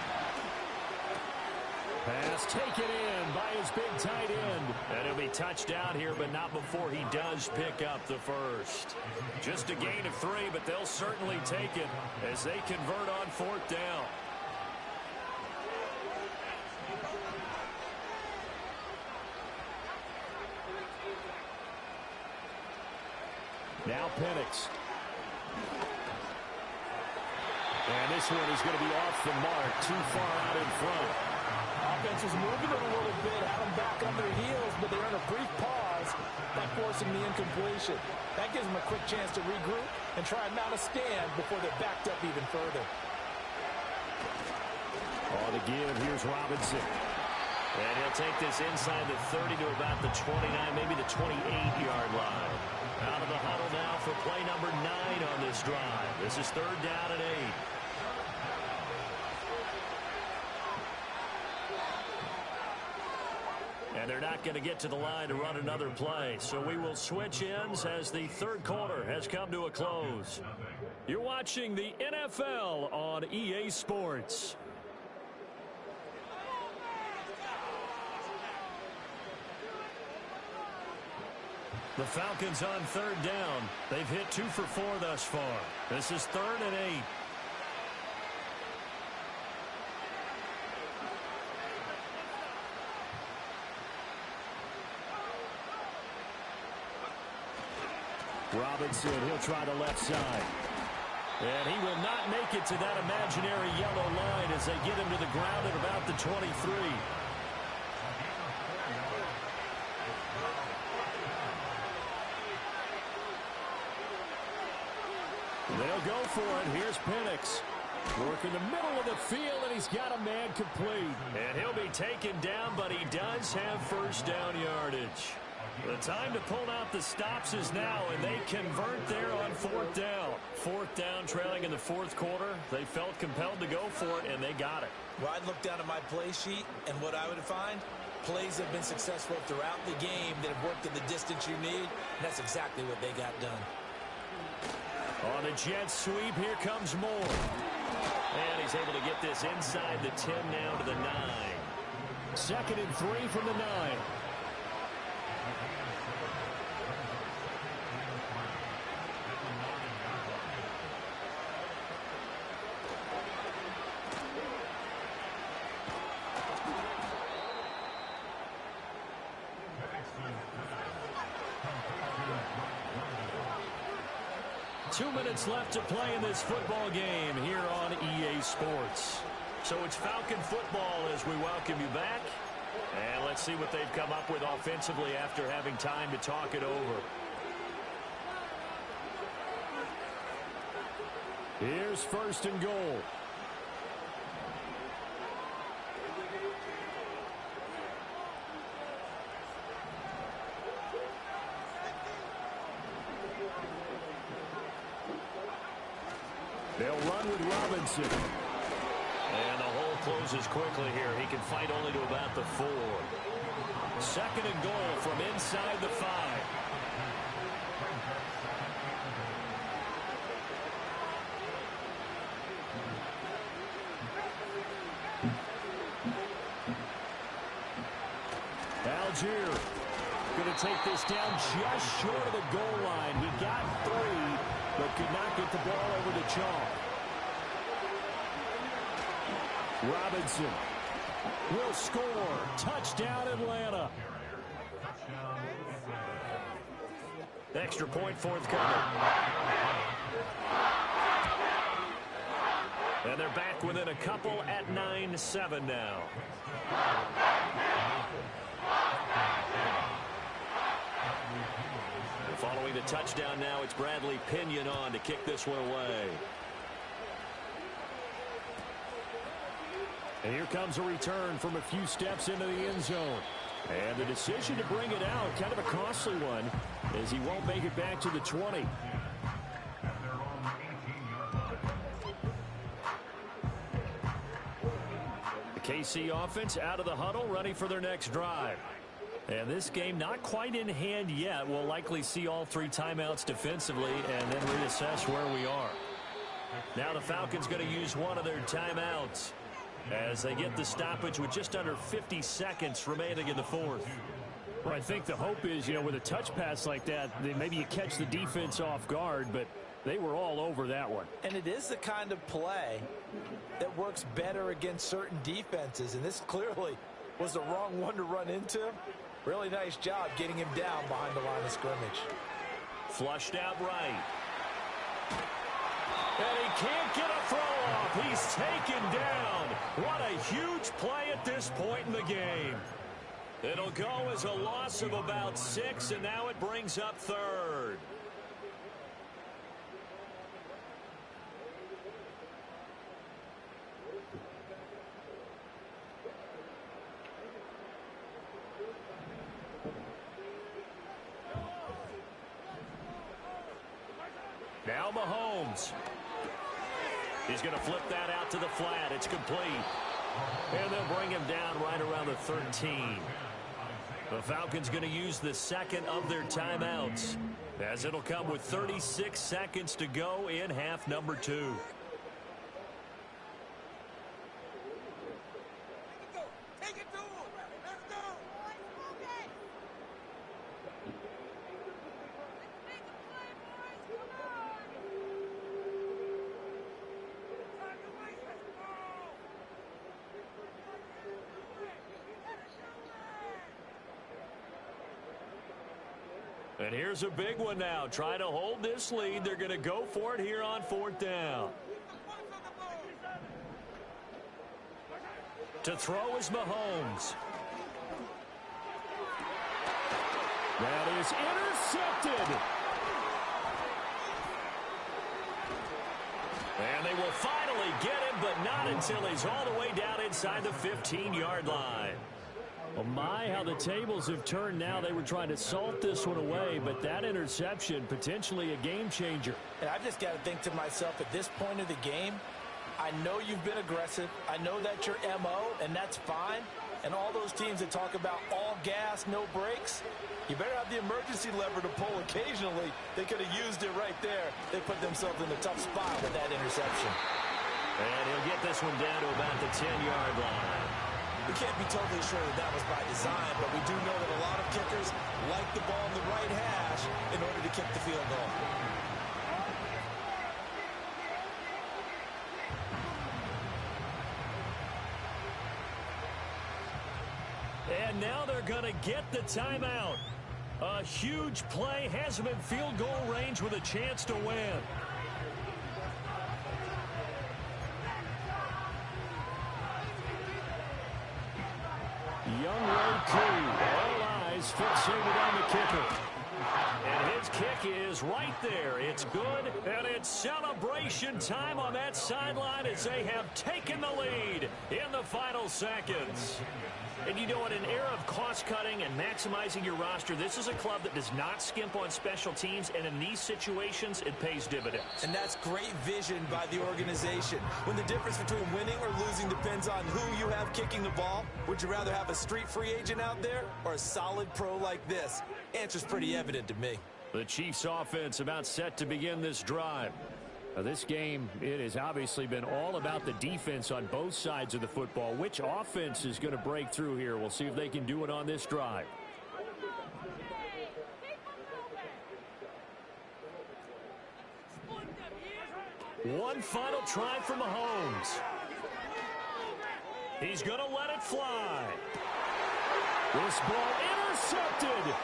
Pass taken in by his big tight end. And he'll be touched down here, but not before he does pick up the first. Just a gain of 3, but they'll certainly take it as they convert on 4th down. Now Penix. And this one is going to be off the mark, too far out in front. Offense was moving it a little bit, had them back on their heels, but they're in a brief pause by forcing the incompletion. That gives them a quick chance to regroup and try not to stand before they're backed up even further. On the give, here's Robinson. And he'll take this inside the 30 to about the 29, maybe the 28-yard line. Out of the huddle now for play number 9 on this drive. This is 3rd down and 8. And they're not going to get to the line to run another play. So we will switch ends as the 3rd quarter has come to a close. You're watching the NFL on EA Sports. The Falcons on 3rd down. They've hit 2 for 4 thus far. This is 3rd and 8. Robinson, he'll try the left side. And he will not make it to that imaginary yellow line as they get him to the ground at about the 23. They'll go for it. Here's Penix. Work in the middle of the field, and he's got a man complete. And he'll be taken down, but he does have 1st down yardage. The time to pull out the stops is now, and they convert there on 4th down. 4th down, trailing in the 4th quarter. They felt compelled to go for it, and they got it. Well, I'd look down at my play sheet, and what I would find, plays have been successful throughout the game that have worked in the distance you need, and that's exactly what they got done. On the jet sweep, here comes Moore. And he's able to get this inside the 10 now to the 9. 2nd and 3 from the 9. Two minutes left to play in this football game here on EA Sports. So it's Falcon football as we welcome you back. And let's see what they've come up with offensively after having time to talk it over. Here's 1st and goal. They'll run with Robinson. And the hole closes quickly here. He can fight only to about the 4. 2nd and goal from inside the 5. Algier going to take this down just short of the goal line. He got 3, but could not get the ball over the chalk. Robinson will score. Touchdown, Atlanta. Extra point forthcoming. And they're back within a couple at 9-7 now. Following the touchdown now, it's Bradley Pinion on to kick this one away. And here comes a return from a few steps into the end zone. And the decision to bring it out, kind of a costly one, as he won't make it back to the 20. The KC offense out of the huddle, ready for their next drive. And this game not quite in hand yet. We'll likely see all 3 timeouts defensively and then reassess where we are. Now the Falcons going to use one of their timeouts as they get the stoppage with just under 50 seconds remaining in the fourth. Well, I think the hope is, with a touch pass like that, maybe you catch the defense off guard, but they were all over that one. And it is the kind of play that works better against certain defenses, and this clearly was the wrong one to run into. Really nice job getting him down behind the line of scrimmage. Flushed out right. And he can't get a throw off. He's taken down. What a huge play at this point in the game. It'll go as a loss of about 6, and now it brings up 3rd. Now Mahomes. He's going to flip that out to the flat. It's complete. And they'll bring him down right around the 13. The Falcons going to use the second of their timeouts, as it'll come with 36 seconds to go in half number 2. And here's a big one now. Trying to hold this lead. They're going to go for it here on 4th down. To throw is Mahomes. That is intercepted. And they will finally get him, but not until he's all the way down inside the 15-yard line. Well, my, how the tables have turned now. They were trying to salt this one away, but that interception, potentially a game changer. And I've just got to think to myself, at this point of the game, I know you've been aggressive. I know that's your MO, and that's fine. And all those teams that talk about all gas, no brakes, you better have the emergency lever to pull occasionally. They could have used it right there. They put themselves in a tough spot with that interception. And he'll get this one down to about the 10-yard line. We can't be totally sure that was by design, but we do know that a lot of kickers like the ball in the right hash in order to kick the field goal. And now they're going to get the timeout. A huge play has them in field goal range with a chance to win. Young Road 2. All eyes fixated on the kicker. And his kick is right there. It's good, and it's celebration time on that sideline as they have taken the lead in the final seconds. And in an era of cost-cutting and maximizing your roster, this is a club that does not skimp on special teams, and in these situations, it pays dividends. And that's great vision by the organization. When the difference between winning or losing depends on who you have kicking the ball, would you rather have a street free agent out there or a solid pro like this? Answer's pretty evident to me. The Chiefs offense about set to begin this drive. Now, this game, it has obviously been all about the defense on both sides of the football. Which offense is going to break through here? We'll see if they can do it on this drive. One final try for Mahomes. He's going to let it fly. This ball intercepted.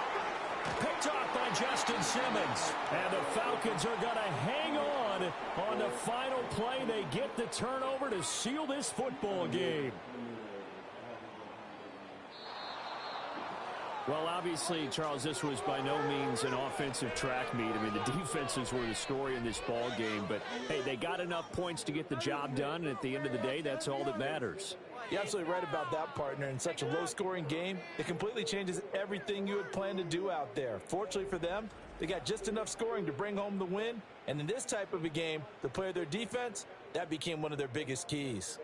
Picked off by Justin Simmons. And the Falcons are going to hang on the final play. They get the turnover to seal this football game. Well, obviously, Charles, this was by no means an offensive track meet. I mean, the defenses were the story in this ball game. But, hey, they got enough points to get the job done. And at the end of the day, that's all that matters. You're absolutely right about that, partner. In such a low-scoring game, it completely changes everything you had planned to do out there. Fortunately for them, they got just enough scoring to bring home the win. And in this type of a game, to play their defense, that became one of their biggest keys.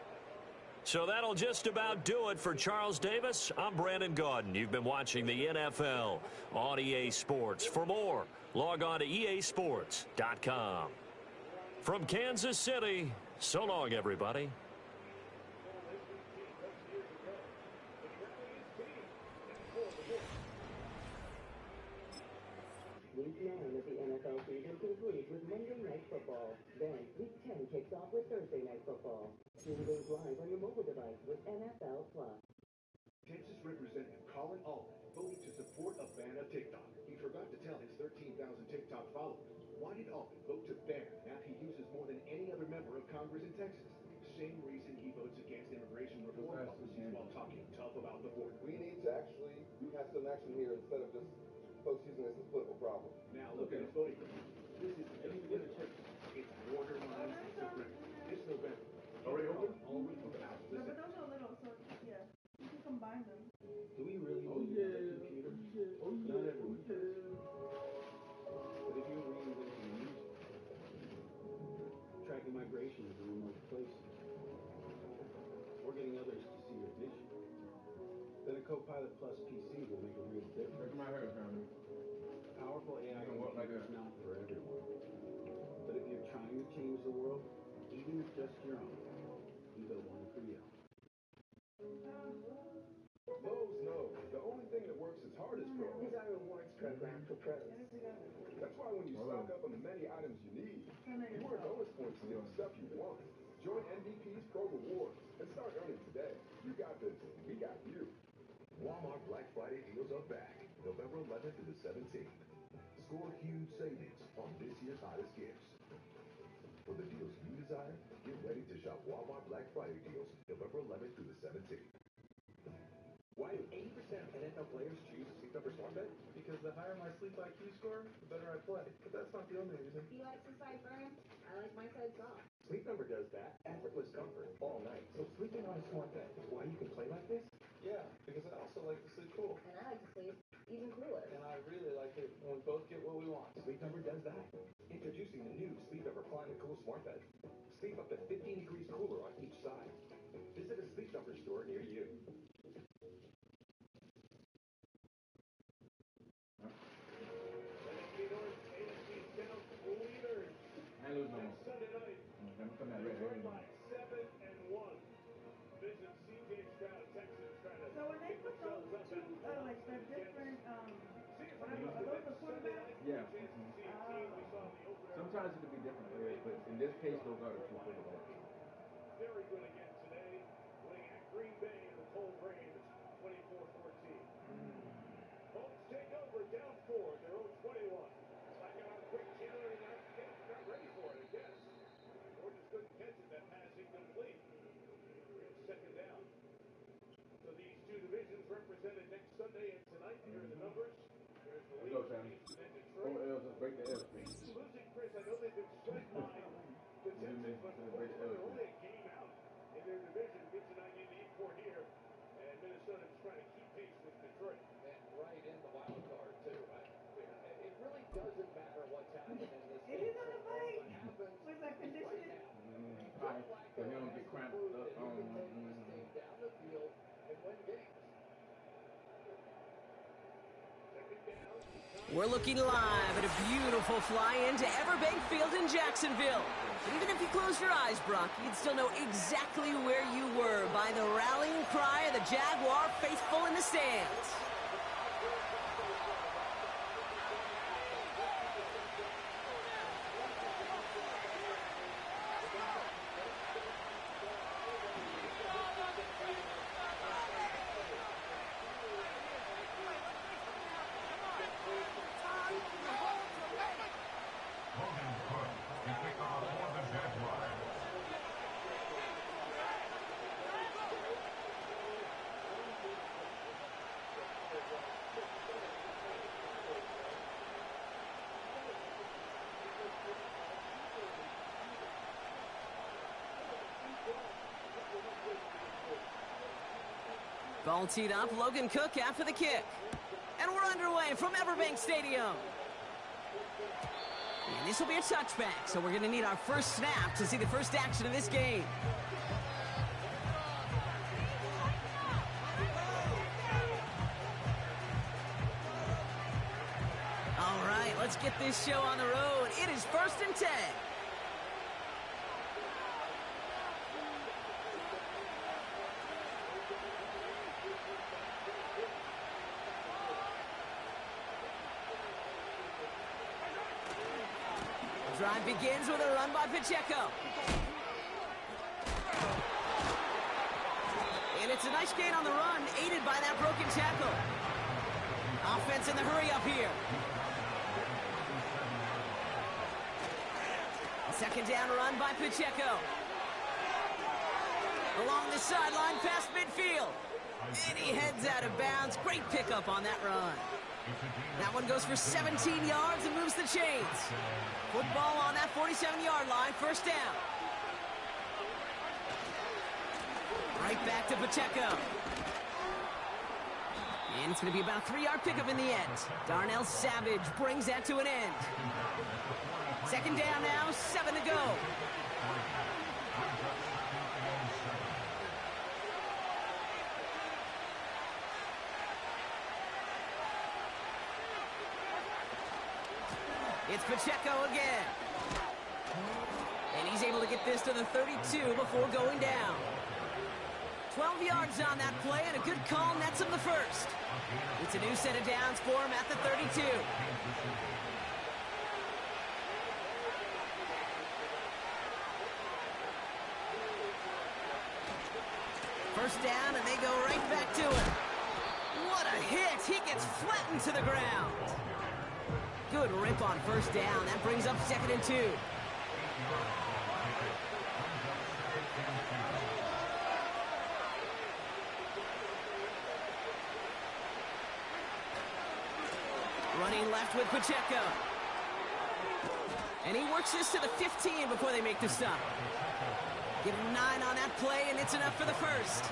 So that'll just about do it for Charles Davis. I'm Brandon Gaudin. You've been watching the NFL on EA Sports. For more, log on to easports.com. From Kansas City, so long, everybody. Week 9 of the NFL season concludes with Monday Night Football. Then, Week 10 kicks off with Thursday Night Football. Stream games live on your mobile device with NFL Plus. Texas Representative Colin Allman voted to support a ban of TikTok. He forgot to tell his 13,000 TikTok followers. Why did Allman vote to ban an app he uses more than any other member of Congress in Texas? Same reason he votes against immigration reform policies while talking tough about the border. We need to actually have some action here instead of just folks using this as a political problem. Now look at his voting. This is it's borderline schizophrenic. This November. Already open? All week. No, but those are little, so yeah, you can combine them. Do we really need a computer? Not everyone does. But if you reinvent the music, tracking migration to remote places, or getting others to see your vision, then a Copilot Plus PC will make a real difference. Look at my hair, family. Powerful AI Like is not for everyone. But if you're trying to change the world, even if just your own, you build one for you. Lowe's knows the only thing that works as hard as pros Is our rewards program for pros. That's why when you stock up on the many items you need, you earn bonus points to get the stuff you want. Join NBP's Pro Rewards and start earning today. You got this. We got you. Walmart Black Friday deals are back, November 11th through the 17th. Score huge savings on this year's hottest gifts. For the deals you desire, get ready to shop Walmart Black Friday deals, November 11th through the 17th. Why do 80% of NFL players choose a Sleep Number Smart Bed? Because the higher my Sleep IQ score, the better I play. But that's not the only reason. He likes his side firm. I like my side soft. Sleep Number does that. Effortless comfort all night. So sleeping on a smart bed is why you can play like this? Yeah, because I also like to sleep cool. And I like to sleep even cooler. And I really like it when we both get what we want. Sleep Number does that. Introducing the new Sleep Number Climate Cool Smart Bed. Sleep up to 15 degrees cooler on each side. Visit a Sleep Number store near you. Sunday night, Detroit by 7-1. Visit C.J. Stroud, Texans trying to So when they put those two, like the different, whatever, are those the quarterbacks? Yeah. Sometimes it can be different players, but in this case, those are the two quarterbacks. Very good again today, winning at Green Bay in the cold rain. It's 24-14. Colts take over, down 4, their own 21. Second on quick, Chandler not ready for it, I guess. Or just couldn't catch it, that pass incomplete. Second down. So these two divisions represented next Sunday and tonight. Here are the numbers. Here's the lead. And Detroit. Break the L. Losing Chris, I know they've been swept by the Texans, but they're only a game out in their division. Cincinnati lead 4 here, and Minnesota's trying to keep pace with Detroit. And right in the wild card, too. It really doesn't matter what's happening in this It game. is on the bike. What happens Was that conditioning? Right. So he don't get cramped up. that he can take this team down the field and win games. We're looking live at a beautiful fly-in to Everbank Field in Jacksonville. Even if you close your eyes, Brock, you'd still know exactly where you were by the rallying cry of the Jaguar faithful in the stands. All teed up, Logan Cook after the kick. And we're underway from Everbank Stadium. And this will be a touchback, so we're going to need our first snap to see the first action of this game. All right, let's get this show on the road. It is 1st and 10. Drive begins with a run by Pacheco. And it's a nice gain on the run, aided by that broken tackle. Offense in the hurry up here. A second down run by Pacheco. Along the sideline past midfield. And he heads out of bounds. Great pickup on that run. That one goes for 17 yards and moves the chains. Football on that 47-yard line, first down. Right back to Pacheco. And it's going to be about a 3-yard pickup in the end. Darnell Savage brings that to an end. Second down now, 7 to go. It's Pacheco again. And he's able to get this to the 32 before going down. 12 yards on that play, and a good call nets him the first. It's a new set of downs for him at the 32. First down, and they go right back to him. What a hit! He gets flattened to the ground. Good rip on first down. That brings up 2nd and 2. Running left with Pacheco. And he works this to the 15 before they make the stop. Give him 9 on that play, and it's enough for the first.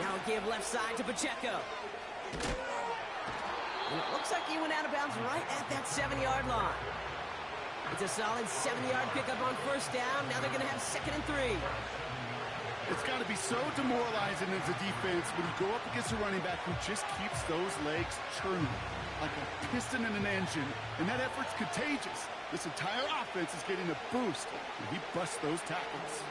Now a give left side to Pacheco. And it looks like he went out of bounds right at that 7-yard line. It's a solid 7-yard pickup on first down. Now they're going to have 2nd and 3. It's got to be so demoralizing as a defense when you go up against a running back who just keeps those legs churning like a piston in an engine. And that effort's contagious. This entire offense is getting a boost when he busts those tackles.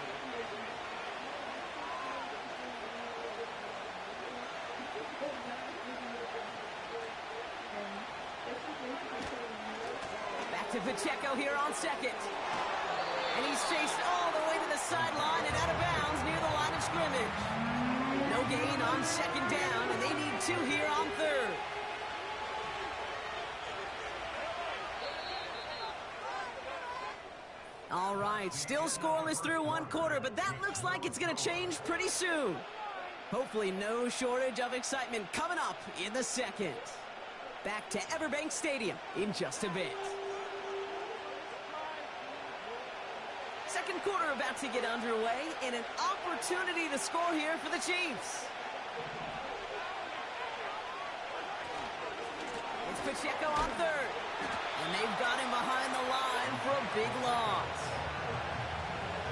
To Pacheco here on 2nd. And he's chased all the way to the sideline and out of bounds near the line of scrimmage. No gain on 2nd down, and they need 2 here on 3rd. All right, still scoreless through 1 quarter, but that looks like it's going to change pretty soon. Hopefully no shortage of excitement coming up in the 2nd. Back to Everbank Stadium in just a bit. 2nd quarter about to get underway, and an opportunity to score here for the Chiefs. It's Pacheco on 3rd, and they've got him behind the line for a big loss.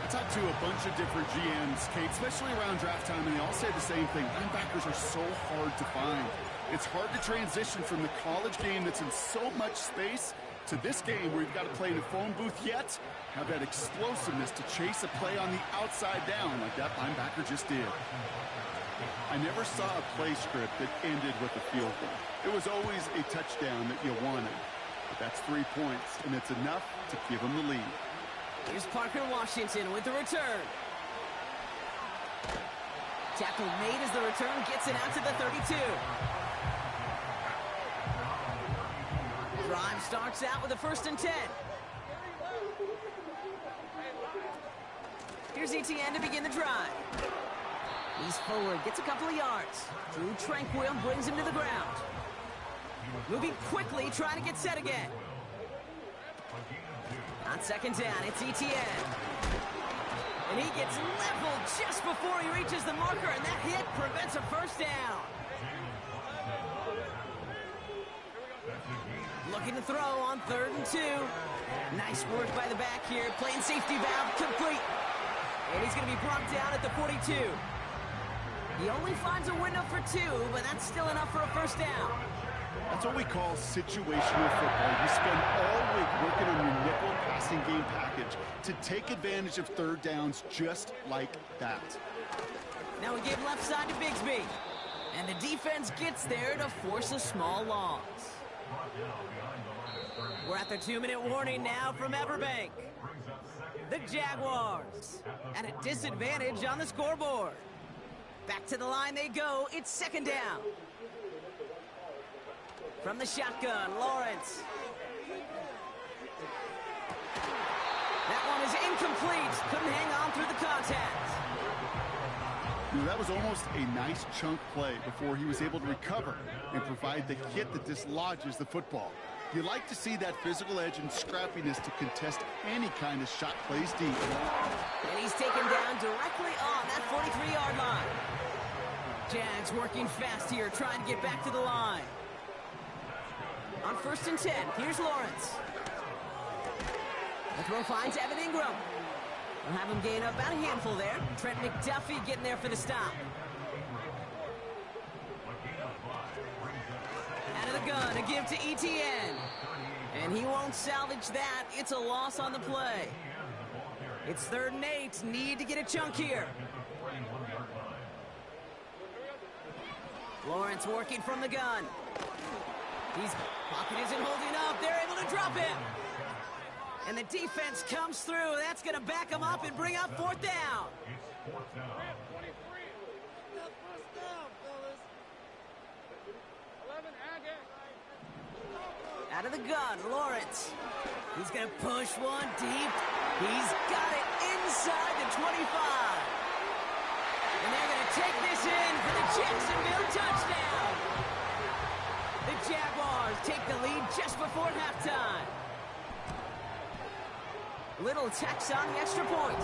I talked to a bunch of different GMs, Kate, especially around draft time, and they all say the same thing. Linebackers are so hard to find. It's hard to transition from the college game that's in so much space to this game where you've got to play in a phone booth yet have that explosiveness to chase a play on the outside down like that linebacker just did. I never saw a play script that ended with a field goal. It was always a touchdown that you wanted. But that's 3 points, and it's enough to give them the lead. Here's Parker Washington with the return. Tackle made as the return gets it out to the 32. Drive starts out with a 1st and 10. Here's ETN to begin the drive. He's forward, gets a couple of yards. Drew Tranquil brings him to the ground. Moving quickly, trying to get set again. On second down, it's Etienne. And he gets leveled just before he reaches the marker, and that hit prevents a first down. Looking to throw on 3rd and 2. Nice work by the back here. Playing safety valve complete. And he's going to be brought down at the 42. He only finds a window for 2, but that's still enough for a first down. That's what we call situational football. You spend all week working on your nickel passing game package to take advantage of 3rd downs just like that. Now we give left side to Bigsby. And the defense gets there to force a small loss. We're at the 2-minute warning now from Everbank. The Jaguars at a disadvantage on the scoreboard. Back to the line they go. It's 2nd down. From the shotgun, Lawrence. That one is incomplete. Couldn't hang on through the contact. That was almost a nice chunk play before he was able to recover and provide the hit that dislodges the football. You like to see that physical edge and scrappiness to contest any kind of shot plays deep. And he's taken down directly on that 43-yard line. Jags working fast here, trying to get back to the line. On 1st and 10, here's Lawrence. The throw finds Evan Ingram. We'll have him gain up about a handful there. Trent McDuffie getting there for the stop. Out of the gun, a give to Etienne. And he won't salvage that. It's a loss on the play. It's 3rd and 8. Need to get a chunk here. Lawrence working from the gun. His pocket isn't holding up. They're able to drop him. And the defense comes through. That's going to back him up and bring up 4th down. Out of the gun, Lawrence. He's going to push one deep. He's got it inside the 25. And they're going to take this in for the Jacksonville touchdown. The Jaguars take the lead just before halftime. Little text on the extra point.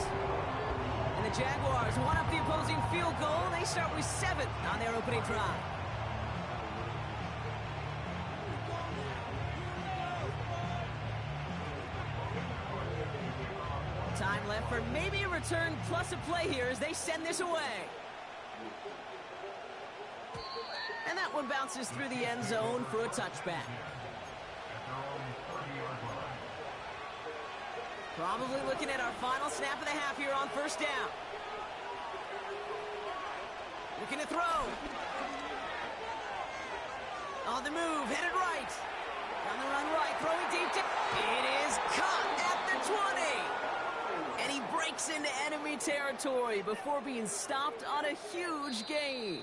And the Jaguars one up the opposing field goal. They start with 7 on their opening drive. Time left for maybe a return plus a play here as they send this away. And that one bounces through the end zone for a touchback. Probably looking at our final snap of the half here on 1st down. Looking to throw. On the move, headed right. On the run right, throwing deep. It is caught at the 20. And he breaks into enemy territory before being stopped on a huge gain.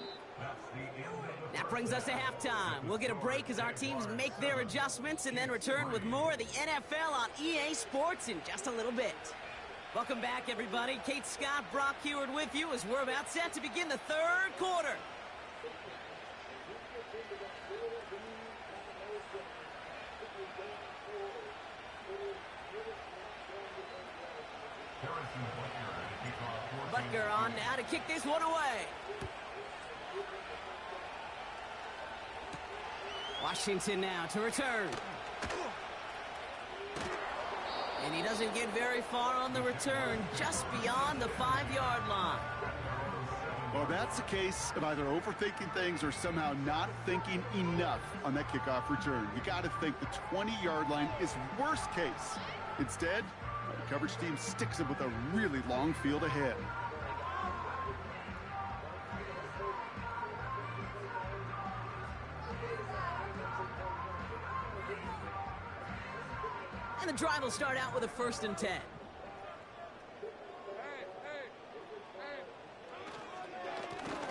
That brings us to halftime. We'll get a break as our teams make their adjustments and then return with more of the NFL on EA Sports in just a little bit. Welcome back, everybody. Kate Scott, Brock Heward with you as we're about set to begin the 3rd quarter. Butker on now to kick this one away. Washington now to return. And he doesn't get very far on the return, just beyond the 5-yard line. Well, that's the case of either overthinking things or somehow not thinking enough on that kickoff return. You got to think the 20-yard line is worst case. Instead, the coverage team sticks him with a really long field ahead. And the drive will start out with a 1st and 10.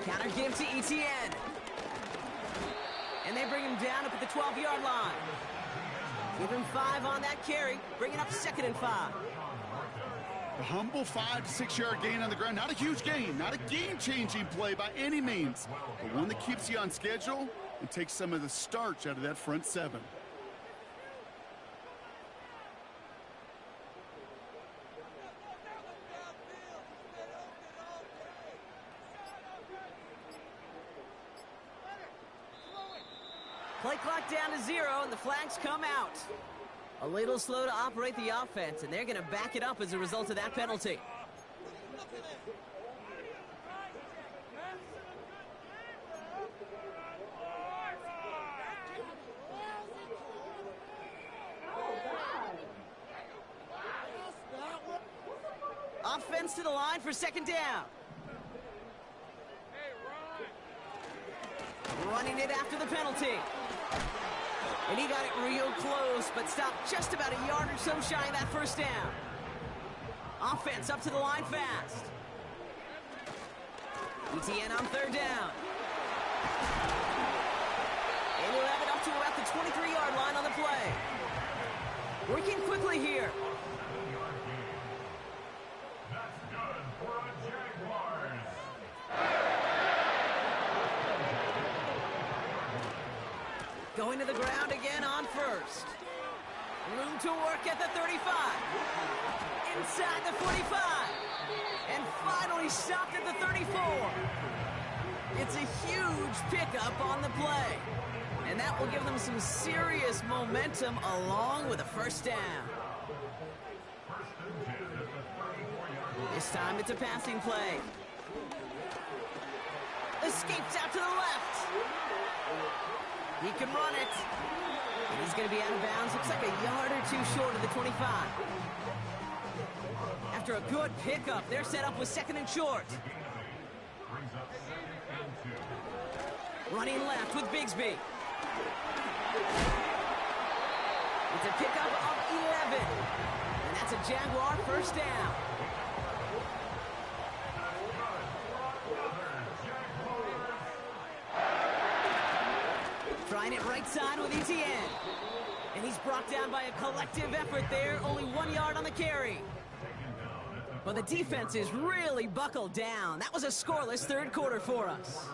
Counter give to Etienne. And they bring him down up at the 12-yard line. Give him 5 on that carry. Bring it up 2nd and 5. A humble 5 to 6 yard gain on the ground. Not a huge gain, not a game-changing play by any means, but one that keeps you on schedule and takes some of the starch out of that front seven. Play clock down to 0, and the flags come out. A little slow to operate the offense, and they're going to back it up as a result of that penalty. Offense to the line for second down. Running it after the penalty. And he got it real close, but stopped just about a yard or so shy of that first down. Offense up to the line fast. ETN on third down. And he'll have it up to about the 23-yard line on the play. Working quickly here. Going to the ground again on first. Room to work at the 35. Inside the 45. And finally stopped at the 34. It's a huge pickup on the play. And that will give them some serious momentum along with a first down. This time it's a passing play. Escapes out to the left. He can run it. And he's going to be out of bounds. Looks like a yard or two short of the 25. After a good pickup, they're set up with second and short. Running left with Bigsby. It's a pickup of 11. And that's a Jaguar first down. Trying it right side with ETN. And he's brought down by a collective effort there. Only 1 yard on the carry. But the defense is really buckled down. That was a scoreless third quarter for us.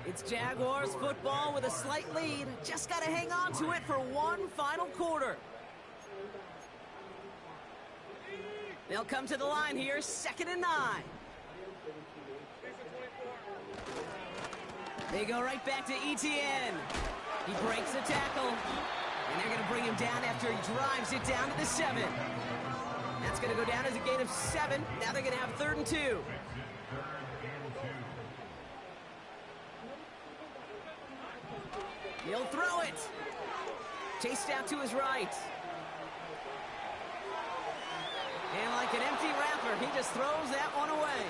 It's Jaguars football with a slight lead. Just got to hang on to it for one final quarter. They'll come to the line here, 2nd and 9. They go right back to ETN. He breaks the tackle, and they're going to bring him down after he drives it down to the 7. That's going to go down as a gain of 7. Now they're going to have 3rd and 2. He'll throw it. Chased out to his right. And like an empty wrapper, he just throws that one away.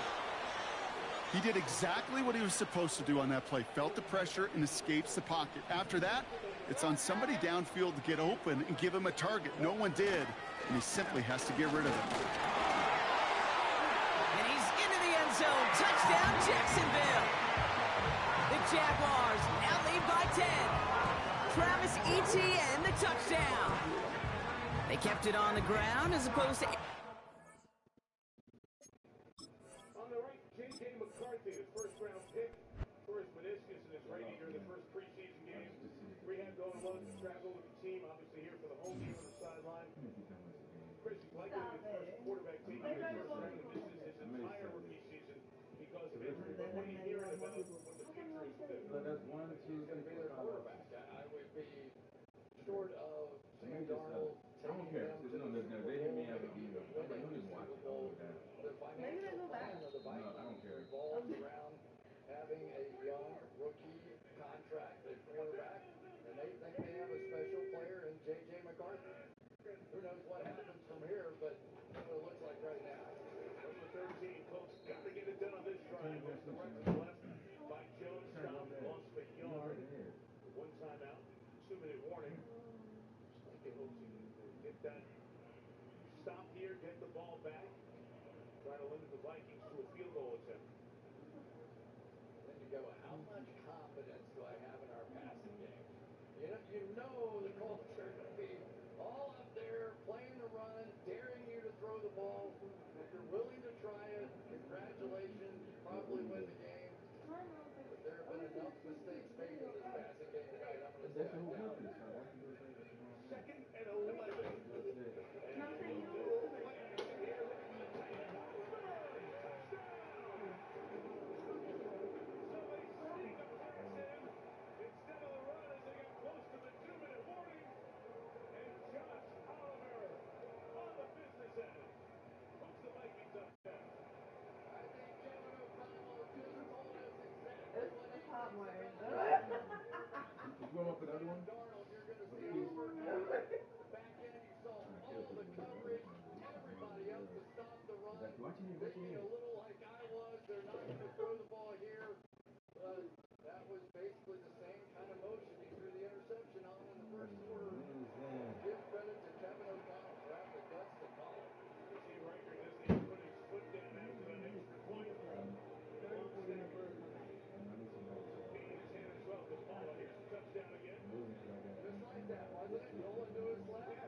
He did exactly what he was supposed to do on that play. Felt the pressure and escapes the pocket. After that, it's on somebody downfield to get open and give him a target. No one did, and he simply has to get rid of it. And he's into the end zone. Touchdown, Jacksonville. The Jaguars now lead by 10. Travis Etienne, the touchdown. They kept it on the ground as opposed to... His first-round pick, first meniscus in his right knee during the first preseason games. Rehab going well, travel with the team, obviously here for the home game on the sideline. Chris, he's likely to be the first quarterback taken in the first round, and this is his entire rookie season because of injury. But what are you hearing about what the future is to do? That's 1, 2, He's going to be their quarterback. I would be short of Sam Darnold. I don't care. They hit me out of the deal. I'm like, who is watching? The financial plan of the Vikings revolves around having a young rookie contract at quarterback, and they think they have a special player in J.J. McCarthy. Who knows what happens from here, but that's what it looks like right now. Number 13, Colts got to get it done on this drive. Goes to right to the left by Jones. Stopped, lost a yard. One timeout, 2-minute warning. Just like it hopes he can get that stop here, get the ball back. Try to limit the Vikings to a field goal attempt. Then you go, how much confidence do I have in our passing game? You know the Colts are going to be all up there playing the run, daring you to throw the ball. If you're Oh, here's the touchdown again. Just like that, wasn't it? Rolling to his left.